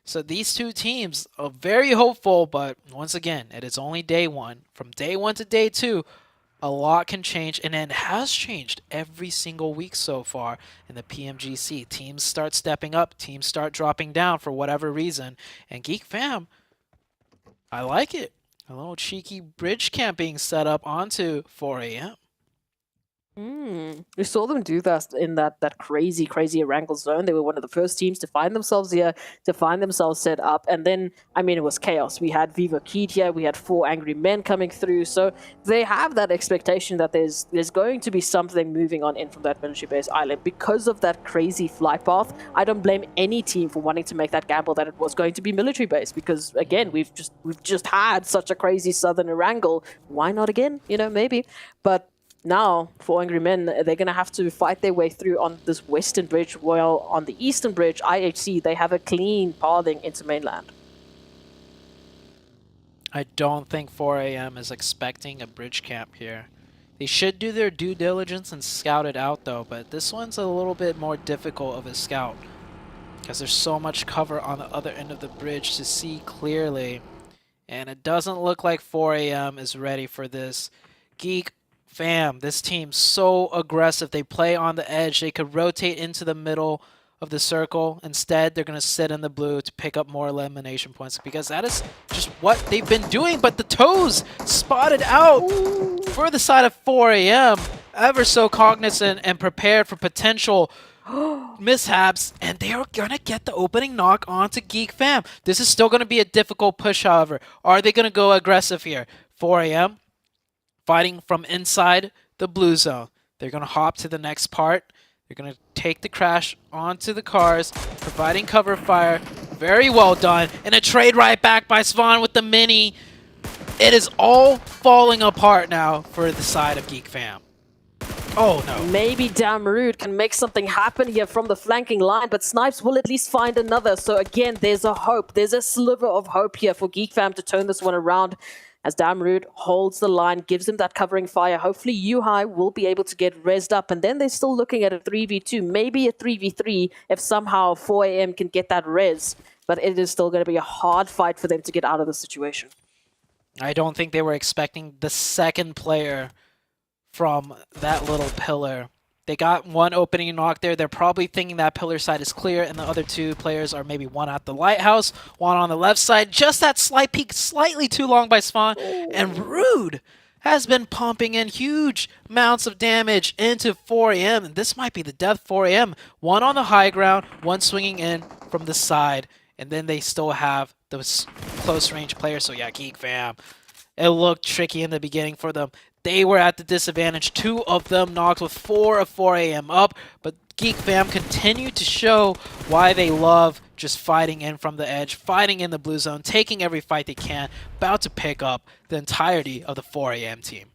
So these two teams are very hopeful, but once again, it is only day 1. From day 1 to day 2, a lot can change, and it has changed every single week so far in the PMGC. Teams start stepping up, teams start dropping down for whatever reason, and Geek Fam, I like it. A little cheeky bridge camp being set up onto 4 a.m. We saw them do that in that crazy Erangel zone. They were one of the first teams to find themselves here, to find themselves set up. And then, I mean, it was chaos. We had Viva Keed here. We had 4 angry men coming through. So they have that expectation that there's going to be something moving on in from that military base island. Because of that crazy flight path, I don't blame any team for wanting to make that gamble that it was going to be military base. Because, again, we've just had such a crazy southern Erangel. Why not again? Maybe. But now, for Angry Men, they're going to have to fight their way through on this western bridge, while on the eastern bridge, IHC, they have a clean pathing into mainland. I don't think 4 a.m. is expecting a bridge camp here. They should do their due diligence and scout it out though, but this one's a little bit more difficult of a scout because there's so much cover on the other end of the bridge to see clearly. And it doesn't look like 4AM is ready for this. Geek fam, this team's so aggressive. They play on the edge. They could rotate into the middle of the circle. Instead, they're going to sit in the blue to pick up more elimination points because that is just what they've been doing. But the toes spotted out for the side of 4AM, ever so cognizant and prepared for potential mishaps, and they are going to get the opening knock onto Geek Fam. This is still going to be a difficult push, however. Are they going to go aggressive here? 4AM fighting from inside the blue zone. They're going to hop to the next part. They're going to take the crash onto the cars, providing cover fire. Very well done. And a trade right back by Svan with the mini. It is all falling apart now for the side of Geek Fam. Oh no. Maybe Damn Rude can make something happen here from the flanking line, but Snipes will at least find another. So again, there's a hope. There's a sliver of hope here for Geek Fam to turn this one around as Damn Rude holds the line, gives him that covering fire. Hopefully Yuhai will be able to get rezzed up, and then they're still looking at a 3v2, maybe a 3v3 if somehow 4AM can get that res. But it is still going to be a hard fight for them to get out of the situation. I don't think they were expecting the second player from that little pillar. They got one opening knock there. They're probably thinking that pillar side is clear, and the other two players are maybe one at the lighthouse, one on the left side. Just that slight peek, slightly too long by Spawn. And Rude has been pumping in huge amounts of damage into 4AM, and this might be the death 4AM. One on the high ground, one swinging in from the side, and then they still have those close range players. So yeah, Geek Fam, it looked tricky in the beginning for them. They were at the disadvantage. Two of them knocked with 4 of 4AM up, but Geek Fam continued to show why they love just fighting in from the edge, fighting in the blue zone, taking every fight they can, about to pick up the entirety of the 4AM team.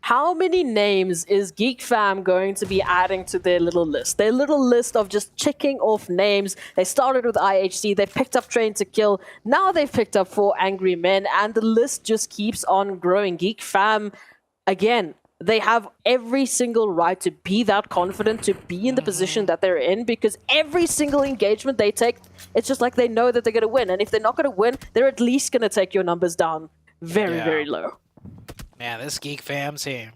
How many names is Geek Fam going to be adding to their little list? Their little list of just checking off names. They started with IHC, they picked up Train to Kill, now they've picked up 4 Angry Men, and the list just keeps on growing. Geek Fam, again, they have every single right to be that confident, to be in the position that they're in, because every single engagement they take, it's just like they know that they're going to win. And if they're not going to win, they're at least going to take your numbers down very, very low. Man, this Geek Fam team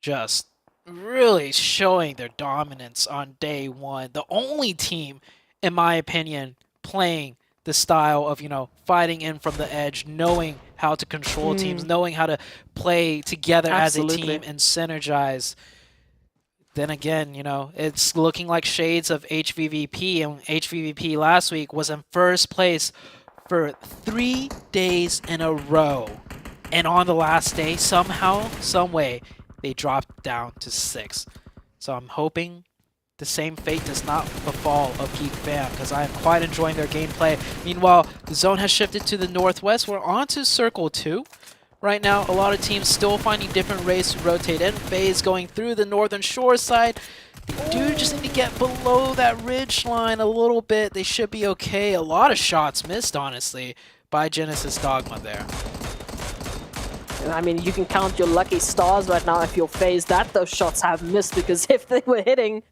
just really showing their dominance on day one. The only team, in my opinion, playing the style of, you know, fighting in from the edge, knowing how to control teams, knowing how to play together as a team and synergize. Then again, you know, it's looking like shades of HVVP, and HVVP last week was in first place for 3 days in a row. And on the last day, somehow, some way, they dropped down to 6. So I'm hoping the same fate does not befall of Geek Fam, because I am quite enjoying their gameplay. Meanwhile, the zone has shifted to the northwest. We're on to Circle 2. Right now, a lot of teams still finding different ways to rotate in. FaZe going through the northern shore side. They do just need to get below that ridge line a little bit. They should be okay. A lot of shots missed, honestly, by Genesis Dogma there. I mean, you can count your lucky stars right now if you're FaZe that those shots have missed, because if they were hitting,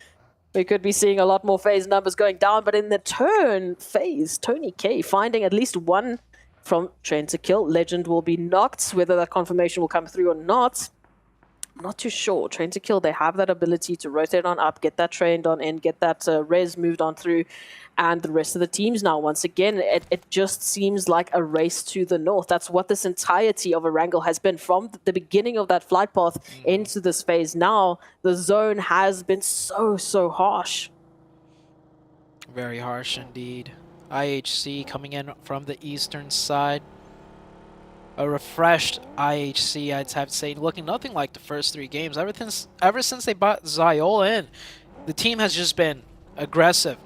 we could be seeing a lot more FaZe numbers going down. But in the turn, FaZe, Tony K finding at least one from Train to Kill. Legend will be knocked. Whether that confirmation will come through or not, I'm not too sure. Train to Kill, they have that ability to rotate on up, get that trained on in, get that res moved on through. And the rest of the teams now, once again, it just seems like a race to the north. That's what this entirety of Erangel has been from the beginning of that flight path into this phase. Now, the zone has been so harsh. Very harsh indeed. IHC coming in from the eastern side. A refreshed IHC, I'd have to say, looking nothing like the first 3 games. Ever since they bought Ziola in, the team has just been aggressive.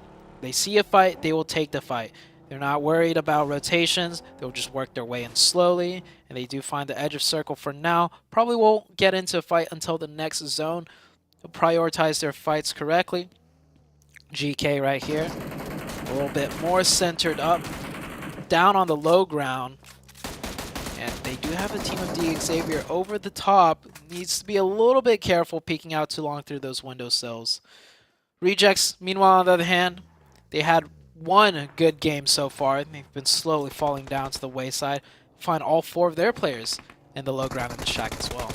They see a fight, they will take the fight. They're not worried about rotations. They'll just work their way in slowly, and they do find the edge of circle for now. Probably won't get into a fight until the next zone. They'll prioritize their fights correctly. GK right here, a little bit more centered up, down on the low ground. And they do have a team of D Xavier over the top. Needs to be a little bit careful peeking out too long through those windowsills. Rejects, meanwhile, on the other hand, they had one good game so far. They've been slowly falling down to the wayside. Find all 4 of their players in the low ground in the shack as well.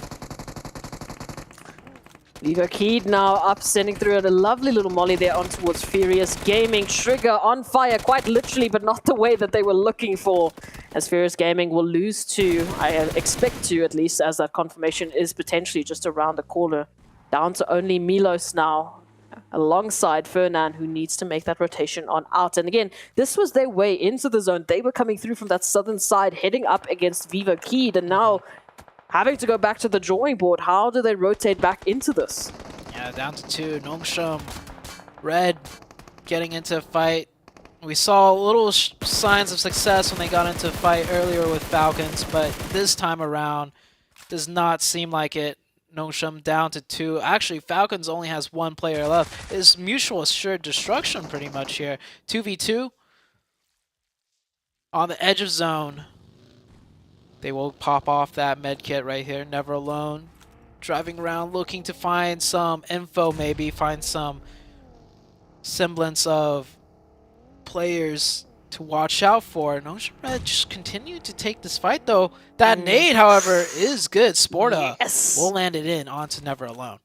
Vivo Keed now up, sending through a lovely little molly there on towards Furious Gaming. Trigger on fire, quite literally, but not the way that they were looking for. As Furious Gaming will lose to, I expect to at least, as that confirmation is potentially just around the corner. Down to only Milos now, alongside Fernan, who needs to make that rotation on out. And again, this was their way into the zone. They were coming through from that southern side, heading up against Vivo Keed, and now having to go back to the drawing board. How do they rotate back into this? Yeah, down to 2. Nongshim, Red, getting into a fight. We saw little signs of success when they got into a fight earlier with Falcons, but this time around, does not seem like it. Nongshim down to 2. Actually, Falcons only has 1 player left. It's mutual assured destruction pretty much here. 2v2 on the edge of zone. They will pop off that med kit right here. Never alone. Driving around looking to find some info, maybe find some semblance of players to watch out for. Nongshim Red just continued to take this fight though. That nade, however, is good. Sporta will land it in onto Never Alone.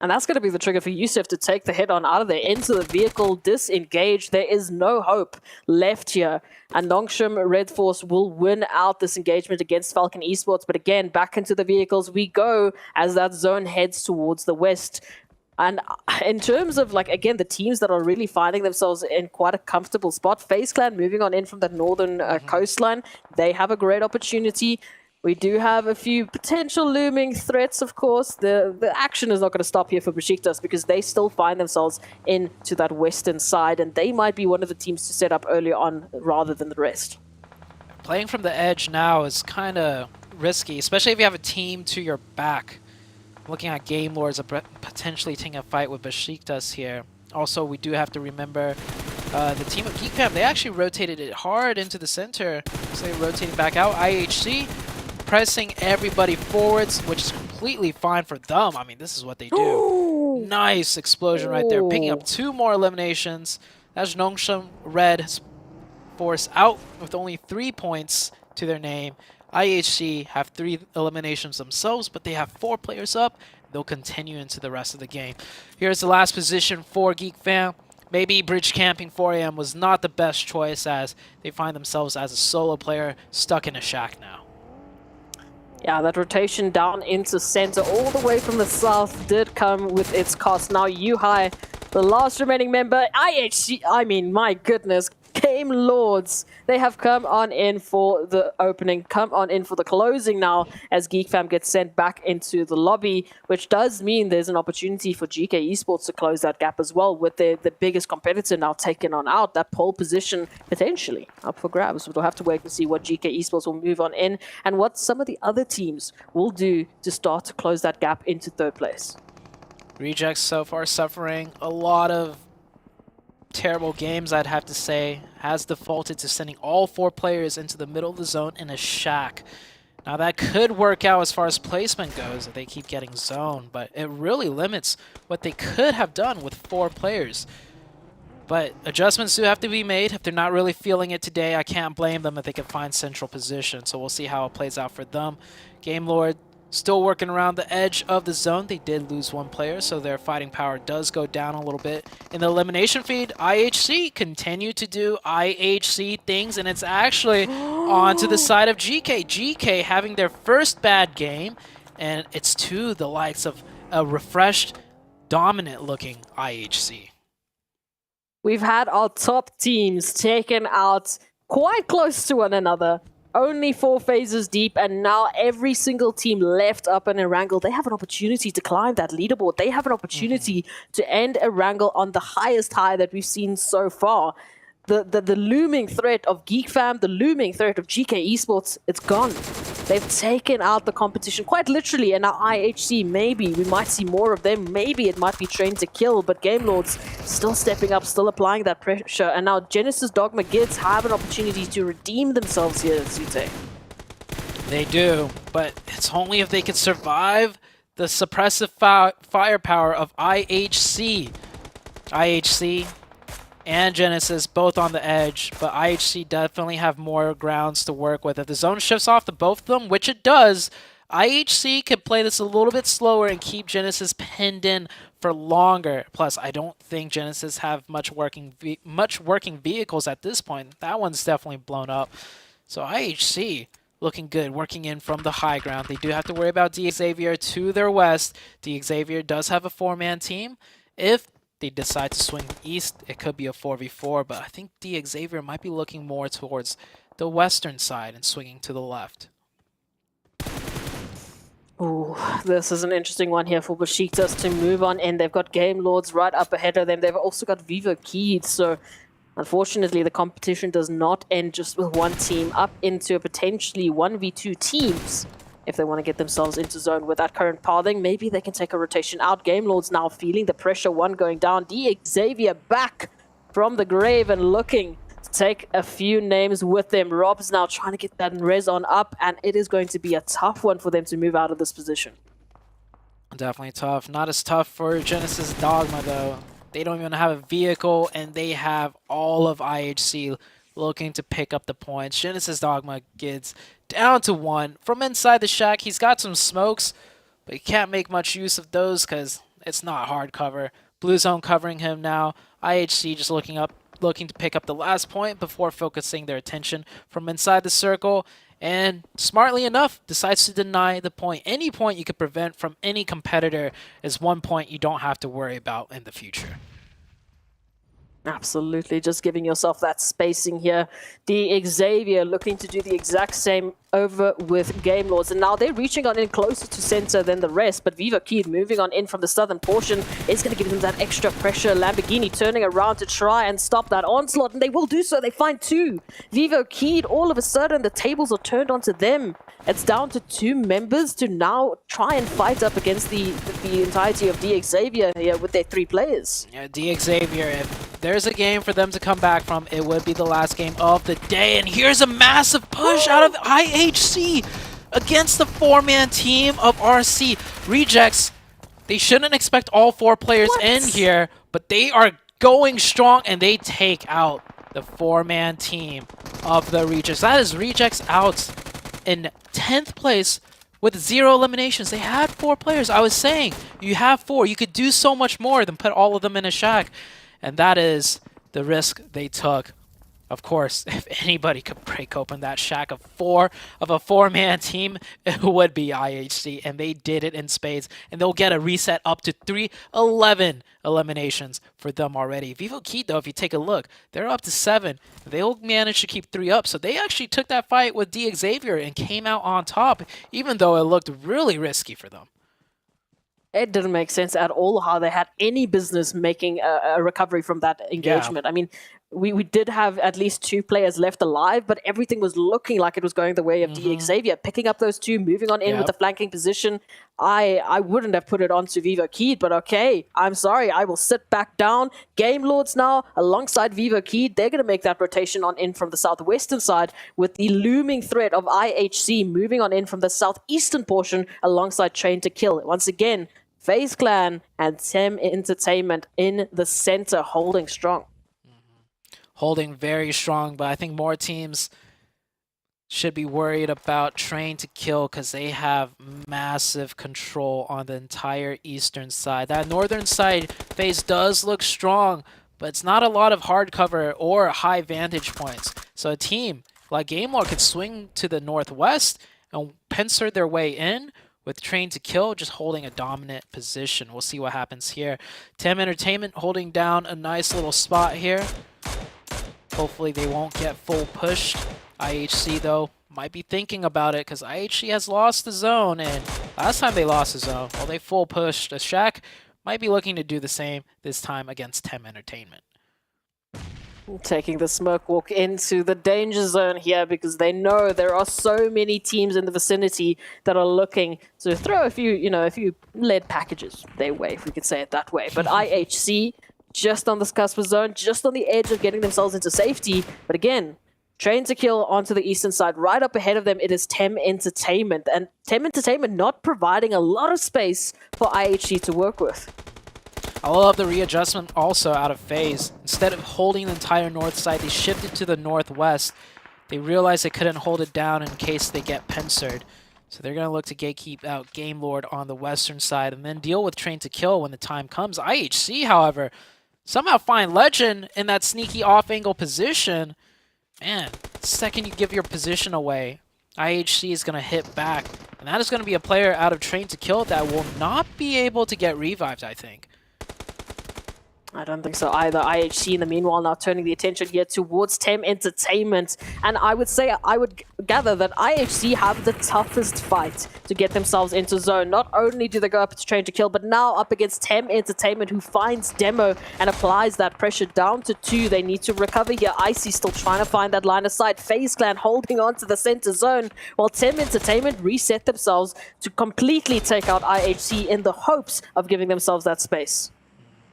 And that's going to be the trigger for Yusuf to take the hit on out of there into the vehicle, disengage. There is no hope left here. And Nongshim Red Force will win out this engagement against Falcon Esports. But again, back into the vehicles we go as that zone heads towards the west. And in terms of, like, again, the teams that are really finding themselves in quite a comfortable spot, FaZe Clan moving on in from that northern coastline, they have a great opportunity. We do have a few potential looming threats, of course. The action is not going to stop here for Besiktas because they still find themselves into that western side, and they might be one of the teams to set up early on rather than the rest. Playing from the edge now is kind of risky, especially if you have a team to your back. Looking at Game Lords potentially taking a fight with Besiktas here. Also, we do have to remember the team of GeekFam, they actually rotated it hard into the center. So they're rotating back out. IHC pressing everybody forwards, which is completely fine for them. I mean, this is what they do. Nice explosion right there. Picking up 2 more eliminations. That's Nongshim Red Force out with only 3 points to their name. IHC have 3 eliminations themselves, but they have 4 players up. They'll continue into the rest of the game. Here's the last position for GeekFam. Maybe bridge camping 4 AM was not the best choice as they find themselves as a solo player stuck in a shack now. Yeah, that rotation down into center all the way from the south did come with its cost. Now Yuhai, the last remaining member, IHC, I mean, my goodness, Game Lords, they have come on in for the opening, come on in for the closing now as GeekFam gets sent back into the lobby, which does mean there's an opportunity for GK Esports to close that gap as well with the biggest competitor now taken on out, that pole position potentially up for grabs. We'll have to wait to see what GK Esports will move on in and what some of the other teams will do to start to close that gap into 3rd place. Rejects so far suffering a lot of terrible games, I'd have to say. Has defaulted to sending all 4 players into the middle of the zone in a shack. Now that could work out as far as placement goes if they keep getting zoned, but it really limits what they could have done with 4 players. But adjustments do have to be made. If they're not really feeling it today, I can't blame them if they can find central position. So we'll see how it plays out for them. Game Lord still working around the edge of the zone. They did lose 1 player, so their fighting power does go down a little bit. In the elimination feed, IHC continue to do IHC things, and it's actually onto the side of GK. GK having their first bad game, and it's to the likes of a refreshed, dominant-looking IHC. We've had our top teams taken out quite close to one another. Only 4 phases deep, and now every single team left up in a wrangle. They have an opportunity to climb that leaderboard. They have an opportunity to end a wrangle on the highest high that we've seen so far. The looming threat of GeekFam, the looming threat of GK Esports, it's gone. They've taken out the competition quite literally, and now IHC, maybe we might see more of them. Maybe it might be trained to kill, but Game Lords still stepping up, still applying that pressure. And now Genesis Dogma Gids have an opportunity to redeem themselves here at Sute. They do, but it's only if they can survive the suppressive firepower of IHC. IHC and Genesis both on the edge, but IHC definitely have more grounds to work with. If the zone shifts off to both of them, which it does, IHC can play this a little bit slower and keep Genesis pinned in for longer. Plus, I don't think Genesis have much working vehicles at this point. That one's definitely blown up. So IHC looking good, working in from the high ground. They do have to worry about DXavier to their west. DXavier does have a 4-man team. If they decide to swing east, it could be a 4v4, but I think DXavier might be looking more towards the western side and swinging to the left. Ooh, this is an interesting one here for Besiktas to move on, and they've got Game Lords right up ahead of them. They've also got Vivo Keyed, so unfortunately the competition does not end just with one team up into potentially 1v2 teams. If they want to get themselves into zone with that current pathing, maybe they can take a rotation out. Game Lords now feeling the pressure, one going down. DXavier back from the grave and looking to take a few names with them. Rob's now trying to get that res on up, and it is going to be a tough one for them to move out of this position. Definitely tough. Not as tough for Genesis Dogma, though. They don't even have a vehicle, and they have all of IHC looking to pick up the points. Genesis Dogma gets down to 1. From inside the shack, he's got some smokes, but he can't make much use of those because it's not hard cover. Blue zone covering him now. IHC just looking to pick up the last point before focusing their attention from inside the circle. And smartly enough, decides to deny the point. Any point you could prevent from any competitor is 1 point you don't have to worry about in the future. Absolutely, just giving yourself that spacing here. DXavier looking to do the exact same over with Game Lords, and now they're reaching on in closer to center than the rest, but Vivo Keyed moving on in from the southern portion is going to give them that extra pressure. Lamborghini turning around to try and stop that onslaught, and they will do so. They find 2. Vivo Keyed, all of a sudden the tables are turned onto them. It's down to 2 members to now try and fight up against the entirety of DXavier here with their 3 players. Yeah, DXavier, if there's a game for them to come back from, it would be the last game of the day. And here's a massive push out of IHC against the 4-man team of RC. Rejects, they shouldn't expect all 4 players in here, but they are going strong and they take out the 4-man team of the Rejects. That is Rejects out in 10th place with 0 eliminations. They had 4 players. I was saying, you have 4. You could do so much more than put all of them in a shack. And that is the risk they took. Of course, if anybody could break open that shack of 4 of a 4-man team, it would be IHC, and they did it in spades. And they'll get a reset up to 11 eliminations for them already. Vivo Keyed, though, if you take a look, they're up to 7. They'll manage to keep 3 up, so they actually took that fight with DXavier and came out on top, even though it looked really risky for them. It didn't make sense at all how they had any business making a recovery from that engagement. Yeah. I mean, we did have at least 2 players left alive, but everything was looking like it was going the way of DXavier. Picking up those 2, moving on in with the flanking position. I wouldn't have put it onto Vivo Keyed, but okay, I'm sorry, I will sit back down. Game Lords now, alongside Vivo Keyed, they're going to make that rotation on in from the southwestern side with the looming threat of IHC moving on in from the southeastern portion alongside Train to Kill. Once again, FaZe Clan and Tem Entertainment in the center holding strong. Holding very strong, but I think more teams should be worried about Train to Kill because they have massive control on the entire eastern side. That northern side, FaZe does look strong, but it's not a lot of hard cover or high vantage points. So a team like GameLore could swing to the northwest and pincer their way in with Train to Kill just holding a dominant position. We'll see what happens here. Tem Entertainment holding down a nice little spot here. Hopefully they won't get full pushed. IHC, though, might be thinking about it because IHC has lost the zone, and last time they lost the zone, well, they full pushed a shack. Might be looking to do the same this time against Tem Entertainment. Taking the smoke walk into the danger zone here because they know there are so many teams in the vicinity that are looking to throw a few lead packages their way, if we could say it that way. But IHC just on this cusp of zone, just on the edge of getting themselves into safety. But again, Train to Kill onto the eastern side. Right up ahead of them, it is Tem Entertainment. And Tem Entertainment not providing a lot of space for IHC to work with. I love the readjustment also out of FaZe. Instead of holding the entire north side, they shifted to the northwest. They realized they couldn't hold it down in case they get pincered. So they're going to look to gatekeep out Game Lord on the western side and then deal with Train to Kill when the time comes. IHC, however, somehow find Legend in that sneaky off-angle position. Man, the second you give your position away, IHC is going to hit back. And that is going to be a player out of Train to Kill that will not be able to get revived, I think. I don't think so either. IHC, in the meanwhile, now turning the attention here towards Tem Entertainment. And I would gather that IHC have the toughest fight to get themselves into zone. Not only do they go up to Train to Kill, but now up against Tem Entertainment, who finds Demo and applies that pressure down to 2. They need to recover here. Icy still trying to find that line of sight. FaZe Clan holding on to the center zone, while Tem Entertainment reset themselves to completely take out IHC in the hopes of giving themselves that space.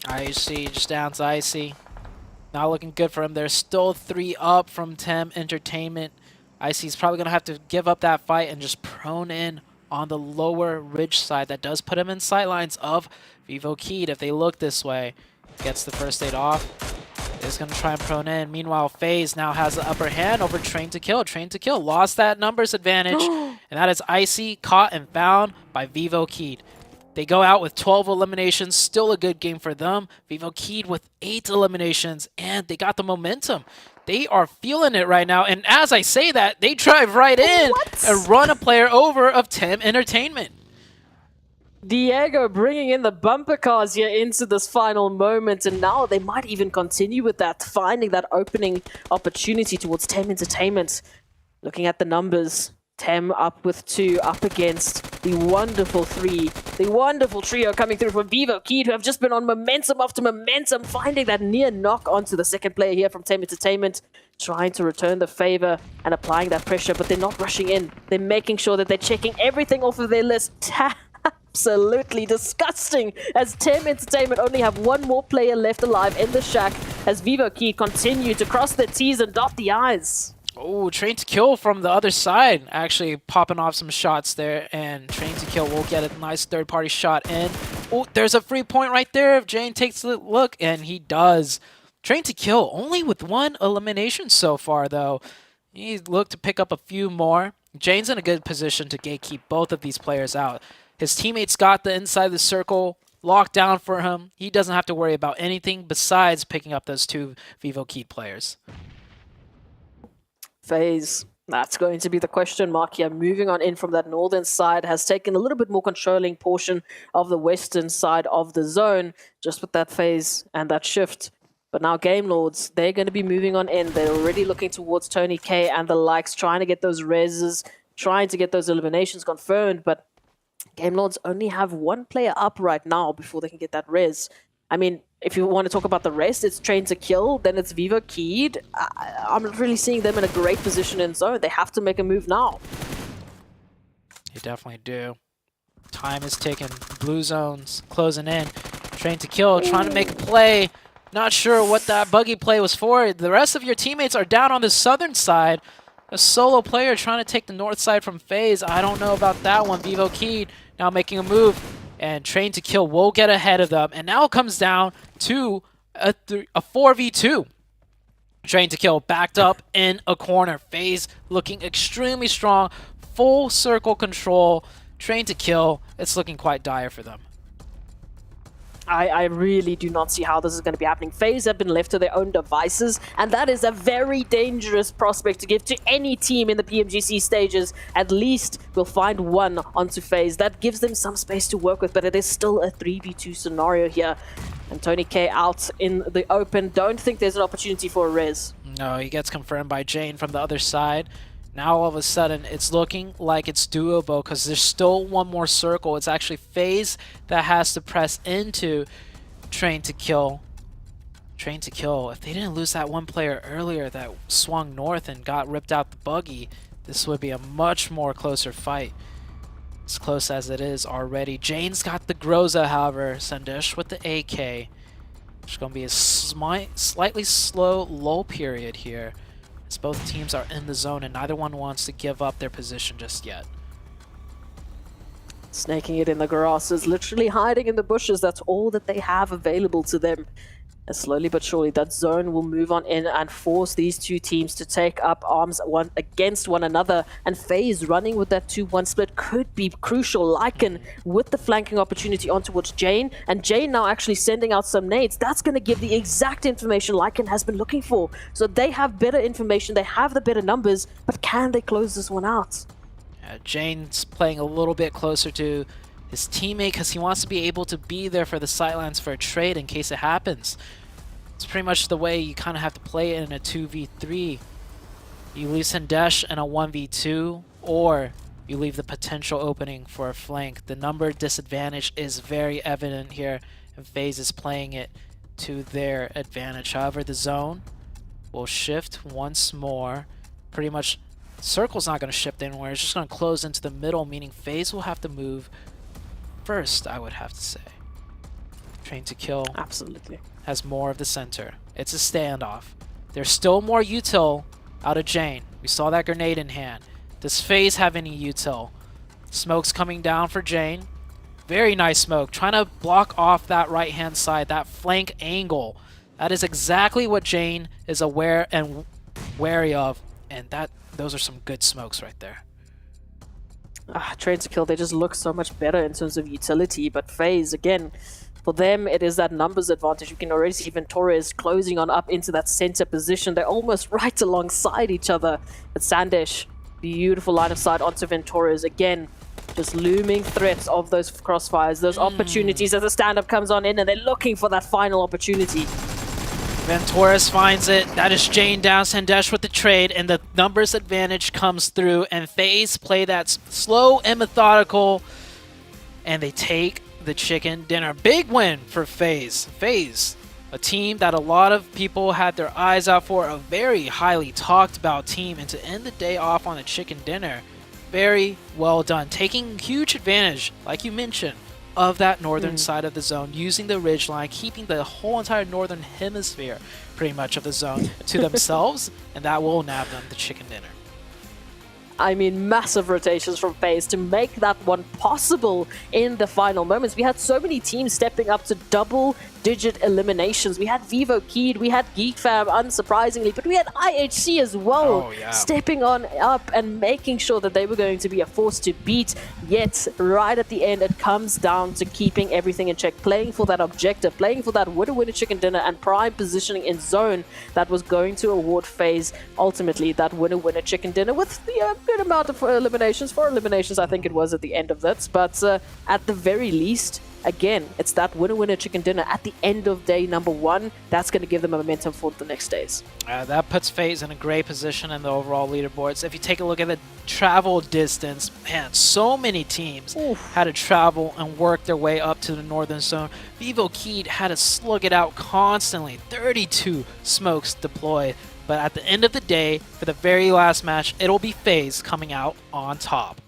IHC just down to Icy. Not looking good for him. They're still 3 up from Tem Entertainment. Icy's probably going to have to give up that fight and just prone in on the lower ridge side. That does put him in sightlines of Vivo Keed. If they look this way, gets the first aid off. Is going to try and prone in. Meanwhile, FaZe now has the upper hand over Train to Kill. Train to Kill lost that numbers advantage. And that is Icy caught and found by Vivo Keed. They go out with 12 eliminations, still a good game for them. Vivo Keed with 8 eliminations, and they got the momentum. They are feeling it right now, and as I say that, they drive right in and run a player over of Tem Entertainment. Diego bringing in the bumper cars here into this final moment, and now they might even continue with that, finding that opening opportunity towards Tem Entertainment. Looking at the numbers, Tem up with 2, up against the wonderful 3. The wonderful trio coming through from Vivo Keed, who have just been on momentum after momentum, finding that near knock onto the second player here from Tem Entertainment, trying to return the favor and applying that pressure, but they're not rushing in. They're making sure that they're checking everything off of their list. Absolutely disgusting, as Tem Entertainment only have 1 more player left alive in the shack, as Vivo Keed continue to cross the T's and dot the I's. Oh, Train to Kill from the other side, actually popping off some shots there, and Train to Kill will get a nice third-party shot in. Oh, there's a free point right there if Jane takes a look, and he does. Train to Kill only with 1 elimination so far, though. He looked to pick up a few more. Jane's in a good position to gatekeep both of these players out. His teammates got the inside of the circle locked down for him. He doesn't have to worry about anything besides picking up those 2 Vivo Keed players. FaZe, that's going to be the question mark here. Moving on in from that northern side, has taken a little bit more controlling portion of the western side of the zone, just with that phase and that shift. But now Game Lords, they're going to be moving on in. They're already looking towards Tony K and the likes, trying to get those reses, trying to get those eliminations confirmed. But Game Lords only have 1 player up right now before they can get that res. I mean, if you want to talk about the rest, it's Train to Kill, then it's Vivo Keed. I'm not really seeing them in a great position in zone. They have to make a move now. You definitely do. Time is ticking. Blue zones closing in. Train to Kill, trying to make a play. Not sure what that buggy play was for. The rest of your teammates are down on the southern side. A solo player trying to take the north side from FaZe. I don't know about that one. Vivo Keed now making a move. And Train to Kill will get ahead of them. And now it comes down to a 4v2. Train to Kill backed up in a corner. FaZe looking extremely strong. Full circle control. Train to Kill. It's looking quite dire for them. I really do not see how this is going to be happening. FaZe have been left to their own devices, and that is a very dangerous prospect to give to any team in the PMGC stages. At least we'll find 1 onto FaZe. That gives them some space to work with, but it is still a 3v2 scenario here. And Tony K out in the open. Don't think there's an opportunity for a res. No, he gets confirmed by Jane from the other side. Now all of a sudden, it's looking like it's doable because there's still 1 more circle. It's actually FaZe that has to press into Train to Kill. Train to Kill. If they didn't lose that 1 player earlier that swung north and got ripped out the buggy, this would be a much more closer fight. As close as it is already. Jane's got the Groza, however. Sandesh with the AK. There's going to be a slightly slow lull period here as both teams are in the zone and neither one wants to give up their position just yet. Snaking it in the grasses, literally hiding in the bushes. That's all that they have available to them. And slowly but surely, that zone will move on in and force these two teams to take up arms one against one another. And FaZe running with that 2-1 split could be crucial. Lycan with the flanking opportunity on towards Jane. And Jane now actually sending out some nades. That's going to give the exact information Lycan has been looking for. So they have better information, they have the better numbers, but can they close this one out? Jane's playing a little bit closer to his teammate because he wants to be able to be there for the sidelines for a trade in case it happens. It's pretty much the way you kind of have to play it in a 2v3. You leave Sendesh in a 1v2, or you leave the potential opening for a flank. The number disadvantage is very evident here, and FaZe is playing it to their advantage. However, the zone will shift once more. Pretty much, Circle's not going to shift anywhere. It's just going to close into the middle, meaning FaZe will have to move first, I would have to say. Train to Kill Absolutely has more of the center. It's a standoff. There's still more util out of Jane. We saw that grenade in hand. Does FaZe have any util? Smoke's coming down for Jane. Very nice smoke. Trying to block off that right-hand side, that flank angle. That is exactly what Jane is aware and wary of. And those are some good smokes right there. Train to Kill, they just look so much better in terms of utility, but FaZe, again, for them, it is that numbers advantage. You can already see Ventorez closing on up into that center position. They're almost right alongside each other. But Sandesh, beautiful line of sight onto Ventorez. Again, just looming threats of those crossfires, those opportunities as the stand-up comes on in, and they're looking for that final opportunity. Ventorez finds it. That is Jane down, Sandesh with the trade, and the numbers advantage comes through, and FaZe play that slow and methodical, and they take the chicken dinner. Big win for FaZe. FaZe, a team that a lot of people had their eyes out for, a very highly talked about team, and to end the day off on a chicken dinner, very well done. Taking huge advantage, like you mentioned, of that northern side of the zone, using the ridge line, keeping the whole entire northern hemisphere pretty much of the zone to themselves, and that will nab them the chicken dinner. I mean, massive rotations from FaZe to make that one possible in the final moments. We had so many teams stepping up to double-digit eliminations. We had Vivo Keyed, we had GeekFam, unsurprisingly, but we had IHC as well, stepping on up and making sure that they were going to be a force to beat. Yet, right at the end, it comes down to keeping everything in check, playing for that objective, playing for that winner-winner chicken dinner and prime positioning in zone that was going to award FaZe, ultimately, that winner-winner chicken dinner with the good amount of eliminations. 4 eliminations, I think it was, at the end of that. But at the very least, again, it's that winner-winner chicken dinner at the end of day number 1. That's going to give them a momentum for the next days. That puts FaZe in a great position in the overall leaderboards. If you take a look at the travel distance, man, so many teams had to travel and work their way up to the northern zone. Vivo Keyed had to slug it out constantly. 32 smokes deployed. But at the end of the day, for the very last match, it'll be FaZe coming out on top.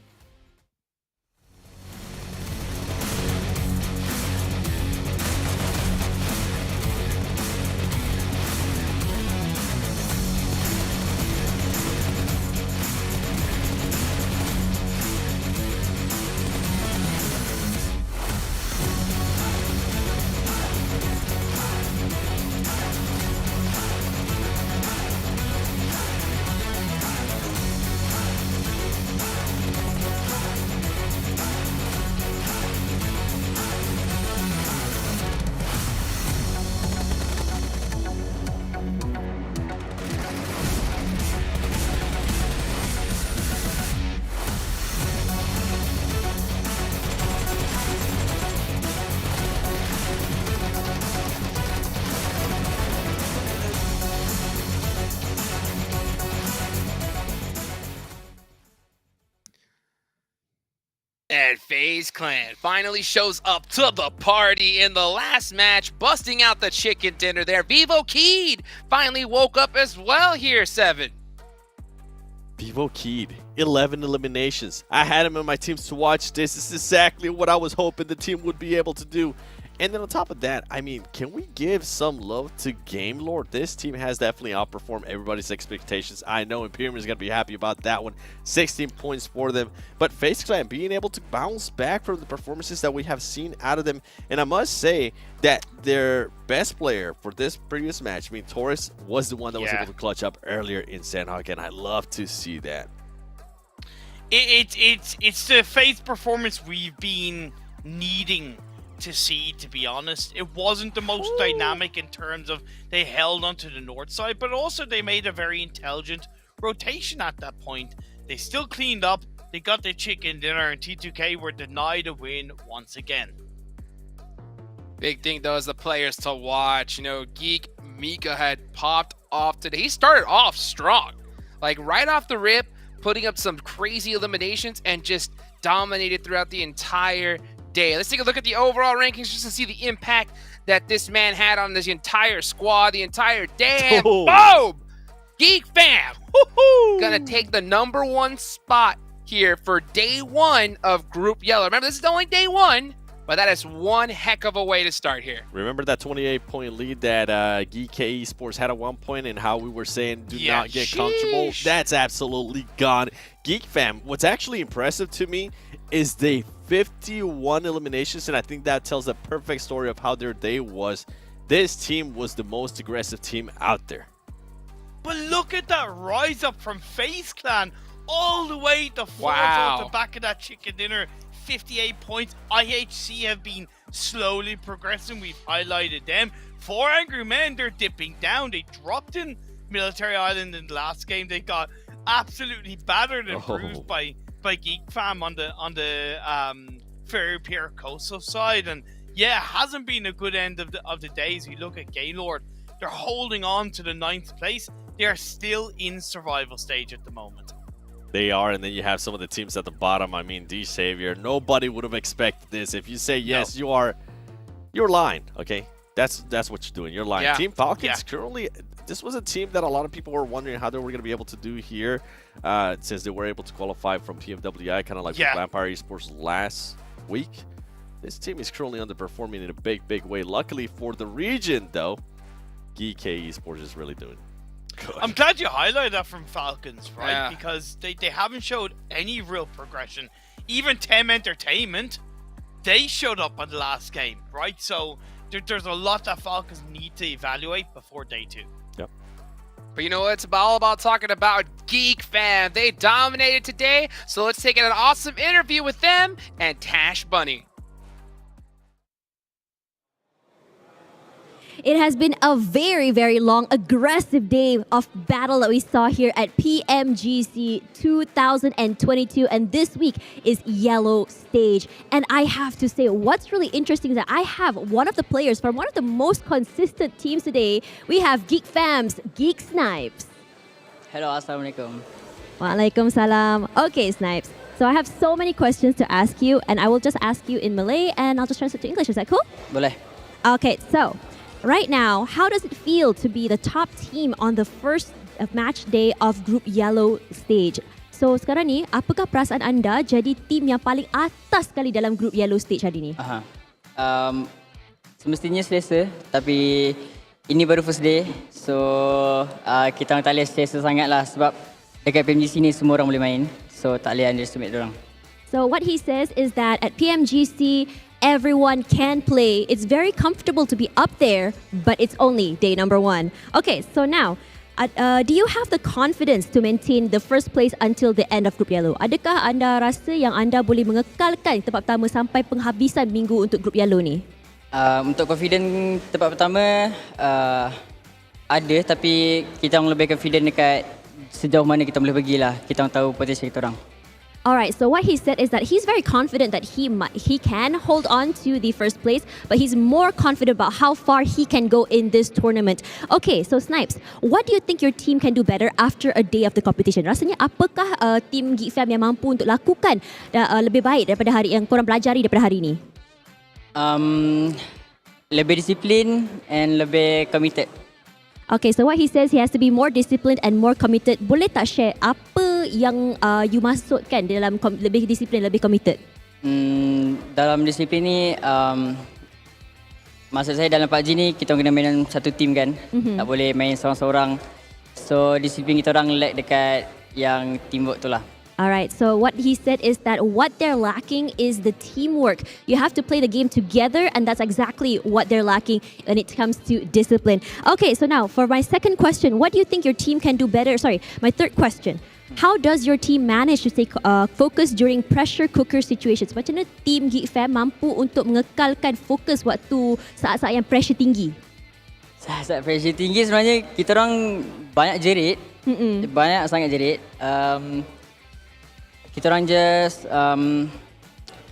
And FaZe Clan finally shows up to the party in the last match, busting out the chicken dinner there. Vivo Keyed finally woke up as well here, 7. Vivo Keyed, 11 eliminations. I had him in my teams to watch this. This is exactly what I was hoping the team would be able to do. And then on top of that, I mean, can we give some love to Game Lord? This team has definitely outperformed everybody's expectations. I know Imperium is going to be happy about that one. 16 points for them. But FaZe Clan being able to bounce back from the performances that we have seen out of them. And I must say that their best player for this previous match, I mean, Torres, was the one that was able to clutch up earlier in Sandhawk. And I love to see that. It's the FaZe performance we've been needing to see, to be honest. It wasn't the most dynamic in terms of they held onto the north side, but also they made a very intelligent rotation at that point. They still cleaned up, they got their chicken dinner, and T2K were denied a win once again. Big thing though is the players to watch. You know, Geek Mika had popped off today. He started off strong, like right off the rip, putting up some crazy eliminations and just dominated throughout the entire day. Let's take a look at the overall rankings just to see the impact that this man had on this entire squad, the entire day. And boom! Geek Fam! Woo-hoo! Gonna take the #1 spot here for day 1 of Group Yellow. Remember, this is only day 1, but that is one heck of a way to start here. Remember that 28-point lead that GK Esports had at one point and how we were saying do not get comfortable? That's absolutely gone. Geek Fam, what's actually impressive to me is they 51 eliminations, and I think that tells a perfect story of how their day was. This team was the most aggressive team out there. But look at that rise up from FaZe Clan all the way to 4th off the back of that chicken dinner. 58 points. IHC have been slowly progressing. We've highlighted them. 4 Angry Men, they're dipping down. They dropped in Military Island in the last game. They got absolutely battered and bruised by Geek Fam on the Ferry Pier Coastal side. And yeah, it hasn't been a good end of the days. You look at Gaylord, they're holding on to the 9th place. They are still in survival stage at the moment. They are, and then you have some of the teams at the bottom. I mean, D Savior, nobody would have expected this. If you say yes, you're lying. Okay, that's what you're doing. You're lying. Yeah. Team Falcons currently, this was a team that a lot of people were wondering how they were going to be able to do here, since they were able to qualify from PMWI, kind of like with Vampire Esports last week. This team is currently underperforming in a big way. Luckily for the region, though, GK Esports is really doing good. I'm glad you highlighted that from Falcons, right? Because they haven't showed any real progression. Even Tem Entertainment, they showed up on the last game, right? So there's a lot that Falcons need to evaluate before day 2. Yep. But you know what? It's all about talking about Geek Fam. They dominated today, so let's take an awesome interview with them and Tash Bunny. It has been a very, very long, aggressive day of battle that we saw here at PMGC 2022. And this week is Yellow Stage. And I have to say, what's really interesting is that I have one of the players from one of the most consistent teams today. We have Geek Fam's Geek Snipes. Hello, Assalamualaikum. Waalaikumsalam. Okay, Snipes. So I have so many questions to ask you, and I will just ask you in Malay, and I'll just translate to English. Is that cool? Boleh. Okay, so right now, how does it feel to be the top team on the first match day of Group Yellow Stage? So sekarang ni, apakah perasaan anda jadi tim yang paling atas sekali dalam Group Yellow Stage hari ni? Semestinya selesa, tapi ini baru first day. So kita orang tak boleh selesa sangat lah sebab dekat PMGC ni semua orang boleh main. So tak boleh underestimate diorang. So what he says is that at PMGC, everyone can play. It's very comfortable to be up there, but it's only day #1. Okay, so now, do you have the confidence to maintain the first place until the end of Group Yellow? Adakah anda rasa yang anda boleh mengekalkan tempat pertama sampai penghabisan minggu untuk Group Yellow ni? Untuk confident tempat pertama, ada, tapi kita orang lebih confident dekat sejauh mana kita boleh pergilah. Kita orang tahu potensi kita orang. Alright, so what he said is that he's very confident that he can hold on to the first place, but he's more confident about how far he can go in this tournament. Okay, so Snipes, what do you think your team can do better after a day of the competition? Rasanya apakah tim Geek Fam yang mampu untuk lakukan lebih baik daripada hari yang korang pelajari daripada hari ni? Lebih disiplin and lebih committed. Okay, so what he says, he has to be more disciplined and more committed. Boleh tak share apa yang you maksudkan dalam lebih disiplin, lebih committed? Dalam disiplin ni, maksud saya dalam PUBG ni kita kena main dalam satu team kan. Tak boleh main seorang-seorang. So disiplin kita orang lack dekat yang teamwork tu lah. All right, so what he said is that what they're lacking is the teamwork. You have to play the game together, and that's exactly what they're lacking when it comes to discipline. Okay, so now for my second question, what do you think your team can do better? Sorry, my third question. How does your team manage to stay focused during pressure cooker situations? Macam mana team Geek Fam mampu untuk mengekalkan fokus waktu saat-saat yang pressure tinggi? Saat pressure tinggi sebenarnya kita orang banyak jerit. Banyak sangat jerit. Kita orang just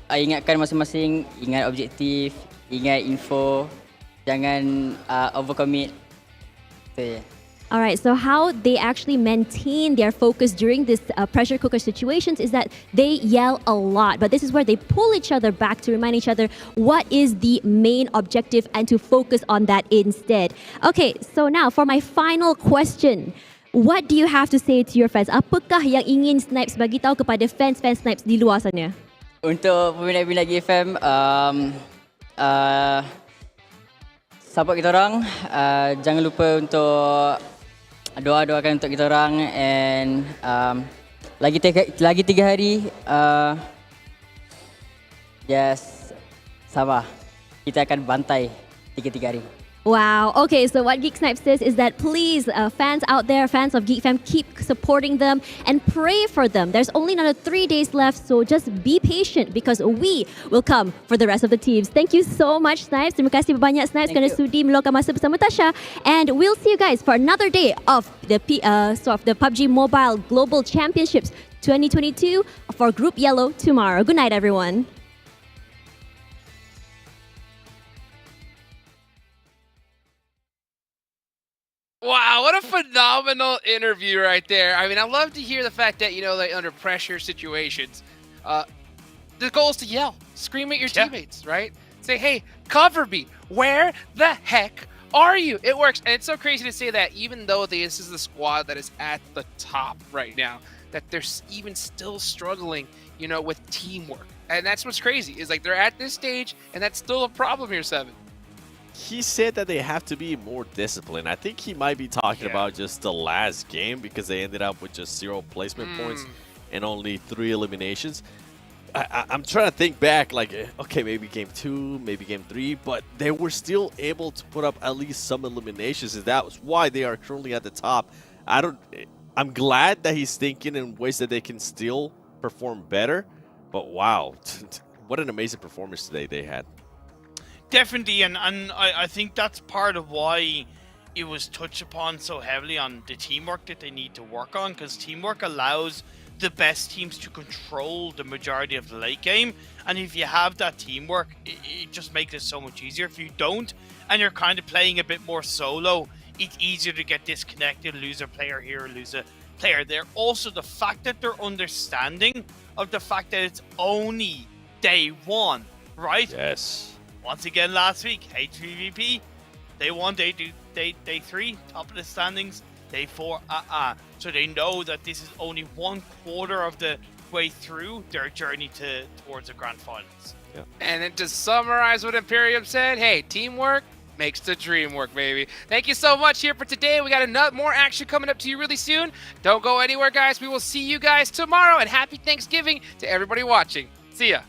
ingatkan masing-masing, ingat objektif, ingat info, jangan overcommit. Itu je. Alright, so how they actually maintain their focus during this pressure cooker situations is that they yell a lot. But this is where they pull each other back to remind each other what is the main objective and to focus on that instead. Okay, so now for my final question. What do you have to say to your fans? Apakah yang ingin Snipes bagi tahu kepada fans-fans Snipes di luar sana? Untuk peminat-peminat GFM, support kita orang. Jangan lupa untuk doakan untuk kita orang, and lagi 3 hari, just sabar. Kita akan bantai 3 hari. Wow. Okay, so what Geek Snipe says is that please, fans out there, fans of Geek Fam, keep supporting them and pray for them. There's only another 3 days left, so just be patient because we will come for the rest of the teams. Thank you so much, Snipes. Terima kasih banyak, Snipes, kerana sudi meluangkan masa bersama Tasha. And we'll see you guys for another day of the PUBG Mobile Global Championships 2022 for Group Yellow tomorrow. Good night, everyone. Wow, what a phenomenal interview right there. I mean, I love to hear the fact that, like under pressure situations, the goal is to yell, scream at your teammates, right? Say, hey, cover me. Where the heck are you? It works. And it's so crazy to say that even though this is the squad that is at the top right now, that they're even still struggling, with teamwork. And that's what's crazy, is like they're at this stage and that's still a problem here, Seven. He said that they have to be more disciplined. I think he might be talking about just the last game because they ended up with just 0 placement points and only 3 eliminations. I'm trying to think back, like, okay, maybe game 2, maybe game 3, but they were still able to put up at least some eliminations, and that was why they are currently at the top. I'm glad that he's thinking in ways that they can still perform better, but wow, what an amazing performance today they had. Definitely, and I think that's part of why it was touched upon so heavily on the teamwork that they need to work on, because teamwork allows the best teams to control the majority of the late game, and if you have that teamwork, it just makes it so much easier. If you don't, and you're kind of playing a bit more solo, it's easier to get disconnected, lose a player here, lose a player there. Also, the fact that they're understanding of the fact that it's only day 1, right? Yes. Once again, last week, H3VP, they won day 3, top of the standings. Day 4, So they know that this is only 1/4 of the way through their journey towards the grand finals. Yeah. And then to summarize what Imperium said, hey, teamwork makes the dream work, baby. Thank you so much here for today. We got more action coming up to you really soon. Don't go anywhere, guys. We will see you guys tomorrow, and happy Thanksgiving to everybody watching. See ya.